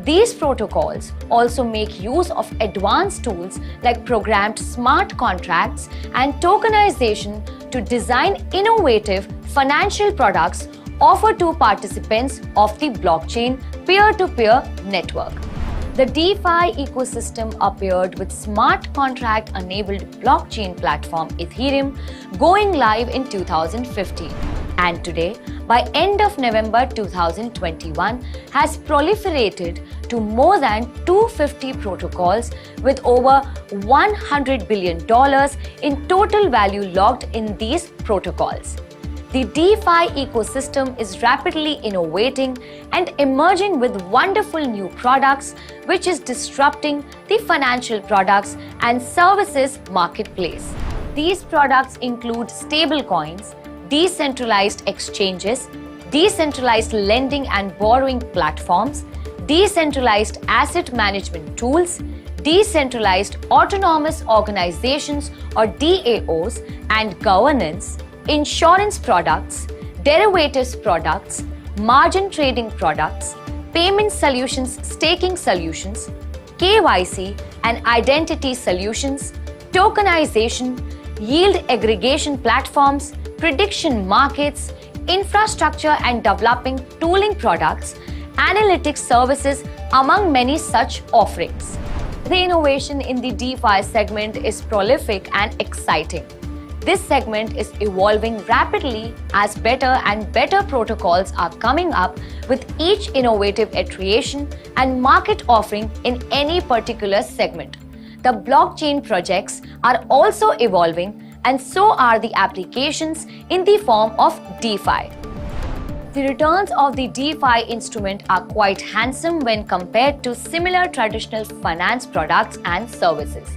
These protocols also make use of advanced tools like programmed smart contracts and tokenization to design innovative financial products offered to participants of the blockchain peer-to-peer network. The DeFi ecosystem appeared with smart contract-enabled blockchain platform Ethereum going live in 2015. And today, by end of November 2021, has proliferated to more than 250 protocols with over $100 billion in total value logged in these protocols. The DeFi ecosystem is rapidly innovating and emerging with wonderful new products, which is disrupting the financial products and services marketplace. These products include stablecoins, decentralized exchanges, decentralized lending and borrowing platforms, decentralized asset management tools, decentralized autonomous organizations or DAOs and governance, insurance products, derivatives products, margin trading products, payment solutions, staking solutions, KYC and identity solutions, tokenization, yield aggregation platforms, prediction markets, infrastructure and developing tooling products, analytics services, among many such offerings. The innovation in the DeFi segment is prolific and exciting. This segment is evolving rapidly as better and better protocols are coming up with each innovative iteration and market offering in any particular segment. the blockchain projects are also evolving, and so are the applications in the form of DeFi. The returns of the DeFi instrument are quite handsome when compared to similar traditional finance products and services.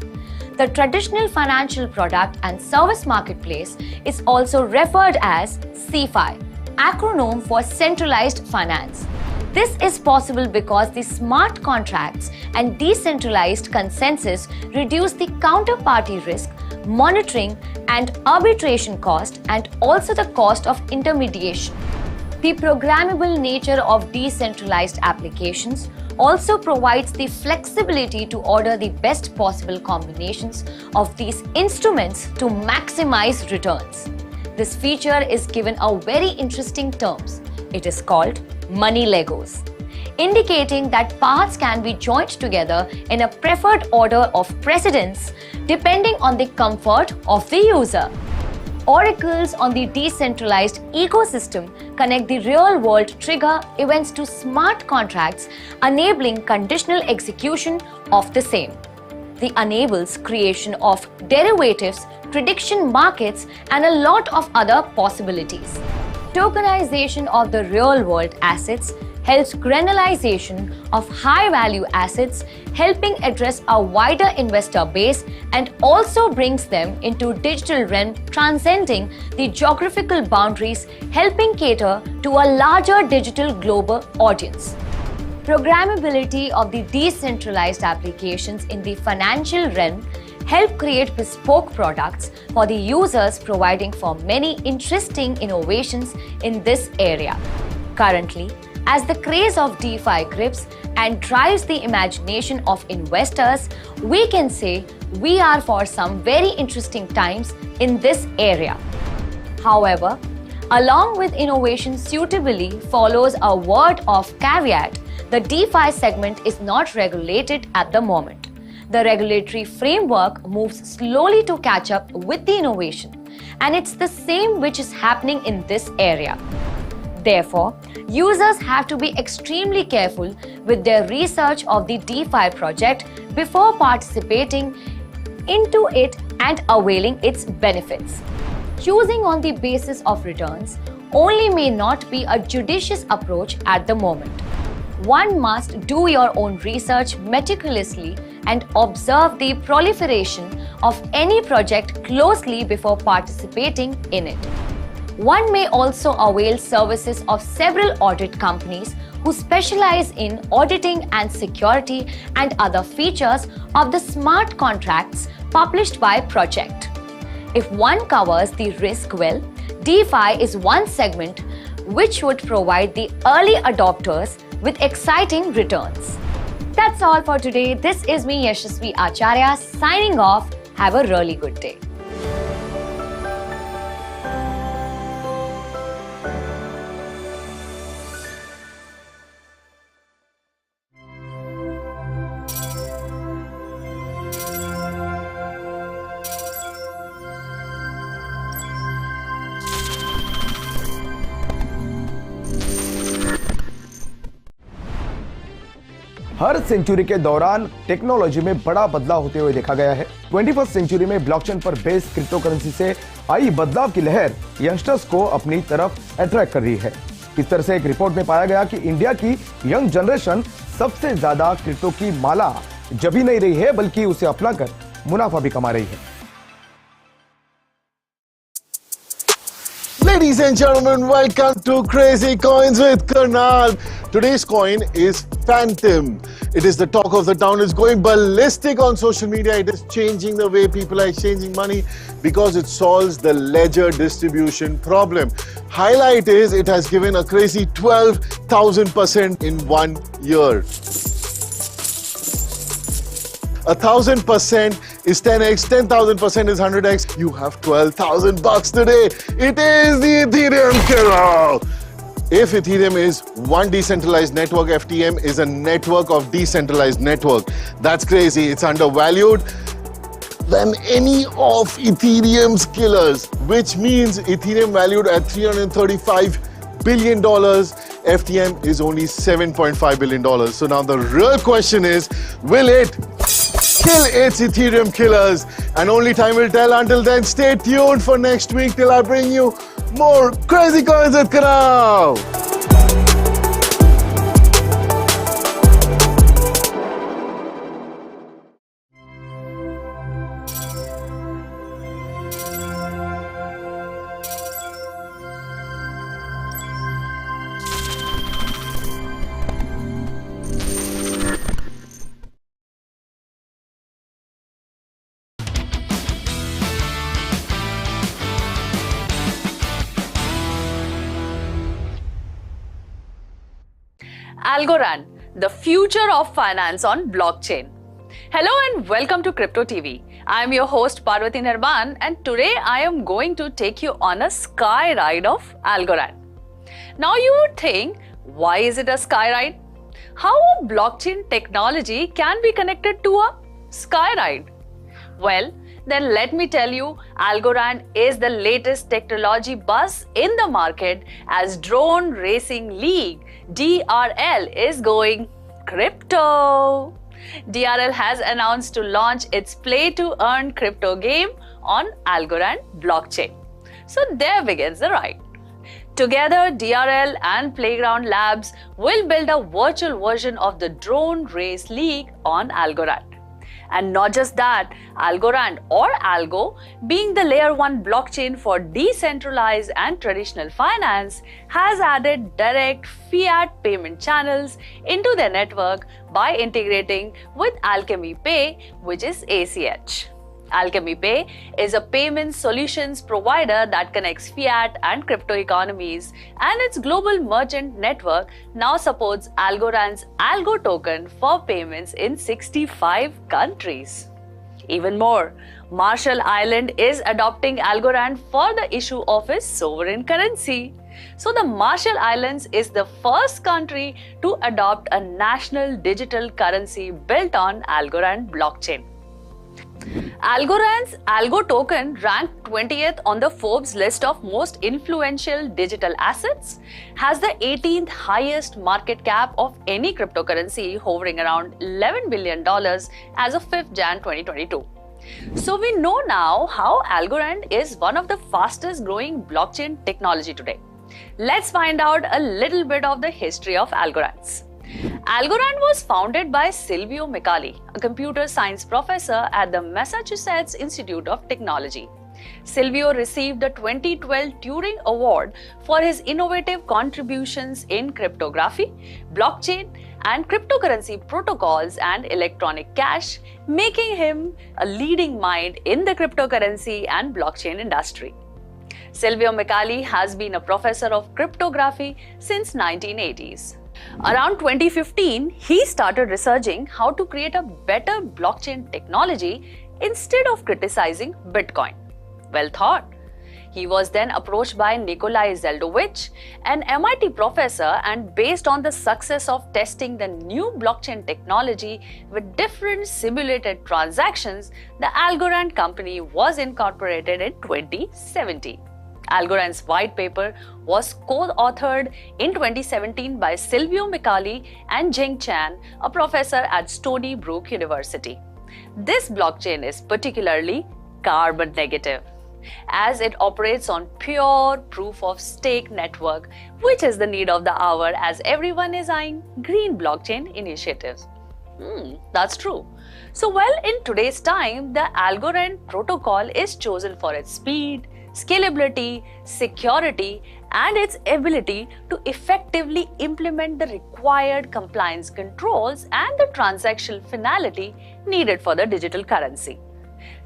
The traditional financial product and service marketplace is also referred as CeFi, acronym for centralized finance. This is possible because the smart contracts and decentralized consensus reduce the counterparty risk, monitoring and arbitration cost, and also the cost of intermediation. The programmable nature of decentralized applications also provides the flexibility to order the best possible combinations of these instruments to maximize returns. This feature is given a very interesting terms. It is called money Legos, indicating that parts can be joined together in a preferred order of precedence depending on the comfort of the user. Oracles on the decentralized ecosystem connect the real-world trigger events to smart contracts, enabling conditional execution of the same. This enables creation of derivatives, prediction markets, and a lot of other possibilities. Tokenization of the real-world assets helps granularization of high-value assets, helping address a wider investor base, and also brings them into digital realm, transcending the geographical boundaries, helping cater to a larger digital global audience. Programmability of the decentralized applications in the financial realm help create bespoke products for the users, providing for many interesting innovations in this area. Currently, as the craze of DeFi grips and drives the imagination of investors, we can say we are for some very interesting times in this area. However, along with innovation suitably follows a word of caveat: the DeFi segment is not regulated at the moment. The regulatory framework moves slowly to catch up with the innovation, and it's the same which is happening in this area. Therefore, users have to be extremely careful with their research of the DeFi project before participating into it and availing its benefits. Choosing on the basis of returns only may not be a judicious approach at the moment. One must do your own research meticulously and observe the proliferation of any project closely before participating in it. One may also avail services of several audit companies who specialize in auditing and security and other features of the smart contracts published by project. If one covers the risk well, DeFi is one segment which would provide the early adopters with exciting returns. That's all for today. This is me, Yashasvi Acharya, signing off. Have a really good day. हर century के दौरान technology में बड़ा बदलाव होते हुए देखा गया है। 21वीं सेंचुरी में ब्लॉकचेन पर बेस्ड क्रिप्टो करेंसी से आई बदलाव की लहर यंगस्टर्स को अपनी तरफ अट्रैक्ट कर रही है। इस तरह से एक रिपोर्ट में पाया गया कि इंडिया की यंग जनरेशन सबसे ज्यादा क्रिप्टो की माला जभी नहीं रही है, बल्कि उसे अपनाकर मुनाफा भी कमा रही है। Ladies and gentlemen, welcome to Crazy Coins with Karnal. Today's coin is Phantom. It is the talk of the town. It's going ballistic on social media. It is changing the way people are exchanging money because it solves the ledger distribution problem. Highlight is it has given a crazy 12,000% in 1 year. 1,000% is 10x, 10,000% is 100x. You have 12,000 bucks today. It is the Ethereum killer. If Ethereum is one decentralized network, FTM is a network of decentralized network. That's crazy. It's undervalued than any of Ethereum's killers, which means Ethereum valued at $335 billion. FTM is only $7.5 billion. So now the real question is, will it kill its Ethereum killers. And only time will tell. Until then, stay tuned for next week till I bring you more crazy coins with Kanav. Algorand, the future of finance on blockchain. Hello and welcome to Crypto TV. I am your host Parvati Nirman, and today I am going to take you on a sky ride of Algorand. Now you would think, why is it a sky ride? How a blockchain technology can be connected to a sky ride? Well, then let me tell you, Algorand is the latest technology buzz in the market as Drone Racing League DRL is going crypto. DRL has announced to launch its play-to-earn crypto game on Algorand blockchain. So there begins the ride. Together, DRL and Playground Labs will build a virtual version of the Drone Race League on Algorand. And not just that, Algorand or Algo, being the layer 1 blockchain for decentralized and traditional finance, has added direct fiat payment channels into their network by integrating with Alchemy Pay, which is ACH. Alchemy Pay is a payment solutions provider that connects fiat and crypto economies, and its global merchant network now supports Algorand's Algo token for payments in 65 countries. Even more, Marshall Island is adopting Algorand for the issue of its sovereign currency. So the Marshall Islands is the first country to adopt a national digital currency built on Algorand blockchain. Algorand's Algo token ranked 20th on the Forbes list of most influential digital assets, has the 18th highest market cap of any cryptocurrency, hovering around $11 billion as of 5th Jan 2022. So we know now how Algorand is one of the fastest growing blockchain technology today. Let's find out a little bit of the history of Algorand. Algorand was founded by Silvio Micali, a computer science professor at the Massachusetts Institute of Technology. Silvio received the 2012 Turing Award for his innovative contributions in cryptography, blockchain, and cryptocurrency protocols and electronic cash, making him a leading mind in the cryptocurrency and blockchain industry. Silvio Micali has been a professor of cryptography since 1980s. Around 2015, he started researching how to create a better blockchain technology instead of criticizing Bitcoin. Well thought. He was then approached by Nikolai Zeldovich, an MIT professor, and based on the success of testing the new blockchain technology with different simulated transactions, the Algorand company was incorporated in 2017. Algorand's white paper was co-authored in 2017 by Silvio Micali and Jing Chan, a professor at Stony Brook University. This blockchain is particularly carbon negative, as it operates on pure proof-of-stake network, which is the need of the hour as everyone is eyeing green blockchain initiatives. That's true. So well, in today's time, the Algorand protocol is chosen for its speed, scalability, security, and its ability to effectively implement the required compliance controls and the transactional finality needed for the digital currency.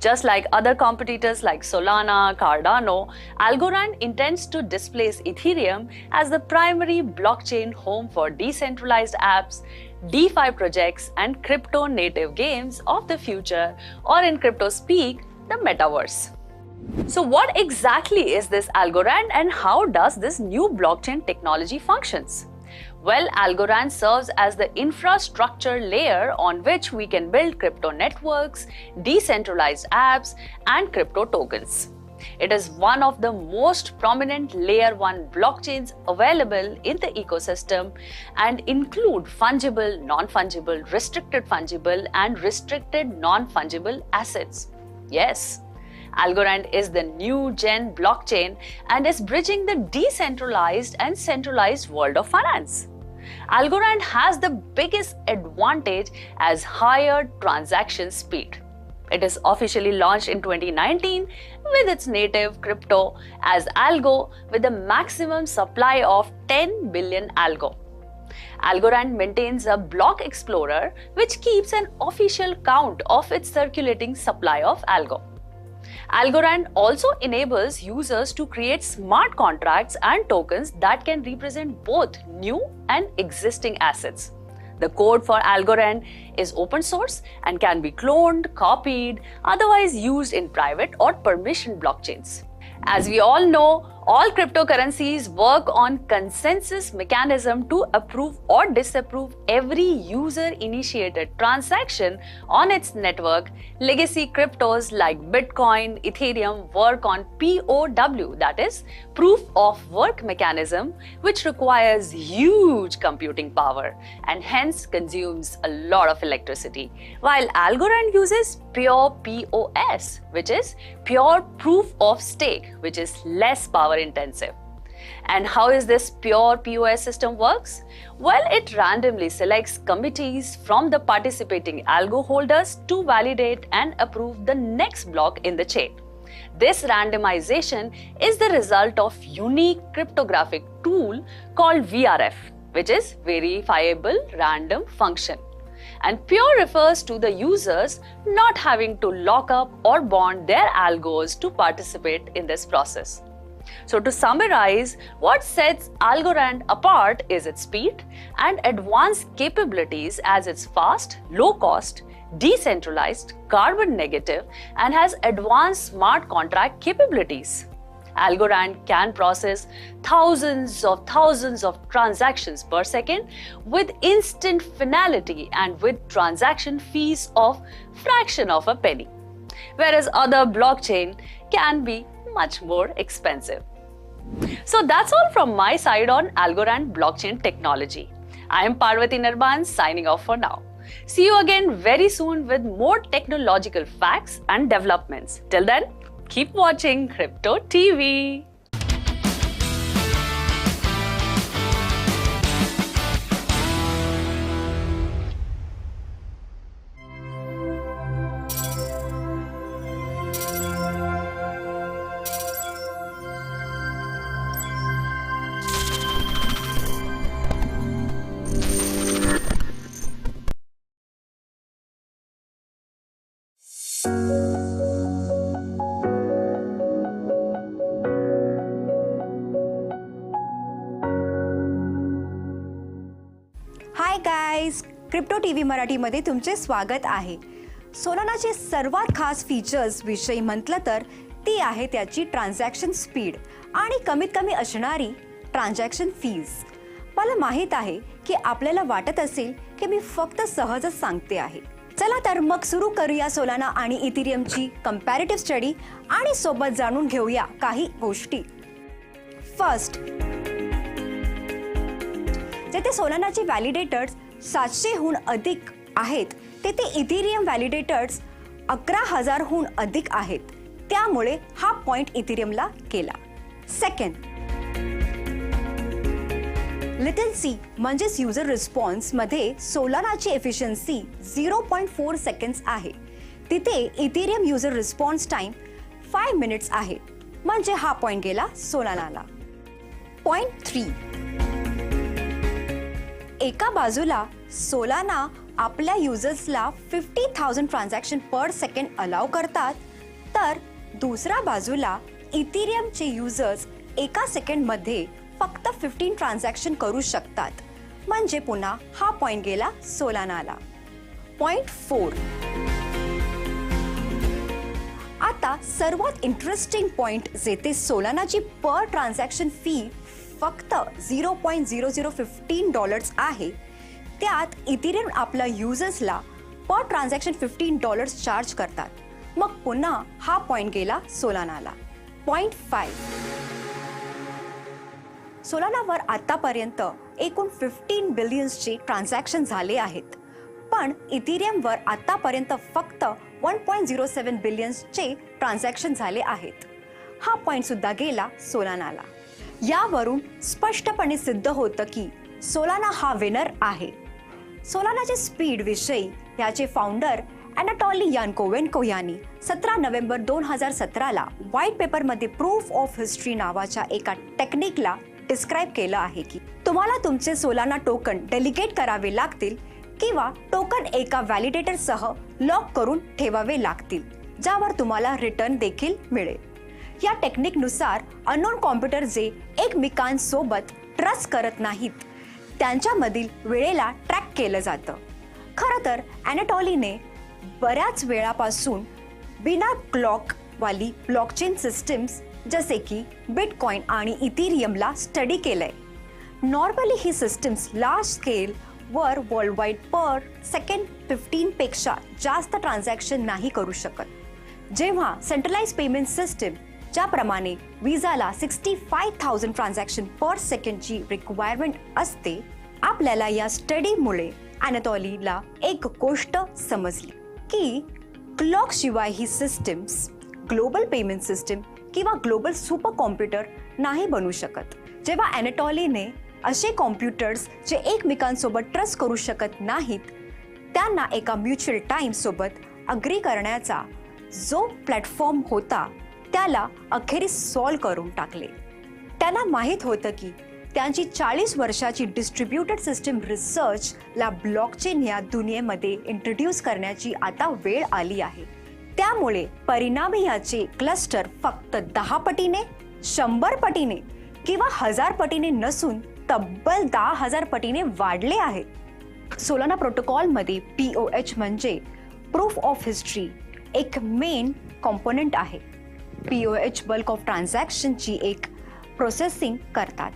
Just like other competitors like Solana, Cardano, Algorand intends to displace Ethereum as the primary blockchain home for decentralized apps, DeFi projects, and crypto-native games of the future, or in crypto speak, the metaverse. So what exactly is this Algorand and how does this new blockchain technology functions? Well, Algorand serves as the infrastructure layer on which we can build crypto networks, decentralized apps, and crypto tokens. It is one of the most prominent layer 1 blockchains available in the ecosystem and include fungible, non-fungible, restricted fungible and restricted non-fungible assets. Yes, Algorand is the new gen blockchain and is bridging the decentralized and centralized world of finance. Algorand has the biggest advantage as higher transaction speed. It is officially launched in 2019 with its native crypto as Algo with a maximum supply of 10 billion Algo. Algorand maintains a block explorer which keeps an official count of its circulating supply of Algo. Algorand also enables users to create smart contracts and tokens that can represent both new and existing assets. The code for Algorand is open source and can be cloned, copied, otherwise used in private or permission blockchains. As we all know, all cryptocurrencies work on consensus mechanism to approve or disapprove every user-initiated transaction on its network. Legacy cryptos like Bitcoin, Ethereum work on POW, that is, proof of work mechanism, which requires huge computing power and hence consumes a lot of electricity, while Algorand uses pure POS, which is pure proof of stake, which is less power intensive. And how is this pure POS system works? Well, it randomly selects committees from the participating algo holders to validate and approve the next block in the chain. This randomization is the result of unique cryptographic tool called VRF, which is verifiable random function. And pure refers to the users not having to lock up or bond their algos to participate in this process. So to summarize, what sets Algorand apart is its speed and advanced capabilities as it's fast, low cost, decentralized, carbon negative, and has advanced smart contract capabilities. Algorand can process thousands of transactions per second with instant finality and with transaction fees of fraction of a penny, whereas other blockchain can be much more expensive. So that's all from my side on Algorand blockchain technology. I am Parvati Nirban signing off for now. See you again very soon with more technological facts and developments. Till then, keep watching Crypto TV. Hi guys, crypto TV मराठीमध्ये तुमचे स्वागत आहे. सोलानाचे सर्वात खास features विषयी म्हटलं तर ती आहे त्याची ट्रान्झॅक्शन स्पीड आणि कमीत कमी असणारी ट्रान्झॅक्शन फीज. मला माहित आहे की आपल्याला वाटत असेल की मी फक्त सहजच सांगते आहे. चला तर मग सुरू करूया सोलाना आणि इथेरियमची कंपॅरेटिव्ह स्टडी आणि सोबत जाणून घेऊया काही गोष्टी. फर्स्ट, जेथे सोलानाचे व्हॅलिडेटर्स 700हून अधिक आहेत तेथे इथेरियम व्हॅलिडेटर्स 11,000हून अधिक आहेत. त्यामुळे हा पॉइंट इथेरियमला केला. सेकंड, लिटिल सी म्हणजेच युजर रिस्पॉन्स मध्ये सोलानाची एफिशियन्सी 0.4 सेकंड्स आहे. तिथे Ethereum user response time 5 minutes आहे. म्हणजे हा पॉइंट गेला सोलानाला. पॉइंट 3, एका बाजूला सोलाना आपल्या युजर्सला 50,000 ट्रान्झॅक्शन पर सेकंड अलाउ करतात, तर दुसऱ्या बाजूला इथेरियमचे युजर्स एका सेकंडमध्ये फक्त 15 ट्रान्झॅक्शन करू शकतात. म्हणजे पुन्हा हा पॉइंट गेला सोलानाला. पॉइंट 4, आता सर्वात इंटरेस्टिंग पॉइंट जेथे सोलानाची पर ट्रान्झॅक्शन फी फक्त $0.0015 आहे, त्यात इथेरियम आपल्या युजर्सला पर ट्रान्झॅक्शन $15 चार्ज करतात. मग पुन्हा हा पॉइंट गेला सोलानाला. 0.5. सोलानावर आतापर्यंत एकूण 15 बिलियन्सचे ट्रान्झॅक्शन झाले आहेत, पण इथिरियमवर आतापर्यंत फक्त 1.07 बिलियन्सचे ट्रान्झॅक्शन झाले आहेत. हा पॉइंट सुद्धा गेला सोलानाला. यावरून स्पष्टपणे सिद्ध होतं की सोलाना हा विनर आहे. सोलानाचे स्पीड विषयी याचे फाउंडर अॅनाटॉली यानकोवेन्को यांनी 17 नोव्हेंबर 2017ला व्हाईट पेपरमध्ये प्रूफ ऑफ हिस्ट्री नावाच्या एका टेक्निकला डिस्क्राईब केलं आहे की तुम्हाला तुमचे सोलाना टोकन डेलिगेट करावे लागतील किंवा टोकन एका व्हॅलिडेटरसह लॉक करून ठेवावे लागतील, ज्यावर तुम्हाला रिटर्न देखील मिळेल. या टेक्निकनुसार अननोन कॉम्प्युटर जे एकमेकांसोबत ट्रस्ट करत नाहीत त्यांच्यामधील वेळेला ट्रॅक केलं जातं. खरं तर अॅनाटॉलीने बऱ्याच वेळापासून बिना क्लॉकवाली ब्लॉकचेन सिस्टीम्स जसे की बिटकॉइन आणि इथिरियमला स्टडी केलंय. नॉर्मली ही सिस्टीम्स लार्ज स्केल वर वर्ल्ड वाईड पर सेकंड 15 पेक्षा जास्त ट्रान्झॅक्शन नाही करू शकत. जेव्हा सेंट्रलाइज पेमेंट सिस्टीम ज्याप्रमाणे विजाला 65,000 ट्रान्झॅक्शन पर सेकंडची रिक्वायरमेंट असते, आपल्याला या स्टडीमुळे अॅनाटॉलीला एक गोष्ट समजली की क्लॉक शिवाय ही सिस्टीम्स ग्लोबल पेमेंट सिस्टीम किंवा ग्लोबल सुपर कॉम्प्युटर नाही बनू शकत. जेव्हा अॅनाटॉलीने असे कॉम्प्युटर्स जे एकमेकांसोबत ट्रस्ट करू शकत नाहीत त्यांना एका म्युच्युअल टाइम सोबत अग्री करण्याचा जो प्लॅटफॉर्म होता त्याला अखेरीस सॉल्व करून टाकले. त्यांना माहीत होतं की त्यांची 40 वर्षाची डिस्ट्रीब्युटेड सिस्टीम रिसर्चला ब्लॉकचेन या दुनियेमध्ये इंट्रोड्यूस करण्याची आता वेळ आली आहे. त्यामुळे परिणामी याचे क्लस्टर फक्त 10 पटीने, 100 पटीने किंवा 1000 पटीने नसून तब्बल 10,000 पटीने वाढले आहेत. सोलाना प्रोटोकॉलमध्ये POH म्हणजे प्रूफ ऑफ हिस्ट्री एक मेन कॉम्पोनंट आहे. POH बल्क ऑफ ट्रान्झॅक्शनची एक प्रोसेसिंग करतात.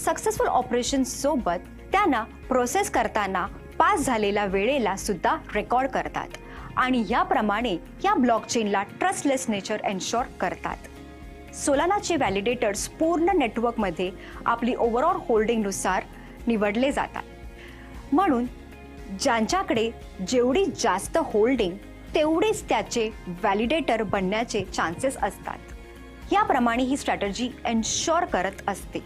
सक्सेसफुल ऑपरेशन सोबत त्यांना प्रोसेस करताना पास झालेल्या वेळेला सुद्धा रेकॉर्ड करतात आणि याप्रमाणे या ब्लॉकचेनला ट्रस्टलेस नेचर एन्शोर करतात. सोलानाचे व्हॅलिडेटर्स पूर्ण नेटवर्कमध्ये आपली ओव्हरऑल होल्डिंगनुसार निवडले जातात. म्हणून ज्यांच्याकडे जेवढी जास्त होल्डिंग तेवढेच त्याचे व्हॅलिडेटर बनण्याचे चान्सेस असतात. याप्रमाणे ही स्ट्रॅटर्जी एन्शोर करत असते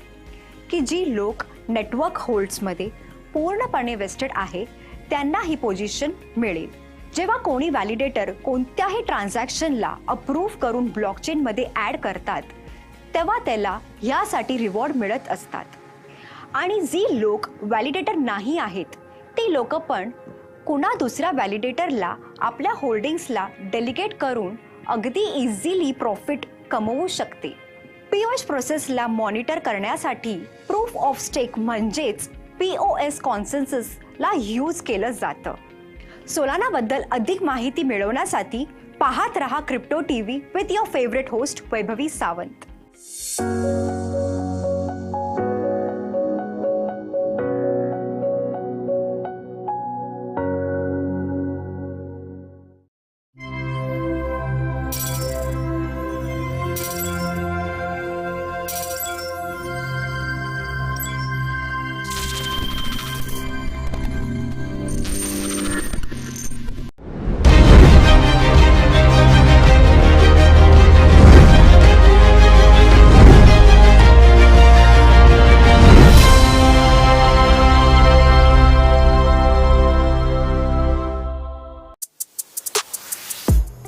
की जी लोक नेटवर्क होल्ड्समध्ये पूर्णपणे वेस्टेड आहे त्यांना ही पोझिशन मिळेल. जेव्हा कोणी व्हॅलिडेटर कोणत्याही ट्रान्झॅक्शनला अप्रूव्ह करून ब्लॉकचेनमध्ये ॲड करतात तेव्हा त्याला यासाठी रिवॉर्ड मिळत असतात. आणि जी लोक व्हॅलिडेटर नाही आहेत ती लोक पण कुणा दुसऱ्या व्हॅलिडेटरला आपल्या होल्डिंग्सला डेलिगेट करून अगदी इझिली प्रॉफिट कमवू शकते. POH प्रोसेसला मॉनिटर करण्यासाठी प्रूफ ऑफ स्टेक म्हणजेच POS कॉन्सेन्ससला यूज केलं जातं. सोलानाबद्दल अधिक माहिती मिळवण्यासाठी पाहत रहा crypto TV with your favourite host Vaibhavi Sawant.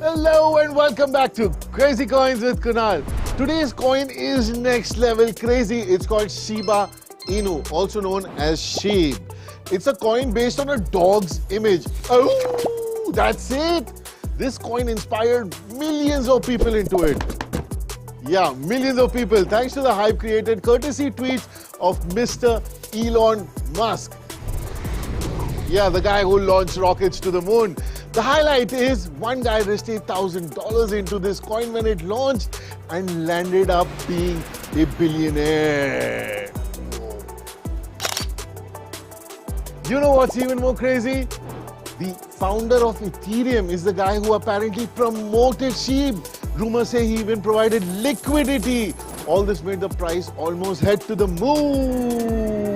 Hello and welcome back to Crazy Coins with Kunal. Today's coin is next level crazy. It's called Shiba Inu, also known as Sheep. It's a coin based on a dog's image. Oh, that's it. This coin inspired millions of people into it. Yeah, millions of people. Thanks to the hype created courtesy tweets of Mr. Elon Musk. Yeah, the guy who launched rockets to the moon. The highlight is one guy risked $8,000 into this coin when it launched and landed up being a billionaire. You know what's even more crazy? The founder of Ethereum is the guy who apparently promoted sheep. Rumors say he even provided liquidity. All this made the price almost head to the moon.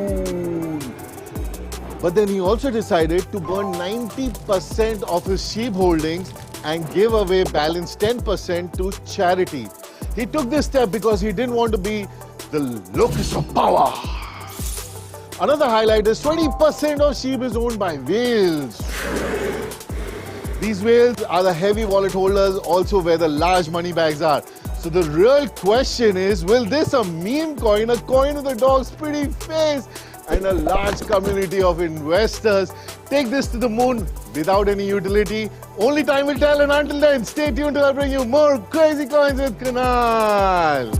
But then he also decided to burn 90% of his sheep holdings and give away balance 10% to charity. He took this step because he didn't want to be the locus of power. Another highlight is 20% of sheep is owned by whales. These whales are the heavy wallet holders, also where the large money bags are. So the real question is, will this a meme coin, a coin with a dog's pretty face, and a large community of investors take this to the moon without any utility? Only time will tell, and until then, stay tuned till I bring you more crazy coins with Kunal.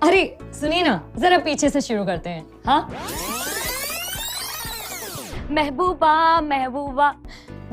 अरे सुनिए ना, जरा पीछे से शुरू करते हैं। हाँ, महबूबा महबूबा।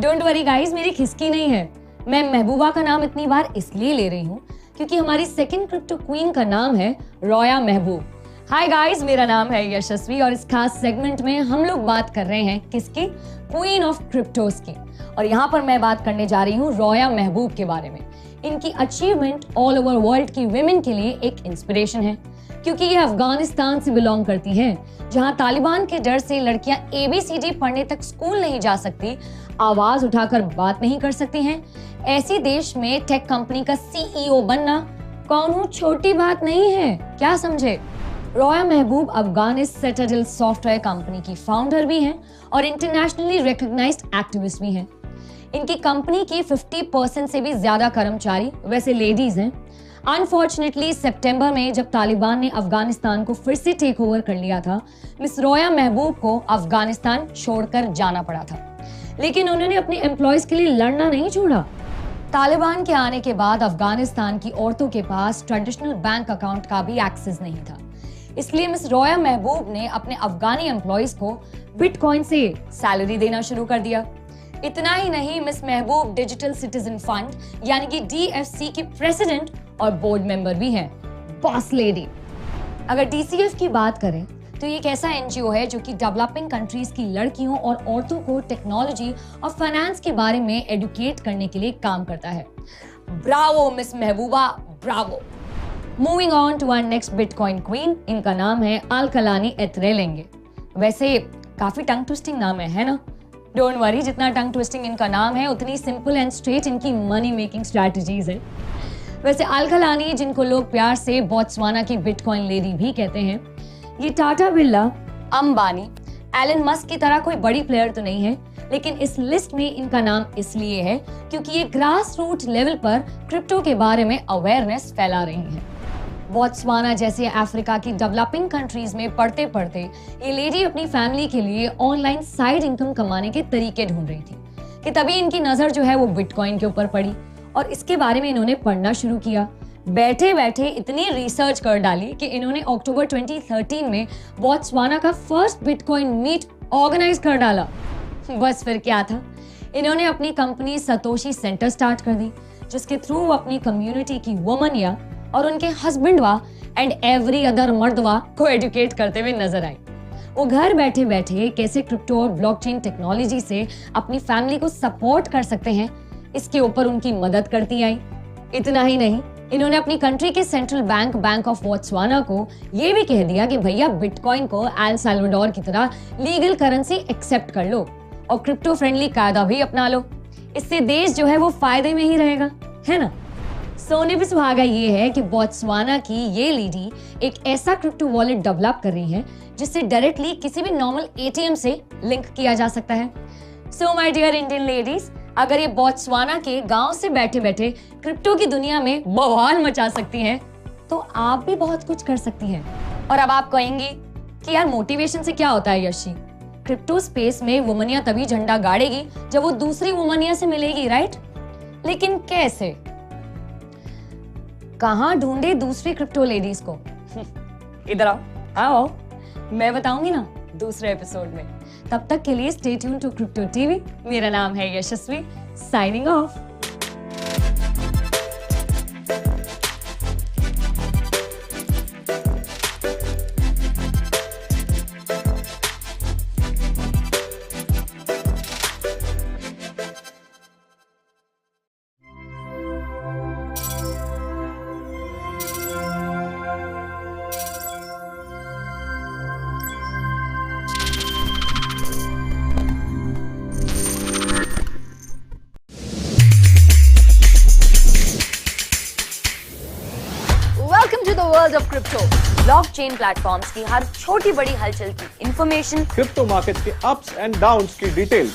डोंट वरी गाइस, मेरी खिसकी नहीं है। मैं महबूबा का नाम इतनी बार इसलिए ले रही हूँ क्योंकि हमारी सेकंड क्रिप्टो क्वीन का नाम है रोया महबूब। हाय गाइस, मेरा नाम है यशस्वी और इस खास सेगमेंट में हम लोग बात कर रहे हैं किसकी? क्वीन ऑफ क्रिप्टोस की। और यहाँ पर मैं बात करने जा रही हूँ रोया महबूब के बारे में। इनकी अचीवमेंट ऑल ओवर वर्ल्ड की विमेन के लिए एक इंस्पिरेशन है क्योंकि ये अफगानिस्तान से बिलोंग करती हैं, जहां तालिबान के डर से लड़कियां ABCD पढ़ने तक स्कूल नहीं जा सकती, आवाज उठाकर बात नहीं कर सकती हैं। ऐसी देश में टेक कंपनी का CEO बनना कौन छोटी बात नहीं है, क्या समझे? रोया महबूब अफगानिस सिटाडेल सॉफ्टवेयर कंपनी की फाउंडर भी हैं और इंटरनेशनली रिकॉग्नाइज्ड एक्टिविस्ट भी हैं। इनकी कंपनी के 50% से भी ज्यादा कर्मचारी वैसे लेडीज हैं। अनफॉर्चुनेटली सितंबर में जब तालिबान ने अफगानिस्तान को फिर से टेक ओवर कर लिया था, मिस रोया महबूब को अफगानिस्तान छोड़कर जाना पड़ा था, लेकिन उन्होंने अपने एम्प्लॉयज के लिए लड़ना नहीं छोड़ा। तालिबान के आने के बाद अफगानिस्तान की औरतों के पास ट्रेडिशनल बैंक अकाउंट का भी एक्सेस नहीं था, इसलिए मिस रोया महबूब ने अपने अफगानी एम्प्लॉयज को बिटकॉइन से सैलरी देना शुरू कर दिया। इतना ही नहीं, मिस महबूब डिजिटल सिटीजन फंड यानी कि DFC की प्रेसिडेंट और बोर्ड मेंबर भी हैं। Boss lady. अगर DCF की बात करें तो ये एक ऐसा NGO है जो कि डेवलपिंग कंट्रीज की लड़कियों और औरतों को टेक्नोलॉजी और फाइनेंस के बारे में एडुकेट करने के लिए काम करता है। Bravo miss Mahbooba, bravo. Moving on to our next Bitcoin queen, इनका नाम है अलकलानी एथरेलेंगे। वैसे काफी टंग ट्विस्टिंग नाम है ना? डोंट वरी, जितना टंग ट्विस्टिंग इनका नाम है उतनी सिंपल एंड स्ट्रेट इनकी मनी मेकिंग स्ट्रैटेजीज है। वैसे अलकलानी, जिनको लोग प्यार से बोत्सवाना की बिटकॉइन लेडी भी कहते हैं, ये टाटा बिरला, अंबानी, एलन मस्क की तरह कोई बड़ी प्लेयर तो नहीं है, लेकिन इस लिस्ट में इनका नाम इसलिए है क्योंकि ये ग्रास रूट लेवल पर क्रिप्टो के बारे में अवेयरनेस फैला रही हैं। बोत्सवाना जैसे अफ्रीका की डेवलपिंग कंट्रीज में पढ़ते पढ़ते ये लेडी अपनी फैमिली के लिए ऑनलाइन साइड इनकम कमाने के तरीके ढूंढ रही थी कि तभी इनकी नजर जो है वो बिटकॉइन के ऊपर पड़ी और इसके बारे में इन्होंने पढ़ना शुरू किया। बैठे बैठे इतनी रिसर्च कर डाली कि इन्होंने अक्टूबर 2013 में बोत्सवाना का फर्स्ट बिटकॉइन मीट ऑर्गेनाइज कर डाला। बस फिर क्या था, इन्होंने अपनी कंपनी सतोशी सेंटर स्टार्ट कर दी, जिसके थ्रू वो अपनी कम्युनिटी की वुमनिया और उनके हस्बैंडवा एंड एवरी अदर मर्दवा को एजुकेट करते हुए नजर आई। वो घर बैठे बैठे कैसे क्रिप्टो और ब्लॉकचेन टेक्नोलॉजी से अपनी फैमिली को सपोर्ट कर सकते हैं, इसके ऊपर उनकी मदद करती आई। इतना ही नहीं, इन्होंने अपनी कंट्री के सेंट्रल बैंक ऑफ बोत्सवाना को ये भी कह दिया कि भैया बिटकॉइन को एल साल्वाडोर की तरह लीगल करेंसी एक्सेप्ट कर लो और क्रिप्टो फ्रेंडली कायदा भी अपना लो। इससे देश जो है वो फायदे में ही रहेगा, है ना। सोने पे सुहागा ये है कि बोत्सवाना की ये लेडी एक ऐसा क्रिप्टो वॉलेट डेवलप कर रही है जिससे डायरेक्टली किसी भी नॉर्मल एटीएम से लिंक किया जा सकता है। So my dear Indian ladies, अगर ये बोत्सवाना के गांव से बैठे बैठे क्रिप्टो की दुनिया में बवाल मचा सकती हैं, तो आप भी बहुत कुछ कर सकती हैं। और अब आप कहेंगी कि यार मोटिवेशन से क्या होता है यशी, क्रिप्टो स्पेस में वुमनिया तभी झंडा गाड़ेगी जब वो दूसरी वुमनिया से मिलेगी, राइट। लेकिन कैसे, कहां ढूंढे दूसरी क्रिप्टो लेडीज को? इधर आओ आओ, मैं बताऊंगी ना दूसरे एपिसोड में। तब तक के लिए stay tune to crypto TV. मेरा नाम है Yashasvi, signing off. World of crypto. Blockchain platforms की हर छोटी बड़ी हलचल की इंफॉर्मेशन, क्रिप्टो मार्केट्स के अप्स एंड डाउन्स की डिटेल,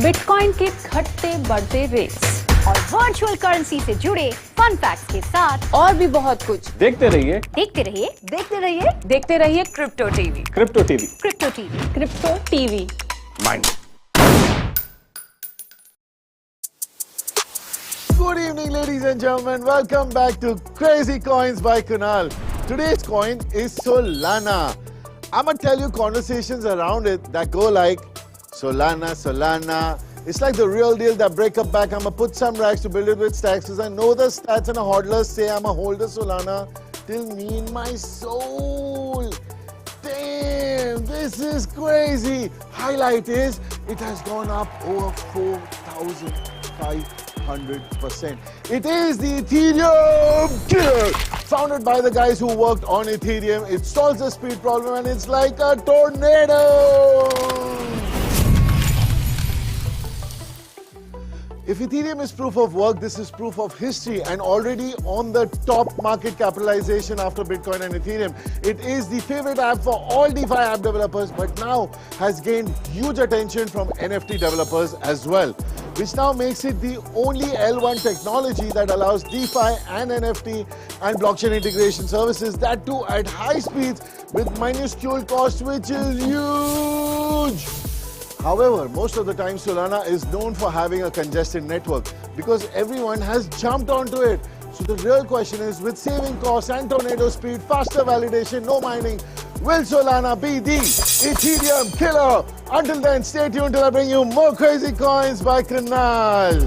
बिटकॉइन के घटते बढ़ते रेट्स और वर्चुअल करेंसी से जुड़े फन फैक्ट्स के साथ और भी बहुत कुछ। देखते रहिए देखते रहिए crypto TV. Crypto TV, crypto TV, crypto TV. Mind. Good evening, ladies and gentlemen. Welcome back to Crazy Coins by Kunal. Today's coin is Solana. I'm gonna tell you conversations around it that go like Solana, Solana. It's like the real deal, that breakup back. I'm gonna put some rags to build it with stacks, because I know the stats and the hodlers say I'm a holder Solana till me in my soul. Damn, this is crazy. Highlight is it has gone up over 4,500%. It is the Ethereum killer, founded by the guys who worked on Ethereum. It solves the speed problem and it's like a tornado. If Ethereum is proof of work, this is proof of history and already on the top market capitalization after Bitcoin and Ethereum. It is the favorite app for all DeFi app developers, but now has gained huge attention from NFT developers as well, which now makes it the only L1 technology that allows DeFi and NFT and blockchain integration services, that too at high speeds with minuscule cost, which is huge. However, most of the time Solana is known for having a congested network because everyone has jumped onto it. So the real question is, with saving costs and tornado speed, faster validation, no mining, will Solana be the Ethereum killer? Until then, stay tuned till I bring you more Crazy Coins by Kunal.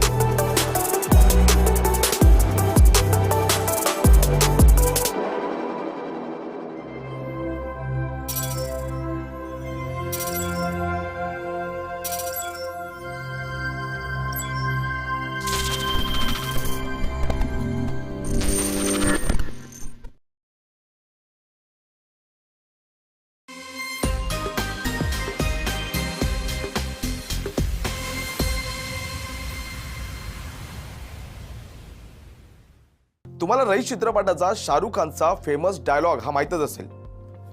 तुम्हाला rice चित्रपटाचा शाहरुख खानचा famous dialogue हा माहितच असेल,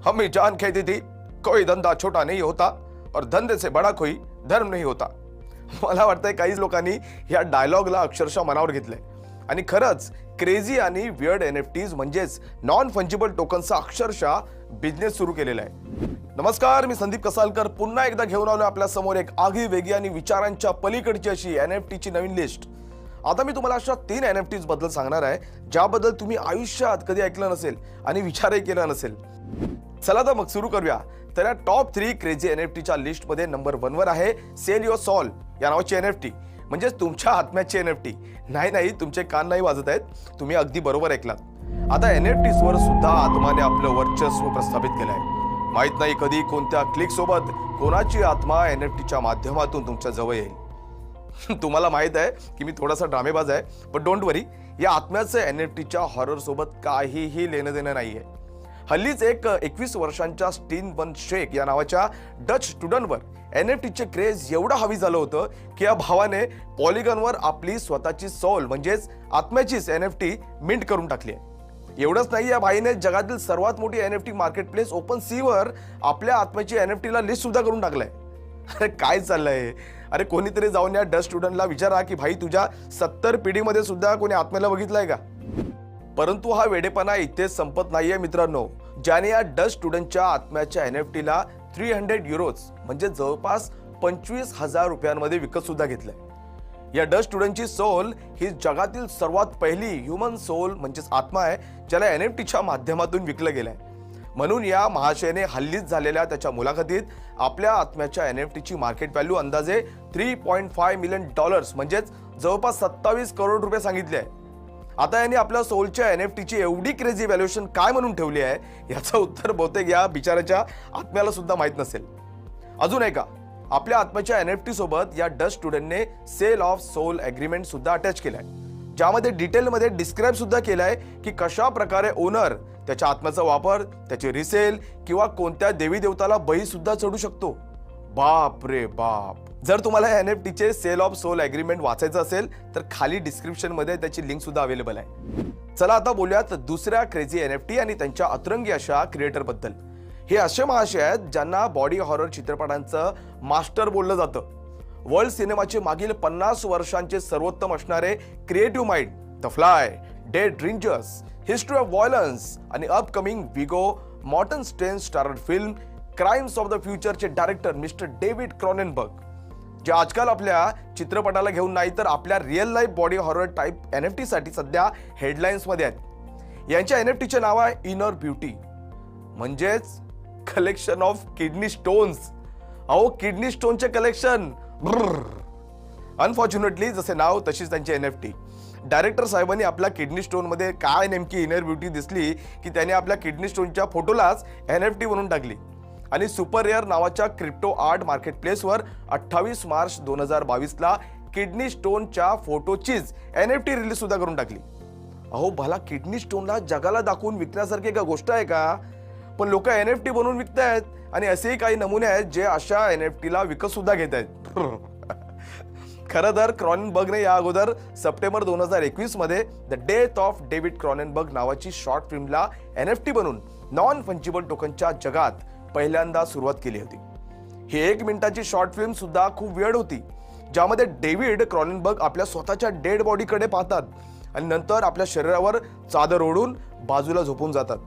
हमें जान कहती थी कोई धंदा छोटा नहीं होता और धंदे से बड़ा कोई धर्म नहीं होता. मला वाटतंय काही लोकांनी या डायलॉगला अक्षरशः मनावर घेतलंय आणि खरंच क्रेझी आणि वियर्ड NFTs म्हणजेच नॉन फंजिबल टोकनचा अक्षरशः बिझनेस सुरू केलेला आहे. नमस्कार, मी संदीप कसालकर पुन्हा एकदा घेऊन आलो आपल्या समोर एक आगळीवेगळी आणि विचारांच्या पलीकडची अशी NFTची नवीन लिस्ट. आता मी तुम्हाला अशा 3 NFTs बद्दल सांगणार आहे ज्याबद्दल तुम्ही आयुष्यात कधी ऐकलं नसेल आणि विचारही केला नसेल. चला तर मग सुरू करूया. तर या टॉप 3 क्रेझी NFTच्या लिस्टमध्ये नंबर 1 वर आहे सेल युअर सोल या नावाची NFT, म्हणजेच तुमच्या आत्म्याची NFT. नाही, तुमचे कान नाही वाजत आहेत, तुम्ही अगदी बरोबर ऐकलात. आता NFTs वर सुद्धा आत्माने आपलं वर्चस्व प्रस्थापित केलंय. माहित नाही कधी कोणत्या क्लिक सोबत कोणाची आत्मा NFTच्या माध्यमातून तुमच्या जवळ येईल. तुम्हाला माहित आहे की मी थोडासा ड्रामेबाज आहे, पण डोंट वरी, या आत्म्याचं NFTच्या हॉरर सोबत काहीही लेणं देणं नाहीये. हल्लीच एक 21 वर्षांच्या स्टीन बन शेक या नावाच्या डच स्टुडंटवर NFTचे क्रेज एवढं हवी झालं होतं की या भावाने पॉलिगॉनवर आपली स्वतःची सोल म्हणजेच आत्म्याचीच NFT मिंट करून टाकली आहे. एवढंच नाही, या भाईने जगातील सर्वात मोठी NFT market place open sewer आपल्या आत्म्याची NFTला लिस्ट सुद्धा करून टाकलंय. अरे काय चाललंय? अरे कोणीतरी जाऊन या डच स्टुडंटला विचारा की भाई तुझ्या 70 पिढीमध्ये सुद्धा कोणी आत्म्याला बघितलंय का? परंतु हा वेडेपणा इथेच संपत नाहीये मित्रांनो. ज्याने या डच स्टुडंटच्या आत्म्याच्या NFTला 300 युरोज म्हणजे जवळपास 25,000 रुपयांमध्ये विकत सुद्धा घेतलंय. या डच स्टुडंटची सोल ही जगातील सर्वात पहिली ह्युमन सोल म्हणजेच आत्मा आहे ज्याला NFTच्या माध्यमातून विकलं गेलंय. म्हणून या महाशयाने हल्लीच झालेल्या त्याच्या मुलाखतीत आपल्या आत्म्याच्या NFTची मार्केट व्हॅल्यू अंदाजे $3.5 मिलियन म्हणजेच जवळपास 27 करोड रुपये सांगितले आहे. आता यांनी आपल्या सोलच्या NFTची एवढी क्रेझी व्हॅल्युएशन काय म्हणून ठेवली आहे याचं उत्तर बहुतेक या बिचाराच्या आत्म्याला सुद्धा माहित नसेल. अजून एका आपल्या आत्म्याच्या NFT सोबत या डच स्टुडंटने सेल ऑफ सोल एग्रीमेंट सुद्धा अटॅच केलाय, ज्यामध्ये डिटेलमध्ये डिस्क्राईब सुद्धा केलाय की कशा प्रकारे ओनर त्याच्या आत्म्याचा वापर, त्याचे रिसेल किंवा कोणत्या देवी देवताला बळी सुद्धा चढू शकतो. बाप रे बाप. जर तुम्हाला NFTचे सेल ऑफ सोल एग्रीमेंट वाचायचं असेल तर खाली डिस्क्रिप्शन मध्ये त्याची लिंक सुद्धा अवेलेबल आहे. चला आता बोलूयात दुसऱ्या क्रेझी NFT आणि त्यांच्या अतरंगी अशा क्रिएटर बद्दल. हे असे महाशय आहेत ज्यांना बॉडी हॉरर चित्रपटांचं मास्टर बोललं जातं. वर्ल्ड सिनेमाचे मागील 50 वर्षांचे सर्वोत्तम असणारे creative mind, the fly, dead ringers, history of violence आणि upcoming Viggo Mortensen starrer film crimes of the फ्युचरचे डायरेक्टर मिस्टर डेव्हिड क्रॉनेनबर्ग, जे आजकाल आपल्या चित्रपटाला घेऊन नाही तर आपल्या real life body horror type NFT साठी सध्या हेडलाईन्स मध्ये आहेत. यांच्या NFTचे नाव आहे इनर ब्युटी, म्हणजेच कलेक्शन ऑफ किडनी स्टोन्स. अहो किडनी स्टोनचे कलेक्शन. अनफॉर्च्युनेटली जसे नाव तशीच त्यांची NFT. डायरेक्टर साहेबांनी आपल्या किडनी स्टोन मध्ये काय नेमकी इनर ब्युटी दिसली की त्याने आपल्या किडनी स्टोनच्या फोटोलाच NFT बनवून टाकली आणि सुपर रेअर नावाच्या क्रिप्टो आर्ट मार्केट प्लेसवर 28 मार्च 2022ला किडनी स्टोनच्या फोटोचीच NFT रिलीज सुद्धा करून टाकली. अहो भला किडनी स्टोनला जगाला दाखवून विकण्यासारखी का गोष्ट आहे का? पण लोक NFT बनवून विकतायत आणि असेही काही नमुने आहेत जे अशा NFTला विकत सुद्धा घेत आहेत. खरं तर क्रॉनेनबर्गने या अगोदर सप्टेंबर 2021 मध्ये द डेथ ऑफ डेव्हिड क्रॉनेनबर्ग नावाची शॉर्ट फिल्मला NFT बनवून नॉन फंजिबल टोकनच्या जगात पहिल्यांदा सुरुवात केली होती. ही 1 मिनिटाची शॉर्ट फिल्म सुद्धा खूप वेळ होती, ज्यामध्ये डेव्हिड क्रॉनेनबर्ग आपल्या स्वतःच्या डेड बॉडीकडे पाहतात आणि नंतर आपल्या शरीरावर चादर ओढून बाजूला झोपून जातात.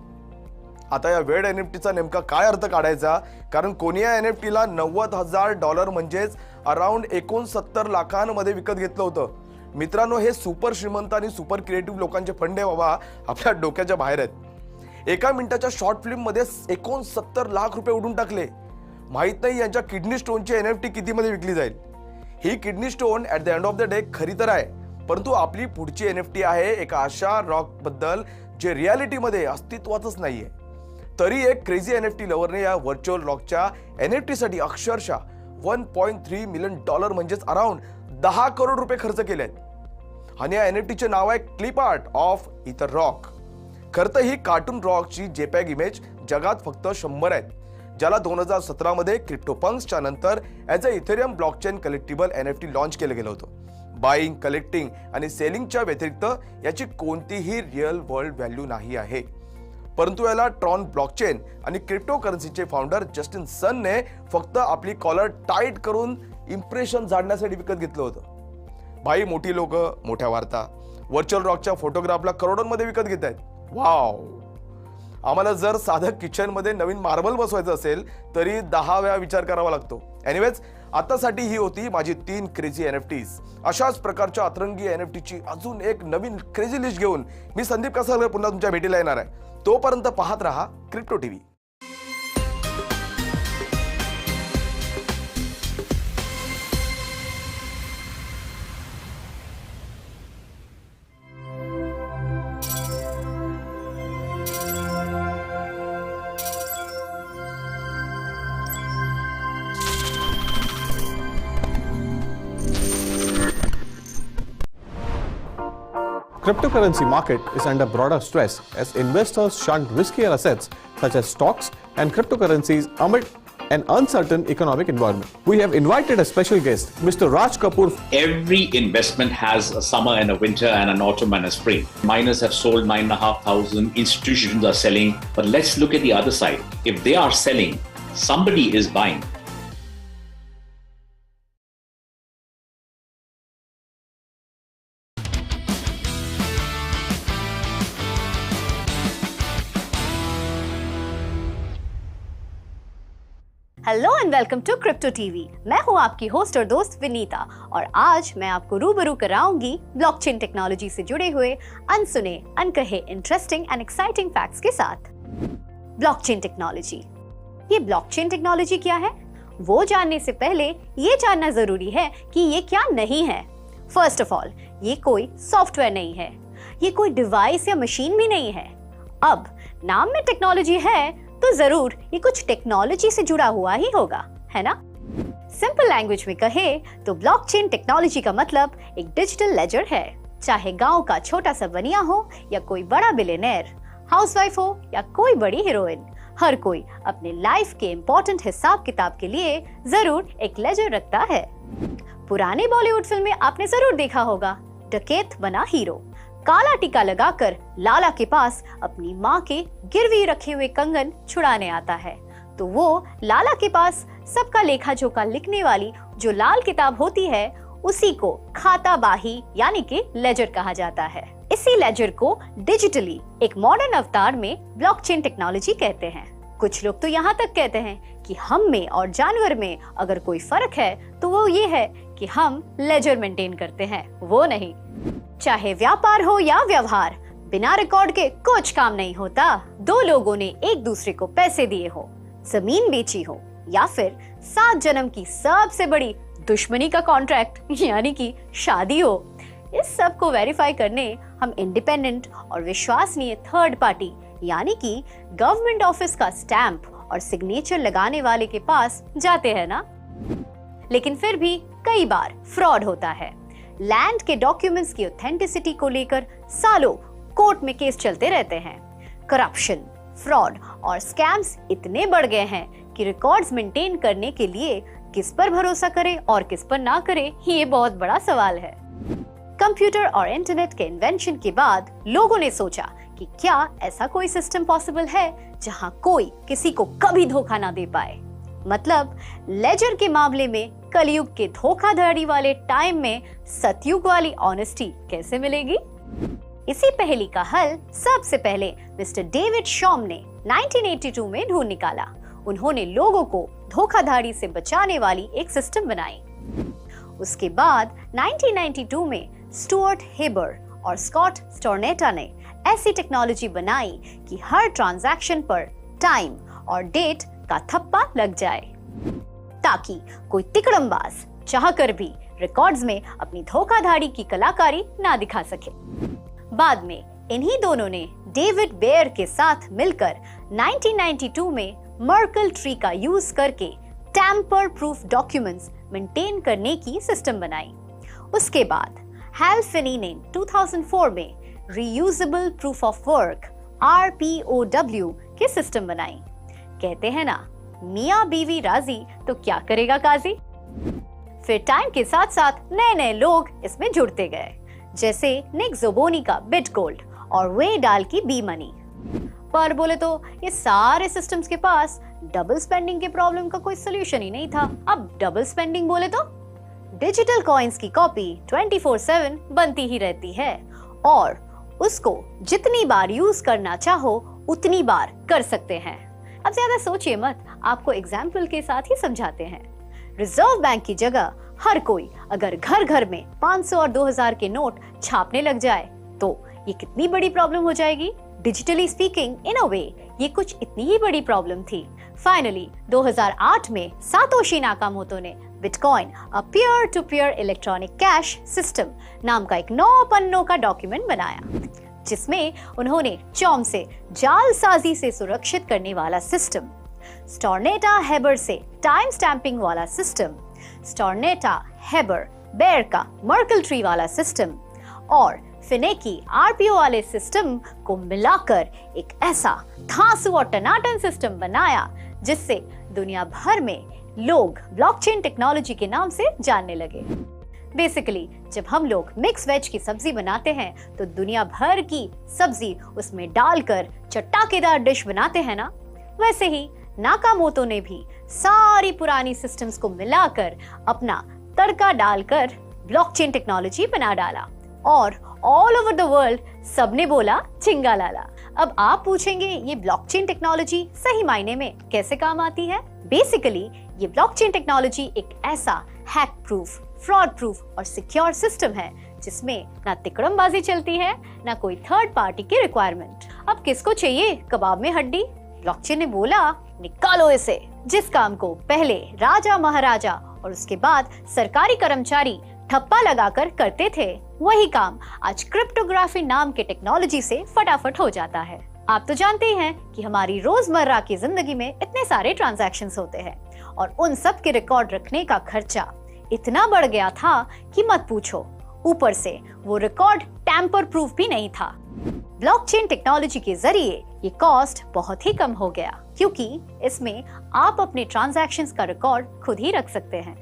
आता या वेड NFTचा नेमका काय अर्थ काढायचा? कारण कोणी या NFTला $90,000 म्हणजेच अराउंड 69 लाखांमध्ये विकत घेतलं होतं. मित्रांनो, हे सुपर श्रीमंत आणि सुपर क्रिएटिव्ह लोकांचे फंडे बाबा आपल्या डोक्याच्या बाहेर आहेत. 1 मिनिटाच्या शॉर्ट फिल्म मध्ये 69 लाख रुपये उडून टाकले. माहित नाही यांच्या किडनी स्टोनची NFT कितीमध्ये विकली जाईल. ही kidney stone at the end of the day खरी तर आहे, परंतु आपली पुढची NFT आहे एका अशा रॉक बद्दल जे रियालिटीमध्ये अस्तित्वातच नाहीये. तरी एक क्रेझी NFT लव्हरने या व्हर्च्युअल रॉकच्या NFT साठी अक्षरशः $1.3 मिलियन म्हणजेच अराउंड 10 करोड रुपये खर्च केले आहेत. आणि या NFTचे नाव आहे clip art of ether rock. खरं तर ही कार्टून रॉकची JPEG इमेज जगात फक्त 100 आहेत, ज्याला 2017 मध्ये क्रिप्टोपंक्सच्या नंतर as a Ethereum blockchain collectible NFT launch केलं गेलं होतं. बाईंग, कलेक्टिंग आणि सेलिंगच्या व्यतिरिक्त याची कोणतीही रिअल वर्ल्ड व्हॅल्यू नाही आहे. परंतु याला ट्रॉन ब्लॉकचेन आणि क्रिप्टो करन्सीचे फाउंडर जस्टिन सनने फक्त आपली कॉलर टाईट करून इम्प्रेशन झाडण्यासाठी विकत घेतलं होतं. भाई, मोठी लोक, मोठ्या वार्ता. व्हर्च्युअल रॉकच्या फोटोग्राफला करोडोंमध्ये विकत घेत आहेत. वाव. आम्हाला जर साधं किचन मध्ये नवीन मार्बल बसवायचं असेल तरी 10 वेळा विचार करावा लागतो. एनिवेज, आतासाठी ही होती माझी 3 क्रेझी एनएफटीज. अशाच प्रकारच्या अतरंगी एनएफटीची अजून एक नवीन क्रेझी लिस्ट घेऊन मी संदीप कासालकर पुन्हा तुमच्या भेटीला येणार आहे. तोपर्यंत पाहत रहा crypto TV. Cryptocurrency market is under broader stress as investors shun riskier assets such as stocks and cryptocurrencies amid an uncertain economic environment. We have invited a special guest, Mr. Raj Kapoor. Every investment has a summer and a winter and an autumn and a spring. Miners have sold 9,500, institutions are selling, but let's look at the other side. If they are selling, somebody is buying. Hello and welcome to crypto TV. मैं हूं आपकी host और दोस्त विनीता और आज मैं आपको रूबरू कराऊंगी ब्लॉकचेन टेक्नोलॉजी से जुड़े हुए अनसुने, अनकहे, इंटरेस्टिंग एंड एक्साइटिंग फैक्ट्स के साथ। ब्लॉकचेन टेक्नोलॉजी, ये ब्लॉकचेन टेक्नोलॉजी क्या है वो जानने से पहले ये जानना जरूरी है कि ये क्या नहीं है। फर्स्ट ऑफ ऑल, ये कोई सॉफ्टवेयर नहीं है, ये कोई डिवाइस या मशीन भी नहीं है। अब नाम में टेक्नोलॉजी है तो जरूर ये कुछ टेक्नोलॉजी से जुड़ा हुआ ही होगा, है ना। सिंपल लैंग्वेज में कहे तो ब्लॉकचेन टेक्नोलॉजी का मतलब एक डिजिटल लेजर है। चाहे गांव का छोटा सा बनिया हो या कोई बड़ा बिलियनर, हाउसवाइफ हो या कोई बड़ी हीरोइन, हर कोई अपने लाइफ के इम्पोर्टेंट हिसाब किताब के लिए जरूर एक लेजर रखता है। पुराने बॉलीवुड फिल्म में आपने जरूर देखा होगा, डकैत बना हीरो काला टीका लगाकर लाला के पास अपनी माँ के गिरवी रखे हुए कंगन छुड़ाने आता है, तो वो लाला के पास सबका लेखा जोखा लिखने वाली जो लाल किताब होती है उसी को खाता बाही यानी कि लेजर कहा जाता है। इसी लेजर को डिजिटली एक मॉडर्न अवतार में ब्लॉकचेन टेक्नोलॉजी कहते हैं। कुछ लोग तो यहाँ तक कहते हैं कि हम में और जानवर में अगर कोई फर्क है तो वो ये है कि हम लेजर मेंटेन करते हैं, वो नहीं। चाहे व्यापार हो या व्यवहार, बिना रिकॉर्ड के कुछ काम नहीं होता। दो लोगों ने एक दूसरे को पैसे दिए हो, जमीन बेची हो या फिर 7 जन्म की सबसे बड़ी दुश्मनी का कॉन्ट्रैक्ट यानी कि शादी हो, इस सब को वेरीफाई करने हम इंडिपेंडेंट और विश्वसनीय थर्ड पार्टी यानी कि गवर्नमेंट ऑफिस का स्टैंप और सिग्नेचर लगाने वाले के पास जाते हैं ना। लेकिन फिर भी कई बार फ्रॉड होता है। लैंड के डॉक्यूमेंट्स की ऑथेंटिसिटी को लेकर सालों कोर्ट में केस चलते रहते हैं। करप्शन, फ्रॉड और स्कैम्स इतने बढ़ गए हैं कि रिकॉर्ड्स मेंटेन करने के लिए किस पर भरोसा करें और किस पर ना करें, ये बहुत बड़ा सवाल है। कंप्यूटर और इंटरनेट के इन्वेंशन के बाद लोगों ने सोचा कि क्या ऐसा कोई सिस्टम पॉसिबल है जहां कोई किसी को कभी धोखा ना दे पाए। मतलब लेजर के मामले में कलयुग के धोखाधड़ी वाले टाइम में सतयुग वाली ऑनेस्टी कैसे मिलेगी। इसी पहेली का हल सबसे पहले मिस्टर डेविड शॉम ने 1982 में ढूंढ निकाला। उन्होंने लोगों को धोखाधड़ी से बचाने वाली एक सिस्टम बनाई। उसके बाद 1992 में स्टुअर्ट हेबर और स्कॉट स्टोर्नेटा ने ऐसी टेक्नोलॉजी बनाई कि हर ट्रांजैक्शन पर टाइम और डेट का थप्पा लग जाए ताकि कोई तिकड़मबाज चाहकर भी रिकॉर्ड्स में अपनी धोखाधड़ी की कलाकारी ना दिखा सके। बाद में इन्हीं दोनों ने डेविड बेयर के साथ मिलकर 1992 में मर्कल ट्री का यूज करके टैम्पर प्रूफ डॉक्यूमेंट्स मेंटेन करने की सिस्टम बनाई। उसके बाद हैल फिनी ने 2004 में reusable proof of work RPOW की सिस्टम बनाई। कहते हैं ना, मियाँ बीवी राजी तो क्या करेगा काजी। फिर टाइम के साथ साथ नए नए लोग इसमें जुड़ते गए, जैसे निक जोबोनी का बिटगोल्ड और वे डाल की बी मनी। पर बोले तो ये सारे सिस्टम्स के पास डबल स्पेंडिंग के प्रॉब्लम का कोई सोल्यूशन ही नहीं था। अब डबल स्पेंडिंग बोले तो डिजिटल कॉइन्स की कॉपी 24/7 बनती ही रहती है और उसको जितनी बार यूज करना चाहो उतनी बार कर सकते हैं। अब ज्यादा सोचिए मत, आपको एग्जाम्पल के साथ ही समझाते हैं। रिजर्व बैंक की जगह हर कोई अगर घर घर में 500 और 2000 के नोट छापने लग जाए तो ये कितनी बड़ी प्रॉब्लम हो जाएगी। डिजिटली स्पीकिंग, इन अ वे ये कुछ इतनी ही बड़ी प्रॉब्लम थी। फाइनली 2008 में सातोशी नाकामोटो ने Bitcoin, a peer to peer electronic cash system नाम का एक 9 पन्नों का डॉक्यूमेंट बनाया, जिसमें उन्होंने चौम से जालसाजी से सुरक्षित करने वाला सिस्टम, स्टोरनेटा हेबर से टाइम स्टैंपिंग वाला सिस्टम, स्टोरनेटा हेबर बेयर का मर्कल ट्री वाला सिस्टम और फिनेकी आरपीओ वाले सिस्टम को मिलाकर एक ऐसा धांसू और टनाटन सिस्टम बनाया जिससे दुनिया भर में लोग ब्लॉकचेन टेक्नोलॉजी के नाम से जानने लगे। बेसिकली जब हम लोग मिक्स वेज की सब्जी बनाते हैं तो दुनिया भर की सब्जी उसमें डालकर चटाकेदार डिश बनाते हैं ना, वैसे ही नाकामोटो ने भी सारी पुरानी सिस्टम्स को मिलाकर अपना तड़का डालकर ब्लॉकचेन टेक्नोलॉजी बना डाला और ऑल ओवर द वर्ल्ड सबने बोला चिंगा लाला। अब आप पूछेंगे ये ब्लॉकचेन टेक्नोलॉजी सही मायने में कैसे काम आती है? बेसिकली ये ब्लॉकचेन टेक्नोलॉजी एक ऐसा हैक प्रूफ, फ्रॉड प्रूफ और सिक्योर सिस्टम है जिसमें ना तिकड़मबाजी चलती है ना कोई थर्ड पार्टी की रिक्वायरमेंट। अब किसको चाहिए कबाब में हड्डी? ब्लॉकचेन ने बोला निकालो इसे। जिस काम को पहले राजा महाराजा और उसके बाद सरकारी कर्मचारी ठप्पा लगाकर करते थे, वही काम आज क्रिप्टोग्राफी नाम के टेक्नोलॉजी से फटाफट हो जाता है। आप तो जानते ही हैं कि हमारी रोजमर्रा की जिंदगी में इतने सारे ट्रांजैक्शंस होते हैं और उन सब के रिकॉर्ड रखने का खर्चा इतना बढ़ गया था कि मत पूछो। ऊपर से वो रिकॉर्ड टैम्पर प्रूफ भी नहीं था। ब्लॉकचेन टेक्नोलॉजी के जरिए ये कॉस्ट बहुत ही कम हो गया क्योंकि इसमें आप अपने ट्रांजैक्शंस का रिकॉर्ड खुद ही रख सकते हैं।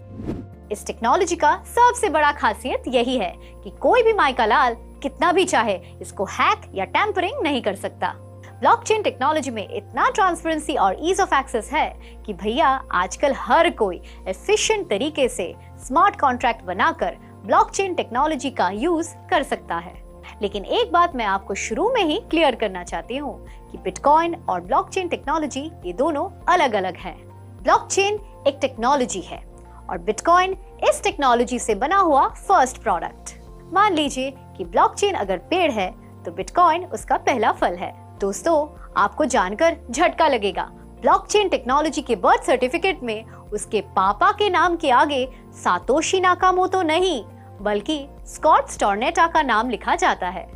इस टेक्नोलॉजी का सबसे बड़ा खासियत यही है कि कोई भी माइका लाल कितना भी चाहे इसको हैक या टैम्परिंग नहीं कर सकता। ब्लॉकचेन टेक्नोलॉजी में इतना ट्रांसपेरेंसी और ईज ऑफ एक्सेस है कि भैया आजकल हर कोई एफिशिएंट तरीके से स्मार्ट कॉन्ट्रैक्ट बनाकर ब्लॉकचेन टेक्नोलॉजी का यूज कर सकता है। लेकिन एक बात मैं आपको शुरू में ही क्लियर करना चाहती हूँ कि बिटकॉइन और ब्लॉकचेन टेक्नोलॉजी ये दोनों अलग अलग हैं। ब्लॉकचेन एक टेक्नोलॉजी है और बिटकॉइन इस टेक्नोलॉजी से बना हुआ फर्स्ट प्रोडक्ट। मान लीजिए कि ब्लॉकचेन अगर पेड़ है तो बिटकॉइन उसका पहला फल है। दोस्तों आपको जानकर झटका लगेगा, ब्लॉकचेन टेक्नोलॉजी के बर्थ सर्टिफिकेट में उसके पापा के नाम के आगे सातोशी नाकामोटो नहीं बल्कि स्कॉट स्टोरनेटा का नाम लिखा जाता है।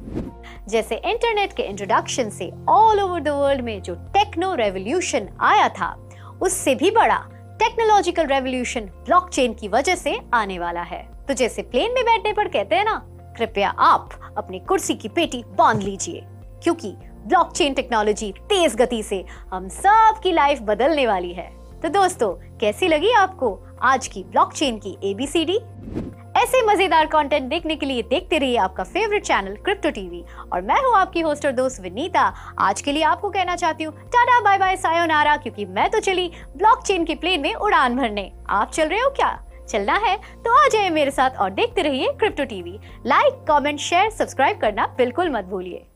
जैसे इंटरनेट के इंट्रोडक्शन से ऑल ओवर द वर्ल्ड में जो टेक्नो रेवोल्यूशन आया था, उससे भी बड़ा टेक्नोलॉजिकल रेवोल्यूशन ब्लॉकचेन की वजह से आने वाला है। तो जैसे प्लेन में बैठने पर कहते हैं ना, कृपया आप अपनी कुर्सी की पेटी बांध लीजिए क्योंकि ब्लॉकचेन टेक्नोलॉजी तेज गति से हम सब की लाइफ बदलने वाली है। तो दोस्तों कैसी लगी आपको आज की ब्लॉकचेन की ABCD? ऐसे मजेदार कंटेंट देखने के लिए देखते रहिए आपका फेवरेट चैनल क्रिप्टो टीवी और मैं हूँ आपकी होस्ट और दोस्त विनीता। आज के लिए आपको कहना चाहती हूँ टाटा बाय बाय सायोनारा, क्योंकि मैं तो चली ब्लॉकचेन के प्लेन में उड़ान भरने। आप चल रहे हो क्या? चलना है तो आ जाइए मेरे साथ और देखते रहिए crypto TV. Like, comment, share, subscribe करना बिल्कुल मत भूलिए।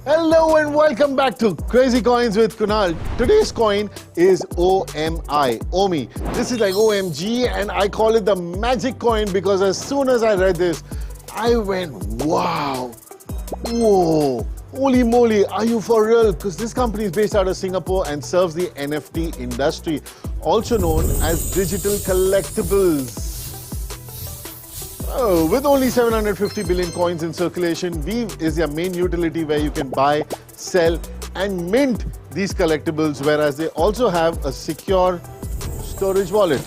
Hello and welcome back to Crazy Coins with Kunal. Today's coin is OMI. This is like OMG and I call it the magic coin because as soon as I read this, I went, wow, whoa, holy moly, are you for real? Because this company is based out of Singapore and serves the NFT industry, also known as digital collectibles. Oh, with only 750 billion coins in circulation, Weave is their main utility where you can buy, sell and mint these collectibles, whereas they also have a secure storage wallet.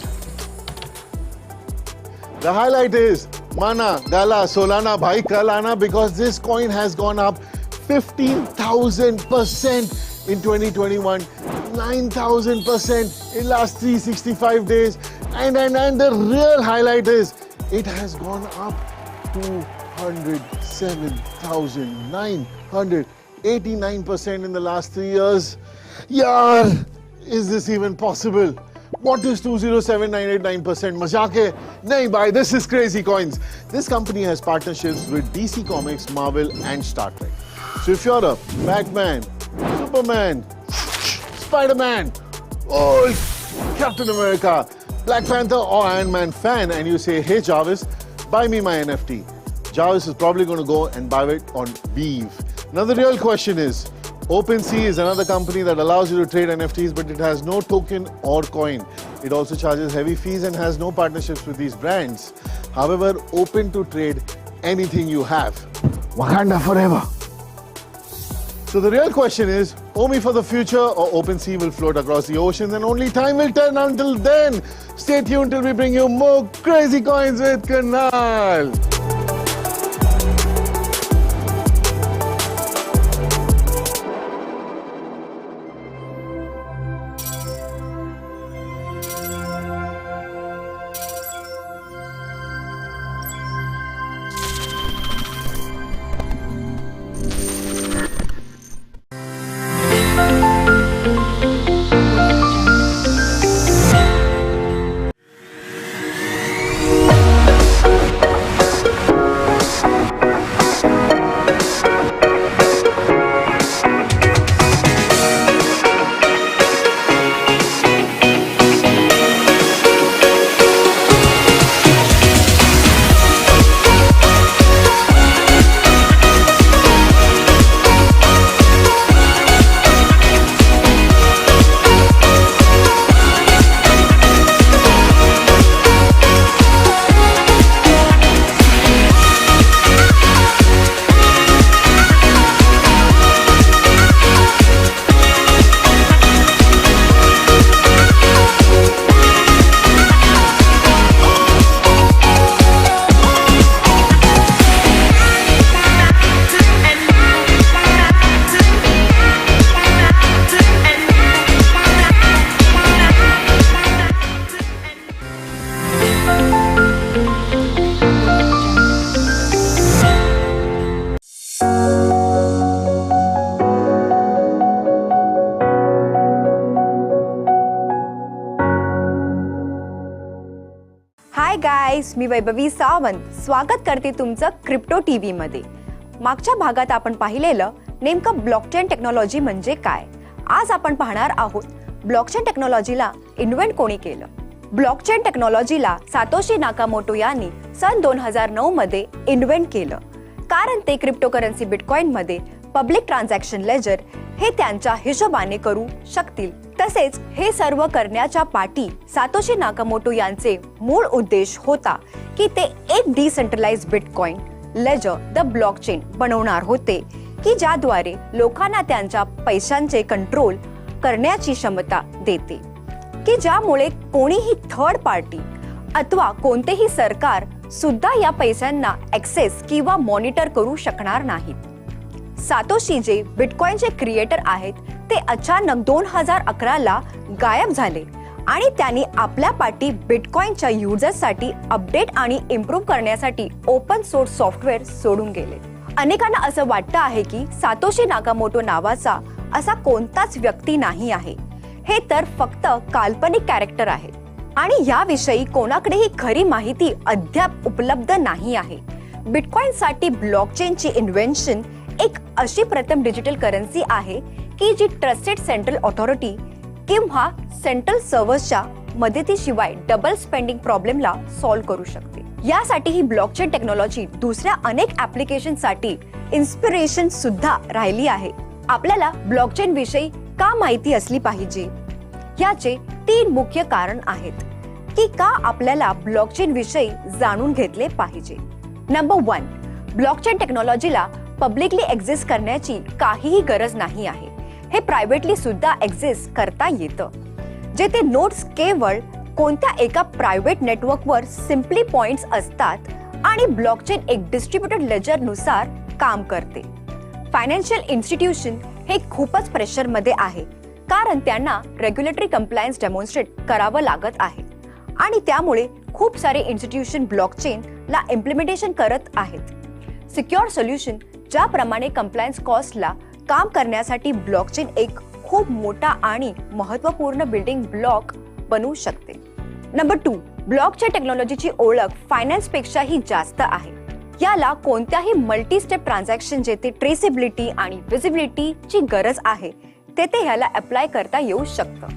The highlight is Mana, Gala, Solana, Bhai Kalana, because this coin has gone up 15,000% in 2021. 9,000% in last 365 days. And the real highlight is it has gone up 207,989% in the last 3 years. Yaar, is this even possible? What is 207,989%? Mazak hai? Nahi bhai, this is crazy coins. This company has partnerships with DC Comics, Marvel and Star Trek. So if you're a Batman, Superman, Spider-Man, old Captain America, Black Panther or Iron Man fan and you say, hey Jarvis, buy me my NFT. Jarvis is probably going to go and buy it on Beeve. Now the real question is, OpenSea is another company that allows you to trade NFTs, but it has no token or coin. It also charges heavy fees and has no partnerships with these brands. However, open to trade anything you have. Wakanda forever. So the real question is, OMI for the future or OpenSea will float across the oceans and only time will tell. Until then, stay tuned till we bring you more crazy coins with Kunal. Hi guys, मी वैभवी सावंत स्वागत करते तुमचं crypto TV मध्ये. मागच्या भागात आपण पाहिलेलं नेमकं ब्लॉकचेन टेक्नॉलॉजी म्हणजे काय. आज आपण पाहणार आहोत ब्लॉकचेन टेक्नॉलॉजीला इन्व्हेंट कोणी केलं. ब्लॉकचेन टेक्नॉलॉजीला सातोशी नाकामोटो यांनी सन 2009 मध्ये इन्व्हेंट केलं, कारण ते क्रिप्टोकरन्सी बिटकॉइन मध्ये पब्लिक ट्रान्झॅक्शन लेजर हे त्यांच्या हिशोबाने करू शकतील. तसेच हे सर्व करण्याच्या पाठी सातोशी नाकामोटो यांचे मूळ उद्देश होता की ते एक decentralised Bitcoin ledger the blockchain बनवणार होते, की ज्याद्वारे लोकांना त्यांच्या पैशांचे कंट्रोल करण्याची क्षमता देते, की ज्यामुळे कोणीही थर्ड पार्टी अथवा कोणतेही सरकार सुद्धा या पैशांना ऍक्सेस किंवा मॉनिटर करू शकणार नाहीत. सातोशी जे बिटकॉइनचे क्रिएटर आहेत ते अचानक 2011 ला गायब झाले आणि त्यांनी आपल्या पाठी बिटकॉइनच्या युजर्ससाठी अपडेट आणि इम्प्रूव्ह करण्यासाठी ओपन सोर्स सॉफ्टवेअर सोडून गेले. अनेकांना असं वाटतं आहे की सातोशी नाकामोटो नावाचा असा कोणताच व्यक्ती नाही आहे, हे तर फक्त काल्पनिक कॅरेक्टर आहे आणि याविषयी कोणाकडेही खरी माहिती अद्याप उपलब्ध नाही आहे. बिटकॉइनसाठी ब्लॉकचेनची इन्व्हेन्शन एक अशी प्रथम डिजिटल करन्सी आहे की जी ट्रस्टेड सेंट्रल ऑथॉरिटी किंवा सेंट्रल सर्व्हर्सच्या मदतीशिवाय डबल स्पेंडिंग प्रॉब्लेमला सॉल्व्ह करू शकते. यासाठी ही ब्लॉकचेन टेक्नॉलॉजी दुसऱ्या अनेक ऍप्लिकेशनसाठी इन्स्पिरेशन सुद्धा राहिली आहे. आपल्याला ब्लॉकचेन विषयी का माहिती असली पाहिजे याचे 3 मुख्य कारण आहेत की का आपल्याला ब्लॉकचेन विषयी जाणून घेतले पाहिजे. नंबर 1, ब्लॉकचेन टेक्नॉलॉजीला पब्लिकली एक्झिस्ट करण्याची काहीही गरज नाही आहे. हे प्रायव्हेटली सुद्धा एक्झिस्ट करता येतं, जेथे नोड्स केवळ कोणत्या एका प्रायव्हेट नेटवर्कवर सिम्पली पॉइंट्स असतात आणि ब्लॉकचेन एक डिस्ट्रीब्युटेड लेजर नुसार काम करते. फायनान्शियल इन्स्टिट्यूशन हे खूपच प्रेशर मध्ये आहे, कारण त्यांना रेग्युलेटरी कंप्लायन्स डेमॉन्स्ट्रेट करावं लागत आहे आणि त्यामुळे खूप सारे इन्स्टिट्यूशन ब्लॉकचेनला इम्प्लिमेंटेशन करत आहेत. सिक्युअर सोल्युशन ज्याप्रमाणे कंप्लायन्स कॉस्टला काम करण्यासाठी ब्लॉकचेन एक खूप मोठा आणि महत्त्वपूर्ण बिल्डिंग ब्लॉक बनू शकते. नंबर 2, ब्लॉकचेन टेक्नॉलॉजीची ओळख फायनान्सपेक्षाही जास्त आहे. याला कोणत्याही मल्टी स्टेप ट्रान्झॅक्शन जेथे ट्रेसेबिलिटी आणि विजिबिलिटीची गरज आहे तेथे ह्याला अप्लाय करता येऊ शकतं.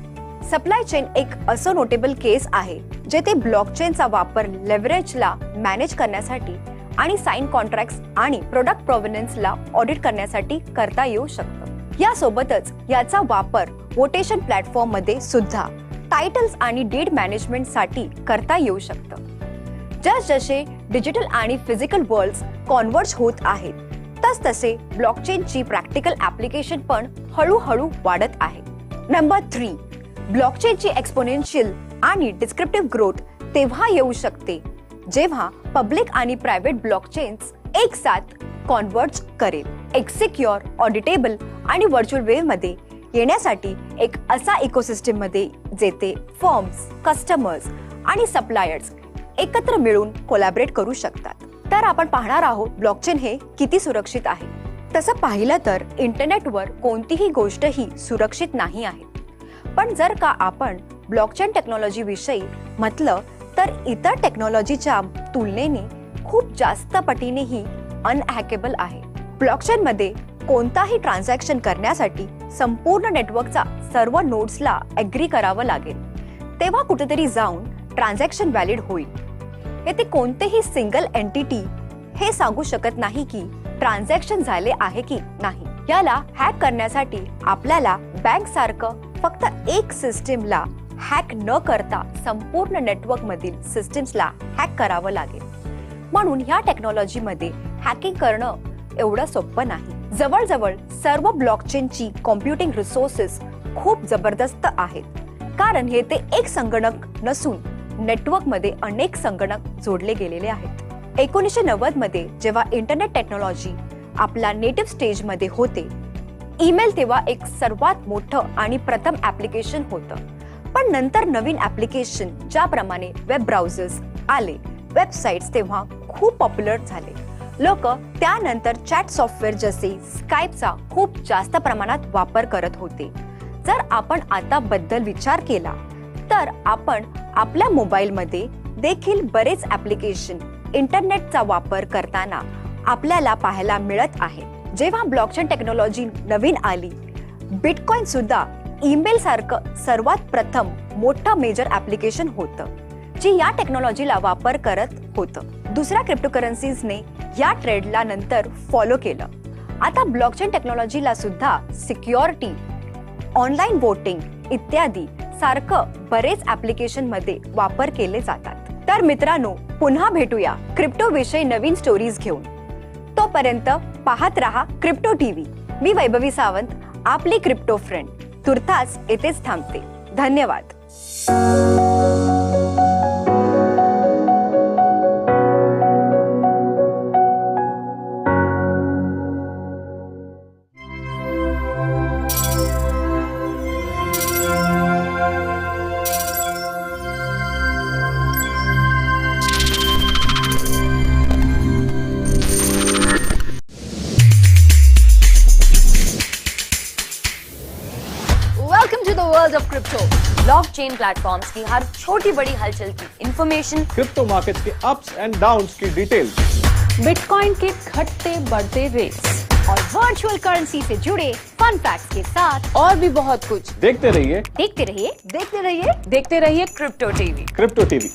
सप्लाय चेन एक असं नोटेबल केस आहे जेथे ब्लॉकचेनचा वापर लेव्हरेजला मॅनेज करण्यासाठी आणि साइन कॉन्ट्रॅक्ट्स आणि प्रोडक्ट प्रोव्हिनन्सला ऑडिट करण्यासाठी करता येऊ शकतं. यासोबतच याचा वापर वोटेशन प्लॅटफॉर्म मध्ये सुद्धा टायटल्स आणि डीड मॅनेजमेंटसाठी करता येऊ शकतं. जसजसे डिजिटल आणि फिजिकल वर्ल्ड्स कॉन्व्हर्ज होत आहेत तसतसे ब्लॉकचेनची प्रॅक्टिकल ऍप्लिकेशन पण हळूहळू वाढत आहे. नंबर 3, ब्लॉकचेनची एक्सपोनेन्शियल आणि डिस्क्रिप्टिव्ह ग्रोथ तेव्हा येऊ शकते जेव्हा पब्लिक आणि प्रायव्हेट ब्लॉकचेन्स एक साथ कॉन्व्हर्ज करेल. एक सिक्युअर, ऑडिटेबल आणि व्हर्च्युअल वेव्ह मध्ये येण्यासाठी एक असा इकोसिस्टम मध्ये जेथे फर्म्स, कस्टमर्स आणि सप्लायर्स एकत्र मिळून कोलॅबरेट करू शकतात. तर आपण पाहणार आहोत ब्लॉकचेन हे किती सुरक्षित आहे. तसं पाहिलं तर इंटरनेटवर कोणतीही गोष्ट ही सुरक्षित नाही आहे. पण जर का आपण ब्लॉकचेन टेक्नॉलॉजी विषयी म्हटलं तर इतर टेक्नॉलॉजीच्या तुलनेने खूप जास्त पटीनेही अनहॅकेबल आहे. ब्लॉकचेन मध्ये कोणताही ट्रान्झॅक्शन करण्यासाठी संपूर्ण नेटवर्कचा सर्व नोड्सला ऍग्री करावं लागेल. तेव्हा कुठेतरी जाऊन ट्रान्झॅक्शन व्हॅलिड होईल. येथे कोणतेही सिंगल एंटिटी हे सांगू शकत नाही की ट्रान्झॅक्शन झाले आहे की नाही. याला हॅक करण्यासाठी आपल्याला बँक सारखं फक्त एक सिस्टीमला हॅक न करता संपूर्ण नेटवर्क मधील सिस्टीम्सला हॅक करावं लागेल. म्हणून ह्या टेक्नॉलॉजी मध्ये हॅकिंग करणं एवढं सोपं नाही. जवळजवळ सर्व ब्लॉकचेनची कॉम्प्युटिंग रिसोर्सेस खूप जबरदस्त आहेत कारण हे ते एक संगणक नसून नेटवर्क मध्ये अनेक संगणक जोडले गेलेले आहेत. 1990 मध्ये जेव्हा इंटरनेट टेक्नॉलॉजी आपला नेटिव्ह स्टेज मध्ये होते, ईमेल तेव्हा एक सर्वात मोठं आणि प्रथम ऍप्लिकेशन होतं. पण नंतर नवीन ऍप्लिकेशन ज्याप्रमाणे वेब ब्राउझर्स आले, वेबसाइट्स तेव्हा खूप पॉप्युलर झाले. लोक त्यानंतर चॅट सॉफ्टवेअर जसे स्काइपचा खूप जास्त प्रमाणात वापर करत होते. जर आपण आता बद्दल विचार केला तर आपण आपल्या मोबाईलमध्ये देखील बरेच ऍप्लिकेशन इंटरनेटचा वापर करताना आपल्याला पाहायला मिळत आहे. जेव्हा ब्लॉकचेन टेक्नॉलॉजी नवीन आली, बिटकॉइन सुद्धा ईमेल सारखं सर्वात प्रथम मोठं मेजर ऍप्लिकेशन होतं जे या टेक्नॉलॉजीला वापर करत होतं. दुसऱ्या क्रिप्टोकरन्सीजने या ट्रेंडला नंतर फॉलो केलं. आता ब्लॉकचेन टेक्नॉलॉजीला सुद्धा सिक्युरिटी, ऑनलाईन वोटिंग इत्यादी सारखं बरेच ऍप्लिकेशन मध्ये वापर केले जातात. तर मित्रांनो, पुन्हा भेटूया क्रिप्टो विषयी नवीन स्टोरीज घेऊन. तोपर्यंत पाहत रहा क्रिप्टो टीव्ही. मी वैभवी सावंत, आपली क्रिप्टो फ्रेंड. तुर्तास येथेच थांबते. धन्यवाद. of crypto. ब्लॉकचेन प्लेटफॉर्म्स की हर छोटी बड़ी हलचल की इंफॉर्मेशन, क्रिप्टो मार्केट्स के अप्स एंड डाउन्स की डिटेल, बिटकॉइन के घटते बढ़ते रेट्स और वर्चुअल करेंसी से जुड़े फन फैक्ट्स के साथ और भी बहुत कुछ देखते रहिए देखते रहिए crypto TV. Crypto TV.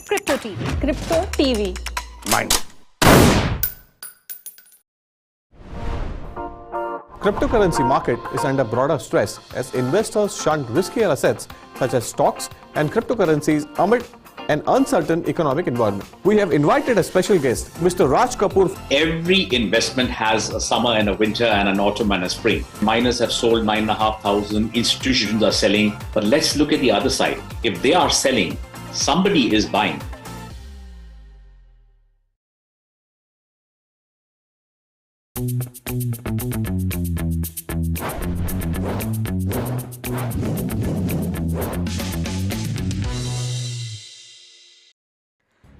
Crypto TV. Mind. Cryptocurrency market is under broader stress as investors shun riskier assets such as stocks and cryptocurrencies amid an uncertain economic environment. We have invited a special guest, Mr. Raj Kapoor. Every investment has a summer and a winter and an autumn and a spring. Miners have sold 9,500, institutions are selling, but let's look at the other side. If they are selling, somebody is buying.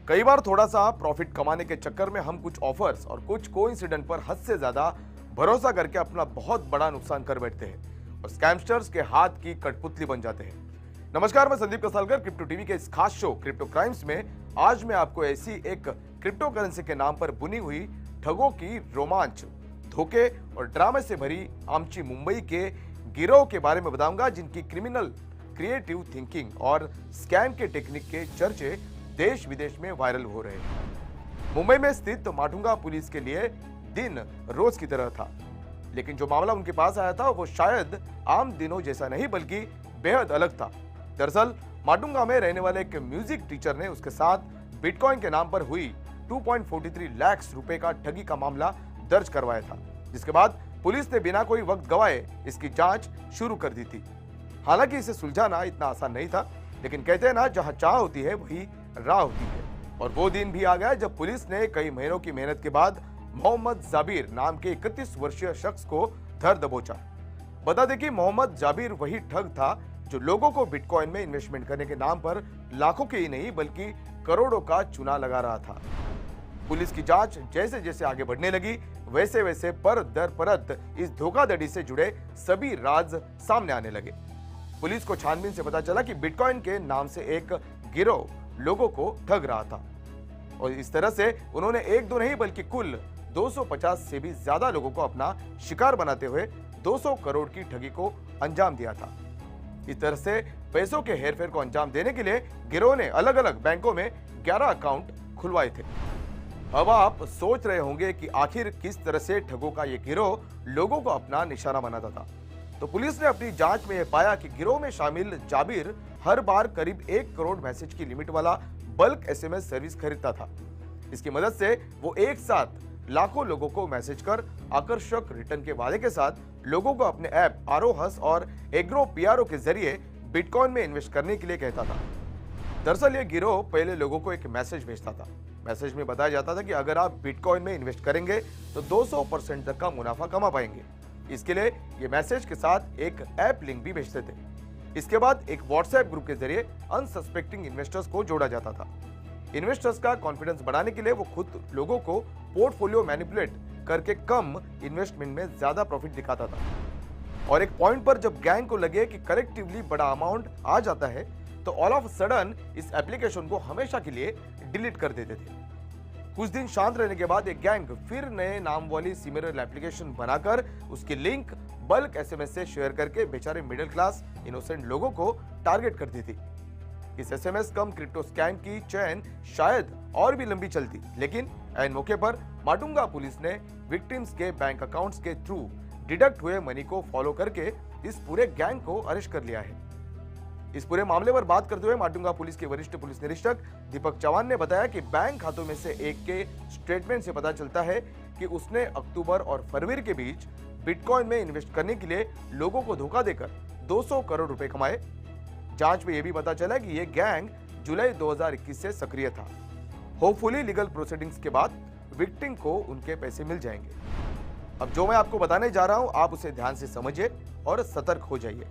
कई बार थोड़ा सा profit कमाने के चक्कर में हम कुछ offers और कुछ कोइंसिडेंट पर हद से ज्यादा भरोसा करके अपना बहुत बड़ा नुकसान कर बैठते हैं और स्कैमस्टर्स के हाथ की कठपुतली बन जाते हैं। नमस्कार, मैं संदीप कसालकर क्रिप्टो टीवी के इस खास शो क्रिप्टो क्राइम्स में आज मैं आपको ऐसी एक क्रिप्टो करेंसी के नाम पर बुनी हुई ठगों की रोमांच, धोखे और ड्रामे से भरी आमची मुंबई के गिरोह के बारे में बताऊंगा, जिनकी क्रिमिनल क्रिएटिव थिंकिंग और स्कैम के टेक्निक के चर्चे देश विदेश में वायरल हो रहे हैं। मुंबई में स्थित माटुंगा पुलिस के लिए दिन रोज की तरह था, लेकिन जो मामला उनके पास आया था वो शायद आम दिनों जैसा नहीं बल्कि बेहद अलग था। दरअसल माटुंगा में रहने वाले एक म्यूजिक टीचर ने उसके साथ बिटकॉइन के नाम पर हुई 2.43 लाख रुपए का ठगी का मामला दर्ज करवाया था, जिसके बाद पुलिस ने बिना कोई वक्त गवाए इसकी जांच शुरू कर दी थी। हालांकि इसे सुलझाना इतना आसान नहीं था, लेकिन कहते हैं ना, जहां चाह होती है वही राह होती है। और वो दिन भी आ गया जब पुलिस ने कई महीनों की मेहनत के बाद मोहम्मद जाबिर नाम के 31 वर्षीय शख्स को धर दबोचा। बता दें कि मोहम्मद जाबिर वही ठग था जो लोगों को बिटकॉइन में इन्वेस्टमेंट करने के नाम पर लाखों के ही नहीं बल्कि करोड़ों का चुना लगा रहा था। पुलिस की जांच जैसे जैसे आगे बढ़ने लगी, वैसे वैसे परत दर परत इस धोखाधड़ी से जुड़े सभी राज सामने आने लगे। पुलिस को छानबीन से पता चला कि बिटकॉइन के नाम से एक गिरोह लोगों को ठग रहा था और इस तरह से उन्होंने एक दो नहीं बल्कि कुल 250 से भी ज्यादा लोगों को अपना शिकार बनाते हुए 200 करोड़ की ठगी को अंजाम दिया था। इस तरह से पैसों के हेरफेर को अंजाम देने के लिए गिरोह ने अलग अलग बैंकों में 11 अकाउंट खुलवाए थे। अब आप सोच रहे होंगे कि आखिर किस तरह से ठगों का ये गिरोह लोगों को अपना निशाना बनाता था। तो पुलिस ने अपनी जांच में यह पाया कि गिरोह में शामिल जाबिर हर बार करीब 1 करोड़ मैसेज की लिमिट वाला बल्क एसएमएस सर्विस खरीदता था। इसकी मदद से वो एक साथ लाखों लोगों को मैसेज कर आकर्षक रिटर्न के वादे के साथ लोगों को अपने ऐप आरोहस और एग्रो पीआरओ के जरिए बिटकॉइन में इन्वेस्ट करने के लिए कहता था। दरअसल ये गिरोह पहले लोगों को एक मैसेज भेजता था। मैसेज में बताया जाता था कि अगर आप बिटकॉइन में इन्वेस्ट करेंगे तो 200% तक का मुनाफा कमा पाएंगे। इसके लिए ये मैसेज के साथ एक ऐप लिंक भी भेजते थे। इसके बाद एक व्हाट्सएप ग्रुप के जरिए अनसस्पेक्टिंग इन्वेस्टर्स को जोड़ा जाता था। इन्वेस्टर्स का कॉन्फिडेंस बढ़ाने के लिए वो खुद लोगों को पोर्टफोलियो मैनिपुलेट करके कम इन्वेस्टमेंट में ज्यादा प्रॉफिट दिखाता था। और एक पॉइंट पर जब गैंग को लगे कि कलेक्टिवली बड़ा अमाउंट आ जाता है तो ऑल ऑफ सडन इस एप्लीकेशन को हमेशा के लिए डिलीट कर देते थे। कुछ दिन शांत रहने के बाद एक गैंग फिर नए नाम वाली सिमिलर एप्लीकेशन बनाकर उसकी लिंक बल्क एसएमएस से शेयर करके बेचारे मिडिल क्लास इनोसेंट लोगों को टारगेट करती थी। इस एसएमएस कम क्रिप्टो स्कैम की चेन शायद और भी लंबी चलती, लेकिन ऐन मौके पर माटुंगा पुलिस ने विक्टिम्स के बैंक अकाउंट्स के थ्रू डिडक्ट हुए मनी को फॉलो करके इस पूरे गैंग को अरेस्ट कर लिया है। इस पूरे मामले पर बात करते हुए माटुंगा पुलिस के वरिष्ठ पुलिस निरीक्षक दीपक चौहान ने बताया कि बैंक खातों में से एक के स्टेटमेंट से पता चलता है कि उसने अक्टूबर और फरवरी के बीच बिटकॉइन में इन्वेस्ट करने के लिए लोगों को धोखा देकर 200 करोड़ रुपए कमाए। जांच में यह भी पता चला कि यह गैंग जुलाई 2021 से सक्रिय था। होपफुली लीगल प्रोसीडिंग्स के बाद विक्टिम को उनके पैसे मिल जाएंगे। अब जो मैं आपको बताने जा रहा हूं, आप उसे ध्यान से समझिए और सतर्क हो जाइए।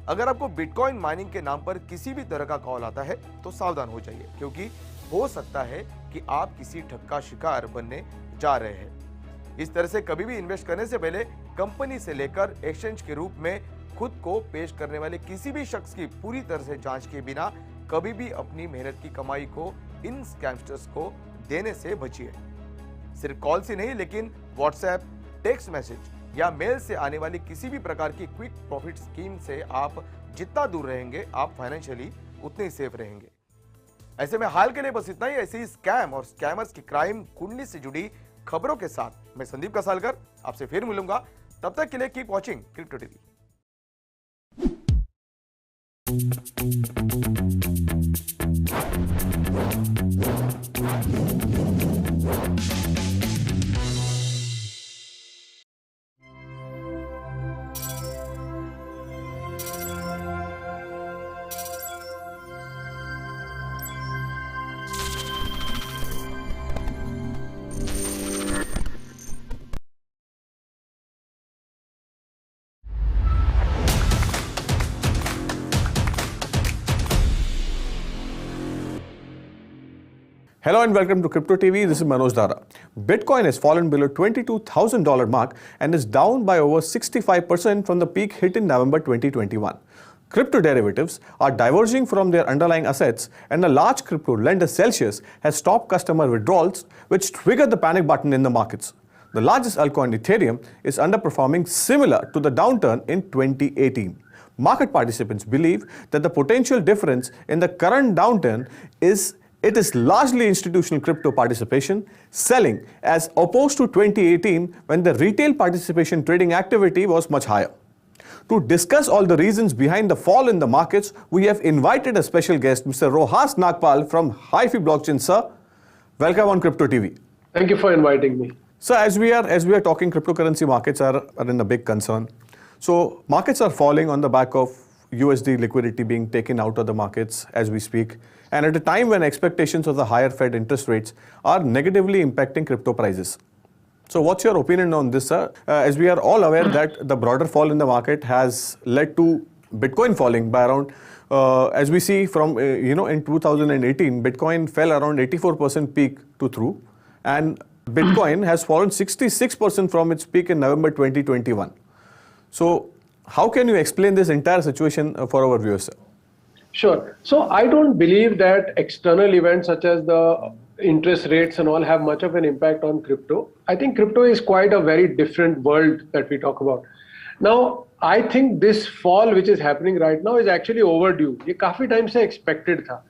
अगर आपको बिटकॉइन माइनिंग के नाम पर किसी भी तरह का कॉल आता है तो सावधान हो जाइए, क्योंकि हो सकता है कि आप किसी ठग का शिकार बनने जा रहे हैं। इस तरह से कभी भी इन्वेस्ट करने से पहले कंपनी से लेकर एक्सचेंज के रूप में खुद को पेश करने वाले किसी भी शख्स की पूरी तरह से जांच किए बिना कभी भी अपनी मेहनत की कमाई को इन स्कैमस्टर्स को देने से बचिए। सिर्फ कॉल से नहीं, लेकिन व्हाट्सएप, टेक्स्ट मैसेज या मेल से आने वाली किसी भी प्रकार की क्विक प्रॉफिट स्कीम से आप जितना दूर रहेंगे, आप फाइनेंशियली उतने ही सेफ रहेंगे। ऐसे में हाल के लिए बस इतना ही। ऐसे ही स्कैम और स्कैमर्स की क्राइम कुंडली से जुड़ी खबरों के साथ मैं संदीप कसालकर आपसे फिर मिलूंगा। तब तक के लिए keep watching crypto TV. Hello and welcome to Crypto TV. This is Manoj Dara. Bitcoin has fallen below $22,000 mark and is down by over 65% from the peak hit in November 2021. Crypto derivatives are diverging from their underlying assets, and a large crypto lender, Celsius, has stopped customer withdrawals, which triggered the panic button in the markets. The largest altcoin, Ethereum, is underperforming, similar to the downturn in 2018. Market participants believe that the potential difference in the current downturn is largely institutional crypto participation selling, as opposed to 2018 when the retail participation trading activity was much higher. To discuss all the reasons behind the fall in the markets, we have invited a special guest, Mr. Rohas Nagpal from HiFi Blockchain. Sir, welcome on Crypto TV. Thank you for inviting me. So as we are talking, cryptocurrency markets are in a big concern. So markets are falling on the back of USD liquidity being taken out of the markets as we speak, and at a time when expectations of the higher Fed interest rates are negatively impacting crypto prices. So what's your opinion on this, sir? As we are all aware that the broader fall in the market has led to Bitcoin falling by around, as we see from, in 2018, Bitcoin fell around 84% peak to through, and Bitcoin has fallen 66% from its peak in November 2021. So how can you explain this entire situation for our viewers, sir? Sure. So I don't believe that external events such as the interest rates and all have much of an impact on crypto. I think crypto is quite a very different world that we talk about. Now, I think this fall which is happening right now is actually overdue. ये काफी time से expected था,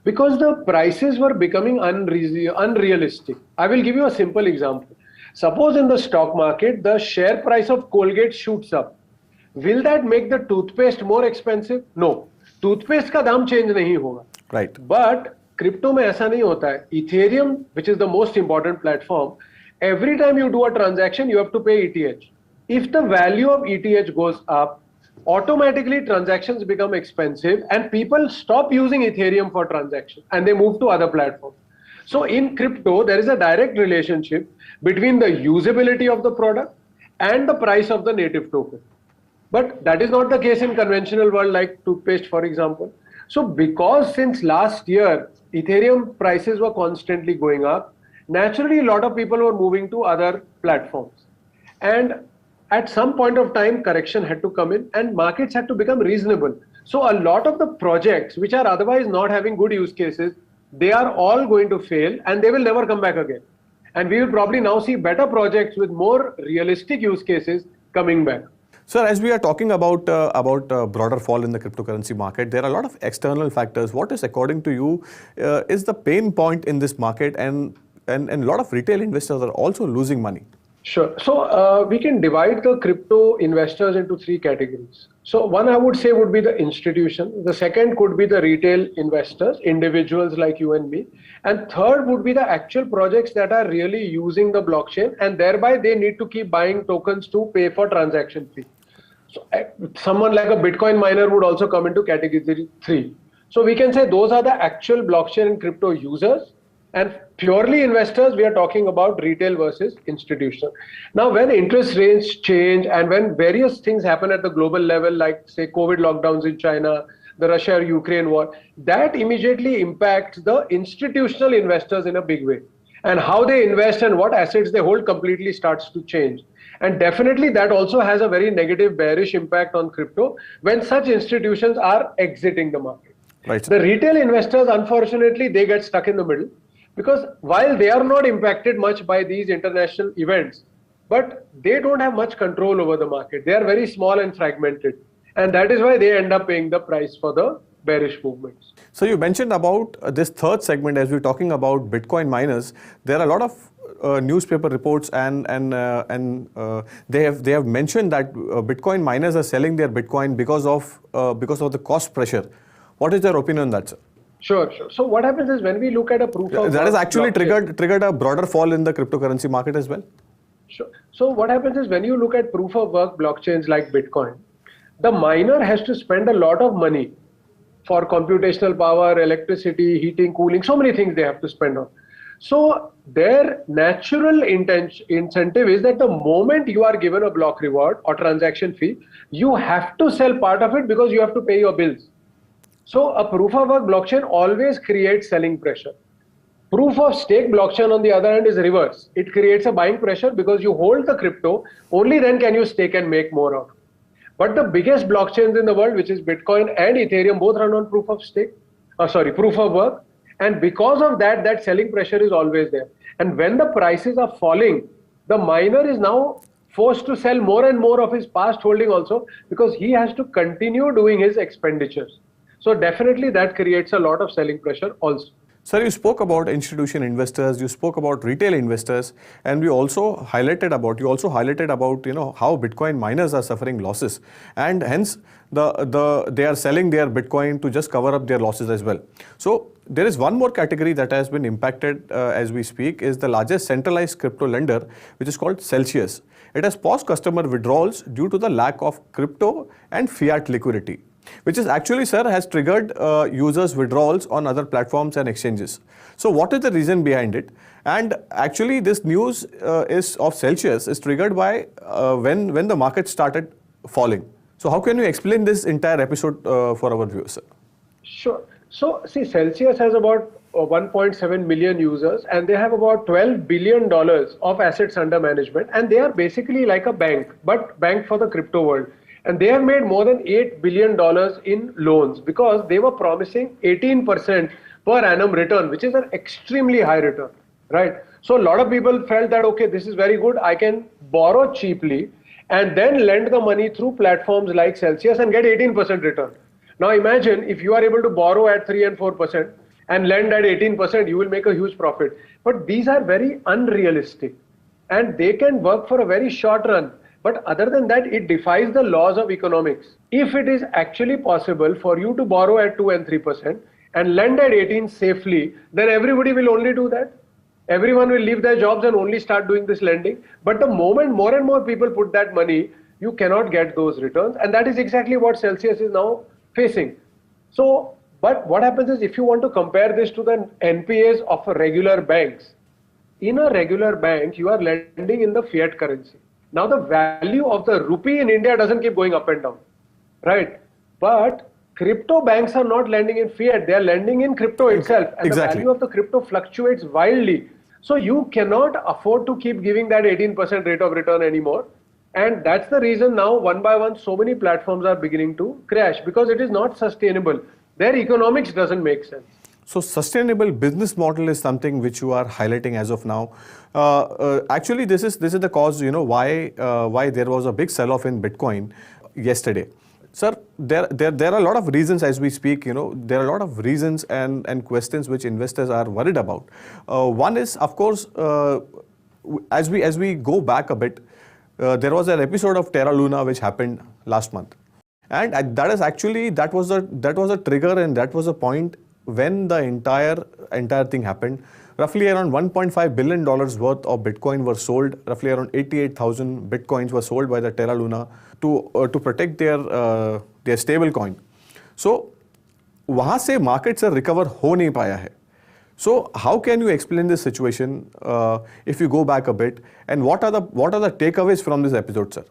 because the prices were becoming unrealistic. I will give you a simple example. Suppose in the stock market, the share price of Colgate shoots up. Will that make the toothpaste more expensive? No. Toothpaste का दाम change नहीं होगा. Right. But crypto में ऐसा नहीं होता है. Ethereum, which is the most important platform, every time you do a transaction, you have to pay ETH. If the value of ETH goes up, automatically transactions become expensive and people stop using Ethereum for transaction and they move to other platforms. So in crypto, there is a direct relationship between the usability of the product and the price of the native token. But that is not the case in conventional world like toothpaste, for example. So because since last year, Ethereum prices were constantly going up, naturally a lot of people were moving to other platforms. And at some point of time, correction had to come in and markets had to become reasonable. So a lot of the projects which are otherwise not having good use cases, they are all going to fail and they will never come back again. And we will probably now see better projects with more realistic use cases coming back. Sir, as we are talking about broader fall in the cryptocurrency market, there are a lot of external factors. What is, according to you, is the pain point in this market, and a lot of retail investors are also losing money? Sure. So we can divide the crypto investors into three categories. So one I would say would be the institution. The second could be the retail investors, individuals like you and me. And third would be the actual projects that are really using the blockchain, and thereby they need to keep buying tokens to pay for transaction fee. So someone like a Bitcoin miner would also come into category 3. So we can say those are the actual blockchain and crypto users. And purely investors, we are talking about retail versus institutional. Now, when interest rates change and when various things happen at the global level, like say COVID lockdowns in China, the Russia-Ukraine war, that immediately impacts the institutional investors in a big way. And how they invest and what assets they hold completely starts to change. And definitely that also has a very negative bearish impact on crypto when such institutions are exiting the market. Right. The retail investors, unfortunately, they get stuck in the middle, because while they are not impacted much by these international events, but they don't have much control over the market. They are very small and fragmented. And that is why they end up paying the price for the bearish movements. So you mentioned about this third segment as we're talking about Bitcoin miners. There are a lot of newspaper reports and they have mentioned that Bitcoin miners are selling their Bitcoin because of the cost pressure. What is your opinion on that, sir? Sure. So what happens is when we look at a proof of that has actually triggered a broader fall in the cryptocurrency market as well. Sure. So what happens is when you look at proof of work blockchains like Bitcoin, the miner has to spend a lot of money for computational power, electricity, heating, cooling, so many things they have to spend on. So their natural incentive is that the moment you are given a block reward or transaction fee, you have to sell part of it because you have to pay your bills. So a proof of work blockchain always creates selling pressure. Proof of stake blockchain on the other hand is reverse. It creates a buying pressure because you hold the crypto, only then can you stake and make more out. But the biggest blockchains in the world, which is Bitcoin and Ethereum, both run on proof of work. And because of that, that selling pressure is always there. And when the prices are falling, the miner is now forced to sell more and more of his past holding also, because he has to continue doing his expenditures. So definitely that creates a lot of selling pressure also. Sir, you spoke about institutional investors, you spoke about retail investors, and you also highlighted about how Bitcoin miners are suffering losses, and hence they are selling their Bitcoin to just cover up their losses as well. So there is one more category that has been impacted as we speak, is the largest centralized crypto lender, which is called Celsius. It has paused customer withdrawals due to the lack of crypto and fiat liquidity, which is actually, sir, has triggered users' withdrawals on other platforms and exchanges. So what is the reason behind it? And actually this news is of Celsius is triggered by when the market started falling. So how can you explain this entire episode for our viewers, sir? Sure. So see, Celsius has about 1.7 million users, and they have about $12 billion of assets under management, and they are basically like a bank, but bank for the crypto world. And they have made more than $8 billion in loans because they were promising 18% per annum return, which is an extremely high return, right? So a lot of people felt that, okay, this is very good. I can borrow cheaply and then lend the money through platforms like Celsius and get 18% return. Now imagine if you are able to borrow at 3 and 4% and lend at 18%, you will make a huge profit. But these are very unrealistic and they can work for a very short run. But other than that, it defies the laws of economics. If it is actually possible for you to borrow at 2 and 3% and lend at 18 safely, then everybody will only do that. Everyone will leave their jobs and only start doing this lending. But the moment more and more people put that money, you cannot get those returns. And that is exactly what Celsius is now facing. So, but what happens is, if you want to compare this to the NPAs of regular banks, in a regular bank, you are lending in the fiat currency. Now the value of the rupee in India doesn't keep going up and down, right? But crypto banks are not lending in fiat, they are lending in crypto itself. And the value of the crypto fluctuates wildly. So you cannot afford to keep giving that 18% rate of return anymore. And that's the reason now, one by one, so many platforms are beginning to crash because it is not sustainable. Their economics doesn't make sense. So sustainable business model is something which you are highlighting as of now. Actually, this is the cause, why there was a big sell-off in Bitcoin yesterday. Sir, there are a lot of reasons as we speak. There are a lot of reasons and questions which investors are worried about. One is, of course, as we go back a bit, there was an episode of Terra Luna which happened last month, and that was a trigger, and that was a point when the entire thing happened. Roughly around $1.5 billion worth of Bitcoin were sold. Roughly around 88,000 Bitcoins were sold by the Terra Luna to protect their stablecoin. So वहाँ से market से recover हो नहीं पाया है. So how can you explain this situation if you go back a bit, and what are the takeaways from this episode, sir?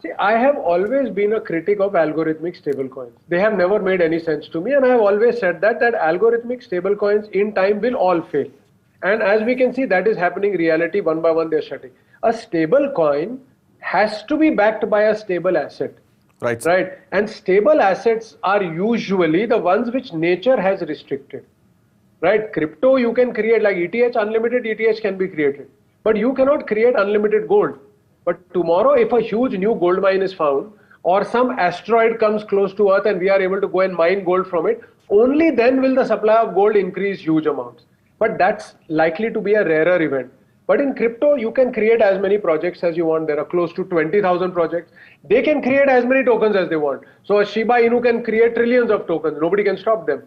See, I have always been a critic of algorithmic stablecoins. They have never made any sense to me, and I have always said that algorithmic stablecoins in time will all fail. And as we can see, that is happening in reality. One by one, they're shutting. A stablecoin has to be backed by a stable asset. Right. Right. And stable assets are usually the ones which nature has restricted. Right. Crypto, you can create like ETH, unlimited ETH can be created. But you cannot create unlimited gold. But tomorrow, if a huge new gold mine is found, or some asteroid comes close to Earth and we are able to go and mine gold from it, only then will the supply of gold increase huge amounts. But that's likely to be a rarer event. But in crypto, you can create as many projects as you want. There are close to 20,000 projects. They can create as many tokens as they want. So a Shiba Inu can create trillions of tokens. Nobody can stop them.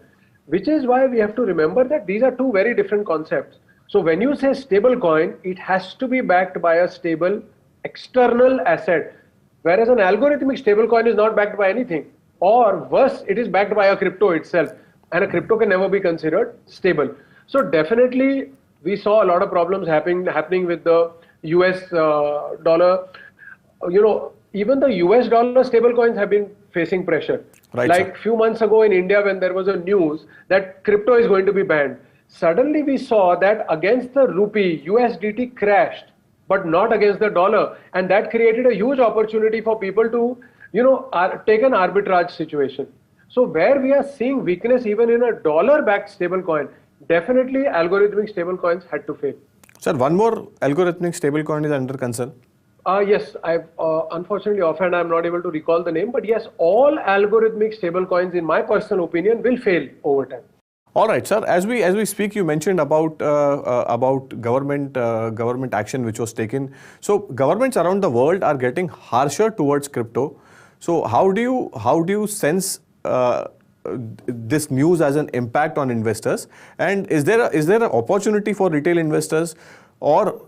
Which is why we have to remember that these are two very different concepts. So when you say stable coin, it has to be backed by a stable external asset, whereas an algorithmic stablecoin is not backed by anything, or worse, it is backed by a crypto itself, and a crypto can never be considered stable. So definitely we saw a lot of problems happening with the US dollar. Even the US dollar stablecoins have been facing pressure. Right, like few months ago in India, when there was a news that crypto is going to be banned, suddenly we saw that against the rupee, USDT crashed, but not against the dollar. And that created a huge opportunity for people to, take an arbitrage situation. So where we are seeing weakness even in a dollar-backed stablecoin, definitely algorithmic stablecoins had to fail. Sir, one more algorithmic stablecoin is under concern. Yes, I've unfortunately offhand I'm not able to recall the name, but yes, all algorithmic stablecoins, in my personal opinion, will fail over time. All right, sir. As we speak, you mentioned about government action which was taken. So governments around the world are getting harsher towards crypto. So how do you sense this news as an impact on investors? And is there an opportunity for retail investors, or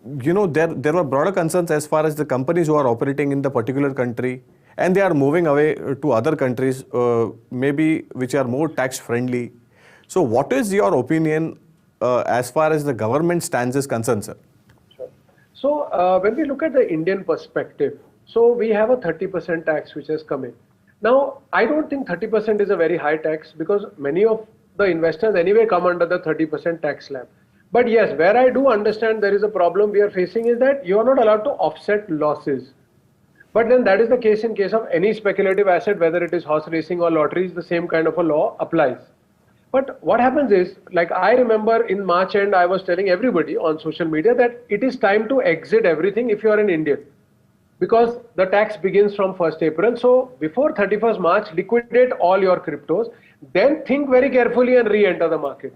there were broader concerns as far as the companies who are operating in the particular country and they are moving away to other countries, maybe which are more tax friendly. So what is your opinion as far as the government stance is concerned, sir? Sure. So when we look at the Indian perspective, so we have a 30% tax which has come in. Now, I don't think 30% is a very high tax because many of the investors anyway come under the 30% tax slab. But yes, where I do understand there is a problem we are facing is that you are not allowed to offset losses. But then that is the case in case of any speculative asset, whether it is horse racing or lotteries, the same kind of a law applies. But what happens is, like I remember in March end, I was telling everybody on social media that it is time to exit everything if you are an Indian, because the tax begins from 1st April. So before 31st March, liquidate all your cryptos, then think very carefully and re-enter the market.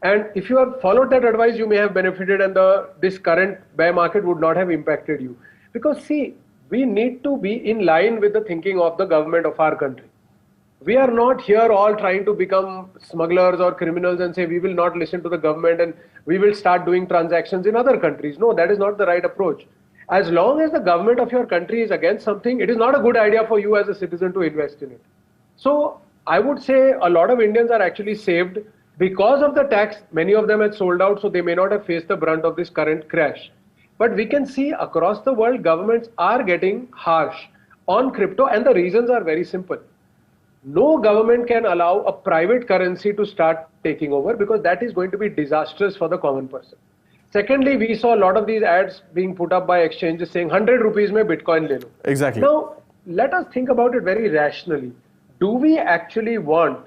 And if you have followed that advice, you may have benefited and this current bear market would not have impacted you. Because see, we need to be in line with the thinking of the government of our country. We are not here all trying to become smugglers or criminals and say we will not listen to the government and we will start doing transactions in other countries. No, that is not the right approach. As long as the government of your country is against something, it is not a good idea for you as a citizen to invest in it. So I would say a lot of Indians are actually saved because of the tax. Many of them had sold out, so they may not have faced the brunt of this current crash. But we can see across the world, governments are getting harsh on crypto, and the reasons are very simple. No government can allow a private currency to start taking over because that is going to be disastrous for the common person. Secondly, we saw a lot of these ads being put up by exchanges saying 100 rupees mein Bitcoin le lo. Exactly. Now, let us think about it very rationally. Do we actually want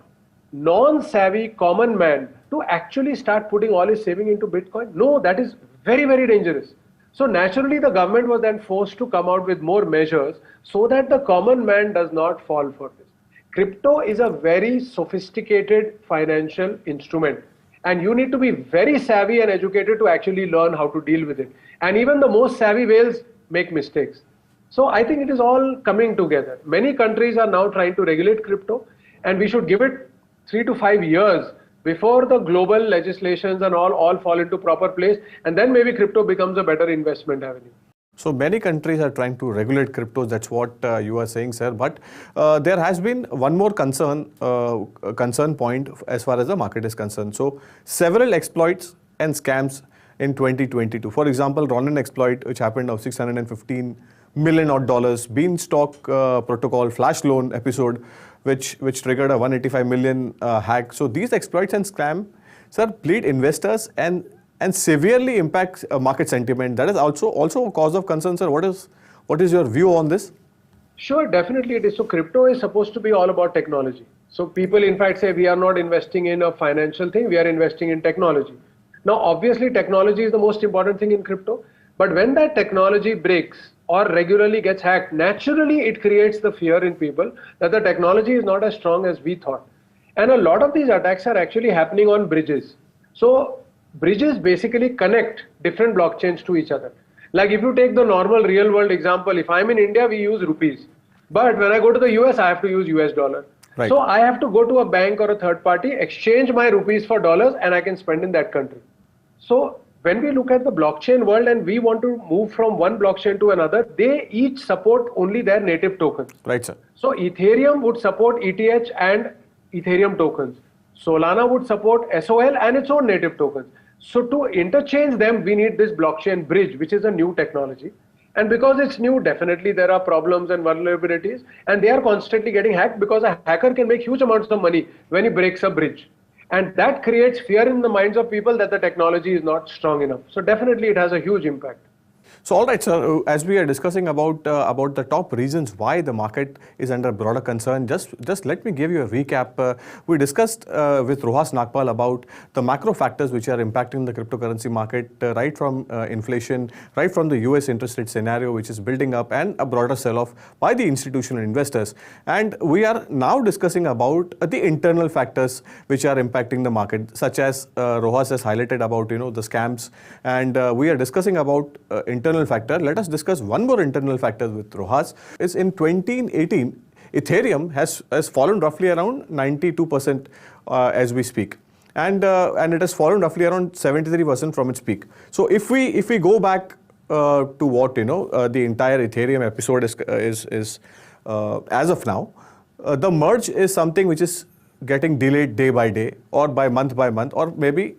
non-savvy common man to actually start putting all his saving into Bitcoin? No, that is very, very dangerous. So naturally, the government was then forced to come out with more measures so that the common man does not fall for this. Crypto is a very sophisticated financial instrument, and you need to be very savvy and educated to actually learn how to deal with it. And even the most savvy whales make mistakes. So I think it is all coming together. Many countries are now trying to regulate crypto, and we should give it 3 to 5 years before the global legislations and all fall into proper place, and then maybe crypto becomes a better investment avenue. So many countries are trying to regulate cryptos. That's what you are saying, sir. But there has been one more concern point as far as the market is concerned. So several exploits and scams in 2022. For example, Ronin exploit, which happened of $615 million, Beanstalk protocol flash loan episode, which triggered a 185 million hack. So these exploits and scam, sir, bleed investors and severely impacts market sentiment. That is also a cause of concern, sir. What is your view on this? Sure, definitely it is. So crypto is supposed to be all about technology. So people in fact say we are not investing in a financial thing, we are investing in technology. Now obviously technology is the most important thing in crypto, but when that technology breaks or regularly gets hacked, naturally it creates the fear in people that the technology is not as strong as we thought. And a lot of these attacks are actually happening on bridges. So bridges basically connect different blockchains to each other. Like if you take the normal real world example, if I'm in India, we use rupees. But when I go to the US, I have to use US dollar. Right. So I have to go to a bank or a third party, exchange my rupees for dollars, and I can spend in that country. So when we look at the blockchain world and we want to move from one blockchain to another, they each support only their native tokens. Right, sir. So Ethereum would support ETH and Ethereum tokens. Solana would support SOL and its own native tokens. So to interchange them, we need this blockchain bridge, which is a new technology. And because it's new, definitely there are problems and vulnerabilities, and they are constantly getting hacked because a hacker can make huge amounts of money when he breaks a bridge. And that creates fear in the minds of people that the technology is not strong enough. So definitely it has a huge impact. So, all right, sir, as we are discussing about the top reasons why the market is under broader concern, just let me give you a recap. We discussed with Rohas Nagpal about the macro factors which are impacting the cryptocurrency market, right from inflation, right from the US interest rate scenario which is building up, and a broader sell-off by the institutional investors. And we are now discussing about the internal factors which are impacting the market, such as Rohas has highlighted about the scams, and we are discussing about internal factor. Let us discuss one more internal factor with Rohas. Is in 2018, Ethereum has fallen roughly around 92% as we speak, and it has fallen roughly around 73% from its peak. So if we go back to what the entire Ethereum episode is as of now, the merge is something which is getting delayed day by day, or by month, or maybe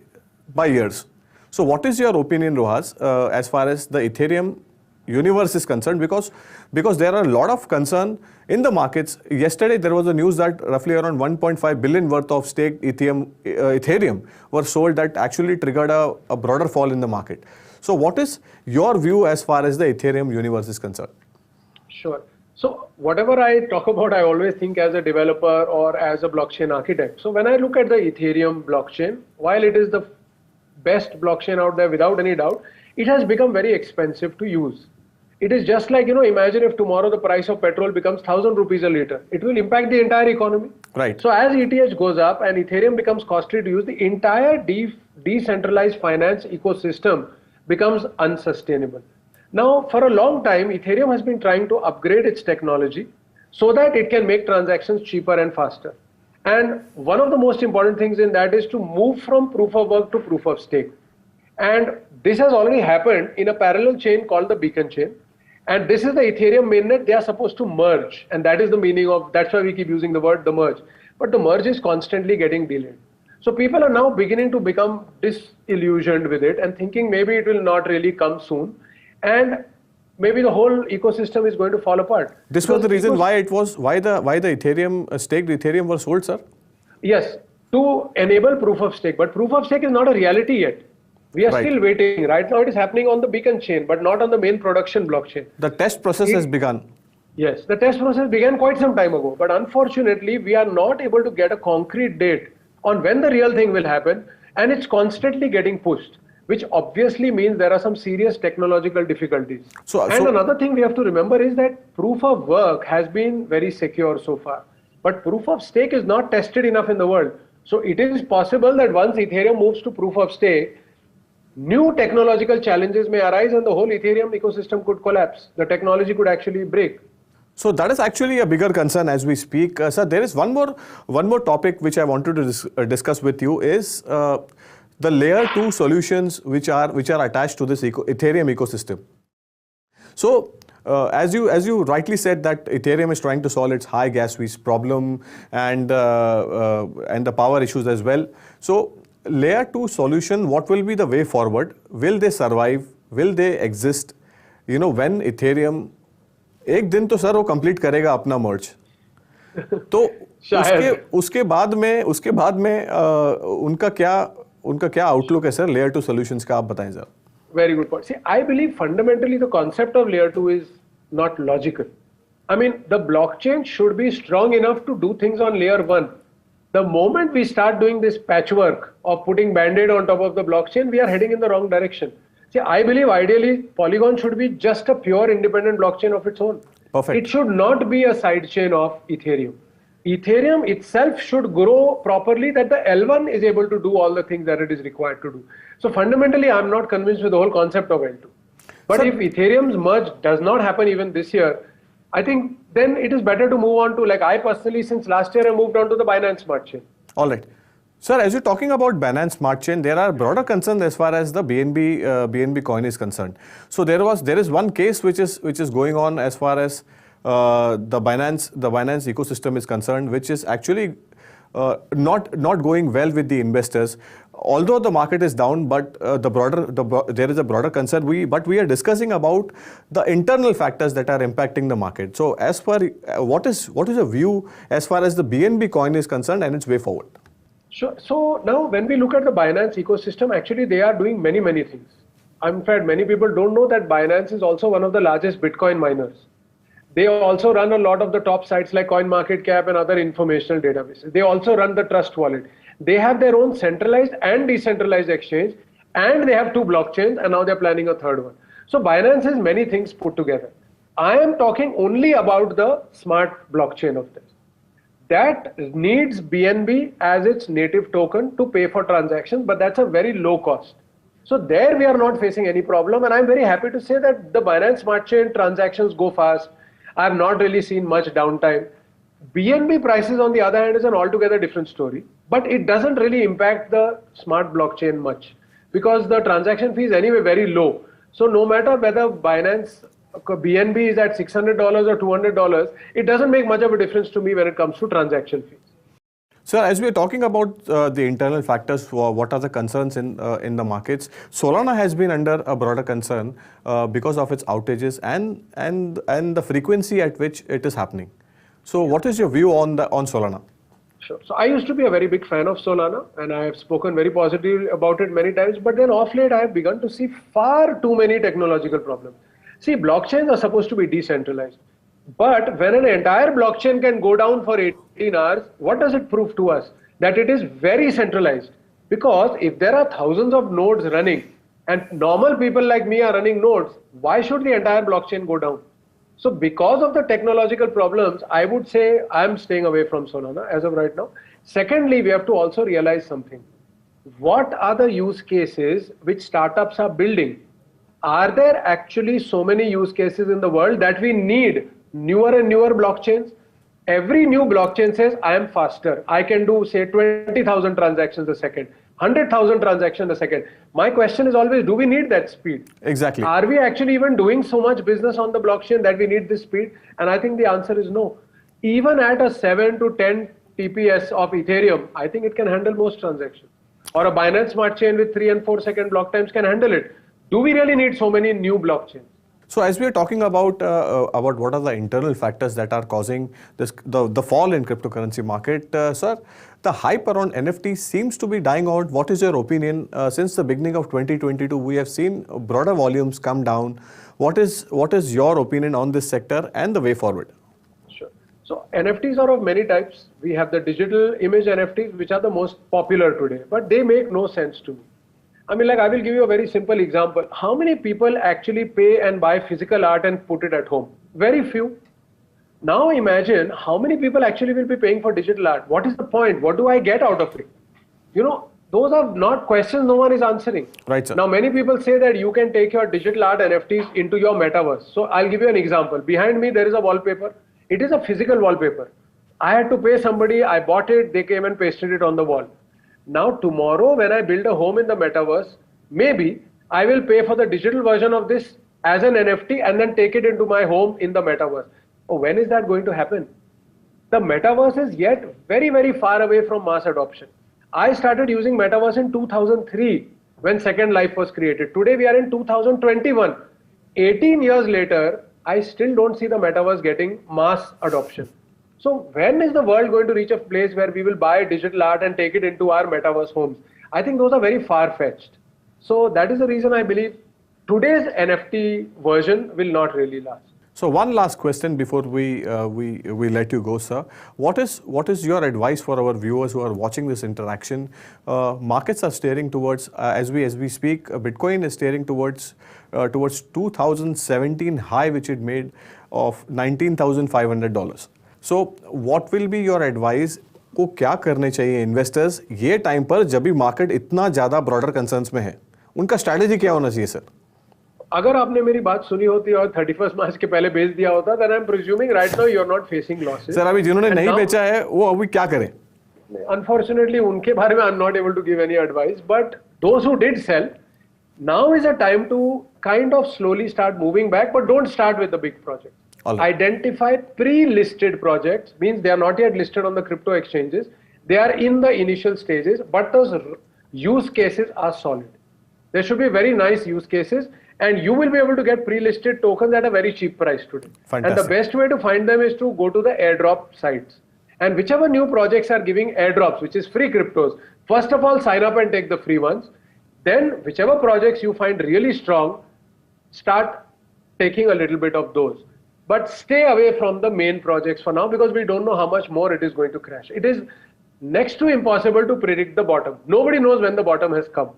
by years. So what is your opinion, Rohas, as far as the Ethereum universe is concerned? Because there are a lot of concern in the markets. Yesterday, there was a news that roughly around 1.5 billion worth of staked Ethereum were sold, that actually triggered a broader fall in the market. So what is your view as far as the Ethereum universe is concerned? Sure. So whatever I talk about, I always think as a developer or as a blockchain architect. So when I look at the Ethereum blockchain, while it is the best blockchain out there without any doubt, it has become very expensive to use. It is just like, imagine if tomorrow the price of petrol becomes 1,000 rupees a liter. It will impact the entire economy. Right. So as ETH goes up and Ethereum becomes costly to use, the entire decentralized finance ecosystem becomes unsustainable. Now, for a long time, Ethereum has been trying to upgrade its technology so that it can make transactions cheaper and faster. And one of the most important things in that is to move from proof of work to proof of stake. And this has already happened in a parallel chain called the Beacon chain. And this is the Ethereum mainnet. They are supposed to merge. And that is the meaning of, that's why we keep using the word the merge. But the merge is constantly getting delayed. So people are now beginning to become disillusioned with it and thinking maybe it will not really come soon. And maybe the whole ecosystem is going to fall apart. This was the reason why the Ethereum staked Ethereum was sold, sir? Yes, to enable proof of stake. But proof of stake is not a reality yet. We are still waiting. Right now it is happening on the Beacon chain, but not on the main production blockchain. The test process has begun. Yes, the test process began quite some time ago. But unfortunately, we are not able to get a concrete date on when the real thing will happen. And it's constantly getting pushed, which obviously means there are some serious technological difficulties. Another thing we have to remember is that proof of work has been very secure so far, but proof of stake is not tested enough in the world. So it is possible that once Ethereum moves to proof of stake, new technological challenges may arise and the whole Ethereum ecosystem could collapse. The technology could actually break. So that is actually a bigger concern as we speak. Sir, there is one more topic which I wanted to discuss with you is the layer 2 solutions which are attached to this Ethereum ecosystem. So as you rightly said that Ethereum is trying to solve its high gas fees problem and the power issues as well. So layer 2 solution, what will be the way forward? Will they survive? Will they exist? When Ethereum एक दिन तो sir वो complete करेगा अपना मर्ज, तो उसके बाद में उनका क्या आउटलुक है सर लेयर 2 सॉल्यूशंस का, आप बताएं sir. Very good point. See, I believe fundamentally the concept of layer 2 is not logical. I mean, the blockchain should be strong enough to do things on layer 1. The moment we start doing this patchwork of putting band-aid on top of the blockchain, we are heading in the wrong direction. See, I believe ideally Polygon should be just a pure independent blockchain of its own. Perfect. It should not be a sidechain of Ethereum. Ethereum itself should grow properly that the L1 is able to do all the things that it is required to do. So fundamentally, I'm not convinced with the whole concept of L2. But if Ethereum's merge does not happen even this year, I think then it is better to move on to, like I personally, since last year, I moved on to the Binance Smart Chain. All right. Sir, as you're talking about Binance Smart Chain, there are broader concerns as far as the BNB coin is concerned. So there is one case which is going on as far as the Binance ecosystem is concerned, which is actually not going well with the investors. Although the market is down, but there is a broader concern. But we are discussing about the internal factors that are impacting the market. So as far what is your view as far as the BNB coin is concerned and its way forward? Sure. So now when we look at the Binance ecosystem, actually they are doing many, many things. In fact, many people don't know that Binance is also one of the largest Bitcoin miners. They also run a lot of the top sites like CoinMarketCap and other informational databases. They also run the Trust Wallet. They have their own centralized and decentralized exchange, and they have 2 blockchains, and now they're planning a 3rd one. So Binance has many things put together. I am talking only about the smart blockchain of this. That needs BNB as its native token to pay for transactions, but that's a very low cost. So there we are not facing any problem, and I'm very happy to say that the Binance Smart Chain transactions go fast. I have not really seen much downtime. BNB prices, on the other hand, is an altogether different story, but it doesn't really impact the smart blockchain much because the transaction fee is anyway very low. So no matter whether Binance BNB is at $600 or $200, it doesn't make much of a difference to me when it comes to transaction fees. Sir, as we are talking about the internal factors, what are the concerns in the markets? Solana has been under a broader concern because of its outages and the frequency at which it is happening. So, what is your view on Solana? Sure. So I used to be a very big fan of Solana, and I have spoken very positively about it many times. But then off late, I have begun to see far too many technological problems. See, blockchains are supposed to be decentralized. But when an entire blockchain can go down for 18 hours, what does it prove to us? That it is very centralized. Because if there are thousands of nodes running and normal people like me are running nodes, why should the entire blockchain go down? So because of the technological problems, I would say I'm staying away from Solana as of right now. Secondly, we have to also realize something. What are the use cases which startups are building? Are there actually so many use cases in the world that we need newer and newer blockchains? Every new blockchain says, I am faster. I can do, say, 20,000 transactions a second, 100,000 transactions a second. My question is always, do we need that speed? Exactly. Are we actually even doing so much business on the blockchain that we need this speed? And I think the answer is no. Even at a 7 to 10 TPS of Ethereum, I think it can handle most transactions. Or a Binance Smart Chain with 3 and 4 second block times can handle it. Do we really need so many new blockchains? So as we are talking about what are the internal factors that are causing the fall in cryptocurrency market, sir, the hype around NFT seems to be dying out. What is your opinion? Since the beginning of 2022, we have seen broader volumes come down. What is your opinion on this sector and the way forward? Sure. So NFTs are of many types. We have the digital image NFTs, which are the most popular today, but they make no sense to me. I mean, like, I will give you a very simple example. How many people actually pay and buy physical art and put it at home? Very few. Now imagine how many people actually will be paying for digital art. What is the point? What do I get out of it? You know, those are not questions no one is answering. Right, sir. Now, many people say that you can take your digital art NFTs into your metaverse. So I'll give you an example. Behind me, there is a wallpaper. It is a physical wallpaper. I had to pay somebody. I bought it. They came and pasted it on the wall. Now tomorrow when I build a home in the metaverse, maybe I will pay for the digital version of this as an NFT and then take it into my home in the metaverse. Oh, when is that going to happen? The metaverse is yet very, very far away from mass adoption. I started using metaverse in 2003 when Second Life was created. Today we are in 2021. 18 years later, I still don't see the metaverse getting mass adoption. So when is the world going to reach a place where we will buy digital art and take it into our metaverse homes? I think those are very far-fetched. So that is the reason I believe today's NFT version will not really last. So one last question before we let you go, sir. What is your advice for our viewers who are watching this interaction? Markets are steering towards, as we speak, Bitcoin is steering towards 2017 high, which it made of $19,500. So what will be your advice? को क्या करने चाहिए investors ये time पर जब भी market इतना ज्यादा ब्रॉडर कंसर्न्स में है, उनका स्ट्रेटजी क्या होना चाहिए सर? अगर आपने मेरी बात सुनी होती और 31 मार्च के पहले बेच दिया होता, then I'm presuming right now you're not facing losses. Sir अभी जिन्होंने नहीं बेचा है वो अभी क्या करें? Unfortunately उनके बारे में I'm not able to give any advice, but those who did sell, now is a time to kind of slowly start moving back, but don't start with the big project. Identify pre-listed projects, means they are not yet listed on the crypto exchanges. They are in the initial stages, but those use cases are solid. There should be very nice use cases, and you will be able to get pre-listed tokens at a very cheap price today. Fantastic. And the best way to find them is to go to the airdrop sites. And whichever new projects are giving airdrops, which is free cryptos, first of all, sign up and take the free ones. Then whichever projects you find really strong, start taking a little bit of those. But stay away from the main projects for now, because we don't know how much more it is going to crash. It is next to impossible to predict the bottom. Nobody knows when the bottom has come.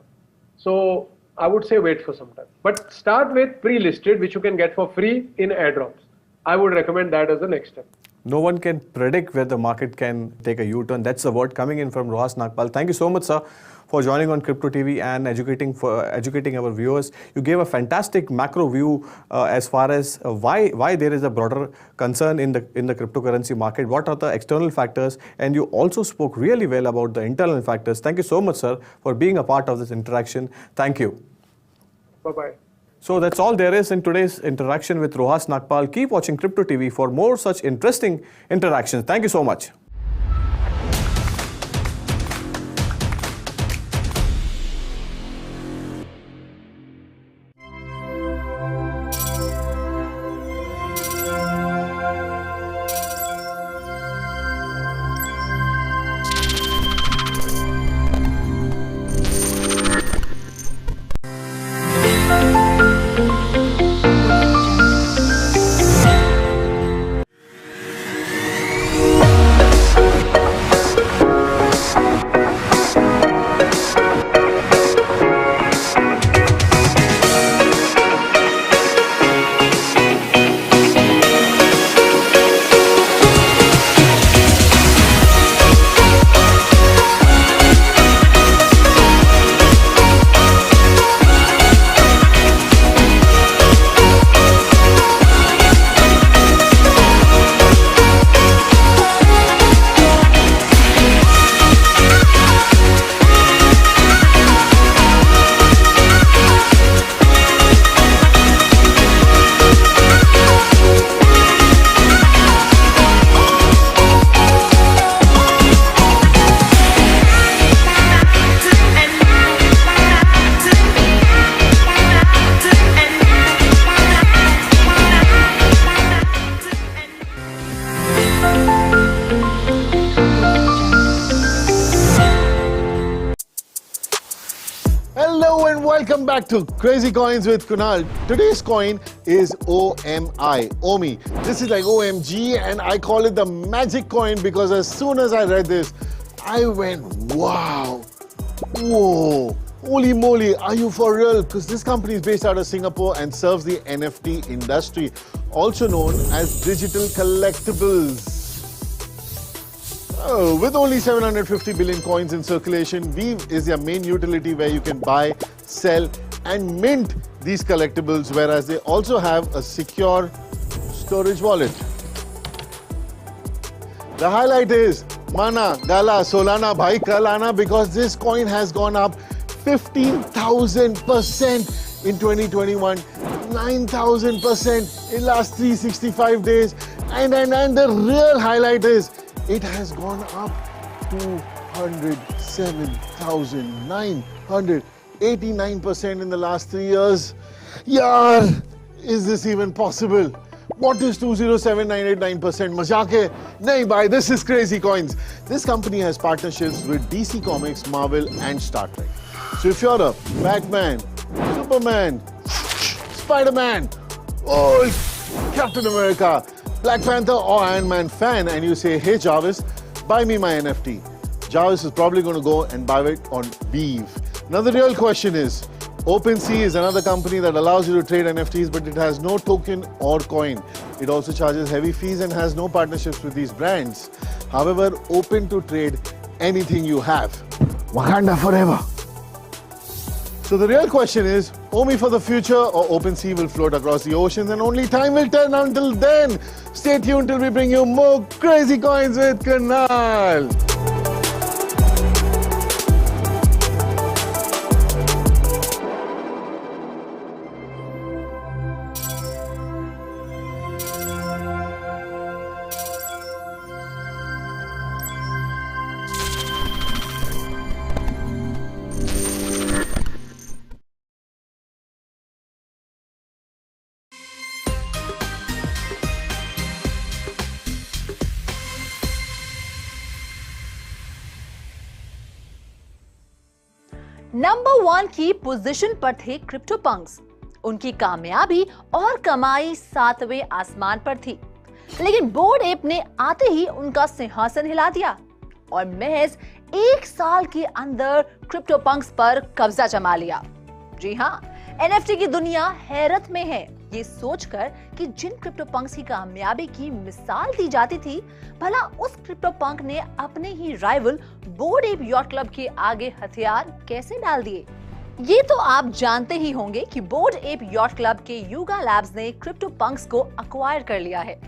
So I would say wait for some time. But start with pre-listed, which you can get for free in airdrops. I would recommend that as the next step. No one can predict where the market can take a U-turn. That's the word coming in from Rohas Nagpal. Thank you so much, sir, for joining on Crypto TV and educating our viewers. You gave a fantastic macro view as far as why there is a broader concern in the cryptocurrency market. What are the external factors? And you also spoke really well about the internal factors. Thank you so much, sir, for being a part of this interaction. Thank you. Bye-bye. So that's all there is in today's interaction with Rohas Nagpal. Keep watching Crypto TV for more such interesting interactions. Thank you so much. Welcome back to Crazy Coins with Kunal. Today's coin is OMI. This is like OMG, and I call it the magic coin because as soon as I read this, I went, wow, whoa, holy moly, are you for real? Because this company is based out of Singapore and serves the NFT industry, also known as digital collectibles. Oh, with only 750 billion coins in circulation, Weave is their main utility where you can buy, sell and mint these collectibles, whereas they also have a secure storage wallet. The highlight is Mana, Gala, Solana, Bhai Kalana, because this coin has gone up 15,000% in 2021, 9,000% in last 365 days, and the real highlight is it has gone up 207,989% in the last 3 years. Yaar, is this even possible? What is 207,989%? Mazak hai? Nahi bhai, this is Crazy Coins. This company has partnerships with DC Comics, Marvel and Star Trek. So if you're a Batman, Superman, Spider-Man, or Captain America, Black Panther or Iron Man fan and you say, hey Jarvis, buy me my NFT, Jarvis is probably going to go and buy it on Weave. Now the real question is, OpenSea is another company that allows you to trade NFTs, but it has no token or coin. It also charges heavy fees and has no partnerships with these brands. However, open to trade anything you have. Wakanda forever. So the real question is, OMI for the future or OpenSea will float across the oceans, and only time will tell. Until then, stay tuned till we bring you more Crazy Coins with Kunal. Number 1 की position पर थे crypto Punk's. उनकी कामयाबी और कमाई 7वें आसमान पर थी, लेकिन बोर्ड एप ने आते ही उनका सिंहासन हिला दिया और महज 1 साल के अंदर क्रिप्टो पंक्स पर कब्जा जमा लिया। जी हाँ, एनएफटी की दुनिया हैरत में है ये सोचकर कि जिन क्रिप्टो पंक्स की कामयाबी की मिसाल दी जाती थी, भला उस क्रिप्टो पंक ने अपने ही rival Bored Ape Yacht Club के आगे हथियार कैसे डाल दिए। ये तो आप जानते ही होंगे कि बोर्ड एप यॉट क्लब के यूगा लैब्स ने क्रिप्टो पंक्स को अक्वायर कर लिया है,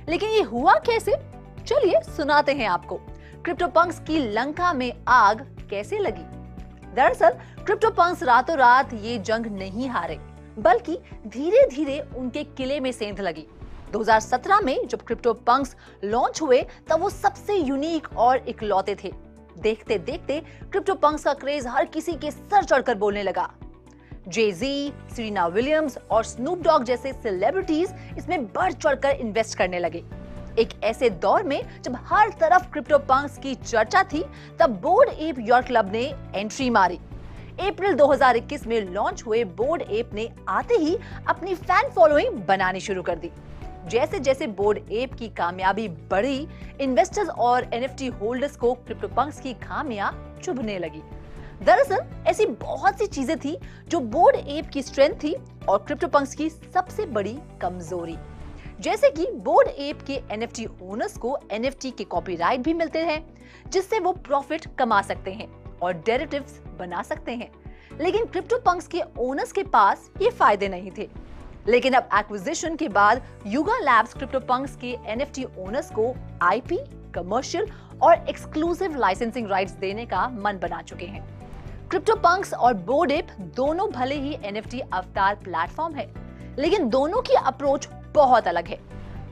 लेकिन ये हुआ कैसे? चलिए सुनाते हैं आपको क्रिप्टो पंक्स की लंका में आग कैसे लगी। दरअसल क्रिप्टो पंक्स रातों रात ये जंग नहीं हारे, बल्कि धीरे धीरे उनके किले में सेंध लगी। 2017 में जब क्रिप्टो पंक्स लॉन्च हुए तब वो सबसे यूनिक और इकलौते थे। देखते देखते क्रिप्टो पंक्स का क्रेज हर किसी के सर चढ़कर बोलने लगा। जे-ज़ी, सेरेना विलियम्स और स्नूप डॉग जैसे सेलिब्रिटीज इसमें बढ़ चढ़कर इन्वेस्ट करने लगे। एक ऐसे दौर में जब हर तरफ क्रिप्टो पंक्स की चर्चा थी, तब बोर्ड एप यॉट क्लब ने एंट्री मारी। अप्रैल 2021 में लॉन्च हुए बोर्ड एप ने आते ही अपनी फैन फॉलोइंग बनानी शुरू कर दी। जैसे जैसे बोर्ड एप की कामयाबी बढ़ी, इन्वेस्टर्स और एनएफटी होल्डर्स को क्रिप्टो पंक्स की खामियां चुभने लगी। दरअसल ऐसी बहुत सी चीजें थी जो बोर्ड एप की स्ट्रेंथ थी और क्रिप्टो पंक्स की सबसे बड़ी कमजोरी। जैसे कि बोर्ड एप के एनएफटी ओनर्स को एनएफटी के कॉपीराइट भी मिलते हैं, जिससे वो प्रॉफिट कमा सकते हैं और डेरिवेटिव्स बना सकते हैं, लेकिन क्रिप्टो पंक्स के ओनर्स के पास ये फायदे नहीं थे। लेकिन अब एक्विजिशन के बाद यूगा लैब्स क्रिप्टो पंक्स के एनएफटी ओनर्स को आईपी, कमर्शियल और एक्सक्लूसिव लाइसेंसिंग राइट्स देने का मन बना चुके हैं। क्रिप्टो पंक्स और बोर्ड एप दोनों भले ही एनएफटी अवतार प्लेटफॉर्म है, लेकिन दोनों की अप्रोच बहुत अलग है।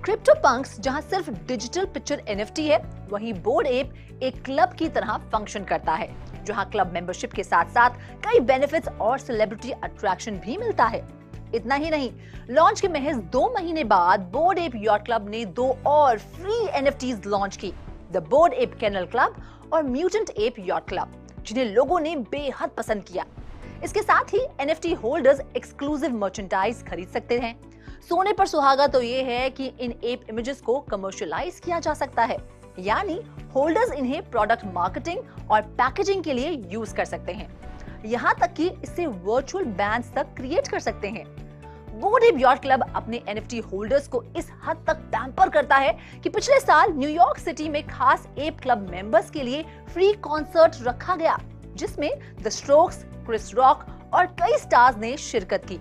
क्रिप्टो पंक्स जहां सिर्फ डिजिटल पिक्चर एनएफटी है, वहीं बोर्ड एप एक क्लब की तरह फंक्शन करता है, जहां क्लब मेंबरशिप के साथ साथ कई बेनिफिट्स और सेलिब्रिटी अट्रैक्शन भी मिलता है। इतना ही नहीं, लॉन्च के महज 2 महीने बाद बोर्ड एप यॉट क्लब ने 2 और फ्री एनएफटीज लॉन्च की, the Bored Ape Kennel Club और म्यूटेंट एप यॉट क्लब, जिन्हें लोगों ने बेहद पसंद किया। इसके साथ ही एनएफटी होल्डर्स एक्सक्लूसिव मर्चेंडाइज खरीद सकते हैं। सोने पर सुहागा तो ये है कि इन एप इमेजेस को कमर्शियलाइज किया जा सकता है, यानी होल्डर्स इन्हें प्रोडक्ट मार्केटिंग और पैकेजिंग के लिए यूज कर सकते हैं। यहाँ तक कि इससे वर्चुअल बैंड्स तक क्रिएट कर सकते हैं। बोर्ड एप यॉट क्लब अपने एनएफटी होल्डर्स को इस हद तक पैम्पर करता है कि पिछले साल न्यूयॉर्क सिटी में खास एप क्लब मेंबर्स के लिए फ्री कॉन्सर्ट रखा गया, जिसमें द स्ट्रोक्स, क्रिस रॉक और कई स्टार्स ने शिरकत की।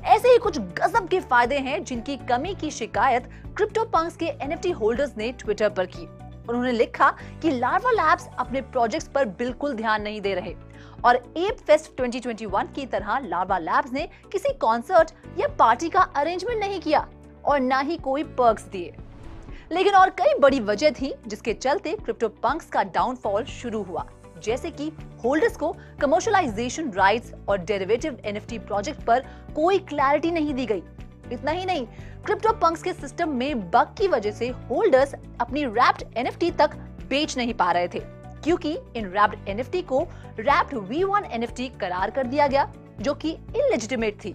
ऐसे ही कुछ गजब के फायदे हैं जिनकी कमी की शिकायत क्रिप्टो पंक्स के एनएफटी होल्डर्स ने ट्विटर पर की। उन्होंने लिखा कि लार्वा लैब्स अपने प्रोजेक्ट्स पर बिल्कुल ध्यान नहीं दे रहे और एप फेस्ट 2021 की तरह लार्वा लैब्स ने किसी कॉन्सर्ट या पार्टी का अरेंजमेंट नहीं किया और ना ही कोई पर्क्स दिए। लेकिन और कई बड़ी वजह थी जिसके चलते क्रिप्टो पंक्स का डाउनफॉल शुरू हुआ, जैसे कि होल्डर्स को कमर्शियलाइजेशन राइट्स और डेरिवेटिव एनएफटी प्रोजेक्ट पर कोई क्लैरिटी नहीं दी गई। इतना ही नहीं, क्रिप्टो पंक्स के सिस्टम में बग की वजह से होल्डर्स अपनी रैप्ड एनएफटी तक बेच नहीं पा रहे थे, क्योंकि इन रैप्ड एनएफटी को रैप्ड V1 एनएफटी करार कर दिया गया, जो कि इलेजिटिमेट थी।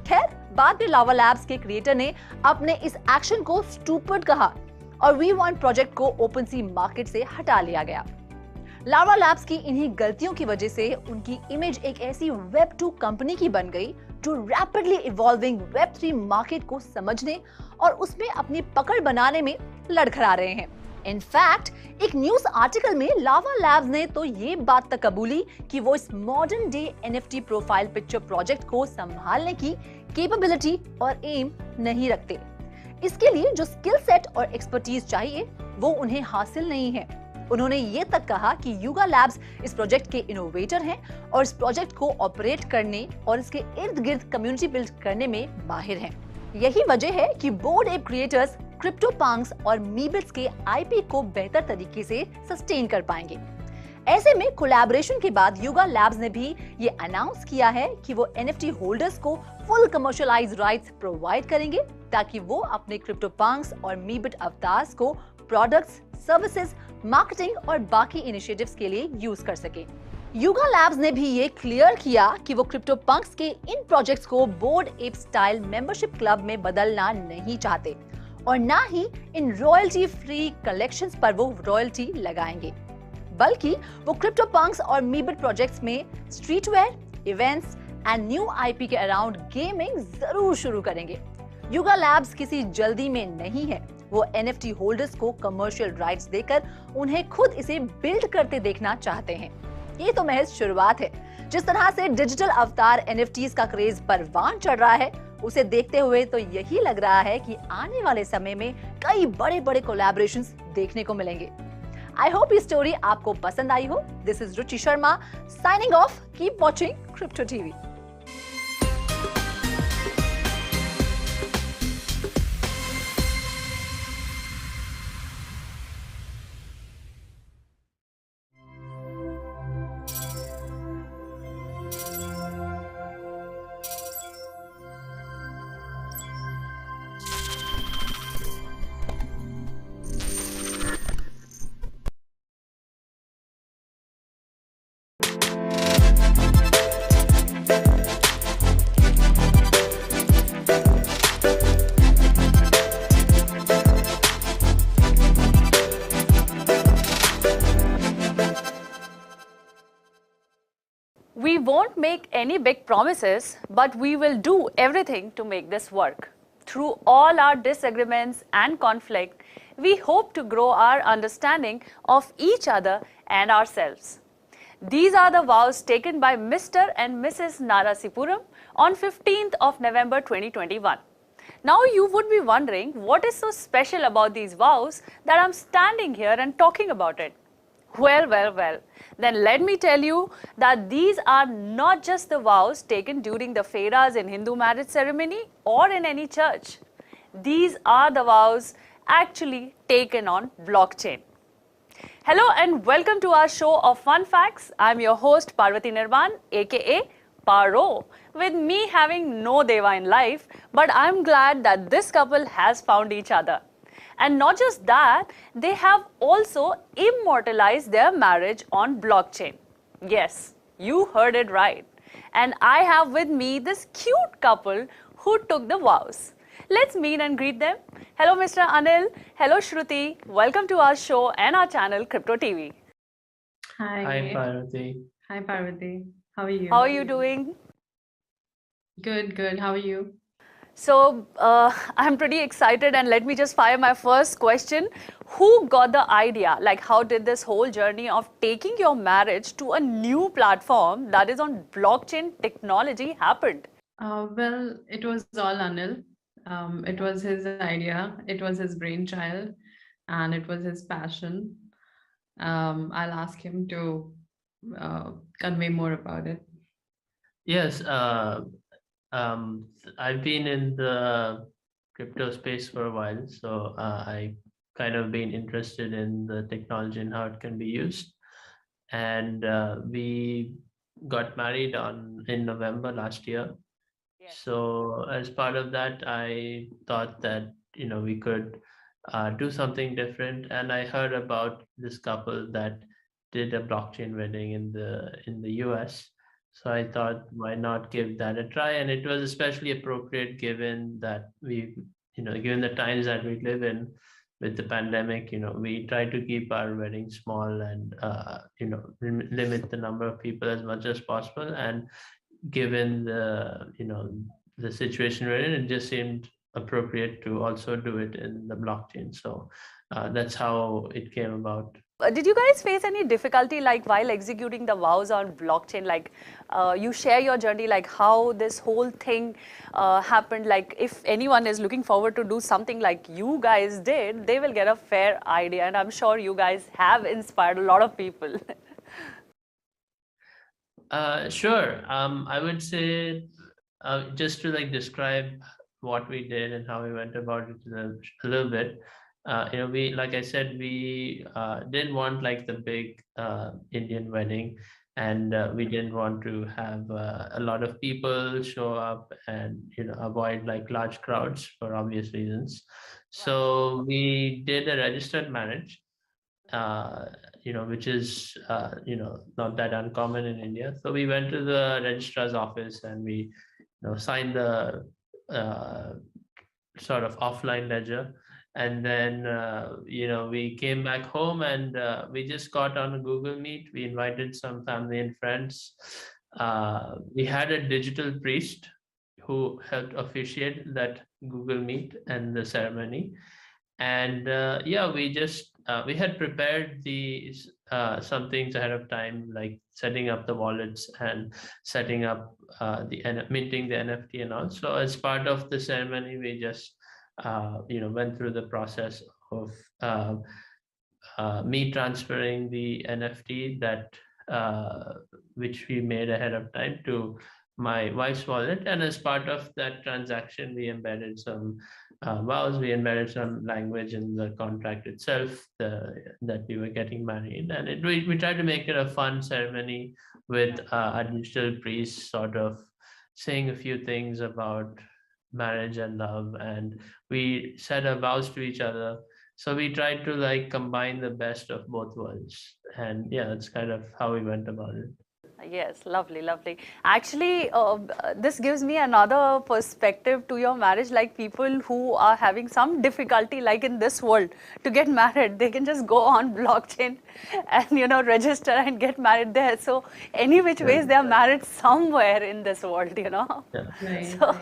खैर, बाद में लावा लैब्स के क्रिएटर ने अपने इस एक्शन को स्टूपिड कहा और V1 प्रोजेक्ट को ओपन सी मार्केट से हटा लिया गया। लावा लैब्स की इन्हीं गलतियों की वजह से उनकी इमेज एक ऐसी वेब 2 कंपनी की बन गई जो रैपिडली इवॉल्विंग वेब 3 मार्केट को समझने और उसमें अपनी पकड़ बनाने में लड़खड़ा रहे हैं। इनफैक्ट, एक न्यूज आर्टिकल में लावा लैब्स ने तो ये बात तक कबूली कि वो इस modern day NFT profile picture project को संभालने की कैपेबिलिटी और एम नहीं रखते। इसके लिए जो स्किल सेट और एक्सपर्टीज चाहिए वो उन्हें हासिल नहीं है। उन्होंने ये तक कहा कि यूगा लैब्स इस प्रोजेक्ट के इनोवेटर हैं और इस प्रोजेक्ट को ऑपरेट करने और इसके इर्द गिर्द कम्युनिटी बिल्ड करने में माहिर हैं। यही वजह है कि board app creators crypto Punk's और मीबिट्स के आईपी को बेहतर तरीके से सस्टेन कर पाएंगे। ऐसे में कोलैबोरेशन के बाद यूगा लैब्स ने भी ये अनाउंस किया है कि वो एनएफटी होल्डर्स को फुल कमर्शियलाइज्ड राइट्स प्रोवाइड करेंगे, ताकि वो अपने क्रिप्टो पंक्स और मीबिट अवतार्स को प्रोडक्ट्स, सर्विसेज, मार्केटिंग और बाकी इनिशिएटिव्स के लिए यूज कर सके। युगा लैब्स ने भी ये क्लियर किया कि वो क्रिप्टो पंक्स के इन प्रोजेक्ट्स को board app style membership club में बदलना नहीं चाहते और ना ही इन रॉयल्टी फ्री कलेक्शंस पर वो रॉयल्टी लगाएंगे, बल्कि वो क्रिप्टो पंक्स और मीबिट प्रोजेक्ट्स में streetwear, events and new IP के अराउंड गेमिंग जरूर शुरू करेंगे। युगा लैब्स किसी जल्दी में नहीं है, वो एनएफटी होल्डर्स को कमर्शियल राइट्स देकर उन्हें खुद इसे बिल्ड करते देखना चाहते हैं। ये तो महज शुरुआत है। जिस तरह से डिजिटल अवतार एनएफटीज का क्रेज परवान चढ़ रहा है, उसे देखते हुए तो यही लग रहा है कि आने वाले समय में कई बड़े-बड़े कोलैबोरेशंस देखने को मिलेंगे। आई होप ये स्टोरी आपको पसंद आई हो। This is Ruchi Sharma signing off. Keep watching crypto TV. We won't make any big promises, but we will do everything to make this work. Through all our disagreements and conflict, we hope to grow our understanding of each other and ourselves. These are the vows taken by Mr. and Mrs. Narasipuram on 15th of November 2021. Now you would be wondering what is so special about these vows that I'm standing here and talking about it. Well, then let me tell you that these are not just the vows taken during the Feras in Hindu marriage ceremony or in any church. These are the vows actually taken on blockchain. Hello and welcome to our show of fun facts. I'm your host Parvati Nirvan, aka Paro, with me having no Deva in life, but I'm glad that this couple has found each other. And not just that, they have also immortalized their marriage on blockchain. Yes, you heard it right. And I have with me this cute couple who took the vows. Let's meet and greet them. Hello, Mr. Anil. Hello, Shruti. Welcome to our show and our channel, Crypto TV. Hi, Parvati. Hi, Parvati. How are you? How are you doing? Good. How are you? So I'm pretty excited, and let me just fire my first question. Who got the idea? Like, how did this whole journey of taking your marriage to a new platform that is on blockchain technology happened? Well, it was all Anil. It was his idea. It was his brainchild, and it was his passion. I'll ask him to convey more about it. Yes, I've been in the crypto space for a while, so I kind of been interested in the technology and how it can be used. And we got married in November last year. So as part of that, I thought that we could do something different. And I heard about this couple that did a blockchain wedding in the US. So I thought, why not give that a try? And it was especially appropriate given that given the times that we live in with the pandemic, we try to keep our wedding small and, limit the number of people as much as possible. And given the situation we're in, it just seemed appropriate to also do it in the blockchain. So that's how it came about. Did you guys face any difficulty like while executing the vows on blockchain? Like you share your journey, like how this whole thing happened. Like if anyone is looking forward to do something like you guys did, they will get a fair idea. And I'm sure you guys have inspired a lot of people. Sure. I would say just to describe what we did and how we went about it a little bit. We, like I said, we didn't want the big Indian wedding, and we didn't want to have a lot of people show up and avoid large crowds for obvious reasons. So we did a registered marriage, which is not that uncommon in India. So we went to the registrar's office and we signed the sort of offline ledger, and then we came back home and we just got on a Google Meet. We invited some family and friends. We had a digital priest who helped officiate that Google Meet and the ceremony. And we had prepared these some things ahead of time, like setting up the wallets and setting up minting the NFT and all. So as part of the ceremony, we just went through the process of me transferring the NFT that which we made ahead of time to my wife's wallet. And as part of that transaction, we embedded some vows, we embedded some language in the contract itself that we were getting married. And we tried to make it a fun ceremony with a digital priest sort of saying a few things about marriage and love. And we said our vows to each other. So we tried to combine the best of both worlds. And yeah, that's kind of how we went about it. Yes, lovely, lovely. Actually, this gives me another perspective to your marriage. Like people who are having some difficulty, like in this world, to get married, they can just go on blockchain and register and get married there. So any which ways, they are married somewhere in this world. So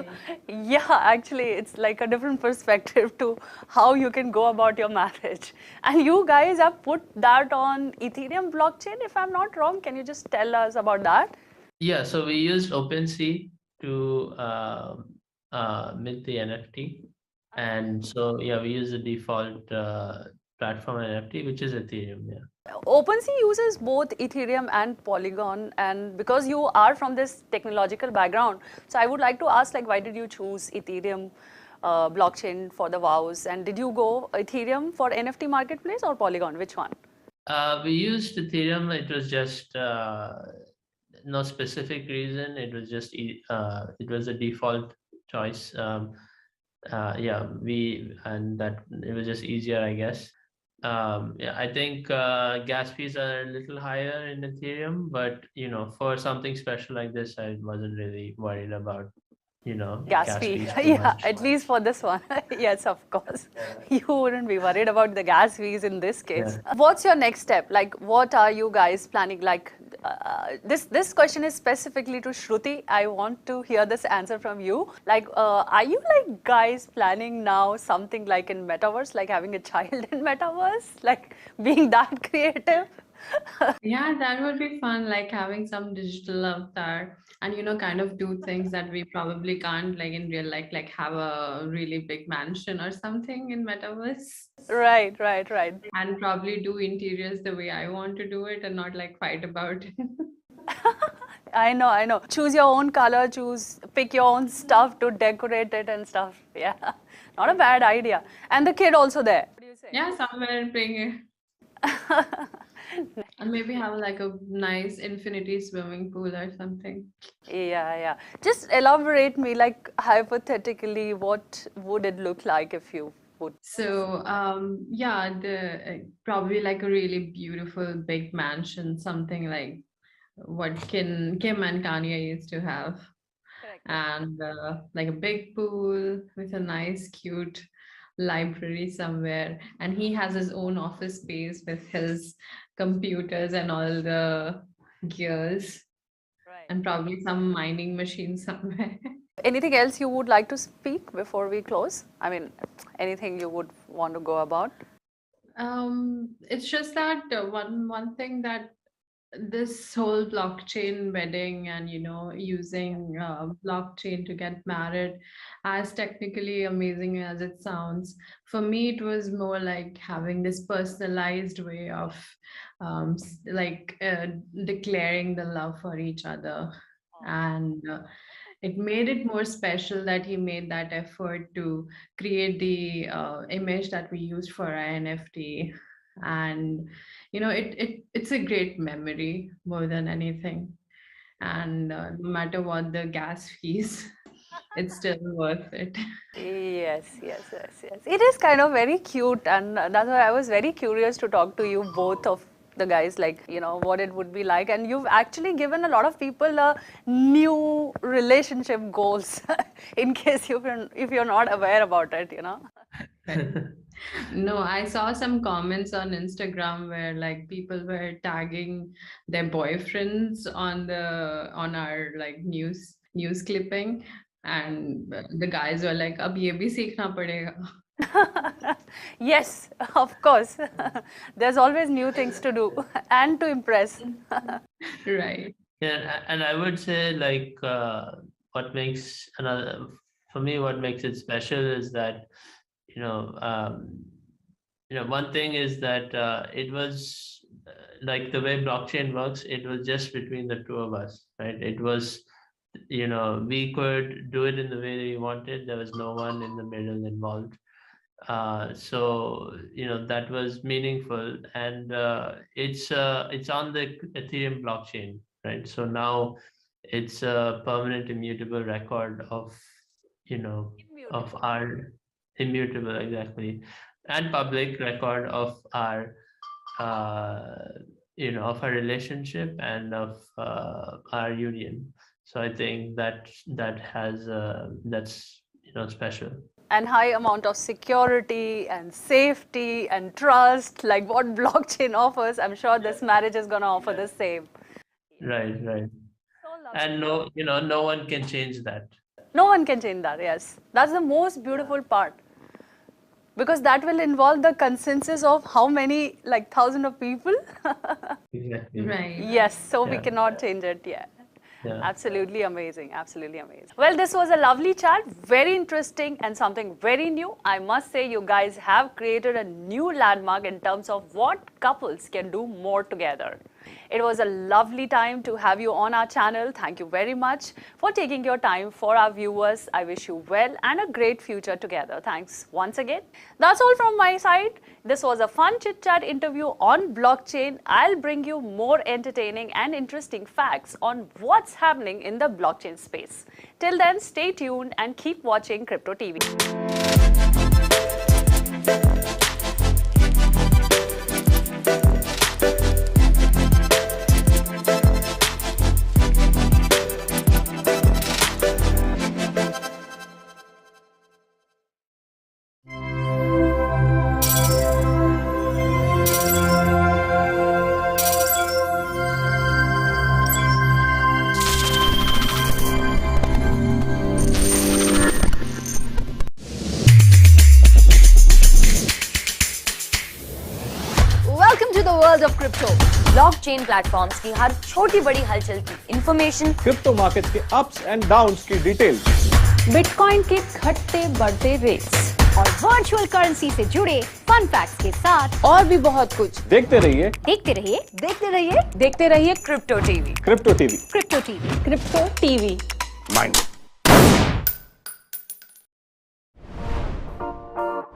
yeah, actually, it's like a different perspective to how you can go about your marriage. And you guys have put that on Ethereum blockchain, if I'm not wrong. Can you just tell us about that? Yeah, so we used OpenSea to mint the NFT. And so, yeah, we use the default platform NFT, which is Ethereum. Yeah. OpenSea uses both Ethereum and Polygon, and because you are from this technological background, so I would like to ask, why did you choose Ethereum blockchain for the vows, and did you go Ethereum for NFT marketplace or Polygon? Which one? We used Ethereum. It was just no specific reason. It was just it was a default choice. It was just easier, I guess. I think gas fees are a little higher in Ethereum, but for something special like this, I wasn't really worried about gas fee. Yeah, at least for this one. Yes, of course. You wouldn't be worried about the gas fees in this case. Yeah. What's your next step? What are you guys planning? This question is specifically to Shruti. I want to hear this answer from you. Are you guys planning now something like in metaverse, like having a child in metaverse, being that creative? Yeah, that would be fun, having some digital avatar and kind of do things that we probably can't in real life, have a really big mansion or something in metaverse. Right. And probably do interiors the way I want to do it and not fight about it. I know. Choose your own color, pick your own stuff to decorate it and stuff. Yeah, not a bad idea. And the kid also there. What do you say? Yeah, somewhere playing it. And maybe have a nice infinity swimming pool or something. Yeah. Just elaborate me, hypothetically, what would it look like if you would? So, probably a really beautiful big mansion, something like what Kim and Kanye used to have. Correct. And a big pool with a nice, cute library somewhere, and he has his own office space with his computers and all the gears, right. And probably some mining machine somewhere. Anything else you would like to speak before we close? I mean, anything you would want to go about? It's just that one thing that this whole blockchain wedding and using blockchain to get married, as technically amazing as it sounds, for me it was more like having this personalized way of declaring the love for each other. And it made it more special that he made that effort to create the image that we used for our NFT. And it's a great memory more than anything, and no matter what the gas fees, it's still worth it. Yes. It is kind of very cute, and that's why I was very curious to talk to you both of the guys, like, what it would be like. And you've actually given a lot of people a new relationship goals in case if you're not aware about it, No, I saw some comments on Instagram where like people were tagging their boyfriends on our like news clipping, and the guys were like, "Ab ye bhi seekhna padega." Yes, of course. There's always new things to do and to impress. Right. Yeah, and I would say like what makes for me what makes it special is that one thing is that it was like the way blockchain works, it was just between the two of us, right? It was, we could do it in the way that we wanted. There was no one in the middle involved. So that was meaningful, and it's on the Ethereum blockchain, right? So now it's a permanent immutable record of of our immutable, exactly, and public record of our of our relationship and of our union. So I think that's special. And high amount of security and safety and trust, like what blockchain offers. I'm sure this marriage is going to offer the same. Right. And no one can change that. No one can change that, yes. That's the most beautiful part. Because that will involve the consensus of how many, like, thousands of people? Exactly. Right. Yes, so we Yeah. cannot change it, yeah. Yeah. Absolutely amazing. Well, this was a lovely chat, very interesting and something very new. I must say you guys have created a new landmark in terms of what couples can do more together. It was a lovely time to have you on our channel. Thank you very much for taking your time for our viewers. I wish you well and a great future together. Thanks once again. That's all from my side. This was a fun chit-chat interview on blockchain. I'll bring you more entertaining and interesting facts on what's happening in the blockchain space. Till then, stay tuned and keep watching Crypto TV. Welcome to the world of crypto. Blockchain platforms की हर छोटी बड़ी हलचल की information, crypto markets के ups and downs की details, bitcoin के घटते बढ़ते रेट्स और वर्चुअल करेंसी से जुड़े फन फैक्ट्स के साथ और भी बहुत कुछ देखते रहिए crypto TV. Crypto TV mind.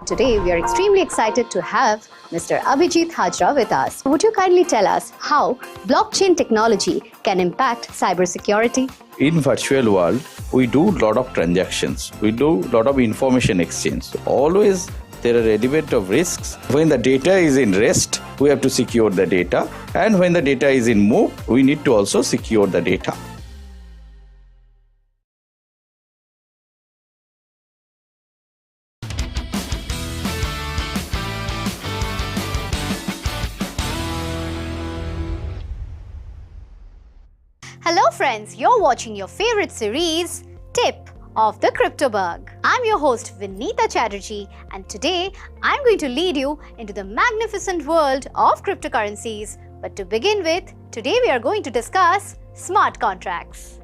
Today, we are extremely excited to have Mr. Abhijit Hajra with us. Would you kindly tell us how blockchain technology can impact cybersecurity? In virtual world, we do a lot of transactions. We do a lot of information exchange. Always there are element of risks. When the data is in rest, we have to secure the data. And when the data is in move, we need to also secure the data. Hello friends, you're watching your favorite series, Tip of the Crypto Bug. I'm your host Vinita Chatterjee, and today I'm going to lead you into the magnificent world of cryptocurrencies. But to begin with, today we are going to discuss smart contracts.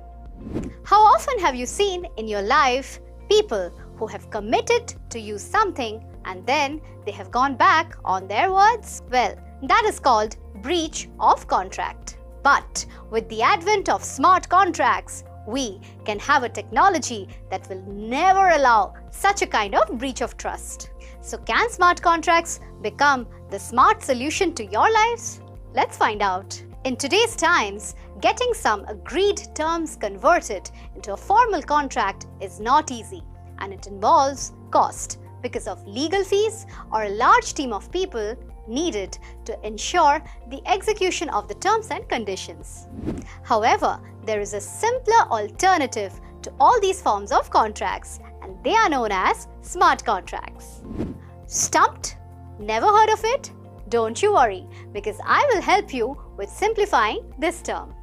How often have you seen in your life people who have committed to use something and then they have gone back on their words? Well, that is called breach of contract. But with the advent of smart contracts, we can have a technology that will never allow such a kind of breach of trust. So can smart contracts become the smart solution to your lives? Let's find out. In today's times, getting some agreed terms converted into a formal contract is not easy. and it involves cost because of legal fees or a large team of people needed to ensure the execution of the terms and conditions. However, there is a simpler alternative to all these forms of contracts, and they are known as smart contracts. Stumped? Never heard of it? Don't you worry, because I will help you with simplifying this term.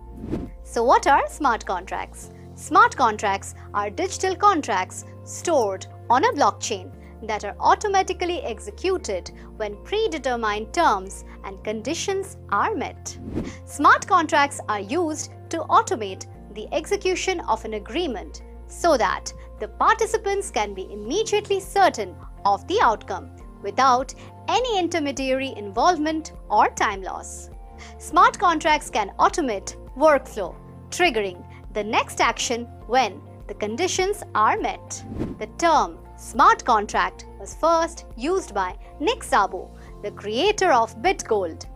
So what are smart contracts? Smart contracts are digital contracts stored on a blockchain that are automatically executed when predetermined terms and conditions are met. Smart contracts are used to automate the execution of an agreement so that the participants can be immediately certain of the outcome without any intermediary involvement or time loss. Smart contracts can automate workflow, triggering the next action when the conditions are met. The term smart contract was first used by Nick Szabo, the creator of BitGold.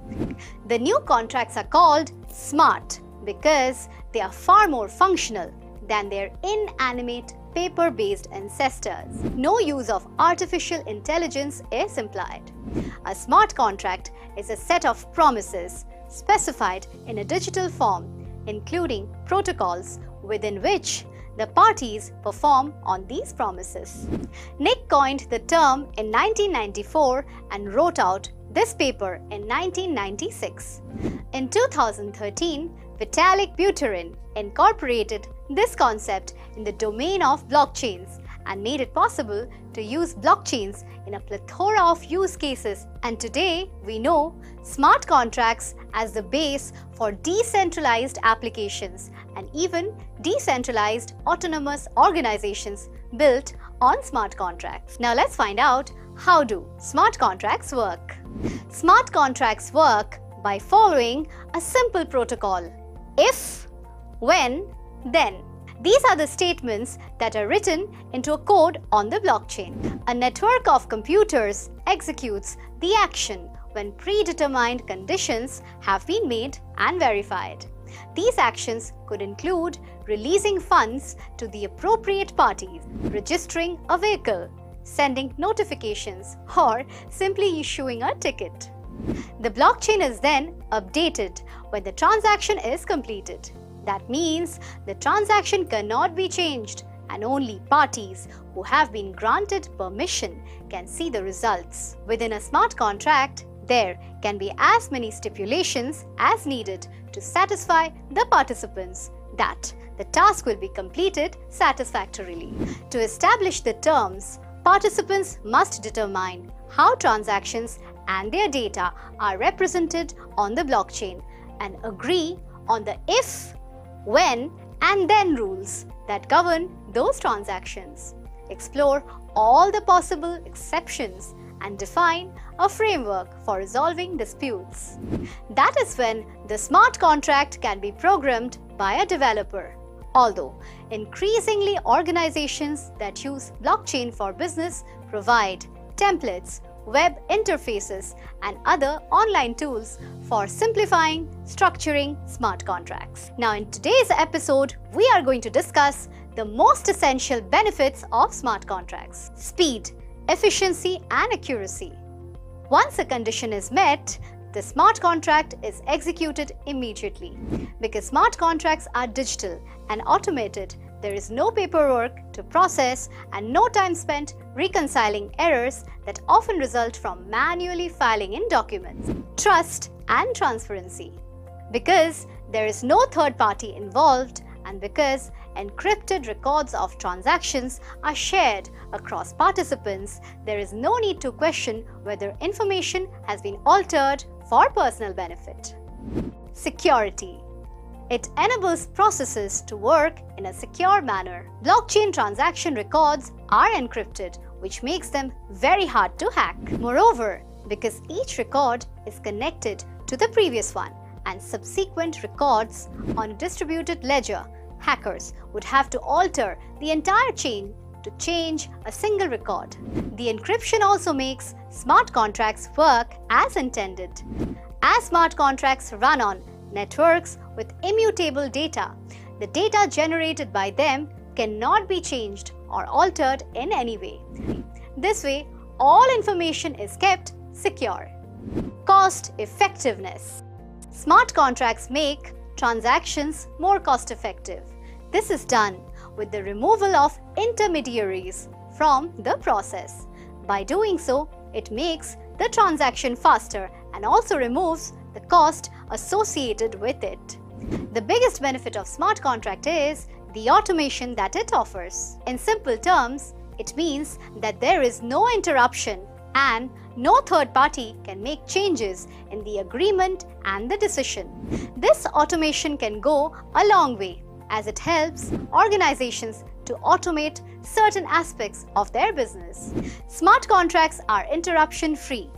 The new contracts are called smart because they are far more functional than their inanimate paper-based ancestors. No use of artificial intelligence is implied. A smart contract is a set of promises specified in a digital form, including protocols within which the parties perform on these promises. Nick coined the term in 1994 and wrote out this paper in 1996. In 2013, Vitalik Buterin incorporated this concept in the domain of blockchains and made it possible to use blockchains in a plethora of use cases. And today we know smart contracts as the base for decentralized applications and even decentralized autonomous organizations built on smart contracts. Now let's find out, how do smart contracts work? Smart contracts work by following a simple protocol: if, when, then. These are the statements that are written into a code on the blockchain. A network of computers executes the action when predetermined conditions have been made and verified. These actions could include releasing funds to the appropriate parties, registering a vehicle, sending notifications, or simply issuing a ticket. The blockchain is then updated when the transaction is completed. That means the transaction cannot be changed, and only parties who have been granted permission can see the results. Within a smart contract, there can be as many stipulations as needed to satisfy the participants that the task will be completed satisfactorily. To establish the terms, participants must determine how transactions and their data are represented on the blockchain and agree on the if, when, and then rules that govern those transactions. Explore all the possible exceptions and define a framework for resolving disputes. That is when the smart contract can be programmed by a developer. Although increasingly organizations that use blockchain for business provide templates, web interfaces, and other online tools for simplifying, structuring smart contracts. Now, in today's episode, we are going to discuss the most essential benefits of smart contracts: speed, efficiency, and accuracy. Once a condition is met, the smart contract is executed immediately. Because smart contracts are digital and automated, there is no paperwork to process and no time spent reconciling errors that often result from manually filing in documents. Trust and transparency. Because there is no third party involved, and because encrypted records of transactions are shared across participants, there is no need to question whether information has been altered for personal benefit. Security. It enables processes to work in a secure manner. Blockchain transaction records are encrypted, which makes them very hard to hack. Moreover, because each record is connected to the previous one and subsequent records on a distributed ledger, hackers would have to alter the entire chain to change a single record. The encryption also makes smart contracts work as intended. As smart contracts run on networks with immutable data, the data generated by them cannot be changed or altered in any way. This way, all information is kept secure. Cost effectiveness. Smart contracts make transactions more cost effective. This is done with the removal of intermediaries from the process. By doing so, it makes the transaction faster and also removes the cost associated with it. The biggest benefit of smart contract is the automation that it offers. In simple terms, it means that there is no interruption and no third party can make changes in the agreement and the decision. This automation can go a long way as it helps organizations to automate certain aspects of their business. Smart contracts are interruption-free.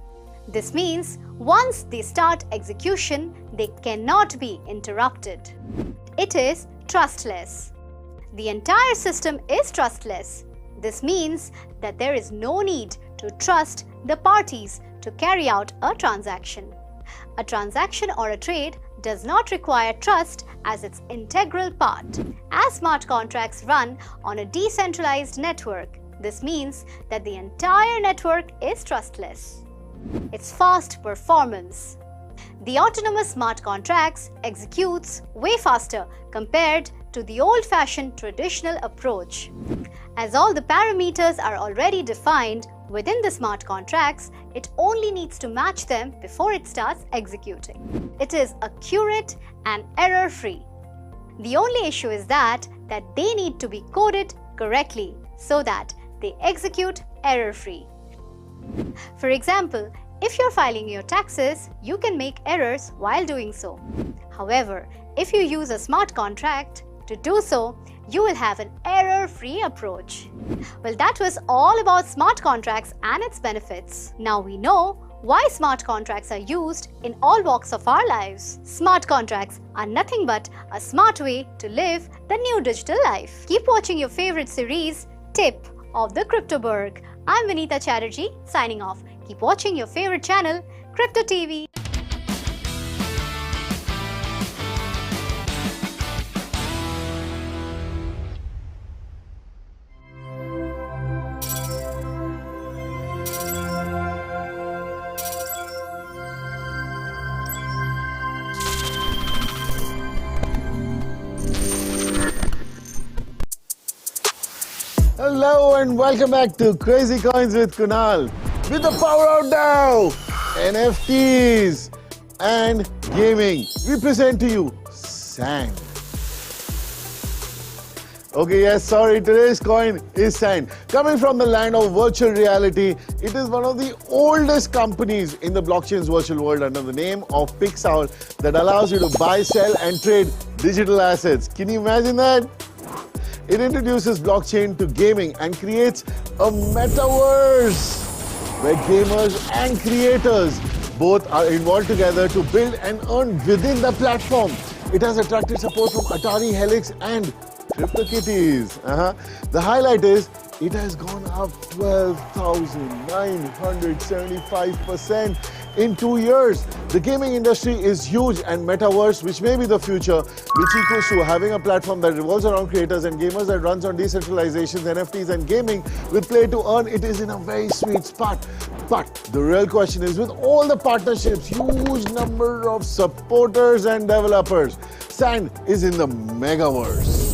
This means once they start execution, they cannot be interrupted. It is trustless. The entire system is trustless. This means that there is no need to trust the parties to carry out a transaction. A transaction or a trade does not require trust as its integral part. As smart contracts run on a decentralized network, this means that the entire network is trustless. Its fast performance. The autonomous smart contracts executes way faster compared to the old-fashioned traditional approach. As all the parameters are already defined within the smart contracts, it only needs to match them before it starts executing. It is accurate and error-free. The only issue is that they need to be coded correctly so that they execute error-free. For example, if you're filing your taxes, you can make errors while doing so. However, if you use a smart contract to do so, you will have an error-free approach. Well, that was all about smart contracts and its benefits. Now we know why smart contracts are used in all walks of our lives. Smart contracts are nothing but a smart way to live the new digital life. Keep watching your favorite series, Tip of the Cryptoberg. I'm Vinita Chatterjee, signing off. Keep watching your favorite channel, Crypto TV. Hello and welcome back to Crazy Coins with Kunal. With the power out now, NFTs and gaming, we present to you Sand. Okay, yes, sorry, today's coin is Sand. Coming from the land of virtual reality, it is one of the oldest companies in the blockchain's virtual world under the name of Pixowl that allows you to buy, sell and trade digital assets. Can you imagine that? It introduces blockchain to gaming and creates a metaverse where gamers and creators both are involved together to build and earn within the platform. It has attracted support from Atari, Helix and CryptoKitties. The highlight is it has gone up 12,975% in 2 years. The gaming industry is huge and metaverse, which may be the future, which equals to having a platform that revolves around creators and gamers that runs on decentralizations, NFTs and gaming with play to earn. It is in a very sweet spot. But the real question is, with all the partnerships, huge number of supporters and developers, Sand is in the megaverse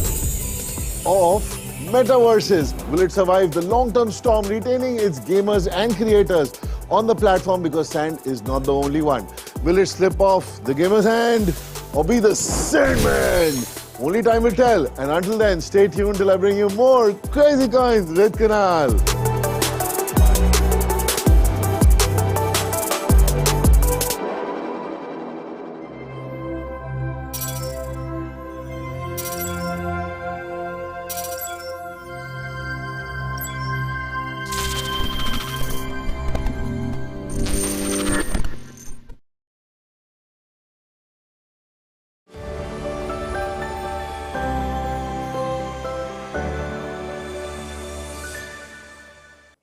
of metaverses. Will it survive the long-term storm, retaining its gamers and creators on the platform, because Sand is not the only one? Will it slip off the gamer's hand or be the Sandman? Only time will tell. And until then, stay tuned till I bring you more Crazy Coins with Kunal.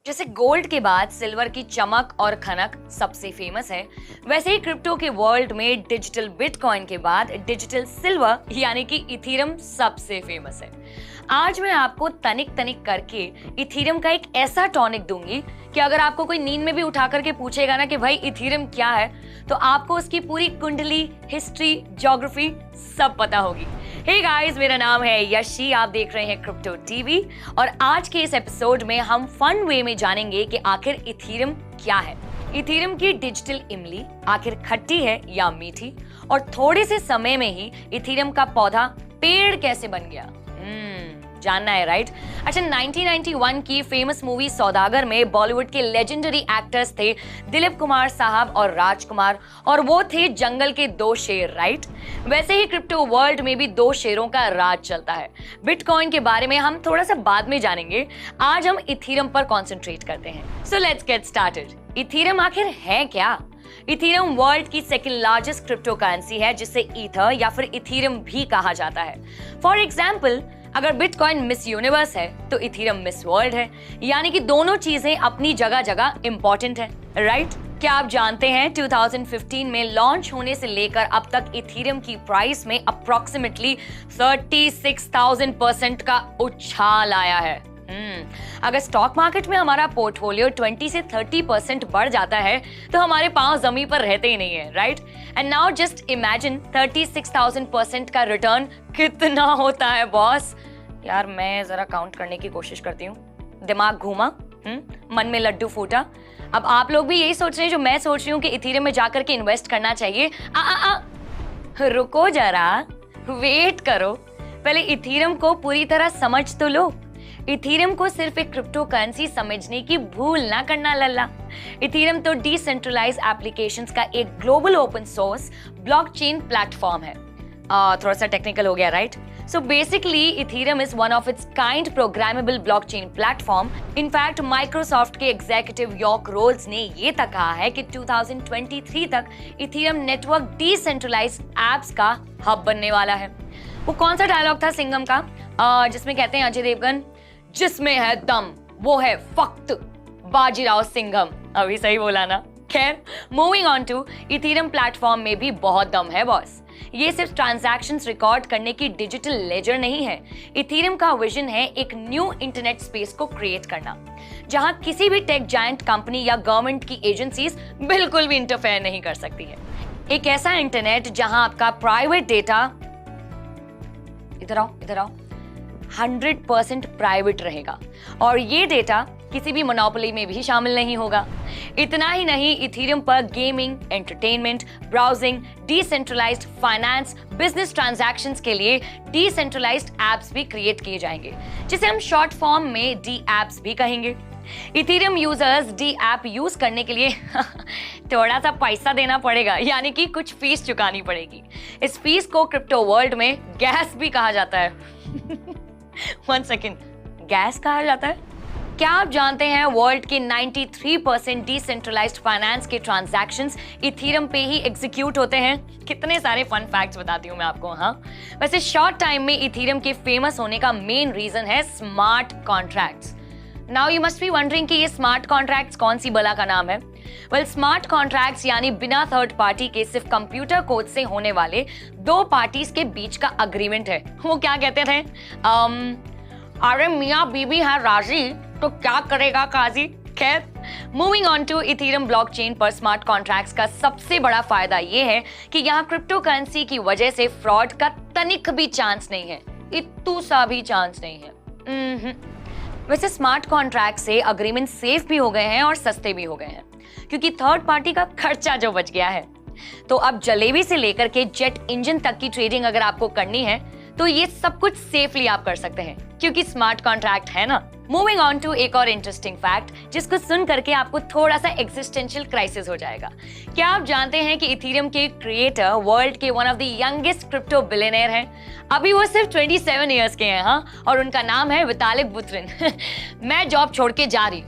जैसे gold के बाद silver की चमक और खनक सबसे famous है, वैसे ही crypto के वर्ल्ड में डिजिटल बिटकॉइन के बाद डिजिटल सिल्वर यानी कि इथेरियम सबसे फेमस है। आज मैं आपको तनिक तनिक करके इथीरियम का एक ऐसा टॉनिक दूंगी कि अगर आपको कोई नींद में भी उठा करके पूछेगा ना कि भाई इथीरियम क्या है, तो आपको उसकी पूरी कुंडली, हिस्ट्री, ज्योग्राफी सब पता होगी। हे गाइस, मेरा नाम है यशी, आप देख रहे हैं क्रिप्टो टीवी और आज के इस एपिसोड में हम फन वे में जानेंगे कि आखिर इथीरियम क्या है, इथीरियम की डिजिटल इमली आखिर खट्टी है या मीठी, और थोड़े से समय में ही इथीरियम का पौधा पेड़ कैसे बन गया, जानना है राइट? अच्छा, 1991 की फेमस मूवी सौदागर में बॉलीवुड के लेजेंडरी एक्टर्स थे दिलीप कुमार साहब और राजकुमार, और वो थे जंगल के दो शेर, राइट? वैसे ही क्रिप्टो वर्ल्ड में भी दो शेरों का राज चलता है। बिटकॉइन के बारे में हम थोड़ा सा बाद में जानेंगे, आज हम इथीरियम पर कॉन्सेंट्रेट करते हैं। सो लेट्स गेट स्टार्टेड। इथीरियम आखिर है क्या? इथीरियम वर्ल्ड की सेकंड लार्जेस्ट क्रिप्टो करेंसी है, जिसे ईथर या फिर इथीरियम भी कहा जाता है। फॉर एग्जाम्पल, अगर बिटकॉइन मिस यूनिवर्स है तो इथीरियम मिस वर्ल्ड है, यानी कि दोनों चीजें अपनी जगह जगह इंपॉर्टेंट है, राइट? क्या आप जानते हैं 2015 में लॉन्च होने से लेकर अब तक इथीरियम की प्राइस में अप्रोक्सीमेटली 36,000% का उछाल आया है। अगर स्टॉक मार्केट में हमारा पोर्टफोलियो 20 से 30% बढ़ जाता है तो हमारे पांव जमीन पर रहते ही नहीं है, right? And now just imagine 36,000% का रिटर्न कितना होता है बॉस। यार मैं जरा काउंट करने की कोशिश करती हूँ, दिमाग घूमा, मन में लड्डू फूटा। अब आप लोग भी यही सोच रहे हैं जो मैं सोच रही हूँ कि इथीरियम में जाकर के इन्वेस्ट करना चाहिए। रुको जरा, वेट करो, पहले इथीरियम को पूरी तरह समझ तो लो। इथीरियम को सिर्फ एक क्रिप्टो करेंसी समझने की भूल ना करना लल्ला। इथीरियम तो डिसेंट्रलाइज्ड एप्लीकेशंस का एक global open source blockchain platform है। थोड़ा सा टेक्निकल हो गया, right? So basically Ethereum is one of its kind programmable blockchain platform. In fact Microsoft के एग्जीक्यूटिव यॉर्क रोल्स ने ये तक कहा है कि 2023 तक इथीरियम नेटवर्क डिसेंट्रलाइज्ड एप्स का हब बनने वाला है। वो कौन सा डायलॉग था सिंघम का, जिसमें कहते हैं अजय देवगन, जिसमें है दम वो है फक्त बाजीराव सिंघम। अभी सही बोला ना? खैर, moving on to Ethereum platform में भी बहुत दम है बॉस। ये सिर्फ ट्रांजैक्शंस रिकॉर्ड करने की डिजिटल लेजर नहीं है। इथीरियम का विजन है एक न्यू इंटरनेट स्पेस को क्रिएट करना, जहां किसी भी टेक जायंट कंपनी या गवर्नमेंट की एजेंसीज बिल्कुल भी इंटरफेयर नहीं कर सकती है। एक ऐसा इंटरनेट जहां आपका प्राइवेट डेटा, इधर आओ, 100% प्राइवेट रहेगा और ये डेटा किसी भी मोनोपोली में भी शामिल नहीं होगा। इतना ही नहीं, इथीरियम पर gaming, entertainment, browsing, decentralised finance, business transactions के लिए डिसेंट्रलाइज्ड एप्स भी क्रिएट किए जाएंगे, जिसे हम शॉर्ट फॉर्म में डी एप्स भी कहेंगे। Ethereum users D app use करने के लिए थोड़ा सा पैसा देना पड़ेगा, यानी कि कुछ फीस चुकानी पड़ेगी। इस फीस को क्रिप्टो वर्ल्ड में गैस भी कहा जाता है। 1 सेकेंड, गैस कहा जाता है? क्या आप जानते हैं वर्ल्ड के 93% डिसेंट्रलाइज्ड फाइनेंस के ट्रांजैक्शंस इथीरियम पे ही एग्जीक्यूट होते हैं? कितने सारे फन फैक्ट्स बताती हूँ मैं आपको। हाँ, वैसे शॉर्ट टाइम में इथीरियम के फेमस होने का मेन रीजन है smart contracts. Now you must be wondering कि ये स्मार्ट कॉन्ट्रैक्ट्स कौन सी बला का नाम है? वेल, स्मार्ट कॉन्ट्रैक्ट्स यानी बिना थर्ड पार्टी के सिर्फ कंप्यूटर कोड से होने वाले दो पार्टीज के बीच का अग्रीमेंट है। वो क्या कहते थे, अरे मियाँ बीबी है राजी तो क्या करेगा काजी। खैर, moving on to Ethereum blockchain पर स्मार्ट कॉन्ट्रैक्ट्स का सबसे बड़ा फायदा ये है कि यहाँ क्रिप्टो करेंसी की वजह से फ्रॉड का तनिक भी चांस नहीं है, इतू सा भी चांस नहीं है। वैसे स्मार्ट कॉन्ट्रैक्ट से अग्रीमेंट सेफ भी हो गए हैं और सस्ते भी हो गए हैं, क्योंकि थर्ड पार्टी का खर्चा जो बच गया है। तो अब जलेबी से लेकर के जेट इंजन तक की ट्रेडिंग अगर आपको करनी है तो ये सब कुछ सेफली आप कर सकते हैं, क्योंकि स्मार्ट कॉन्ट्रैक्ट है ना। मूविंग ऑन टू एक और इंटरेस्टिंग फैक्ट, जिसको सुन करके आपको थोड़ा सा एग्जिस्टेंशियल क्राइसिस हो जाएगा। क्या आप जानते हैं कि इथीरियम के क्रिएटर वर्ल्ड के one of the youngest crypto billionaire हैं? अभी वो सिर्फ 27 ईयर्स के हैं, हाँ, और उनका नाम है वितालिक बुत्रिन। मैं जॉब छोड़ के जा रही।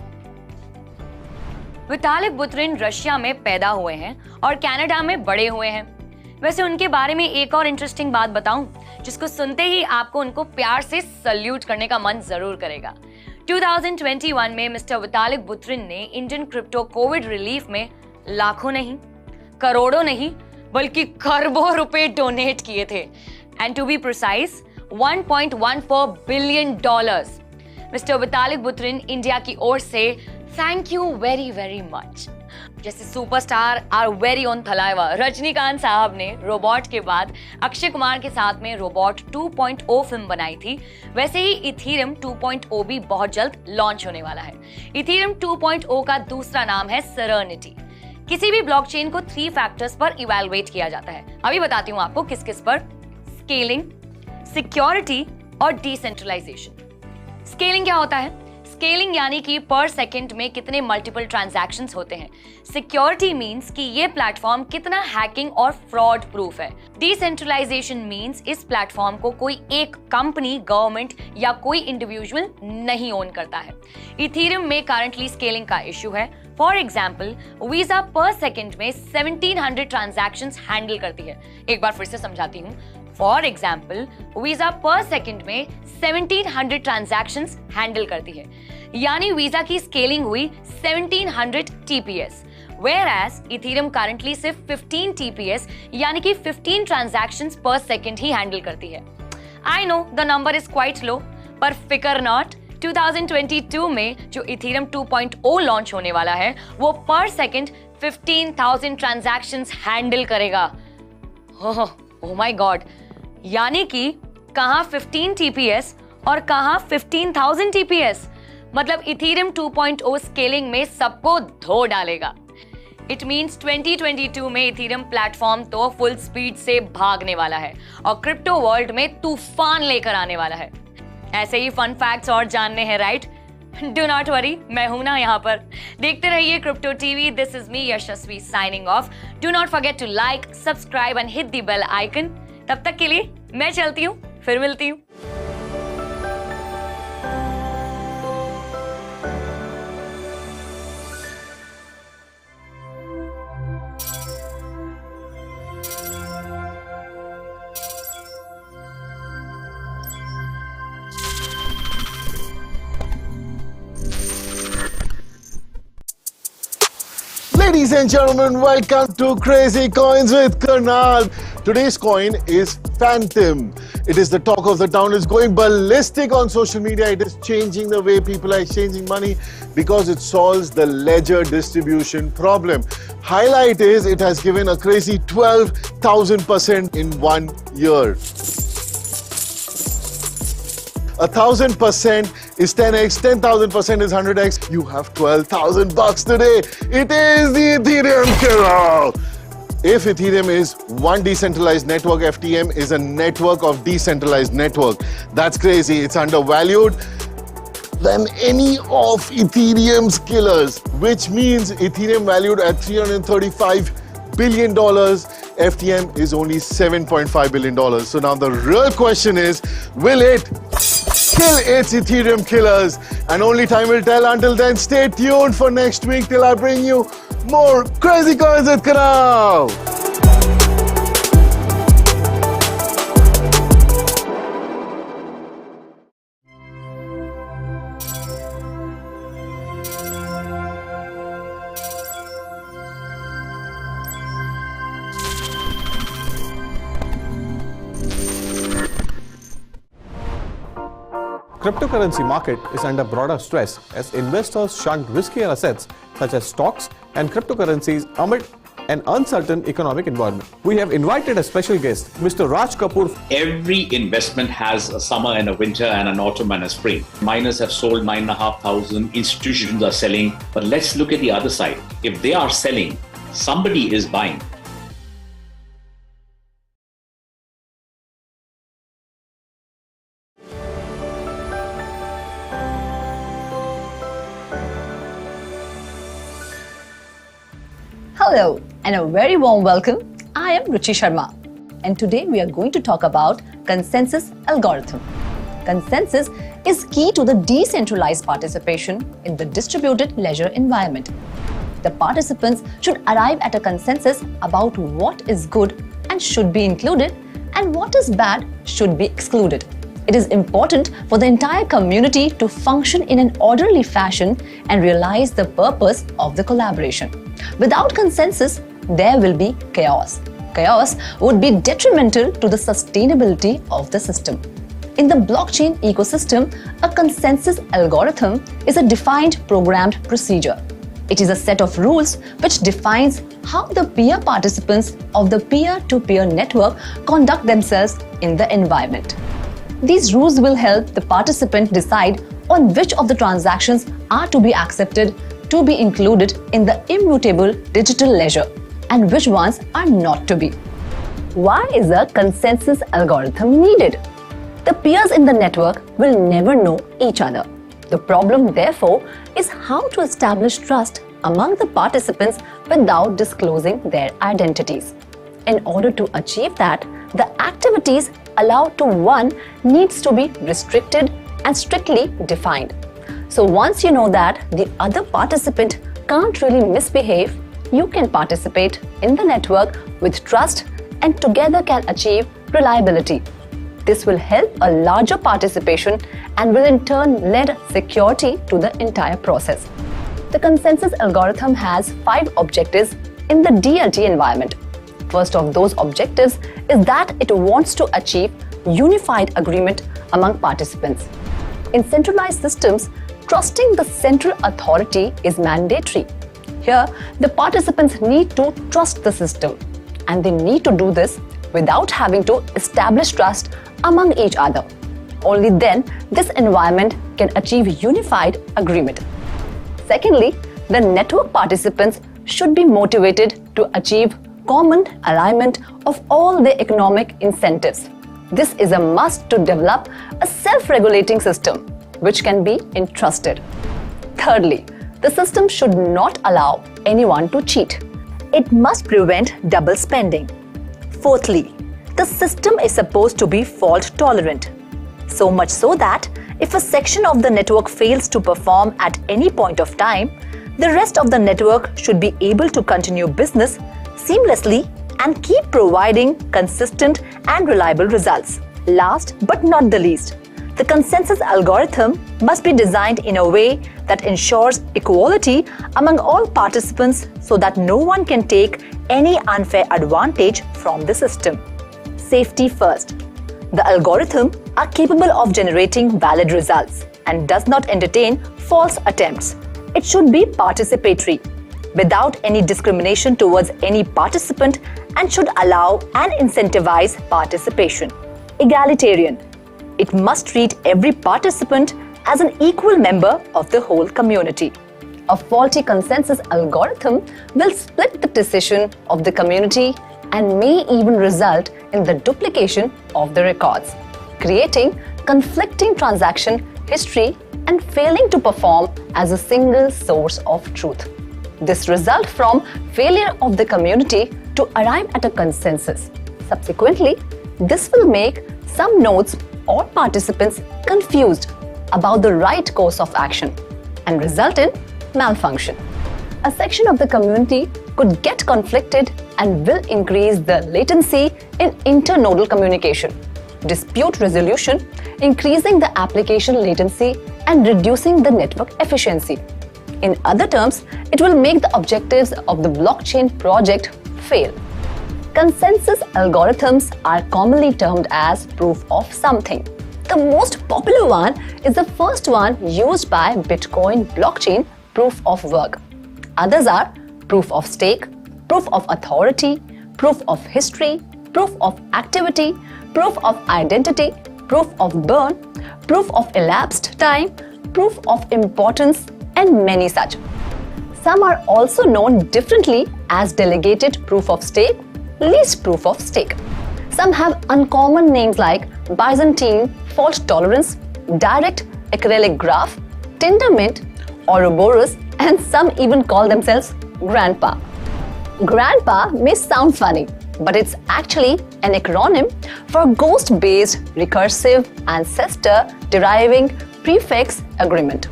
वितालिक बुत्रिन रशिया में पैदा हुए हैं और कनाडा में बड़े हुए हैं। वैसे उनके बारे में एक और इंटरेस्टिंग बात बताऊं, जिसको सुनते ही आपको उनको प्यार से सल्यूट करने का मन जरूर करेगा। 2021 में मिस्टर वितालिक बुत्रिन ने इंडियन क्रिप्टो कोविड रिलीफ में लाखों नहीं, करोड़ों नहीं, बल्कि खरबों रुपए डोनेट किए थे। And to be precise, $1.14 billion. Mister Vitalik Buterin India की ओर से thank you very very much. जैसे superstar our very own Thalaiva Rajinikanth साहब ने रोबोट के बाद अक्षय कुमार के साथ में रोबोट 2.0 फिल्म बनाई थी, वैसे ही इथीरियम 2.0 भी बहुत जल्द लॉन्च होने वाला है। इथीरियम 2.0 का दूसरा नाम है सेरेनिटी। किसी भी ब्लॉकचेन को 3 फैक्टर्स पर इवैल्यूएट किया जाता है। अभी बताती हूँ आपको किस किस पर। स्केलिंग, सिक्योरिटी और डिसेंट्रलाइजेशन। स्केलिंग क्या होता है? स्केलिंग यानी कि पर सेकंड में कितने मल्टीपल ट्रांजैक्शंस होते हैं। सिक्योरिटी मींस कि ये प्लेटफॉर्म कितना हैकिंग और फ्रॉड प्रूफ है। डिसेंट्रलाइजेशन मींस इस प्लेटफॉर्म को कोई एक कंपनी, गवर्नमेंट या कोई इंडिविजुअल नहीं ओन करता है। इथीरियम में करंटली स्केलिंग का इशू है। फॉर एग्जाम्पल, वीजा पर सेकंड में 1700 ट्रांजैक्शंस हैंडल करती है। एक बार फिर से समझाती हूँ। फॉर एग्जाम्पल, वीजा पर सेकंड में 1700 ट्रांजैक्शंस हैंडल करती है, यानी वीजा की स्केलिंग हुई 1700 TPS, whereas इथीरियम करंटली सिर्फ 15 TPS यानी कि 15 ट्रांजैक्शंस पर सेकंड ही हैंडल करती है। I know the number is quite low, पर फिकर नॉट, 2022 में जो इथीरियम 2.0 लॉन्च होने वाला है वो पर सेकंड 15,000 ट्रांजैक्शंस हैंडल करेगा। ओह माय गॉड, यानी कि कहां 15 TPS और कहां 15,000 TPS। मतलब इथीरियम 2.0 स्केलिंग में सबको धो डालेगा। इट मींस 2022 में इथीरियम प्लेटफॉर्म तो फुल स्पीड से भागने वाला है और क्रिप्टो वर्ल्ड में तूफान लेकर आने वाला है। ऐसे ही फन फैक्ट्स और जानने हैं, राइट? डू नॉट वरी, मैं हूं ना यहाँ पर। देखते रहिए crypto TV. This is me Yashasvi signing off. Do not forget to like, subscribe and hit the bell icon. तब तक के लिए मैं चलती हूँ, फिर मिलती हूँ। Ladies and gentlemen, welcome to Crazy Coins with Karnal. Today's coin is Phantom. It is the talk of the town. It's going ballistic on social media. It is changing the way people are exchanging money because it solves the ledger distribution problem. Highlight is it has given a crazy 12,000% in 1 year. 1,000% is 10x, 10,000% is 100x. You have 12,000 bucks today. It is the Ethereum killer. If Ethereum is one decentralized network, FTM is a network of decentralized network. That's crazy. It's undervalued than any of Ethereum's killers, which means Ethereum valued at $335 billion. FTM is only $7.5 billion. So now the real question is, will it kill its Ethereum killers? And only time will tell. Until then, stay tuned for next week till I bring you more Crazy Coins with Kanal. Cryptocurrency market is under broader stress as investors shun riskier assets such as stocks and cryptocurrencies amid an uncertain economic environment. We have invited a special guest, Mr. Raj Kapoor. Every investment has a summer and a winter and an autumn and a spring. Miners have sold 9,500, institutions are selling, but let's look at the other side. If they are selling, somebody is buying. Hello and a very warm welcome. I am Ruchi Sharma and today we are going to talk about consensus algorithm. Consensus is key to the decentralized participation in the distributed ledger environment. The participants should arrive at a consensus about what is good and should be included and what is bad should be excluded. It is important for the entire community to function in an orderly fashion and realize the purpose of the collaboration. Without consensus, there will be chaos. Chaos would be detrimental to the sustainability of the system. In the blockchain ecosystem, a consensus algorithm is a defined programmed procedure. It is a set of rules which defines how the peer participants of the peer-to-peer network conduct themselves in the environment. These rules will help the participant decide on which of the transactions are to be accepted to be included in the immutable digital ledger and which ones are not to be. Why is a consensus algorithm needed? The peers in the network will never know each other. The problem, therefore, is how to establish trust among the participants without disclosing their identities. In order to achieve that, the activities allowed to one needs to be restricted and strictly defined. So once you know that the other participant can't really misbehave, you can participate in the network with trust and together can achieve reliability. This will help a larger participation and will in turn lend security to the entire process. The consensus algorithm has 5 objectives in the DLT environment. First of those objectives is that it wants to achieve unified agreement among participants. In centralized systems, trusting the central authority is mandatory. Here, the participants need to trust the system, and they need to do this without having to establish trust among each other. Only then this environment can achieve unified agreement. Secondly, the network participants should be motivated to achieve common alignment of all the economic incentives. This is a must to develop a self-regulating system which can be entrusted. Thirdly, the system should not allow anyone to cheat. It must prevent double spending. Fourthly, the system is supposed to be fault tolerant. So much so that if a section of the network fails to perform at any point of time, the rest of the network should be able to continue business seamlessly and keep providing consistent and reliable results. Last but not the least, the consensus algorithm must be designed in a way that ensures equality among all participants so that no one can take any unfair advantage from the system. Safety first. The algorithm are capable of generating valid results and does not entertain false attempts. It should be participatory, without any discrimination towards any participant, and should allow and incentivize participation. Egalitarian. It must treat every participant as an equal member of the whole community. A faulty consensus algorithm will split the decision of the community and may even result in the duplication of the records, creating conflicting transaction history and failing to perform as a single source of truth. This results from failure of the community to arrive at a consensus. Subsequently, this will make some nodes or participants confused about the right course of action and result in malfunction. A section of the community could get conflicted and will increase the latency in internodal communication, dispute resolution, increasing the application latency and reducing the network efficiency. In other terms, it will make the objectives of the blockchain project fail. Consensus algorithms are commonly termed as proof of something. The most popular one is the first one used by Bitcoin blockchain, proof of work. Others are proof of stake, proof of authority, proof of history, proof of activity, proof of identity, proof of burn, proof of elapsed time, proof of importance, and many such. Some are also known differently as delegated proof of stake, least proof of stake. Some have uncommon names like Byzantine fault tolerance, direct acrylic graph, Tendermint, Ouroboros, and some even call themselves Grandpa. Grandpa may sound funny, but it's actually an acronym for ghost-based recursive ancestor deriving prefix agreement.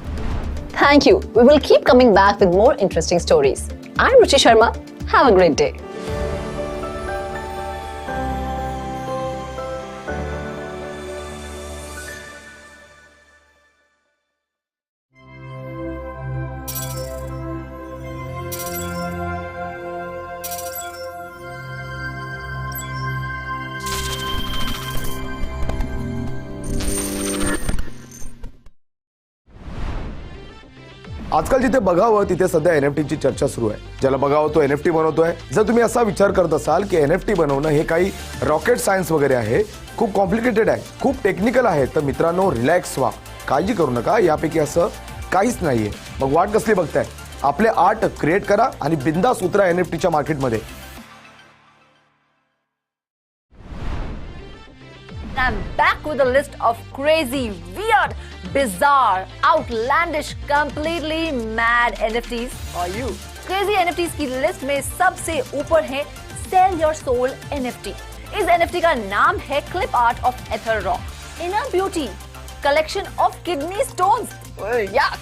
Thank you. We will keep coming back with more interesting stories. I'm Ruchi Sharma. Have a great day. आजकाल जिथे बघावं तिथे सध्या एनएफटीची चर्चा सुरू आहे. ज्याला बघावं तो एनएफटी बनवतोय. जर तुम्ही असा विचार करत असाल की एनएफटी बनवणं हे काही रॉकेट सायन्स वगैरे आहे, खूप कॉम्प्लिकेटेड आहे, खूप टेक्निकल आहे, तर मित्रांनो रिलॅक्स व्हा, काळजी करू नका. यापैकी असं काहीच नाहीये. मग वाट कसली बघताय? आपले आर्ट क्रिएट करा आणि बिंदास उतरा एनएफटीच्या मार्केटमध्ये. I'm back with a list of crazy, weird, bizarre, outlandish, completely mad NFTs for you. Crazy NFTs की लिस्ट में सबसे ऊपर है Sell Your Soul NFT. इस NFT का नाम है Clip Art of Ether Rock. Inner Beauty, collection of kidney stones. Yuck.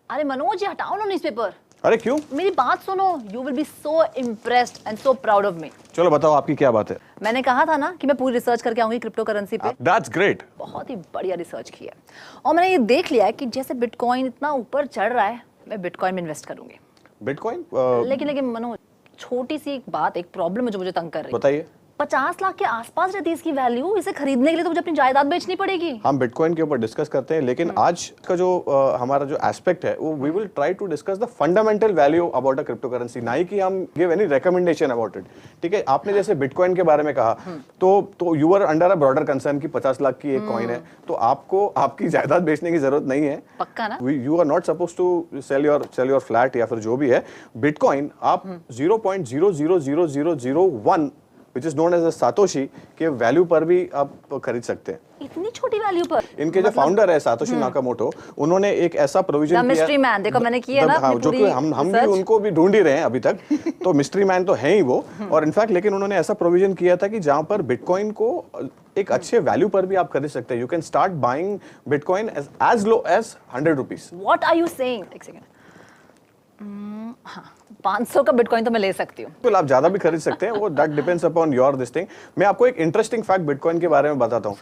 अरे मनोज, ये हटाओ ना न्यूज़पेपर. अरे क्यों? मेरी बात सुनो. You will be so impressed and so proud of me. चलो बताओ आपकी क्या बात है. मैंने कहा था ना कि मैं पूरी रिसर्च करके आऊंगी क्रिप्टो करेंसी पे. That's great. बहुत ही बढ़िया रिसर्च की है और मैंने ये देख लिया है कि जैसे बिटकॉइन इतना ऊपर चढ़ रहा है, मैं बिटकॉइन में इन्वेस्ट करूंगी. बिटकॉइन? लेकिन मनोज, छोटी सी एक बात, एक प्रॉब्लम है जो मुझे तंग कर रही है. बताइए. 50 लाख के आसपास रहती है इसकी वैल्यू. इसे खरीदने के लिए तो मुझे अपनी जायदाद बेचनी पड़ेगी. हम बिटकॉइन के ऊपर डिस्कस करते हैं, लेकिन आज का जो हमारा जो एस्पेक्ट है वो we will try to discuss the fundamental value about a crypto currency, ना ही कि हम give any recommendation about it. ठीक है, आपने जैसे बिटकॉइन के बारे में कहा तो you are under a broader concern की 50 लाख की एक कॉइन है, तो आपको आपकी जायदाद बेचने की जरूरत नहीं है. पक्का ना? You are not suppose to sell your flat या फिर जो भी है. बिटकॉइन आप 0.0000001 which is known as a Satoshi के वैल्यू पर भी आप खरीद सकते हैं. इतनी छोटी वैल्यू पर? इनके जो फाउंडर है सातोशी नाकामोटो, उन्होंने एक ऐसा प्रोविजन किया. मिस्ट्री मैन, देखो मैंने किया ना जो कि हम भी उनको भी ढूंढ ही रहे हैं अभी तक. तो मिस्ट्री मैन तो है ही वो. और इनफैक्ट लेकिन उन्होंने ऐसा प्रोविजन किया था कि जहां पर बिटकॉइन को एक अच्छे वैल्यू पर भी आप खरीद सकते हैं. You can start buying Bitcoin as low as 100 rupees. What are you saying? एक सेकंड. हाँ, 500 का बिटकॉइन तो मैं ले सकती हूँ. बिल्कुल, आप ज्यादा भी खरीद सकते हैं. वो that depends upon your this thing. मैं आपको एक इंटरेस्टिंग फैक्ट बिटकॉइन के बारे में बताता हूँ.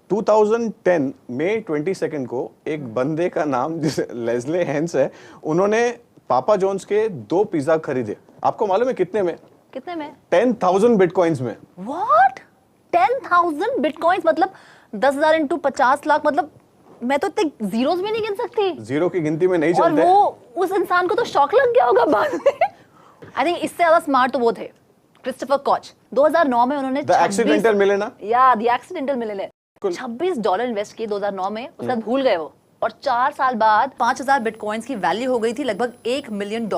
2010 मई 22 को एक बंदे का नाम लेस्ले हेंस है, उन्होंने पापा जॉन्स के 2 पिज्जा खरीदे. आपको मालूम है कितने में? कितने में? 10,000 बिटकॉइंस में. व्हाट? 10,000 बिटकॉइंस मतलब 10,000 इंटू 50 लाख, मतलब मैं तो इतने जीरोस भी नहीं गिन सकती. जीरो की गिनती में नहीं चलते. और वो उस इंसान को तो शॉक लग गया होगा बाद में. आई थिंक इससे ज्यादा स्मार्ट तो वो थे, क्रिस्टोफर कॉच. 2009 में उन्होंने द एक्सीडेंटल मिलेना. या द एक्सीडेंटल मिलेना $26 इन्वेस्ट किए 2009 में. उसके बाद भूल गए वो, और 4 साल बाद 5,000 बिटकॉइंस की वैल्यू हो गई थी लगभग $1 मिलियन,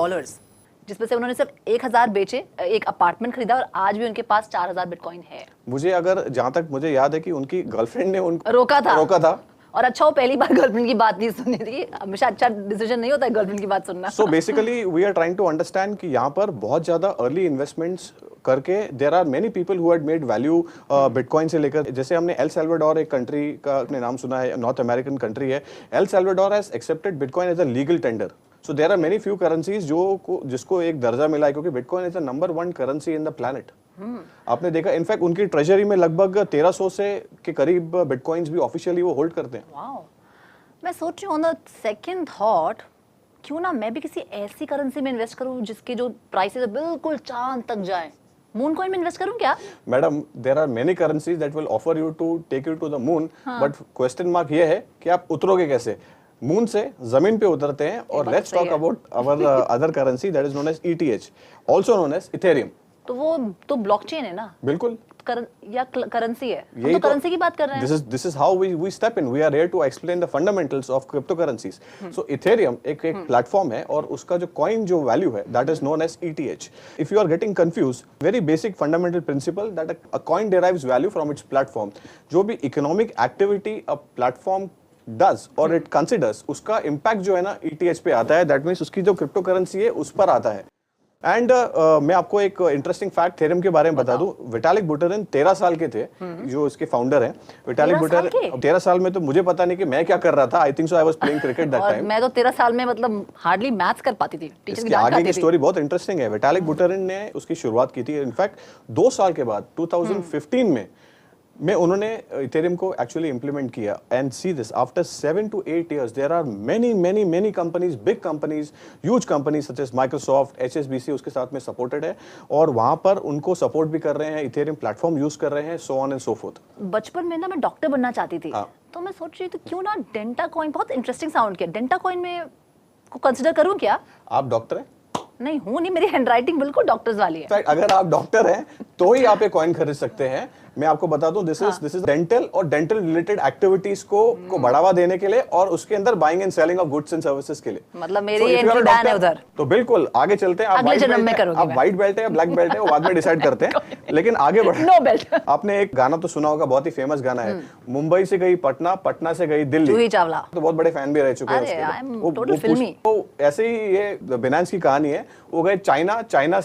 जिसमें से उन्होंने सिर्फ 1,000 बेचे, एक अपार्टमेंट खरीदा, और आज भी उनके पास 4,000 बिटकॉइन है. मुझे अगर जहां तक मुझे याद है कि उनकी गर्लफ्रेंड ने उनको रोका था. और अच्छा, वो पहली बार गर्लफ्रेंड की बात नहीं सुनी थी. हमेशा अच्छा डिसीजन नहीं होता है गर्लफ्रेंड की बात सुनना. So basically we are trying to understand कि यहाँ पर बहुत ज्यादा अर्ली इन्वेस्टमेंट्स करके there are many people who had made value Bitcoin से लेकर. जैसे हमने एल सैल्वाडोर एक कंट्री का अपने नाम सुना है, नॉर्थ अमेरिकन कंट्री है. El Salvador has accepted Bitcoin as a legal tender. So there are many few currencies जिसको एक दर्जा मिला है, क्योंकि Bitcoin is the number 1 currency in the planet. आपने देखा, इनफैक्ट उनकी ट्रेजरी में लगभग 1300 से के करीब बिटकॉइंस भी ऑफिशियली वो होल्ड करते हैं. वाओ. मैं सोच रही हूँ ऑन द सेकंड थॉट, क्यों ना मैं भी किसी ऐसी करेंसी में इन्वेस्ट करूँ जिसके जो प्राइसेस बिल्कुल चांद तक जाए. मून कॉइन में इन्वेस्ट करूँ क्या? Madam, there are many currencies that will offer you to take you to the moon, but question mark ये है कि आप उतरोगे कैसे. मून से जमीन पे उतरते हैं. और let's talk about our other currency that is known as ETH, also known as Ethereum. तो वो तो ब्लॉकचेन है ना? बिल्कुल. या करेंसी है. हम तो करेंसी की बात कर रहे हैं. This is how we step in. We are here to explain the fundamentals of cryptocurrencies. So Ethereum एक प्लेटफॉर्म है, और उसका जो कॉइन जो वैल्यू है that is known as ETH. If you are getting confused, very basic fundamental principle that a coin derives value from its platform. जो भी economic activity a platform does or it considers, उसका impact जो है ना ETH पे आता है. That means उसकी जो क्रिप्टो करेंसी है उस पर आता है. एंड मैं आपको एक इंटरेस्टिंग फैक्ट थेरम के बारे में बता दूं. विटालिक बुटेरिन 13 साल के थे, जो इसके फाउंडर हैं. विटालिक बुटेरिन 13 साल में तो मुझे पता नहीं कि मैं क्या कर रहा था. I think so I was playing cricket that time. मैं तो 13 साल में मतलब हार्डली मैथ्स कर पाती थी. टीचर की डांट खाती थी. आगे की स्टोरी बहुत इंटरेस्टिंग है. विटालिक बुटेरिन ने उसकी शुरुआत की थी. इनफैक्ट 2 साल के बाद 2015 में में उन्होंने इथेरियम को एक्चुअली इंप्लीमेंट किया and see this after 7 to 8 years there are many companies, big companies, huge companies such as Microsoft, HSBC उसके साथ में सपोर्टेड है और वहां पर उनको सपोर्ट भी कर रहे हैं, इथेरियम प्लेटफॉर्म यूज कर रहे हैं, so on and so fourth. बचपन में ना मैं डॉक्टर बनना चाहती थी, तो मैं सोच रही थी क्यों ना डेंटा कॉइन, बहुत इंटरेस्टिंग साउंड किया, डेंटा कॉइन में को कंसिडर करूं क्या? आप डॉक्टर हैं? नहीं हूं नहीं, मेरी हैंडराइटिंग बिल्कुल डॉक्टर्स वाली है। अगर आप डॉक्टर हैं तो ही आप ये कॉइन खरीद सकते हैं। मैं आपको बता दूं दिस इज डेंटल और डेंटल रिलेटेड एक्टिविटीज को बढ़ावा देने के लिए और उसके अंदर buying and selling of goods and services के लिए। मतलब मेरी एंट्री बैन है उधर। तो बिल्कुल आगे चलते हैं। आप व्हाइट बेल्ट है या ब्लैक बेल्ट है वो बाद में डिसाइड करते हैं, लेकिन आगे बढ़े। No belt. आपने एक गाना तो सुना होगा, बहुत ही फेमस गाना है, मुंबई से गई पटना, पटना से गई दिल्ली। जूही चावला तो बहुत बड़े फैन भी रह चुके हैं उसके। तो ऐसे ही ये बिनांस की कहानी है, वो गए चाइना, चाइना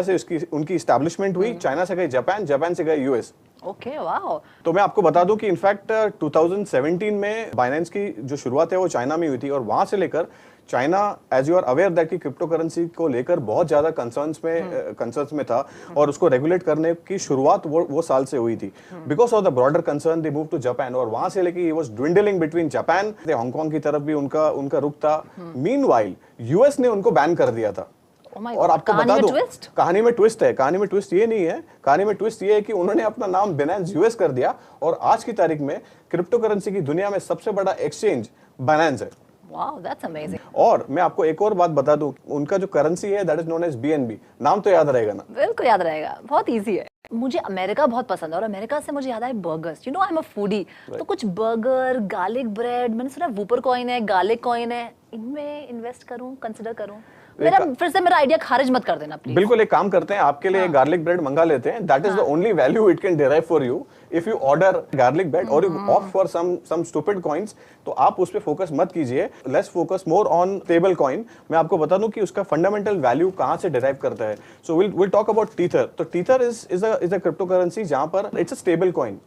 से उनकी एस्टैब्लिशमेंट हुई, चाइना से गए जापान, जापान से गए यूएस। Okay wow. तो मैं आपको बता दूं कि इनफैक्ट 2017 में बाइनेंस की जो शुरुआत है वो चाइना में हुई थी और वहां से लेकर China, as you are aware that कि क्रिप्टो करेंसी को लेकर बहुत ज्यादा कंसर्न्स में था और उसको रेगुलेट करने की शुरुआत वो साल से हुई थी। Because of the broader concern they move to Japan और वहां से लेके ही was dwindling between Japan, Hong Kong की तरफ भी उनका रुख था। मीनवाइल यूएस ने उनको बैन कर दिया था। और आपको बता दूं, कहानी में ट्विस्ट है। कहानी में ट्विस्ट ये नहीं है, कहानी में ट्विस्ट ये है कि उन्होंने अपना नाम बिनांस यूएस कर दिया और आज की तारीख में क्रिप्टो करेंसी की दुनिया में सबसे बड़ा एक्सचेंज बाइनेंस है। Wow, that's amazing. और मैं आपको एक और बात बता दूं, उनका जो करेंसी है that is known as BNB। नाम तो याद रहेगा ना? बिल्कुल याद रहेगा, बहुत इजी है। मुझे अमेरिका बहुत पसंद है और अमेरिका से मुझे याद आए burgers. You know I am a foodie, तो कुछ बर्गर, गार्लिक ब्रेड, मैंने सुना वूपर कॉइन है, गार्लिक कॉइन है, इनमें इन्वेस्ट करूं, कंसिडर करूं? फिर से मेरा आइडिया खारिज मत कर देना प्लीज। बिल्कुल, एक काम करते हैं, आपके लिए गार्लिक ब्रेड मंगा लेते हैं। That is the only value it can derive for you if you order garlic bread और you opt for some stupid coins. तो आप उस पे फोकस मत कीजिए, let's focus more on stable coin. मैं आपको बता दूं कि उसका फंडामेंटल वैल्यू कहां से डिराइव करता है। So will talk about Tether. तो Tether is a crypto currency जहां पर it's a stable coin.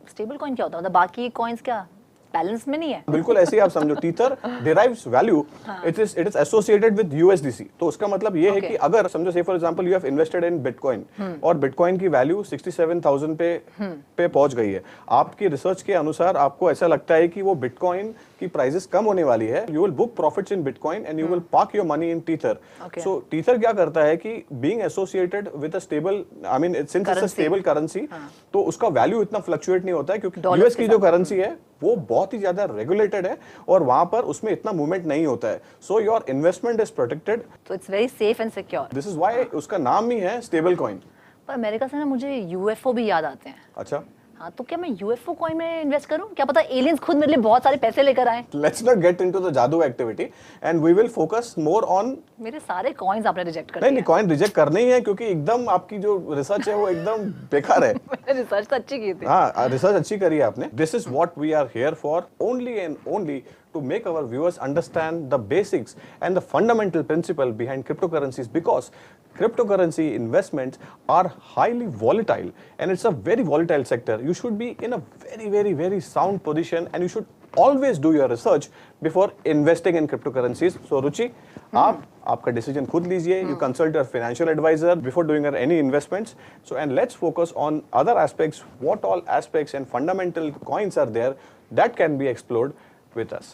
Stable coin क्या होता है? मतलब बाकी कॉइन्स क्या बैलेंस में नहीं है? बिल्कुल ऐसे ही आप समझो। Tether derives value, it is associated with USDC। तो उसका मतलब ये है कि अगर समझो से for example you have invested in bitcoin और बिटकॉइन की वैल्यू 67,000 पे पहुंच गई है, आपकी रिसर्च के अनुसार आपको ऐसा लगता है कि वो बिटकॉइन की प्राइसेस कम होने वाली है, you will book profits in Bitcoin and you will park your money in Tether. So Tether क्या करता है कि being associated with a stable, I mean since it's a stable currency, तो उसका वैल्यू इतना फ्लक्चुएट नहीं होता है क्योंकि यूएस की जो करेंसी है वो बहुत ही ज्यादा रेगुलेटेड है और वहां पर उसमें इतना मूवमेंट नहीं होता है। So your investment is protected, तो it's very safe and secure. This is why उसका नाम ही है स्टेबल कॉइन। पर अमेरिका से ना मुझे UFO भी याद आते हैं। अच्छा, हाँ, तो क्या मैं UFO कॉइन में इन्वेस्ट करूं? क्या पता एलियंस खुद मेरे लिए बहुत सारे पैसे लेकर आए। Let's not get into the jadoo activity and we will focus more on. मेरे सारे कॉइन्स आपने रिजेक्ट कर दिए। नहीं, कॉइन रिजेक्ट करने ही है क्योंकि एकदम आपकी जो रिसर्च है वो एकदम बेकार है। मैंने रिसर्च तो अच्छी की थी। हाँ, रिसर्च अच्छी करी है आपने। This is what we are here for, only and only to make our viewers understand the basics and the fundamental principle behind cryptocurrencies, because cryptocurrency investments are highly volatile and it's a very volatile sector. You should be in a very sound position and you should always do your research before investing in cryptocurrencies. So Ruchi, आपका decision खुद लीजिए. You consult your financial advisor before doing any investments. So and let's focus on other aspects. What all aspects and fundamental coins are there that can be explored with us.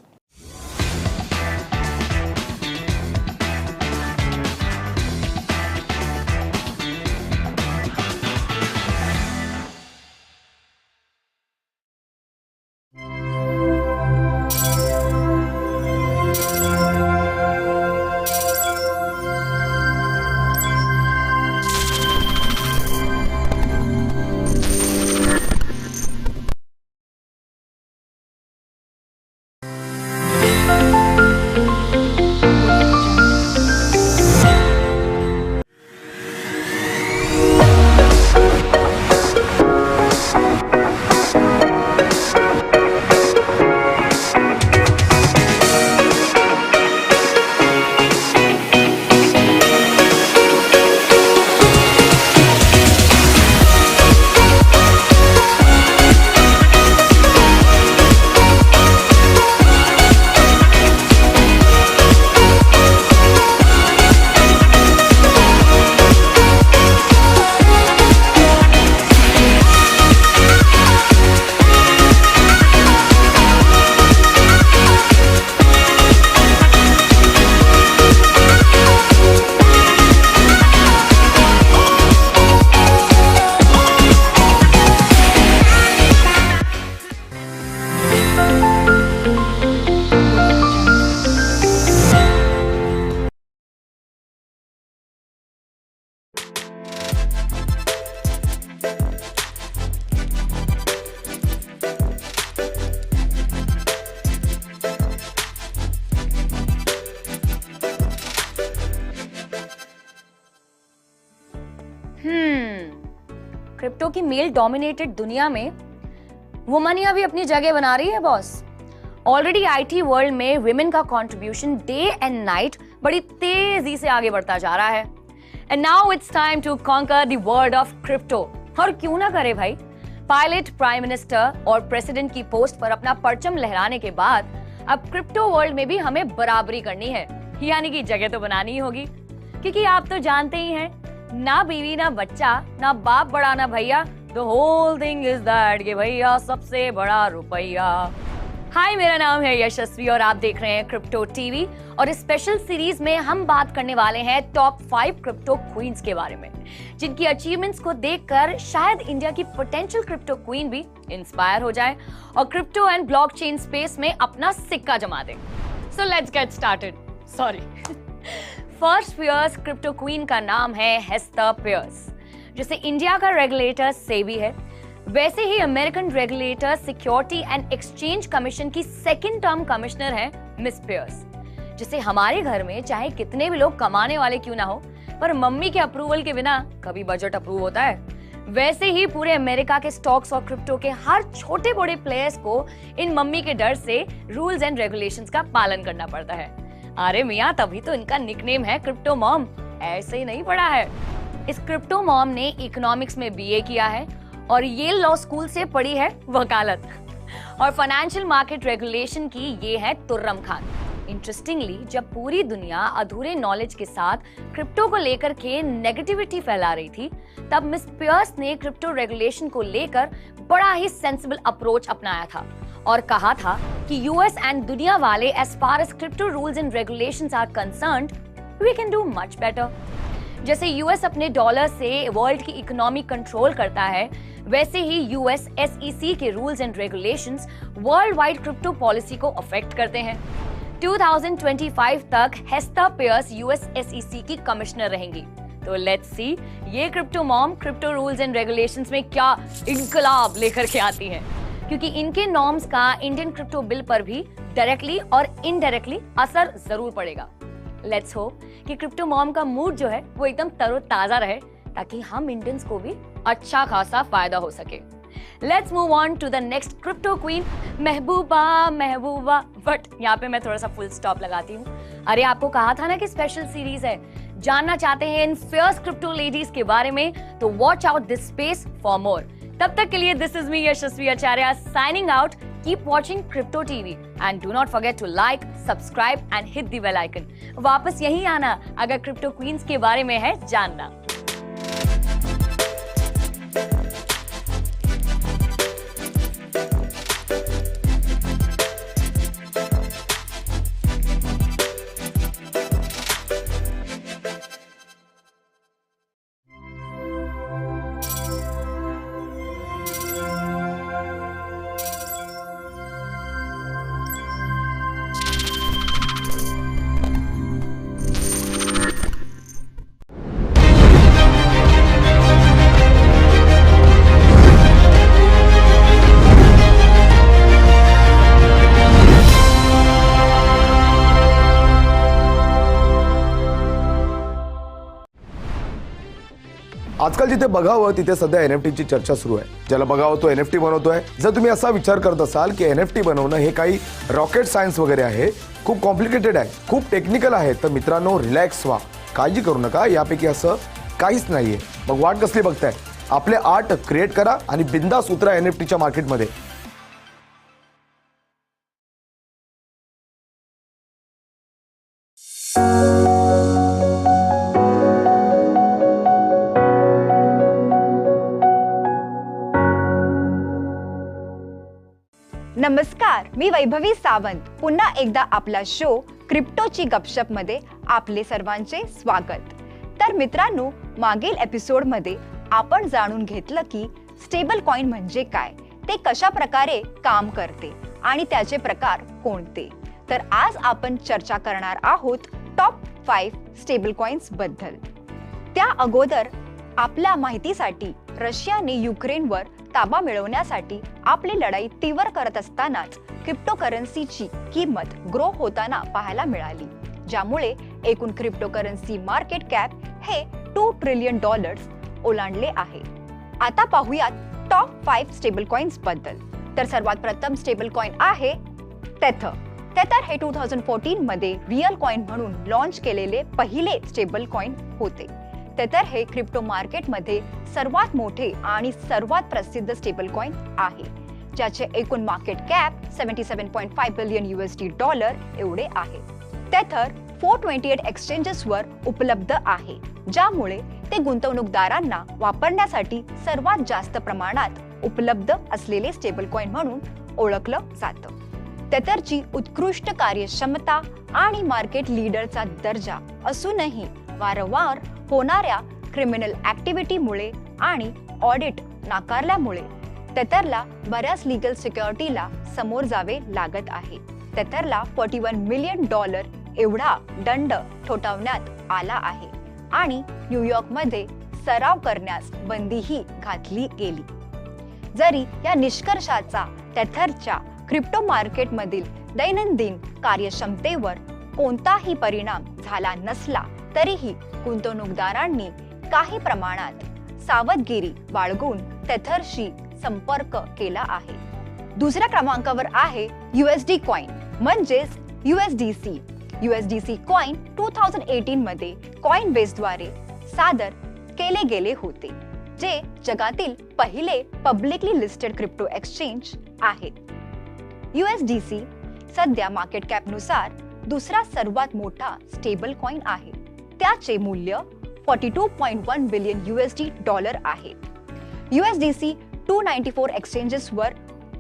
Crypto की male dominated दुनिया में वुमनियां भी अपनी जगह बना रही है बॉस। ऑलरेडी आईटी वर्ल्ड में विमेन का कंट्रीब्यूशन डे एंड नाइट बड़ी तेजी से आगे बढ़ता जा रहा है। And now it's time to conquer the world of crypto. और क्यों ना करे भाई, पायलट, प्राइम मिनिस्टर और प्रेसिडेंट की पोस्ट पर अपना परचम लहराने के बाद अब क्रिप्टो वर्ल्ड में भी हमें बराबरी करनी है, यानी कि जगह तो बनानी ही होगी। क्योंकि आप तो जानते ही हैं, ना बीवी ना बच्चा, ना बाप बड़ा ना भैया, the whole thing is that कि भैया सबसे बड़ा रुपया। हाय, मेरा नाम है यशस्वी और आप देख रहे हैं क्रिप्टो टीवी। और इस स्पेशल सीरीज में हम बात करने वाले हैं टॉप 5 क्रिप्टो क्वींस के बारे में, जिनकी अचीवमेंट्स को देखकर शायद इंडिया की पोटेंशियल क्रिप्टो क्वीन भी इंस्पायर हो जाए और क्रिप्टो एंड ब्लॉकचेन स्पेस में अपना सिक्का जमा दे। So let's get started. Sorry. First Peirce crypto queen का नाम है हेस्टर पियर्स। जैसे इंडिया का रेगुलेटर सेबी है, वैसे ही American regulator security and exchange commission की सेकंड टर्म कमिश्नर है मिस पियर्स। जिसे हमारे घर में चाहे कितने भी लोग कमाने वाले क्यों ना हो, पर मम्मी के अप्रूवल के बिना कभी बजट अप्रूव होता है। वैसे ही पूरे अमेरिका के स्टॉक्स और क्रिप्टो के हर छोटे बड़े प्लेयर्स को इन मम्मी के डर से रूल्स एंड रेगुलेशंस का पालन करना पड़ता है। अरे मियाँ, तभी तो इनका निकनेम है क्रिप्टो मॉम। ऐसे ही नहीं पड़ा है। इस क्रिप्टो मॉम ने इकोनॉमिक्स में बीए किया है और येल लॉ स्कूल से पढ़ी है वकालत, और फाइनेंशियल मार्केट रेगुलेशन की ये है तुर्रम खान। इंटरेस्टिंगली, जब पूरी दुनिया अधूरे नॉलेज के साथ क्रिप्टो को लेकर के नेगेटिविटी फैला रही थी, तब मिस पियर्स ने क्रिप्टो रेगुलेशन को लेकर बड़ा ही सेंसिबल अप्रोच अपनाया था और कहा था कि यूएस एंड दुनिया वाले as far as crypto rules and regulations are concerned, we can do much better. जैसे यूएस अपने डॉलर से वर्ल्ड की इकोनॉमी कंट्रोल करता है, वैसे ही यूएस एसईसी के rules and regulations world wide crypto policy को अफेक्ट करते हैं। 2025 तक हेस्टर पियर्स यूएस एसईसी की कमिश्नर रहेंगी। तो लेट्स सी ये crypto mom crypto rules and regulations में क्या इनकलाब लेकर के आती हैं, क्योंकि इनके नॉर्म्स का इंडियन क्रिप्टो बिल पर भी डायरेक्टली और इनडायरेक्टली असर जरूर पड़ेगा। लेट्स होप कि क्रिप्टो मॉम का मूड जो है वो एकदम तरोताजा रहे, ताकि हम इंडियंस को भी अच्छा खासा फायदा हो सके। Let's move on to the next crypto queen, Mehbooba. But यहाँ पे मैं थोड़ा सा फुल स्टॉप लगाती हूँ। अरे आपको कहा था ना कि स्पेशल सीरीज है। जानना चाहते हैं इन फियर्स क्रिप्टो लेडीज के बारे में, तो watch out this space for more. तब तक के लिए this is me Yashasvi Acharya signing out. Keep watching Crypto TV and do not forget to like, subscribe and hit the bell icon. वापस यहीं आना अगर क्रिप्टो क्वींस के बारे में है जानना। आजकाल जिथे बघावं तिथे सध्या एनएफटीची चर्चा सुरू आहे। ज्याला बघावं तो एनएफटी बनवतोय। जर तुम्ही असा विचार करत असाल की एनएफटी बनवणं हे काही रॉकेट सायन्स वगैरे आहे, खूप कॉम्प्लिकेटेड आहे, खूप टेक्निकल आहे, तर मित्रांनो रिलॅक्स व्हा, काळजी करू नका, यापैकी असं काहीच नाहीये। मग वाट कसली बघताय? आपले आर्ट क्रिएट करा आणि बिंदास उतरा एनएफटीच्या मार्केटमध्ये। नमस्कार, मी वैभवी सावंत। पुन्हा एकदा आपला शो क्रिप्टोची गपशप मध्ये आपले सर्वांचे स्वागत। तर मित्रांनो, मागील एपिसोडमध्ये आपण जाणून घेतलं की स्टेबल कॉइन म्हणजे काय, ते कशा प्रकारे काम करते आणि त्याचे प्रकार कोणते। तर आज आपण चर्चा करणार आहोत टॉप 5 स्टेबल कॉइन्स बद्दल। त्या अगोदर आपल्या माहितीसाठी रशियाने युक्रेनवर ताबा मिळवण्यासाठी आपली लढाई तीव्र करत असतानाच क्रिप्टोकरन्सीची किंमत ग्रो होताना पाहायला मिळाली, ज्यामुळे एकूण क्रिप्टोकरन्सी मार्केट कॅप हे $2 ट्रिलियन ओलांडले आहे। आता पाहूयात टॉप 5 स्टेबल कॉइन्स बद्दल. तर सर्वात प्रथम स्टेबल कॉइन आहे टेथर. टेथर हे 2014 मध्ये रिअल कॉइन म्हणून लॉन्च केलेले पहिले स्टेबल कॉइन होते. टेथर हे क्रिप्टो मार्केटमध्ये सर्वात मोठे आणि सर्वात प्रसिद्ध स्टेबल कॉइन आहे, ज्याचे एकूण मार्केट कॅप $77.5 बिलियन एवढे आहे. टेथर 428 एक्सचेंजेसवर उपलब्ध आहे, ज्यामुळे ते गुंतवणूकदारांना वापरण्यासाठी सर्वात जास्त प्रमाणात उपलब्ध असलेले स्टेबल कॉइन म्हणून ओळखलं जातं. टेथरची उत्कृष्ट कार्यक्षमता आणि मार्केट लीडरचा दर्जा असूनही वारंवार होणाऱ्या क्रिमिनल ऍक्टिव्हिटीमुळे आणि ऑडिट नाकारल्यामुळे टेथरला बऱ्याच लीगल सिक्युरिटीला समोर जावे लागत आहे. टेथरला $41 मिलियन एवढा दंड ठोठावण्यात आला आहे आणि न्यूयॉर्कमध्ये सराव करण्यास बंदीही घातली गेली. जरी या निष्कर्षाचा टेथरच्या क्रिप्टो मार्केटमधील दैनंदिन कार्यक्षमतेवर कोणताही परिणाम झाला नसला तरीही गुंतवणूकदारांनी काही प्रमाणात सावधगिरी बाळगून टेथरशी संपर्क केला आहे. दुसऱ्या क्रमांकावर आहे USD कॉइन म्हणजेच USDC. USDC कॉइन 2018 मध्ये कॉइनबेसद्वारे सादर केले गेले होते, जे जगातील पहिले पब्लिकली लिस्टेड क्रिप्टो एक्सचेंज आहेत. USDC सध्या मार्केट कॅपनुसार दुसरा सर्वात मोठा स्टेबल कॉइन आहे. त्याचे मूल्य $42.1 बिलियन आहे. USDC 294 एक्सचेंजेसवर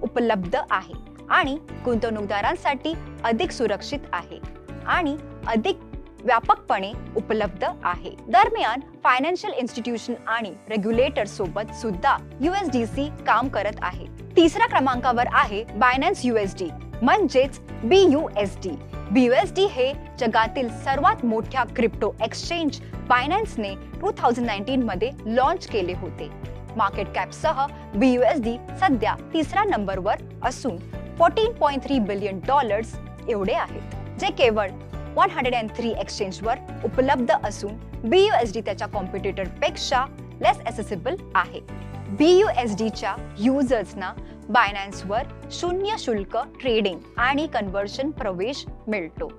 उपलब्ध आहे आणि गुंतवणूकदारांसाठी अधिक सुरक्षित आहे आणि अधिक व्यापकपणे उपलब्ध आहे. दरम्यान फायनान्शियल इन्स्टिट्यूशन आणि रेग्युलेटर सोबत सुद्धा USDC काम करत आहे. तिसऱ्या क्रमांकावर आहे बायनान्स USD म्हणजेच BUSD. BUSD हे जगातील सर्वात मोठ्या क्रिप्टो एक्सचेंज बायनान्सने 2019 मध्ये लॉन्च केले होते. मार्केट कॅप सह BUSD सध्या तिसऱ्या नंबरवर असून $14.3 बिलियन एवढे आहेत, जे केवळ 103 एक्सचेंजवर उपलब्ध असून BUSD त्याच्या कॉम्पिटिटर पेक्षा लेस ॲसेसिबल आहे. BUSDच्या युजर्सना बायनान्सवर शून्य शुल्क ट्रेडिंग आणि कन्व्हर्शन प्रवेश मिळतो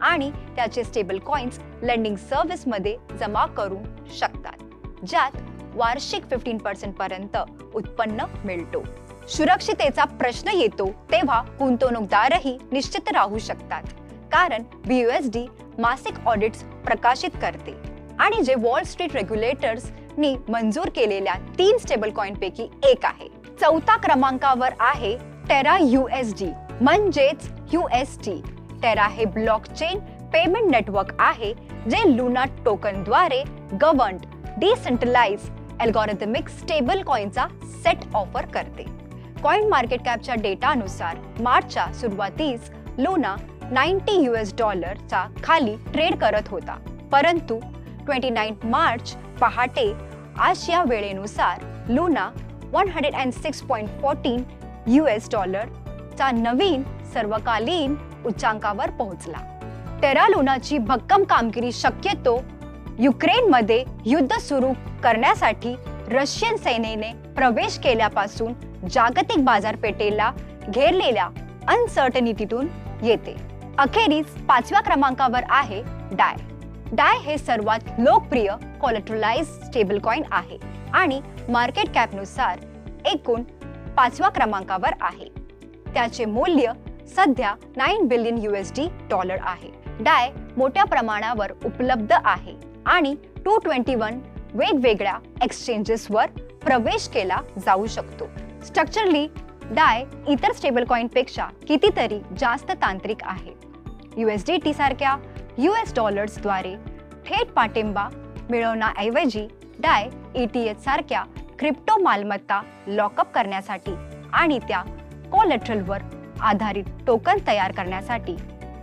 आणि त्याचे स्टेबल कॉइन्स लेंडिंग सर्व्हिसमध्ये जमा करू शकतात, ज्यात वार्षिक 15% पर्यंत उत्पन्न मिळतो. सुरक्षितेचा प्रश्न येतो तेव्हा गुंतवणूकदारही निश्चित राहू शकतात, कारण BUSD मासिक ऑडिट्स प्रकाशित करते आणि जे वॉल स्ट्रीट रेग्युलेटर्सनी मंजूर केलेल्या 3 स्टेबल कॉइन पैकी एक आहे. चौथ्या क्रमांकावर आहे टेरा USD म्हणजेच UST. टेरा हे ब्लॉकचेन पेमेंट नेटवर्क आहे, जे लुना टोकनद्वारे गव्हर्न्ड डिसेंट्रलाइज्ड अल्गोरिथमिक स्टेबल कॉइनचा सेट ऑफर करते. कॉइन मार्केट कॅपच्या डेटानुसार मार्चच्या सुरुवातीस लुना $90 खाली ट्रेड करत होता, परंतु 29 मार्च पहाटे आशिया वेळेनुसार लुना $106.14 चा नवीन सर्वकालीन उच्चांकावर पोहोचला. टेरा लुनाची भक्कम कामगिरी शक्यतो युक्रेनमध्ये युद्ध सुरू करण्यासाठी रशियन सेनेने प्रवेश केल्यापासून जागतिक बाजारपेठेला घेरलेल्या अनसर्टनिटीतून येते. अखेरीस 5व्या क्रमांकावर आहे डाय. डाय हे सर्वात लोकप्रिय कोलॅटरलाइज्ड स्टेबल कॉइन आहे आणि मार्केट कॅपनुसार एकूण 5व्या क्रमांकावर आहे. त्याचे मूल्य सध्या $9 बिलियन आहे. डाय मोठ्या प्रमाणावर उपलब्ध आहे आणि 221 वेगवेगळ्या एक्सचेंजेसवर प्रवेश केला जाऊ शकतो. स्ट्रक्चरली डाय इतर स्टेबल कॉइन पेक्षा कितीतरी जास्त तांत्रिक आहे. USDT सारख्या US डॉलर्सद्वारे थेट पाठिंबा मिळवण्याऐवजी डाय ETH सारख्या क्रिप्टो मालमत्ता लॉकअप करण्यासाठी आणि त्या कोलॅटरलवर आधारित टोकन तयार करण्यासाठी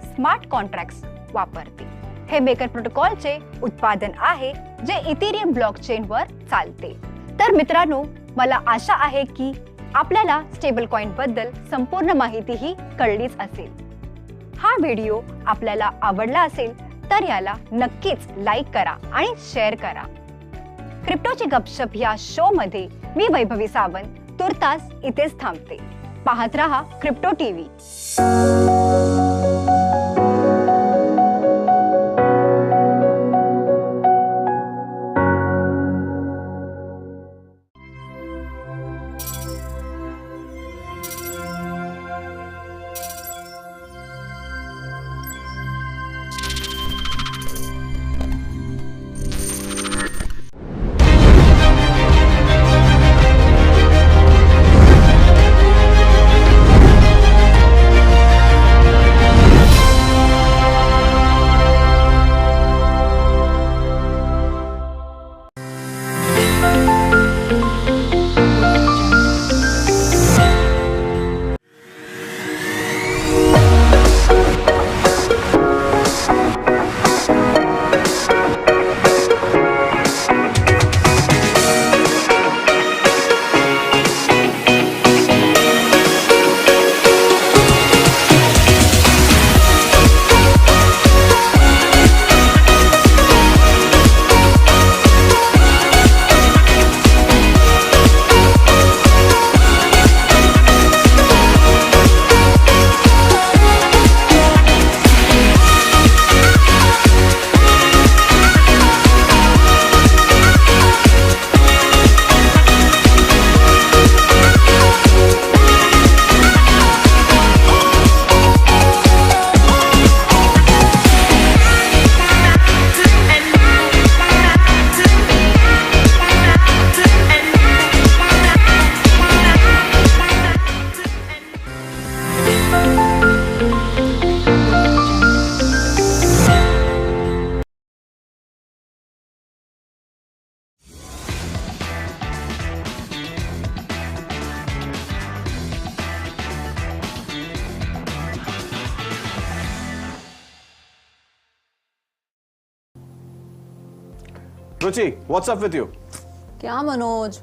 स्मार्ट कॉन्ट्रॅक्ट्स वापरते. हे बेकर प्रोटोकॉलचे उत्पादन आहे, जे इथेरियम ब्लॉकचेनवर चालते. तर मित्रांनो, मला आशा आहे की आपल्याला स्टेबल कॉइन बद्दल संपूर्ण माहितीही कळलीच असेल. हा व्हिडिओ आपल्याला आवडला असेल तर याला नक्कीच लाईक करा आणि शेअर करा. क्रिप्टोची गपशप या शो मध्ये मी वैभवी सावंत तुर्तास इथेच थांबते. पाहत रहा crypto TV. Ruchi, what's up with you? क्या मनोज,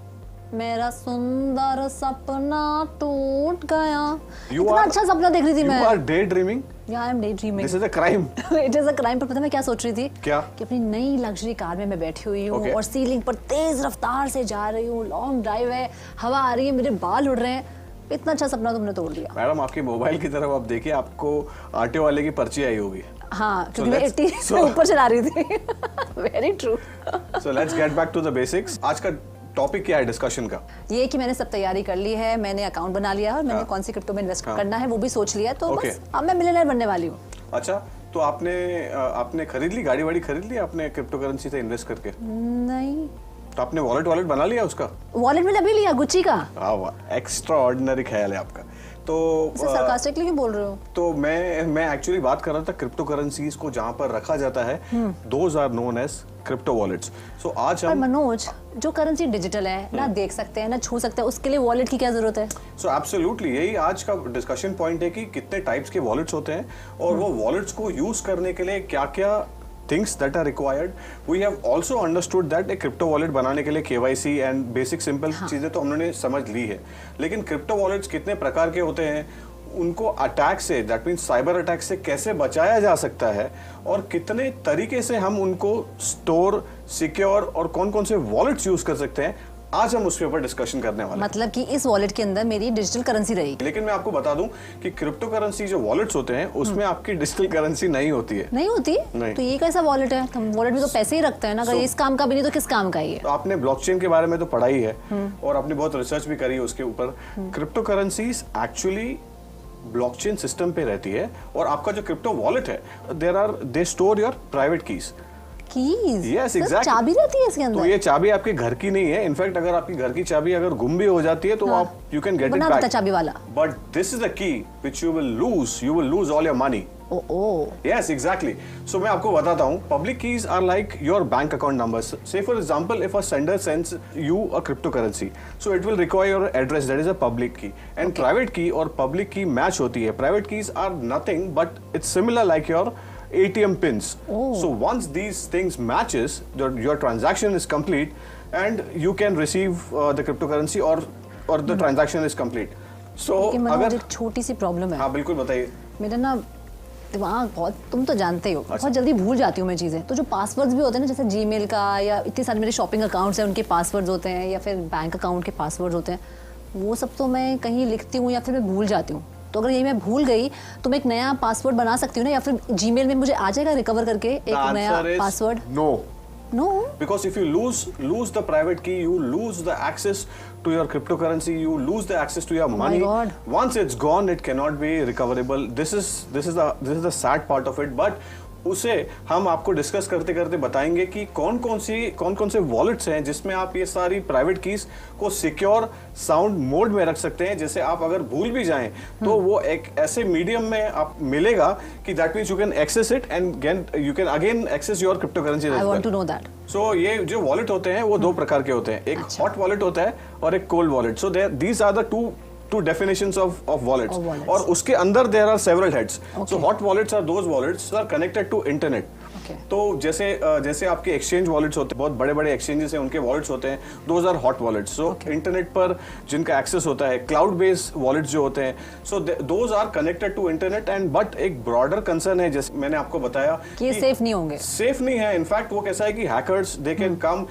मेरा सुंदर सपना टूट गया. इतना अच्छा सपना देख रही थी मैं. You are daydreaming? Yeah, I am daydreaming. This is a crime. It is a crime. पर पता मैं क्या सोच रही थी? क्या? कि अपनी नई लग्जरी कार में मैं बैठी हुई हूँ Okay. और सीलिंग पर तेज रफ्तार से जा रही हूँ. लॉन्ग ड्राइव है, हवा आ रही है, मेरे बाल उड़ रहे हैं. इतना अच्छा सपना तुमने तोड़ दिया. मैडम, आपकी मोबाइल की तरफ आप देखिए, आपको आटे वाले की पर्ची आई होगी. हाँ, क्योंकि मैं 80 से ऊपर चला रही थी. Very true. So let's get back to the basics. आज का टॉपिक क्या है डिस्कशन का? ये कि मैंने सब तैयारी कर ली है, मैंने अकाउंट बना लिया है और मैंने कौन सी क्रिप्टो में इन्वेस्ट करना है वो भी सोच लिया है. तो बस अब मैं मिलियनेयर बनने वाली हूँ. अच्छा, तो आपने खरीद ली, गाड़ी वाड़ी खरीद ली आपने क्रिप्टो करेंसी से इन्वेस्ट करके? नहीं. तो आपने वॉलेट बना लिया उसका? वॉलेट मैंने अभी लिया गुच्ची का. वाह, एक्स्ट्रा ऑर्डिनरी ख्याल है आपका. तो सरकास्टिकली क्यों बोल रहे हो? तो मैं एक्चुअली बात कर रहा था क्रिप्टो करेंसीज को जहां पर रखा जाता है. Those are known as crypto wallets. So आज हम मनोज, जो करेंसी डिजिटल है, ना देख सकते हैं ना छू सकते हैं, उसके लिए वॉलेट की क्या जरूरत है? सो एब्सोल्युटली यही आज का डिस्कशन पॉइंट है कि कितने टाइप्स के वॉलेट्स होते हैं और वो वॉलेट्स को यूज करने के लिए क्या-क्या things that are required. We have also understood that a crypto wallet बनाने के लिए KYC and basic simple चीजें तो हमने समझ ली है. लेकिन क्रिप्टो वॉलेट्स कितने प्रकार के होते हैं, उनको अटैक से, दैट मीन्स साइबर अटैक से कैसे बचाया जा सकता है और कितने तरीके से हम उनको स्टोर, सिक्योर और कौन-कौन से वॉलेट्स यूज कर सकते हैं, आज हम उसके ऊपर डिस्कशन करने वाले हैं. मतलब कि इस वॉलेट के अंदर मेरी डिजिटल करेंसी रहेगी. लेकिन मैं आपको बता दूं कि क्रिप्टो करेंसी जो वॉलेट्स होते हैं उसमें आपकी डिजिटल करेंसी नहीं होती है. नहीं होती? नहीं. तो ये कैसा वॉलेट है? हम वॉलेट में तो पैसे ही रखते हैं ना. अगर इस काम का भी नहीं तो किस काम का ही है? तो आपने ब्लॉकचेन के बारे में तो पढ़ा ही है और आपने बहुत रिसर्च भी करी है उसके ऊपर. Crypto currencies actually blockchain system पे रहती है और आपका जो क्रिप्टो वॉलेट है, they store your private keys. Yes, exactly. चाबी रहती है इसके अंदर. तो ये चाबी आपके घर की नहीं है. इनफैक्ट अगर आपकी घर की चाबी अगर गुम भी हो जाती है तो आप you can get it back. चाबी वाला. But this is the key which you will lose all your money. Yes, exactly. So मैं आपको बताता हूँ. Public keys are like your bank account numbers. Say for example, if a sender sends you a cryptocurrency, so it will require your address. That is a public key. And private key और public key match होती है. Private keys are nothing but it's similar like your ATM pins. So once these things matches, your transaction is complete, and you can receive the cryptocurrency or the transaction is complete. So अगर एक छोटी सी problem है. हाँ बिल्कुल बताइए. मेरा ना दिमाग बहुत, तुम तो जानते ही हो, बहुत जल्दी भूल जाती हूँ मैं चीज़ें। तो जो पासवर्ड्स भी होते हैं ना, जैसे जीमेल का या इतने सारे मेरे शॉपिंग अकाउंट्स हैं उनके पासवर्ड्स होते हैं, या फिर बैंक अकाउंट के पासवर्ड्स होते हैं, वो सब तो मैं कहीं लिखती हूँ या फिर मैं भूल जाती हूँ। तो अगर ये मैं भूल गई तो मैं एक नया पासवर्ड बना सकती हूँ ना, या फिर जीमेल में मुझे आ जाएगा रिकवर करके एक नया password? No, because if you lose the private key, you lose the access to your cryptocurrency, you lose the access to your money. My God. Once it's gone, it cannot be recoverable. This is the sad part of it. But उसे हम आपको discuss करते करते बताएंगे कि कौन कौन से वॉलेट्स हैं जिसमें आप ये सारी प्राइवेट कीज को सिक्योर साउंड मोड में रख सकते हैं, जैसे आप अगर भूल भी जाएं तो वो एक ऐसे मीडियम में आप मिलेगा कि that means you can access it and you can again access your cryptocurrency. I want to know that. So ये जो वॉलेट होते हैं वो दो प्रकार के होते हैं, एक हॉट वॉलेट होता है और एक cold wallet. So these are the two definitions of wallets. और उसके अंदर there are several heads. So hot wallets are those wallets that are connected to internet. तो जैसे आपके एक्सचेंज वॉलेट्स होते हैं, बहुत बड़े बड़े एक्सचेंजेस हैं, उनके वॉलेट्स होते हैं, those are hot wallets. So internet पर जिनका एक्सेस होता है, क्लाउड बेस्ड वॉलेट्स जो होते हैं, so those are connected to internet and but एक ब्रॉडर कंसर्न है, जैसे मैंने आपको बताया कि ये सेफ नहीं होंगे। सेफ नहीं है। इनफैक्ट वो कैसा है कि hackers they can come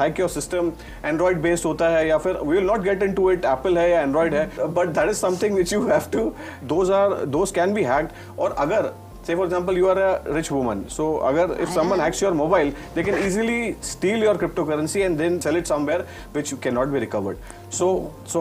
hack your system. Android based होता है या फिर we will not get into it, Apple है या एंड्रॉइड है, but that is something which you have to, those can be hacked. और अगर say for example you are a rich woman, so agar if someone hacks your mobile, they can easily steal your cryptocurrency and then sell it somewhere which cannot be recovered. So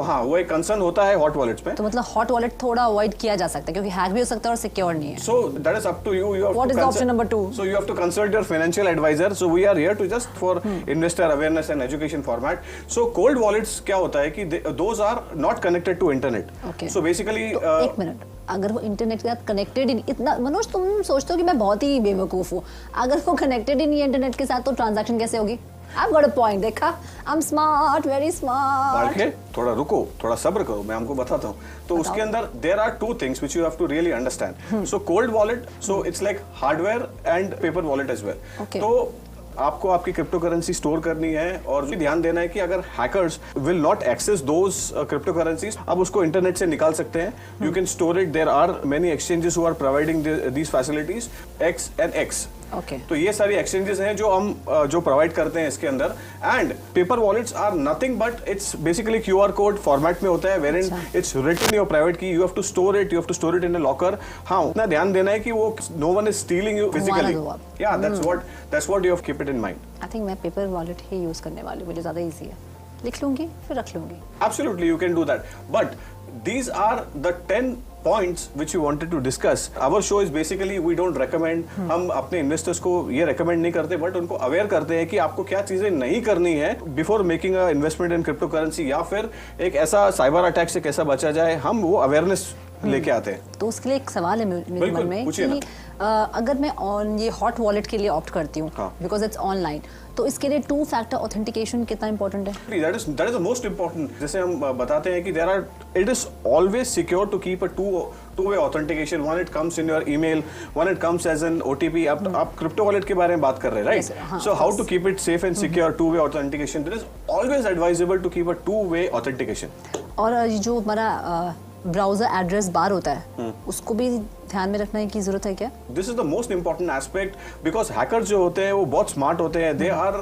हाँ, वो एक concern होता है hot wallets में। तो मतलब hot wallet थोड़ा avoid किया जा सकता है क्योंकि हैक भी हो सकता है और सिक्योर नहीं है। So that is up to you. What is the option number 2? So you have to consult your financial advisor. So we are here to just for investor awareness and education format. So cold wallets क्या होता है कि those are not connected to internet. Okay. So basically एक minute, अगर वो internet के साथ connected ही नहीं, इतना मनोज तुम सोचते हो कि मैं बहुत ही बेवकूफ हूँ, अगर वो कनेक्टेड ही नहीं है इंटरनेट के साथ तो ट्रांजैक्शन कैसे होगी? I've got a point, देखा? I'm smart, very smart. थोड़ा रुको, थोड़ा सब्र करो, मैं आपको बताता हूँ। तो उसके अंदर there are two things which you have to really understand. So cold wallet, so it's like hardware and paper wallet as well. Okay. तो आपको आपकी क्रिप्टो करेंसी स्टोर करनी है और भी ध्यान देना है कि अगर hackers will not access those crypto currencies, आप उसको इंटरनेट से निकाल सकते हैं। You can store it, there are many exchanges who are providing these facilities, X and X. तो ये सारी एक्सचेंजेस हैं जो हम जो प्रोवाइड करते हैं इसके अंदर। And paper wallets are nothing but it's basically QR code format में होता है, where in it's written your private key, you have to store it, you have to store it in a locker. हाँ, उतना ध्यान देना है कि वो no one is stealing you physically. या that's what you have keep it in mind. I think मैं paper wallet ही यूज करने वाली हूं, मुझे ज्यादा इजी है, लिख लूंगी फिर रख लूंगी। Absolutely, you can do that. But these are the 10 points which we wanted to discuss. Our show is basically we don't recommend. हम अपने इन्वेस्टर्स को ये recommend नहीं करते, बट उनको अवेयर करते हैं कि आपको क्या चीजें नहीं करनी है before making a investment in crypto currency, या फिर एक ऐसा साइबर अटैक से कैसा बचा जाए, हम वो अवेयरनेस लेके आते हैं। तो उसके लिए एक सवाल है मेरे मन में कि अगर मैं ये हॉट वॉलेट के लिए ऑप्ट करती हूँ बिकॉज इट्स ऑनलाइन, तो इसके लिए 2 फैक्टर ऑथेंटिकेशन कितना इंपॉर्टेंट है? That is the most important. जैसे हम बताते हैं कि it is always secure to keep a two-way authentication. One, it comes in your email. One, it comes as an OTP. आप क्रिप्टो वॉलेट के बारे में बात कर रहे हैं, right? So how to keep it safe and secure two-way authentication? It is always advisable to keep a two-way authentication. और जो हमारा ब्राउजर एड्रेस बार होता है उसको भी ध्यान में रखने की जरूरत है क्या? This is the most important aspect because hackers जो होते हैं वो बहुत स्मार्ट होते हैं, they are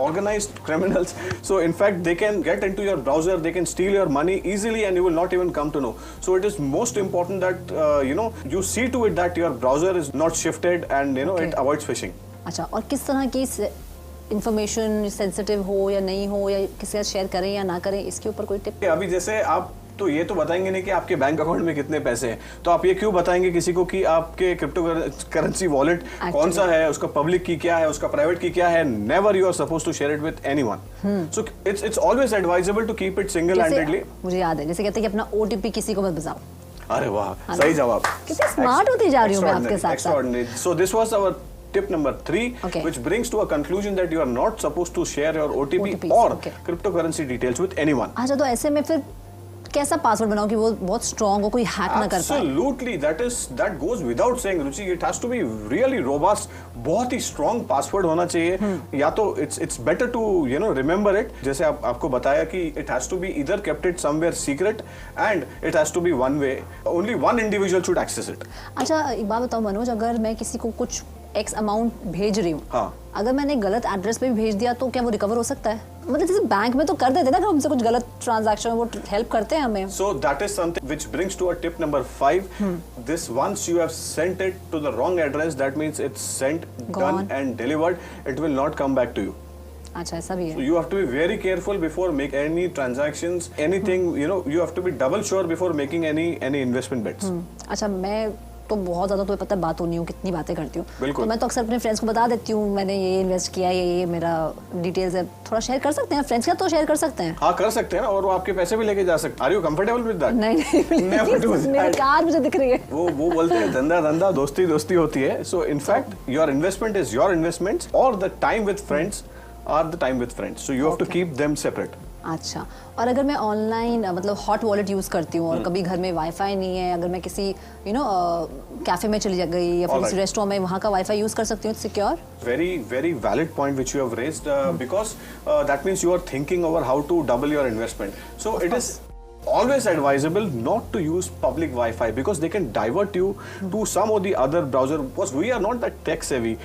organised criminals, so in fact they can get into your browser, they can steal your money easily and you will not even come to know. So it is most important that you see to it that your browser is not shifted and it avoids phishing. अच्छा, और किस तरह की information sensitive हो या नहीं हो या किसी के साथ शेयर करें या ना करें, इसके ऊपर कोई टिप? अभी जैसे आप तो ये तो बताएंगे नहीं कि आपके बैंक अकाउंट में कितने पैसे हैं, तो आप ये क्यों बताएंगे किसी को कि आपके क्रिप्टो करेंसी वॉलेट कौन सा है, उसका पब्लिक की क्या है, उसका प्राइवेट की क्या है? Never you are suppose to share it with anyone. So it's always advisable to keep it single handedly. मुझे याद है जैसे कहते हैं कि अपना OTP किसी को मत बताओ. अरे वाह, सही जवाब. कितनी स्मार्ट होती जा रही हूं मैं आपके साथ. Extraordinary. So this was our tip number 3, which brings to a conclusion that you are not supposed to share your OTP or cryptocurrency details with anyone. अच्छा, तो ऐसे में फिर कैसा पासवर्ड बनाओ कि वो बहुत स्ट्रॉन्ग हो, कोई हैक ना कर पाए? Absolutely, that goes without saying, Ruchi. It has to be really robust. बहुत ही strong password होना चाहिए. या तो it's better to remember it. जैसे आपको बताया कि it has to be either kept it somewhere secret and it has to be one way. Only one individual should access it. अच्छा एक बात बताओ मनोज, अगर मैं किसी को कुछ X अमाउंट भेज रही हूँ, अगर मैंने गलत एड्रेस पे भी भेज दिया तो क्या वो रिकवर हो सकता है? मतलब जैसे बैंक में तो कर देते ना, हमसे कुछ गलत ट्रांजैक्शन वो हेल्प करते हैं हमें. So that is something which brings to our tip number 5. This once you have sent it to the wrong address, that means it's sent, done and delivered. It will not come back to you. अच्छा ऐसा भी है. So you have to be very careful before make any transactions, anything. You have to be double sure before making any investment bets. अच्छा मैं तो बहुत ज़्यादा तुम्हें पता है बात होनी हूँ, कितनी बातें करती हूँ, तो मैं तो अक्सर अपने फ्रेंड्स को बता देती हूँ मैंने ये इन्वेस्ट किया है, ये मेरा डिटेल्स है, थोड़ा शेयर कर सकते हैं फ्रेंड्स का, तो शेयर कर सकते हैं. हाँ कर सकते हैं ना, और वो आपके पैसे भी लेके जा सकते हैं. Are you comfortable with that? नहीं मेरी कार मुझे दिख रही है. वो बोलते हैं धंधा दोस्ती होती है. So in fact your investment is your investments और the time with friends are the time with friends. So you have to keep them separate. अच्छा, और अगर मैं ऑनलाइन मतलब हॉट वॉलेट यूज़ करती हूँ और कभी घर में वाईफाई नहीं है, अगर मैं किसी कैफे में चली गई या फिर किसी रेस्टोरेंट में, वहाँ का वाईफाई यूज़ कर सकती हूँ secure? Very valid point which you have raised because that means you are thinking over how to double your investment. So it is always advisable not to use public Wi-Fi because they can divert you to some or the other browser, because we are not that tech savvy.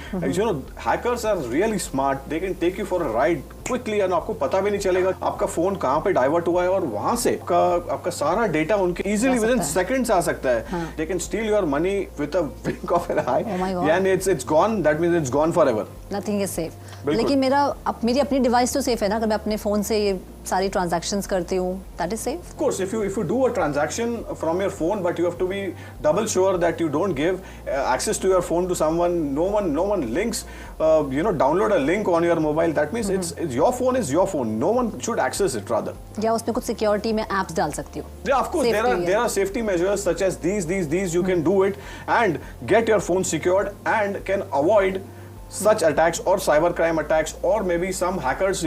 Hackers are really smart. They can take you for a ride quickly and आपको पता भी नहीं चलेगा आपका phone कहाँ पे divert हुआ है, और वहाँ से आपका सारा डेटा उनके easily within seconds आ सकता है. They can steal your money with a blink of an eye. Oh my God. And it's gone. That means it's gone forever. Nothing is safe. लेकिन मेरी अपनी डिवाइस तो सेफ है ना, अगर मैं अपने फोन से ये सारी ट्रांजैक्शंस करती हूँ, that is safe? Of course, if you do a transaction from your phone, but you have to be double sure that you don't give access to your phone to someone. No one links, download a link on your mobile. That means it's your phone is your phone. No one should access it rather. या उसमें कुछ security में apps डाल सकती हूँ? Yeah, of course there are safety measures such as these. You can do it and get your phone secured and can avoid such attacks or cybercrime attacks, or maybe some hackers,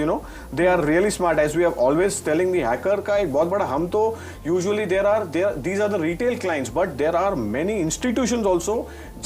they are really smart. As we have always telling the hacker का एक बहुत बड़ा हम तो usually these are the retail clients, but there are many institutions also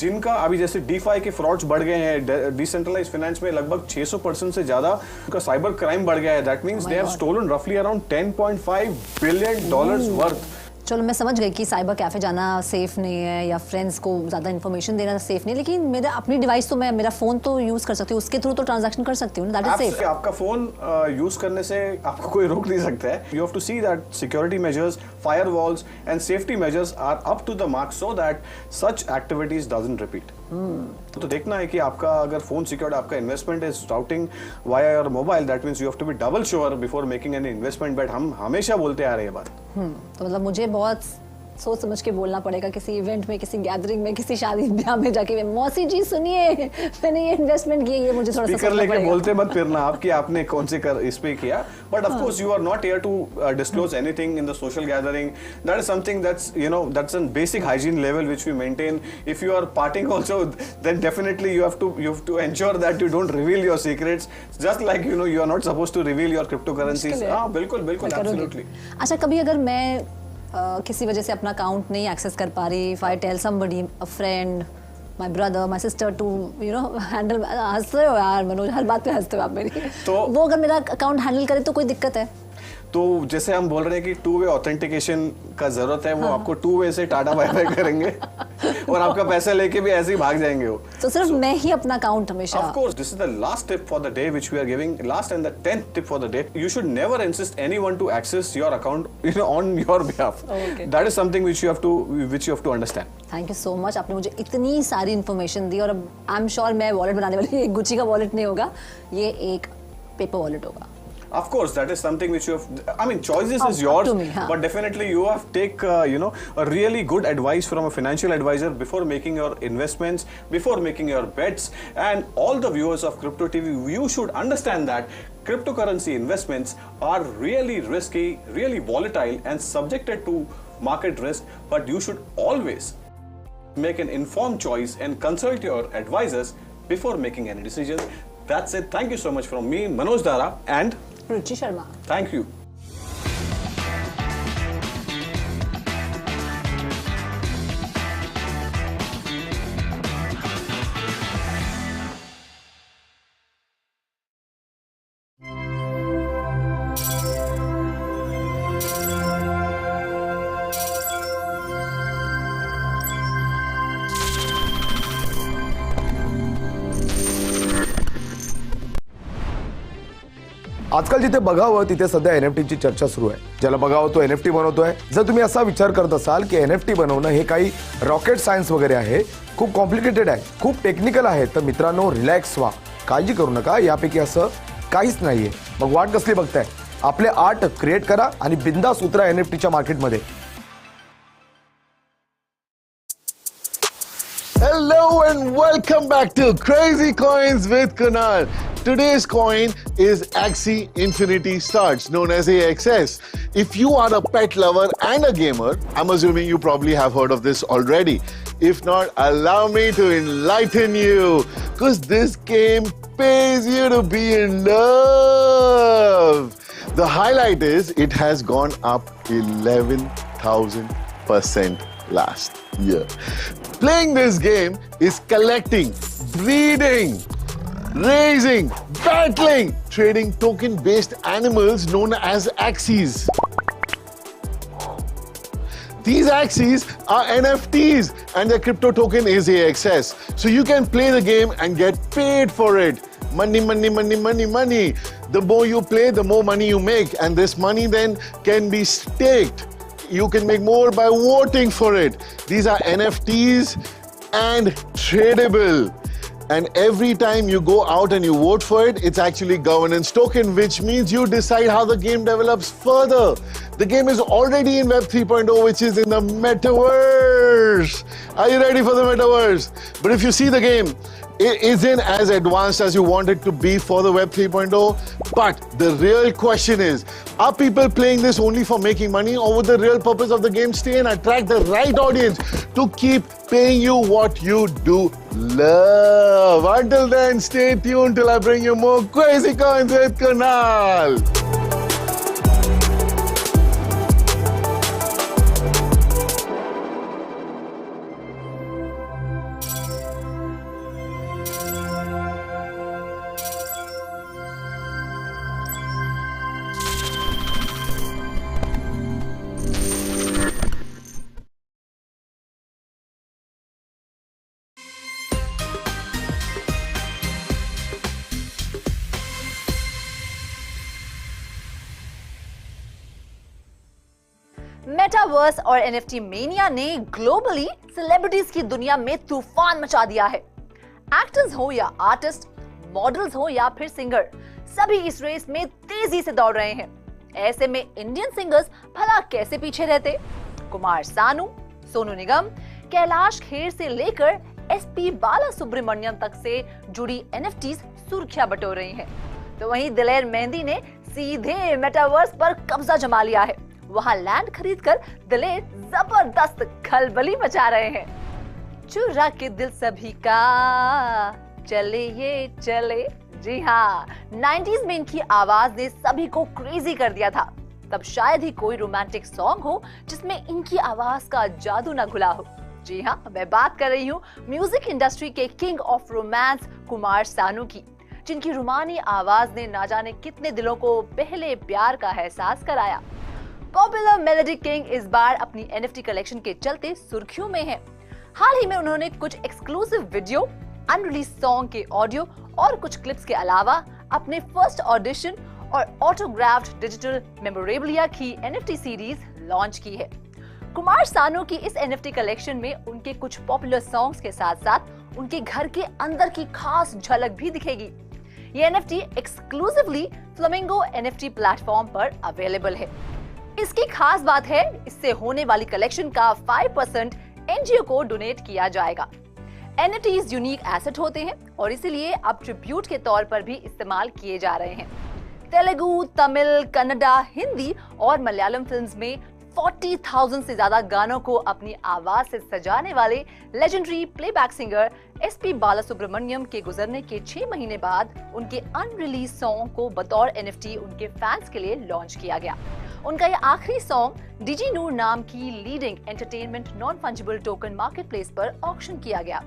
जिनका अभी जैसे DeFi के frauds बढ़ गए हैं, decentralized finance में लगभग 600% से ज़्यादा उनका cyber crime बढ़ गया है. That means they have stolen roughly around $10.5 billion worth. चलो मैं समझ गई कि साइबर कैफे जाना सेफ नहीं है या फ्रेंड्स को ज़्यादा इन्फॉर्मेशन देना सेफ नहीं है, लेकिन मेरा अपनी डिवाइस तो मैं मेरा फ़ोन तो यूज़ कर सकती हूँ, उसके थ्रू तो ट्रांजैक्शन कर सकती हूँ. That is safe. आपका फ़ोन यूज़ करने से आपको कोई रोक नहीं सकता है. You have to see that security measures, firewalls and safety measures are up to the mark so that such activities doesn't repeat. तो देखना है कि आपका अगर फोन सिक्योर्ड, आपका investment is routing via your mobile, that means you have to be double sure before making any investment. But हम हमेशा बोलते आ रहे हैं बात. तो मतलब मुझे बहुत सोच समझ के बोलना पड़ेगा किसी इवेंट में, किसी गैदरिंग में, किसी शादी ब्याह में जाके, मौसी जी सुनिए मैंने ये इन्वेस्टमेंट किया, ये मुझे थोड़ा सा स्पीकर लेके बोलते मत फिरना आप कि आपने कौन से इस पे किया. But of course you are not here to disclose anything in the social gathering. That is something that's a basic hygiene level which we maintain. If you are partying also, then definitely you have to ensure that you don't reveal your secrets, just like you are not supposed to reveal your cryptocurrencies. हाँ बिल्कुल absolutely. अच्छा कभी अगर मैं किसी वजह से अपना अकाउंट नहीं एक्सेस कर पा रही, if I tell somebody, a friend, my brother, my sister to handle, हंसते हो यार मनोज, हर बात पे हंसते हो आप मेरी, तो वो अगर मेरा अकाउंट हैंडल करे तो कोई दिक्कत है? तो जैसे हम बोल रहे हैं कि 2-वे ऑथेंटिकेशन का जरूरत है, वो आपको 2-वे से टाटा बाय करेंगे और आपका पैसा लेके भी ऐसे ही भाग जाएंगे वो. तो सिर्फ मैं ही अपना अकाउंट हमेशा. Of course, this is the last tip for the day which we are giving, last and the 10th tip for the day. You should never insist anyone to access your account on your behalf. Okay. That is something which you have to understand. Thank you so much, आपने मुझे इतनी सारी information दी, और अब I am sure मैं wallet बनाने वाली, एक गुच्ची का वॉलेट नहीं होगा, ये एक पेपर वॉलेट होगा. Of course, that is something which you have. I mean, choices is yours, but definitely you have to take a really good advice from a financial advisor before making your investments, before making your bets. And all the viewers of Crypto TV, you should understand that cryptocurrency investments are really risky, really volatile, and subjected to market risk. But you should always make an informed choice and consult your advisors before making any decisions. That's it. Thank you so much from me, Manoj Dara, and Ruchi Sharma. Thank you. आजकाल जिथे बघावं तिथे सध्या एनएफटीची चर्चा सुरू आहे. ज्याला बघावं तो एनएफटी बनवतोय. जर तुम्ही असा विचार करत असाल की एनएफटी बनवणं हे काही रॉकेट सायन्स वगैरे आहे, खूप कॉम्प्लिकेटेड आहे, खूप टेक्निकल आहे, तर मित्रांनो रिलॅक्स व्हा, काळजी करू नका. यापैकी असं काहीच नाहीये. मग वाट कसली बघताय? आपले आर्ट क्रिएट करा आणि बिंदास उतरा एनएफटीच्या मार्केटमध्ये. Hello and welcome back to Crazy Coins with Kunal. Today's coin is Axie Infinity Stars, known as AXS. If you are a pet lover and a gamer, I'm assuming you probably have heard of this already. If not, allow me to enlighten you, because this game pays you to be in love. The highlight is it has gone up 11,000% last year. Playing this game is collecting, breeding, raising, battling, trading token-based animals known as Axies. These Axies are NFTs and their crypto token is AXS. So you can play the game and get paid for it. Money, money, money, money, money. The more you play, the more money you make. And this money then can be staked. You can make more by voting for it. These are NFTs and tradable. And every time you go out and you vote for it, it's actually governance token, which means you decide how the game develops further. The game is already in Web 3.0, which is in the metaverse. Are you ready for the metaverse? But if you see the game, it isn't as advanced as you want it to be for the Web 3.0. But the real question is, are people playing this only for making money, or would the real purpose of the game stay and attract the right audience to keep paying you what you do love? Until then, stay tuned till I bring you more Crazy Coins with Kunal. Metaverse और NFT mania ने globally celebrities की दुनिया में तूफान मचा दिया है. Actors हो या आर्टिस्ट, मॉडल्स हो या फिर सिंगर, सभी इस रेस में तेजी से दौड़ रहे हैं. ऐसे में इंडियन सिंगर्स भला कैसे पीछे रहते? कुमार सानू, सोनू निगम, कैलाश खेर से लेकर एसपी बालासुब्रमण्यम तक से जुड़ी एनएफटीज सुर्खियां बटोर रही हैं. तो वहीं दिलेर मेहंदी ने सीधे मेटावर्स पर कब्जा जमा लिया है. वहां लैंड खरीदकर दिलेर जबरदस्त खलबली मचा रहे हैं. चुरा के दिल सभी का चले ये चले. जी हाँ, 90s में इनकी आवाज ने सभी को क्रेजी कर दिया था. तब शायद ही कोई रोमांटिक सॉन्ग हो जिसमें इनकी आवाज का जादू ना घुला हो. जी हाँ, मैं बात कर रही हूँ म्यूजिक इंडस्ट्री के king of romance Kumar Sanu की, जिनकी रुमानी आवाज ने ना जाने कितने दिलों को पहले प्यार का एहसास कराया. पॉपुलर मेलोडी किंग इस बार अपनी एनएफटी कलेक्शन के चलते सुर्खियों में है. हाल ही में उन्होंने कुछ एक्सक्लूसिव वीडियो, अनरिलीज सॉन्ग के ऑडियो और कुछ क्लिप्स के अलावा अपने फर्स्ट ऑडिशन और ऑटोग्राफ्ड डिजिटल मेमोरेबलिया की एनएफटी सीरीज लॉन्च की है. कुमार सानू की इस एनएफटी कलेक्शन में उनके कुछ पॉपुलर सॉन्ग्स के साथ साथ उनके घर के अंदर की खास झलक भी दिखेगी. ये NFT exclusively flamingo NFT platform पर अवेलेबल है. इसकी खास बात है, इससे होने वाली कलेक्शन का 5% एनजीओ को डोनेट किया जाएगा. एनएफटीज यूनिक एसेट होते हैं और इसीलिए अब ट्रिब्यूट के तौर पर भी इस्तेमाल किए जा रहे हैं. तेलुगु, तमिल, कन्नड़ा, हिंदी और मलयालम फिल्म्स में 40,000 से ज्यादा गानों को अपनी आवाज से सजाने वाले legendary playback singer SP Balasubrahmanyam के गुजरने के 6 महीने बाद उनके अनरिलीज सॉन्ग को बतौर एनएफटी उनके फैंस के लिए लॉन्च किया गया. उनका ये आखिरी सॉन्ग डिजी नूर नाम की leading entertainment non fungible token marketplace पर ऑक्शन किया गया.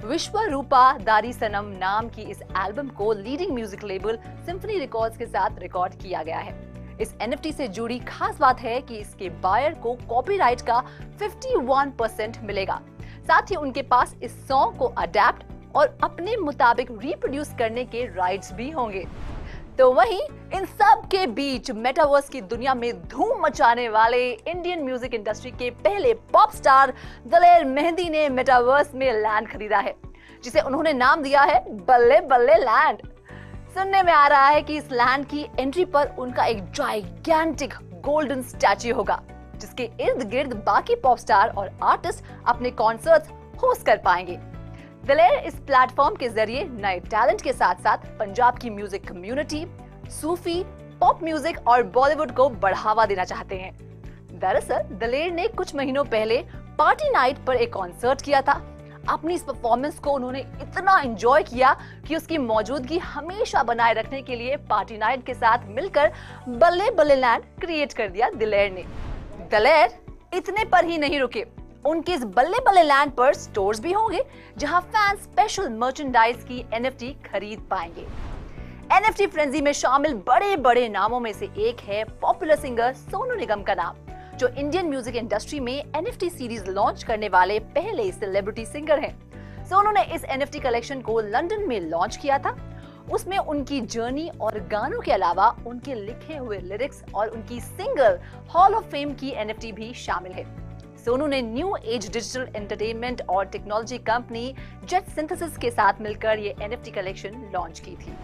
विश्वरूपा दारी सनम नाम की इस एल्बम को leading music label symphony records के साथ रिकॉर्ड किया गया है. इस एनएफटी से जुड़ी खास बात है कि इसके बायर को कॉपीराइट का 51% मिलेगा. साथ ही उनके पास इस सॉन्ग को अडेप्ट और अपने मुताबिक रिप्रोड्यूस करने के राइट्स भी होंगे. तो वहीं इन सब के बीच मेटावर्स की दुनिया में धूम मचाने वाले इंडियन म्यूजिक इंडस्ट्री के पहले पॉप स्टार दलेर मेहंदी ने मेटावर्स में लैंड खरीदा है, जिसे उन्होंने नाम दिया है बल्ले बल्ले लैंड। सुनने में आ रहा है कि इस लैंड की एंट्री पर उनका एक जाइगैंटिक गोल्डन स्टैच्यू होगा, जिसके इर्द गिर्द बाकी पॉप स्टार और आर्टिस्ट अपने कॉन्सर्ट्स होस्ट कर पाएंगे। दलेर इस प्लेटफॉर्म के जरिए नए टैलेंट के साथ साथ पंजाब की म्यूजिक कम्युनिटी, सूफी, पॉप म्यूजिक और बॉलीवुड को बढ़ावा देना चाहते हैं। दरअसल दलेर ने कुछ महीनों पहले पार्टी नाइट पर एक कॉन्सर्ट किया था। अपनी इस परफॉर्मेंस को उन्होंने इतना एंजॉय किया कि उसकी मौजूदगी हमेशा बनाए रखने के लिए पार्टी नाइट के साथ मिलकर बल्ले बल्ले लैंड क्रिएट कर दिया दलेर ने। दलेर इतने पर ही नहीं रुके, उनके इस बल्ले बल्ले लैंड पर स्टोर्स भी होंगे जहां फैंस स्पेशल मर्चेंडाइज की एनएफटी खरीद पाएंगे। एनएफटी फ्रेंजी में शामिल बड़े बड़े नामों में से एक है पॉपुलर सिंगर सोनू निगम का नाम, जो इंडियन म्यूजिक इंडस्ट्री में एनएफटी सीरीज लॉन्च करने वाले पहले सेलिब्रिटी सिंगर हैं। सोनू ने इस एनएफटी कलेक्शन को लंदन में लॉन्च किया था। उसमें उनकी जर्नी और गानों के अलावा उनके लिखे हुए लिरिक्स और उनकी सिंगल हॉल ऑफ फेम की एनएफटी भी शामिल है। सोनू ने न्यू एज डिजिटल एंटरटेनमेंट और टेक्नोलॉजी कंपनी जेट सिंथेसिस के साथ मिलकर ये एनएफटी कलेक्शन लॉन्च की थी।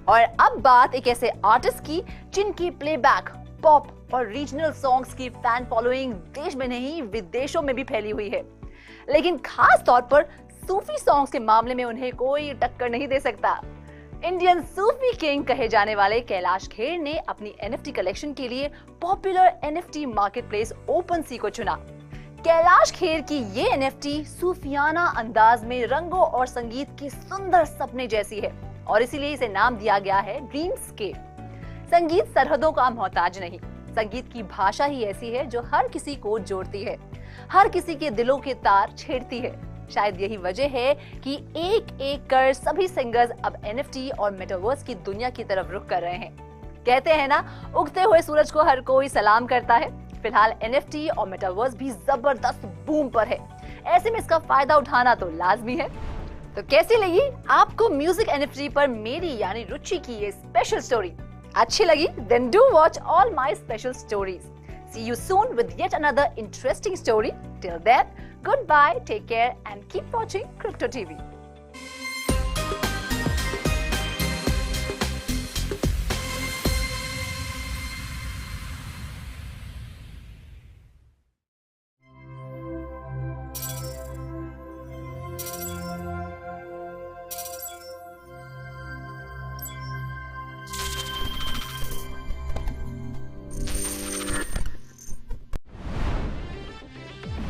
और अब बात एक ऐसे आर्टिस्ट की जिनकी प्लेबैक, पॉप और रीजनल सॉन्ग्स की फैन फॉलोइंग देश में नहीं विदेशों में भी फैली हुई है, लेकिन खास तौर पर सूफी सॉन्ग्स के मामले में उन्हें कोई टक्कर नहीं दे सकता। इंडियन सूफी किंग कहे जाने वाले कैलाश खेर ने अपनी एनएफटी कलेक्शन के लिए पॉपुलर एनएफटी मार्केटप्लेस ओपनसी को चुना। कैलाश खेर की ये एनएफटी सूफियाना अंदाज में रंगों और संगीत के सुंदर सपने जैसी है और इसीलिए इसे नाम दिया गया है ड्रीम्सकेप। संगीत सरहदों का मोहताज नहीं, संगीत की भाषा ही ऐसी है जो हर किसी को जोड़ती है, हर किसी के दिलों के तार छेड़ती है। शायद यही वजह है कि एक एक कर सभी सिंगर्स अब एनएफटी और मेटावर्स की दुनिया की तरफ रुख कर रहे हैं। कहते हैं ना, उगते हुए सूरज को हर कोई सलाम करता है। फिलहाल एनएफटी और मेटावर्स भी जबरदस्त बूम पर है, ऐसे में इसका फायदा उठाना तो लाजमी है। तो कैसी लगी आपको म्यूजिक एनएफटी पर मेरी यानी रुचि की ये स्पेशल स्टोरी? अच्छी लगी? Then do watch all my special stories. See you soon with yet another interesting story. Till then, goodbye, take care and keep watching Crypto TV.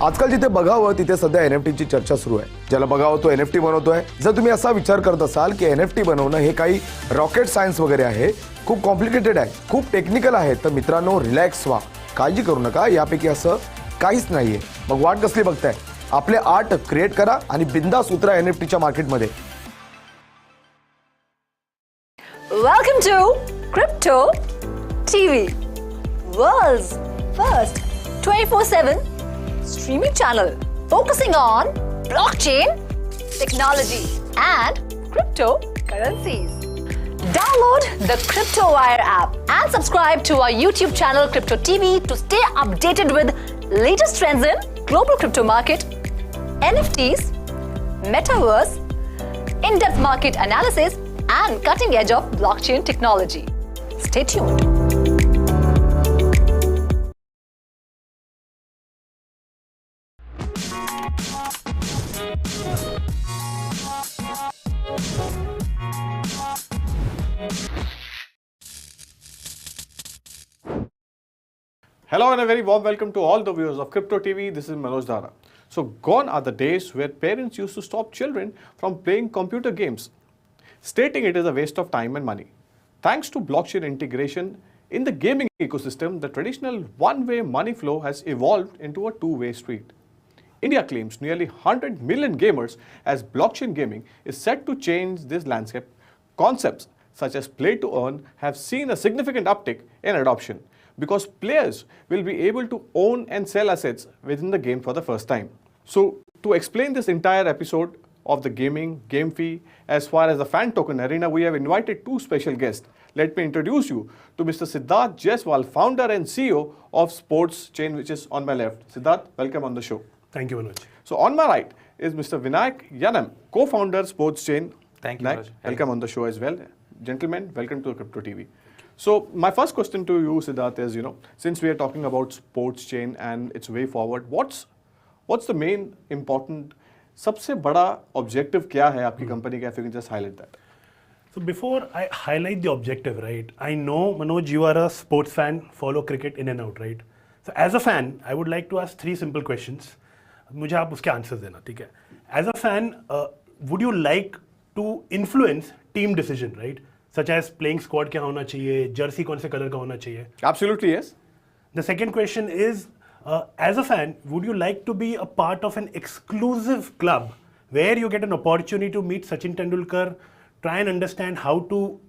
आजकाल जिथे बघावं तिथे सध्या एनएफटीची चर्चा सुरू आहे। ज्याला बघावं तो एनएफटी बनवतोय। जर तुम्ही असा विचार करत असाल की एनएफटी बनवणं हे काही रॉकेट सायन्स वगैरे आहे, खूप कॉम्प्लिकेटेड आहे, खूप टेक्निकल आहे, तर मित्रांनो रिलॅक्स व्हा, काळजी करू नका, यापैकी असं काहीच नाहीये। मग वाट कसली बघताय? आपले आर्ट क्रिएट करा आणि बिंदास उतरा एनएफटीच्या मार्केटमध्ये। Welcome to Crypto TV, world's first 24/7 streaming channel focusing on blockchain technology and cryptocurrencies. Download the CryptoWire app and subscribe to our YouTube channel Crypto TV to stay updated with latest trends in global crypto market, NFTs, metaverse, in-depth market analysis and cutting edge of blockchain technology. Stay tuned. Hello and a very warm welcome to all the viewers of Crypto TV. This is Manoj Dara. So gone are the days where parents used to stop children from playing computer games, stating it is a waste of time and money. Thanks to blockchain integration in the gaming ecosystem, the traditional one-way money flow has evolved into a two-way street. India claims nearly 100 million gamers as blockchain gaming is set to change this landscape. Concepts such as play to earn have seen a significant uptick in adoption, because players will be able to own and sell assets within the game for the first time. So to explain this entire episode, of the game fee. As far as the fan token arena, we have invited two special guests. Let me introduce you to Mr. Siddharth Jaiswal, founder and CEO of Sports Chain, which is on my left. Siddharth, welcome on the show. Thank you, Manoj. So on my right is Mr. Vinayak Yanam, co-founder Sports Chain. Thank you, Vinayak, Manoj. welcome on the show as well. Gentlemen, welcome to Crypto TV. So my first question to you, Siddharth, is, since we are talking about Sports Chain and its way forward, what's the main important, सबसे बड़ा objective क्या है आपकी company का? If you can just highlight that. So before I highlight the objective, right, I know, Manoj, you are a sports fan, follow cricket in and out, right? So as a fan, I would like to ask 3 simple questions. मुझे आप उसके answers देना, ठीक है? As a fan, would you like to influence team decision, right? Such as playing squad क्या होना चाहिए, jersey कौन से color का होना चाहिए? Absolutely, yes. The second question is, as a fan, would you like to be a part of an exclusive club where you get an opportunity to meet Sachin Tendulkar, try and understand how to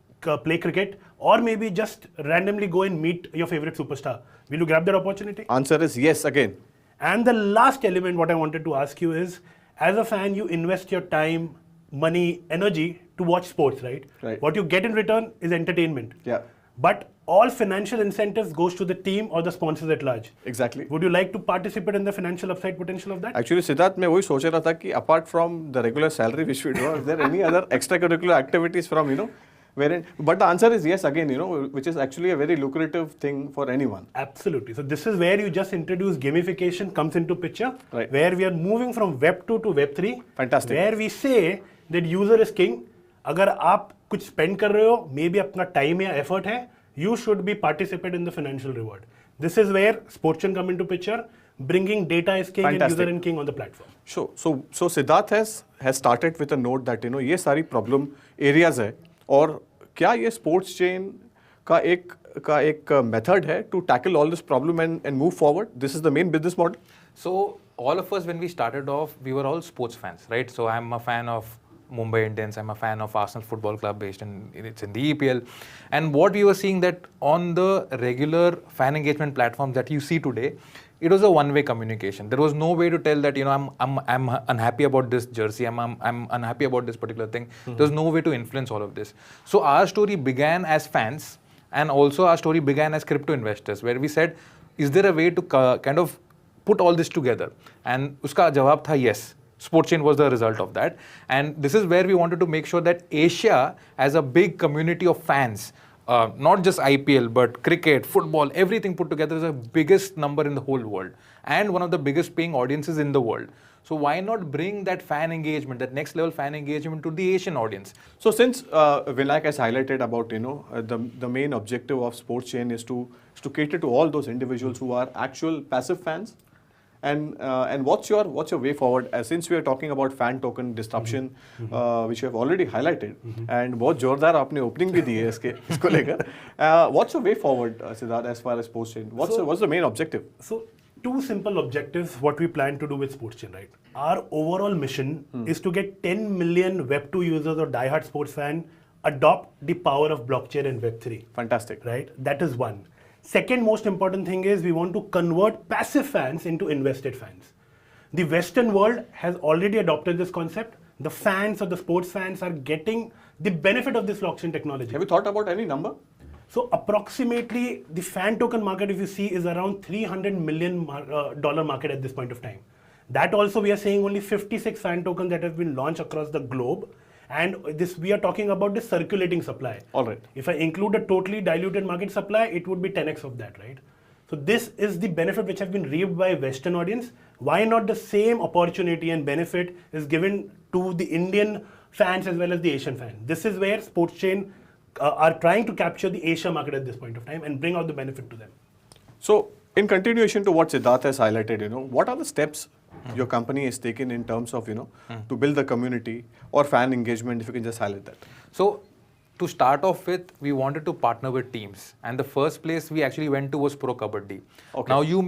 play cricket, or maybe just randomly go and meet your favorite superstar? Will you grab that opportunity? Answer is yes again. And the last element what I wanted to ask you is, as a fan, you invest your time, money, energy to watch sports, right? Right. What you get in return is entertainment. Yeah. But all financial incentives goes to the team or the sponsors at large. Exactly. Would you like to participate in the financial upside potential of that? Actually, Siddharth, मैं वही सोच रहा था कि apart from the regular salary which we do, is there any other extracurricular activities from, wherein, but the answer is yes again, which is actually a very lucrative thing for anyone. Absolutely. So this is where you just introduce gamification comes into picture, right, where we are moving from Web 2 to Web 3. Fantastic. Where we say that user is king. अगर आप कुछ spend कर रहे हो, maybe अपना time या effort है, you should be participate in the financial reward. This is where Sports Chain come into picture, bringing data is king Fantastic. and user is king on the platform. Sure. So Siddharth has started with a note that ये सारी problem areas है, और क्या ये Sports Chain का एक method है to tackle all this problem and move forward? This is the main business model. So all of us, when we started off, we were all sports fans, right? So I'm a fan of Mumbai Indians, I'm a fan of Arsenal Football Club based it's in the EPL. And what we were seeing that on the regular fan engagement platforms that you see today, it was a one-way communication. There was no way to tell that, I'm unhappy about this jersey, I'm unhappy about this particular thing. Mm-hmm. There was no way to influence all of this. So our story began as fans, and also our story began as crypto investors, where we said, is there a way to kind of put all this together? And uska jawab tha yes. Sports Chain was the result of that. And this is where we wanted to make sure that Asia, as a big community of fans, not just IPL, but cricket, football, everything put together, is the biggest number in the whole world and one of the biggest paying audiences in the world. So why not bring that fan engagement, that next level fan engagement to the Asian audience? So since Vinayak has highlighted about the main objective of Sports Chain is to cater to all those individuals who are actual passive fans. And what's your way forward? Since we are talking about fan token disruption, which you have already highlighted, and बहुत जोरदार आपने opening भी दी है इसको लेकर. What's your way forward, Siddharth, as far as Sports Chain? What's the main objective? So 2 simple objectives what we plan to do with Sports Chain, right? Our overall mission is to get 10 million Web 2 users or diehard sports fan adopt the power of blockchain and Web 3. Fantastic. Right? That is one. Second most important thing is we want to convert passive fans into invested fans. The Western world has already adopted this concept. The fans or the sports fans are getting the benefit of this blockchain technology. Have you thought about any number? So approximately the fan token market, if you see, is around $300 million dollar market at this point of time. That also we are saying only 56 fan tokens that have been launched across the globe. And this we are talking about the circulating supply. All right. If I include a totally diluted market supply, it would be 10x of that, right? So this is the benefit which has been reaped by Western audience. Why not the same opportunity and benefit is given to the Indian fans as well as the Asian fans? This is where Sports Chain are trying to capture the Asia market at this point of time and bring out the benefit to them. So in continuation to what Siddharth has highlighted, what are the steps your company is taken in terms of, to build the community or fan engagement, if you can just highlight that? So to start off with, we wanted to partner with teams. And the first place we actually went to was Pro Kabaddi. Okay. Now you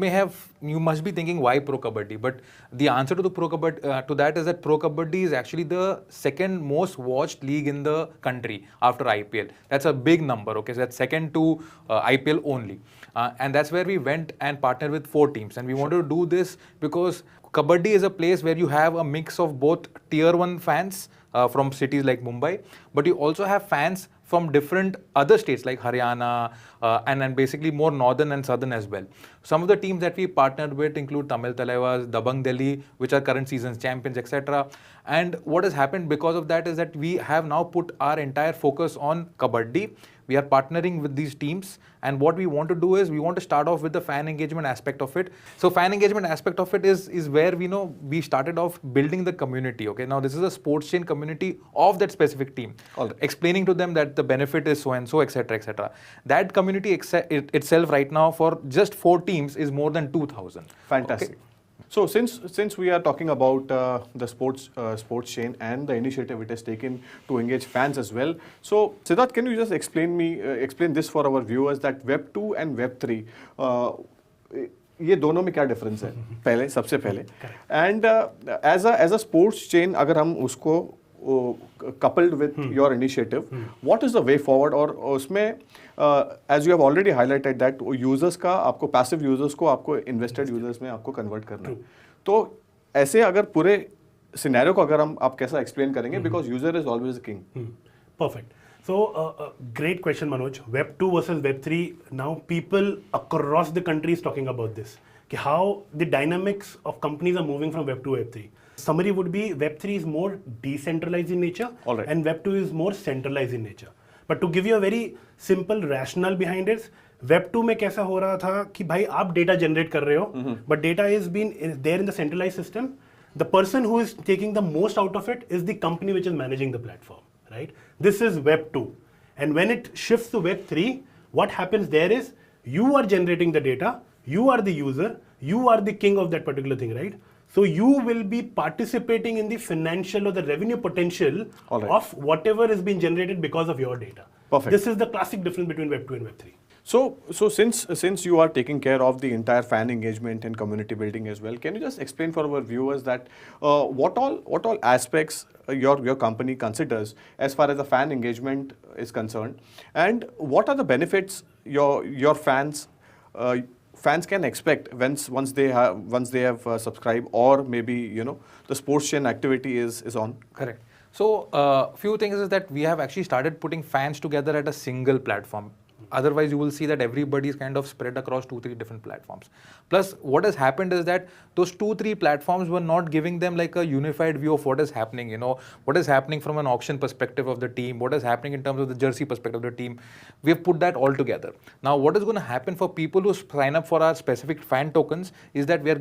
must be thinking, why Pro Kabaddi? But the answer to the Pro Kabaddi, to that is that Pro Kabaddi is actually the second most watched league in the country after IPL. That's a big number, okay? So that's second to IPL only. And that's where we went and partnered with 4 teams. And we wanted to do this because Kabaddi is a place where you have a mix of both tier 1 fans from cities like Mumbai, but you also have fans from different other states like Haryana and basically more northern and southern as well. Some of the teams that we partnered with include Tamil Talaivas, Dabang Delhi, which are current season's champions, etc. And what has happened because of that is that we have now put our entire focus on Kabaddi. We are partnering with these teams, and what we want to do is we want to start off with the fan engagement aspect of it. So fan engagement aspect of it is where we started off building the community. Okay, now this is a sports chain community of that specific team, explaining to them that the benefit is so and so, etc., etc. That community itself right now for just 4 teams is more than 2,000. Fantastic. Okay? So since we are talking about the sports chain and the initiative it has taken to engage fans as well, so Siddharth, can you just explain this for our viewers that Web 2 and Web 3 ये दोनों में क्या difference है पहले सबसे पहले and as a sports chain अगर हम उसको coupled with your initiative, what is the way forward? और उसमें as you have already highlighted that users का आपको passive users को आपको invested users में आपको convert करना है, तो ऐसे अगर पूरे scenario को अगर आप कैसा explain करेंगे, because user is always the king. Perfect. So great question, Manoj. Web 2 versus Web 3. Now people across the country is talking about this. How the dynamics of companies are moving from Web 2 to Web 3. Summary would be Web 3 is more decentralized in nature, and Web 2 is more centralized in nature. But to give you a very simple rationale behind it, Web 2 में कैसा हो रहा था कि भाई आप data generate कर रहे हो, but data is there in the centralized system. The person who is taking the most out of it is the company which is managing the platform, right? This is Web 2. And when it shifts to Web 3, what happens there is you are generating the data, you are the user, you are the king of that particular thing, right? So you will be participating in the financial or the revenue potential of whatever is being generated because of your data. Perfect. This is the classic difference between Web 2 and Web 3. So since you are taking care of the entire fan engagement and community building as well, can you just explain for our viewers that what all aspects your company considers as far as the fan engagement is concerned, and what are the benefits your fans can expect once they have subscribed, or maybe the sports chain activity is on? Correct. So few things is that we have actually started putting fans together at a single platform. Otherwise, you will see that everybody is kind of spread across 2-3 different platforms. Plus, what has happened is that those 2-3 platforms were not giving them like a unified view of what is happening, what is happening from an auction perspective of the team, what is happening in terms of the jersey perspective of the team. We have put that all together. Now, what is going to happen for people who sign up for our specific fan tokens is that we are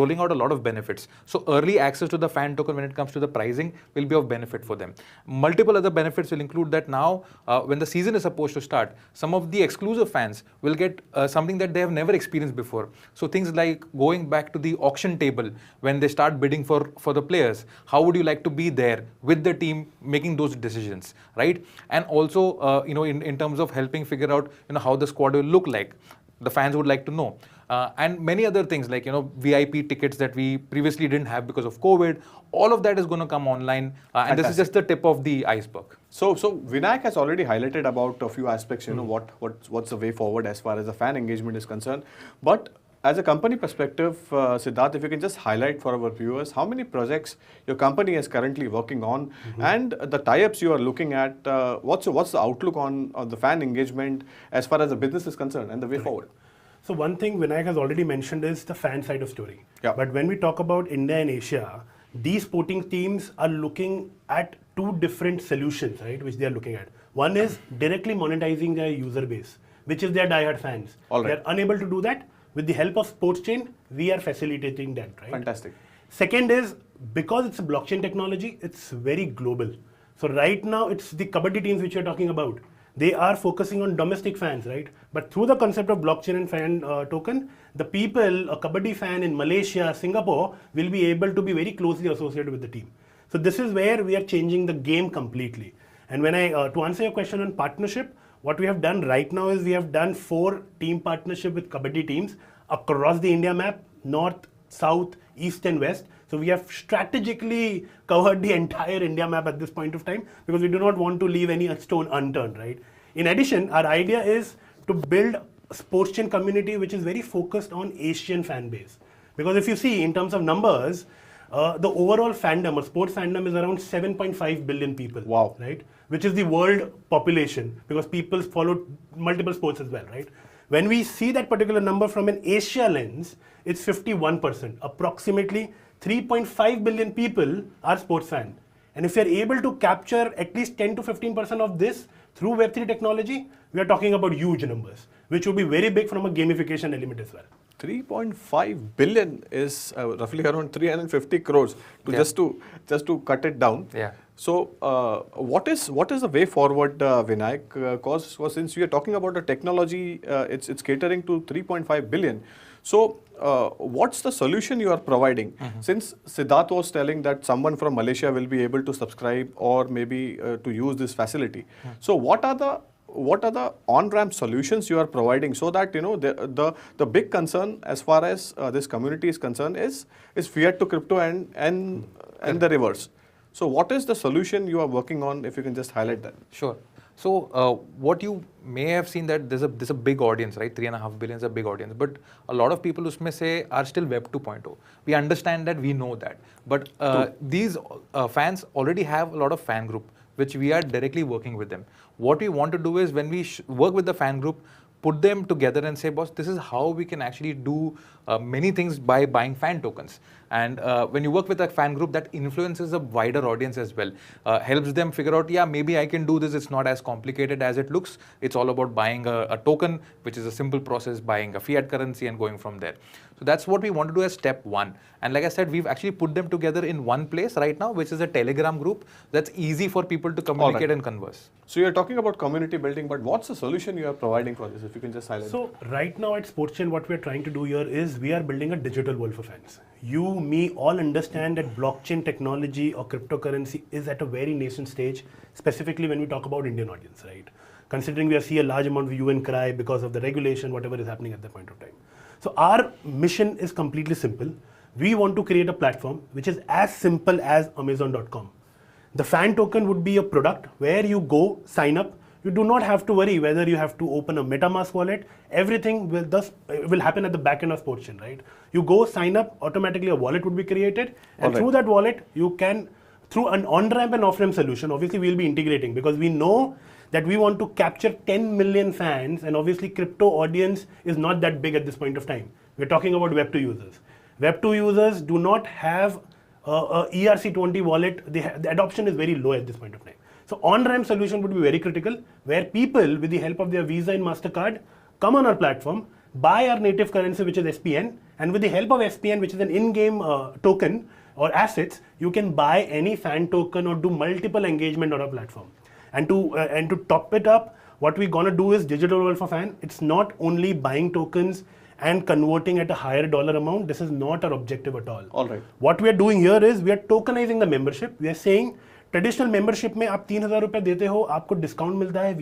rolling out a lot of benefits. So, early access to the fan token when it comes to the pricing will be of benefit for them. Multiple other benefits will include that now, when the season is supposed to start, some of the exclusive fans will get something that they have never experienced before. So things like going back to the auction table when they start bidding for the players. How would you like to be there with the team making those decisions, right? And also, in terms of helping figure out, how the squad will look like. The fans would like to know. And many other things like, VIP tickets that we previously didn't have because of COVID. All of that is going to come online. And this is just the tip of the iceberg. So Vinayak has already highlighted about a few aspects, what's the way forward as far as the fan engagement is concerned. But as a company perspective, Siddharth, if you can just highlight for our viewers how many projects your company is currently working on, and the tie-ups you are looking at, what's the outlook on the fan engagement as far as the business is concerned and the way forward? So one thing Vinayak has already mentioned is the fan side of story. Yeah. But when we talk about India and Asia, these sporting teams are looking at 2 different solutions, right, which they are looking at. One is directly monetizing their user base, which is their diehard fans. They are unable to do that. With the help of sports chain, we are facilitating that, right? Fantastic. Second is, because it's a blockchain technology, it's very global. So right now, it's the Kabaddi teams which you're talking about. They are focusing on domestic fans, right? But through the concept of blockchain and fan token, the people, a Kabaddi fan in Malaysia, Singapore, will be able to be very closely associated with the team. So this is where we are changing the game completely. And when to answer your question on partnership, what we have done right now is we have done 4 team partnership with Kabaddi teams across the India map, north, south, east and west. So we have strategically covered the entire India map at this point of time because we do not want to leave any stone unturned, right? In addition, our idea is to build a sports chain community which is very focused on Asian fan base. Because if you see in terms of numbers, the overall fandom or sports fandom is around 7.5 billion people. Wow. Right? Which is the world population, because people follow multiple sports as well, right? When we see that particular number from an Asia lens, it's 51%. Approximately 3.5 billion people are sports fans. And if we are able to capture at least 10 to 15% of this through Web3 technology, we are talking about huge numbers, which would be very big from a gamification element as well. 3.5 billion is roughly around 350 crores to just to cut it down. Yeah. So what is the way forward, Vinayak? Because since we are talking about the technology, it's catering to 3.5 billion. So what's the solution you are providing? Since Siddharth was telling that someone from Malaysia will be able to subscribe or maybe to use this facility. So what are the on-ramp solutions you are providing, so that the big concern as far as this community is concerned is fiat to crypto and the reverse. So what is the solution you are working on, if you can just highlight that? Sure. So what you may have seen that there's a big audience, right? 3.5 billion is a big audience, but a lot of people usme say are still Web 2.0. We understand that, we know that, but these fans already have a lot of fan group, which we are directly working with them. What we want to do is, when we work with the fan group, put them together and say, boss, this is how we can actually do many things by buying fan tokens. And when you work with a fan group, that influences a wider audience as well. Helps them figure out, yeah, maybe I can do this. It's not as complicated as it looks. It's all about buying a token, which is a simple process, buying a fiat currency and going from there. So that's what we want to do as step one. And like I said, we've actually put them together in one place right now, which is a Telegram group that's easy for people to communicate and converse. So you're talking about community building, but what's the solution you are providing for this, if you can just highlight? So right now at SportsChain, what we're trying to do here is we are building a digital world for fans. You, me, all understand that blockchain technology or cryptocurrency is at a very nascent stage, specifically when we talk about Indian audience, right? Considering we see a large amount of hue and cry because of the regulation, whatever is happening at that point of time. So our mission is completely simple. We want to create a platform which is as simple as Amazon.com. The fan token would be a product where you go, sign up. You do not have to worry whether you have to open a MetaMask wallet. Everything will happen at the back end of SportsChain, right? You go, sign up, automatically a wallet would be created. And through that wallet, you can, through an on-ramp and off-ramp solution, obviously we'll be integrating, because we know that we want to capture 10 million fans, and obviously crypto audience is not that big at this point of time. We're talking about Web2 users. Web2 users do not have a ERC20 wallet. The adoption is very low at this point of time. So on-ramp solution would be very critical, where people with the help of their Visa and MasterCard come on our platform, buy our native currency, which is SPN, and with the help of SPN, which is an in-game token or assets, you can buy any fan token or do multiple engagement on our platform. And to top it up, what we're gonna do is digital world for fan. It's not only buying tokens and converting at a higher dollar amount. This is not our objective at all. All right. What we are doing here is we are tokenizing the membership. We are saying traditional membership में आप 3,000 रुपए देते हो, आपको discount मिलता है,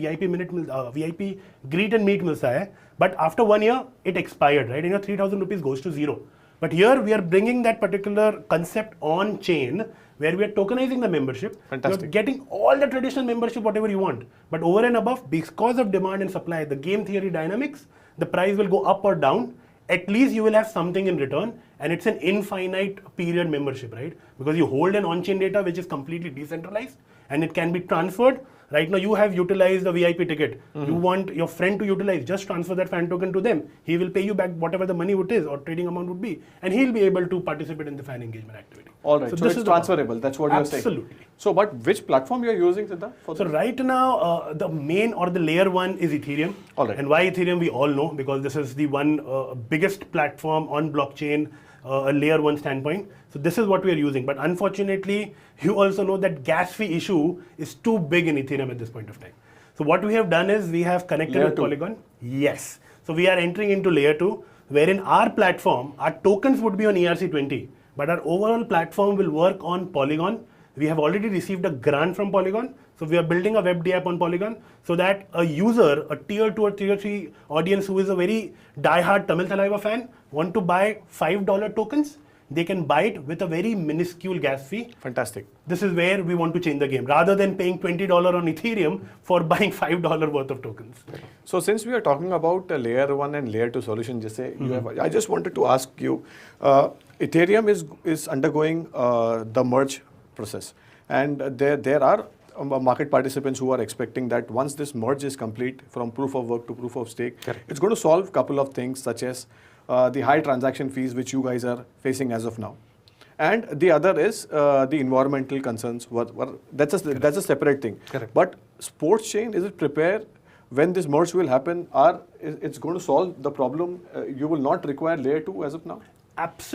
VIP greet and meet मिलता है, but after 1 year it expired, right? And your 3,000 rupees goes to zero. But here we are bringing that particular concept on chain, where we are tokenizing the membership. Fantastic. You're getting all the traditional membership, whatever you want, but over and above, because of demand and supply, the game theory dynamics, the price will go up or down. At least you will have something in return, and it's an infinite period membership, right? Because you hold an on-chain data which is completely decentralized and it can be transferred. Right now you have utilized the VIP ticket. You want your friend to utilize, just transfer that fan token to them. He will pay you back whatever the money it is or trading amount would be, and he'll be able to participate in the fan engagement activity. All right, so this is transferable, that's what you're saying. Absolutely. So but which platform you're using, Siddha? So right now, the main or the layer one is Ethereum. All right. And why Ethereum we all know, because this is the one biggest platform on blockchain, a layer one standpoint. So this is what we are using. But unfortunately, you also know that gas fee issue is too big in Ethereum at this point of time. So what we have done is we have connected Layer with two. Polygon. Yes. So we are entering into layer 2, wherein our platform, our tokens would be on ERC20, but our overall platform will work on Polygon. We have already received a grant from Polygon. So we are building a web app on Polygon, so that a user, a tier 2 or tier 3 audience who is a very die-hard Tamil Thalaiva fan, want to buy $5 tokens, they can buy it with a very minuscule gas fee. Fantastic. This is where we want to change the game. Rather than paying $20 on Ethereum for buying $5 worth of tokens. So since we are talking about layer 1 and layer 2 solution, I just wanted to ask you, Ethereum is undergoing the merge process, and there are market participants who are expecting that once this merge is complete from proof of work to proof of stake, it's going to solve a couple of things such as the high transaction fees which you guys are facing as of now. And the other is the environmental concerns. That's a separate thing. Correct. But sports chain, is it prepared when this merge will happen? It's going to solve the problem? You will not require layer 2 as of now? Absolutely.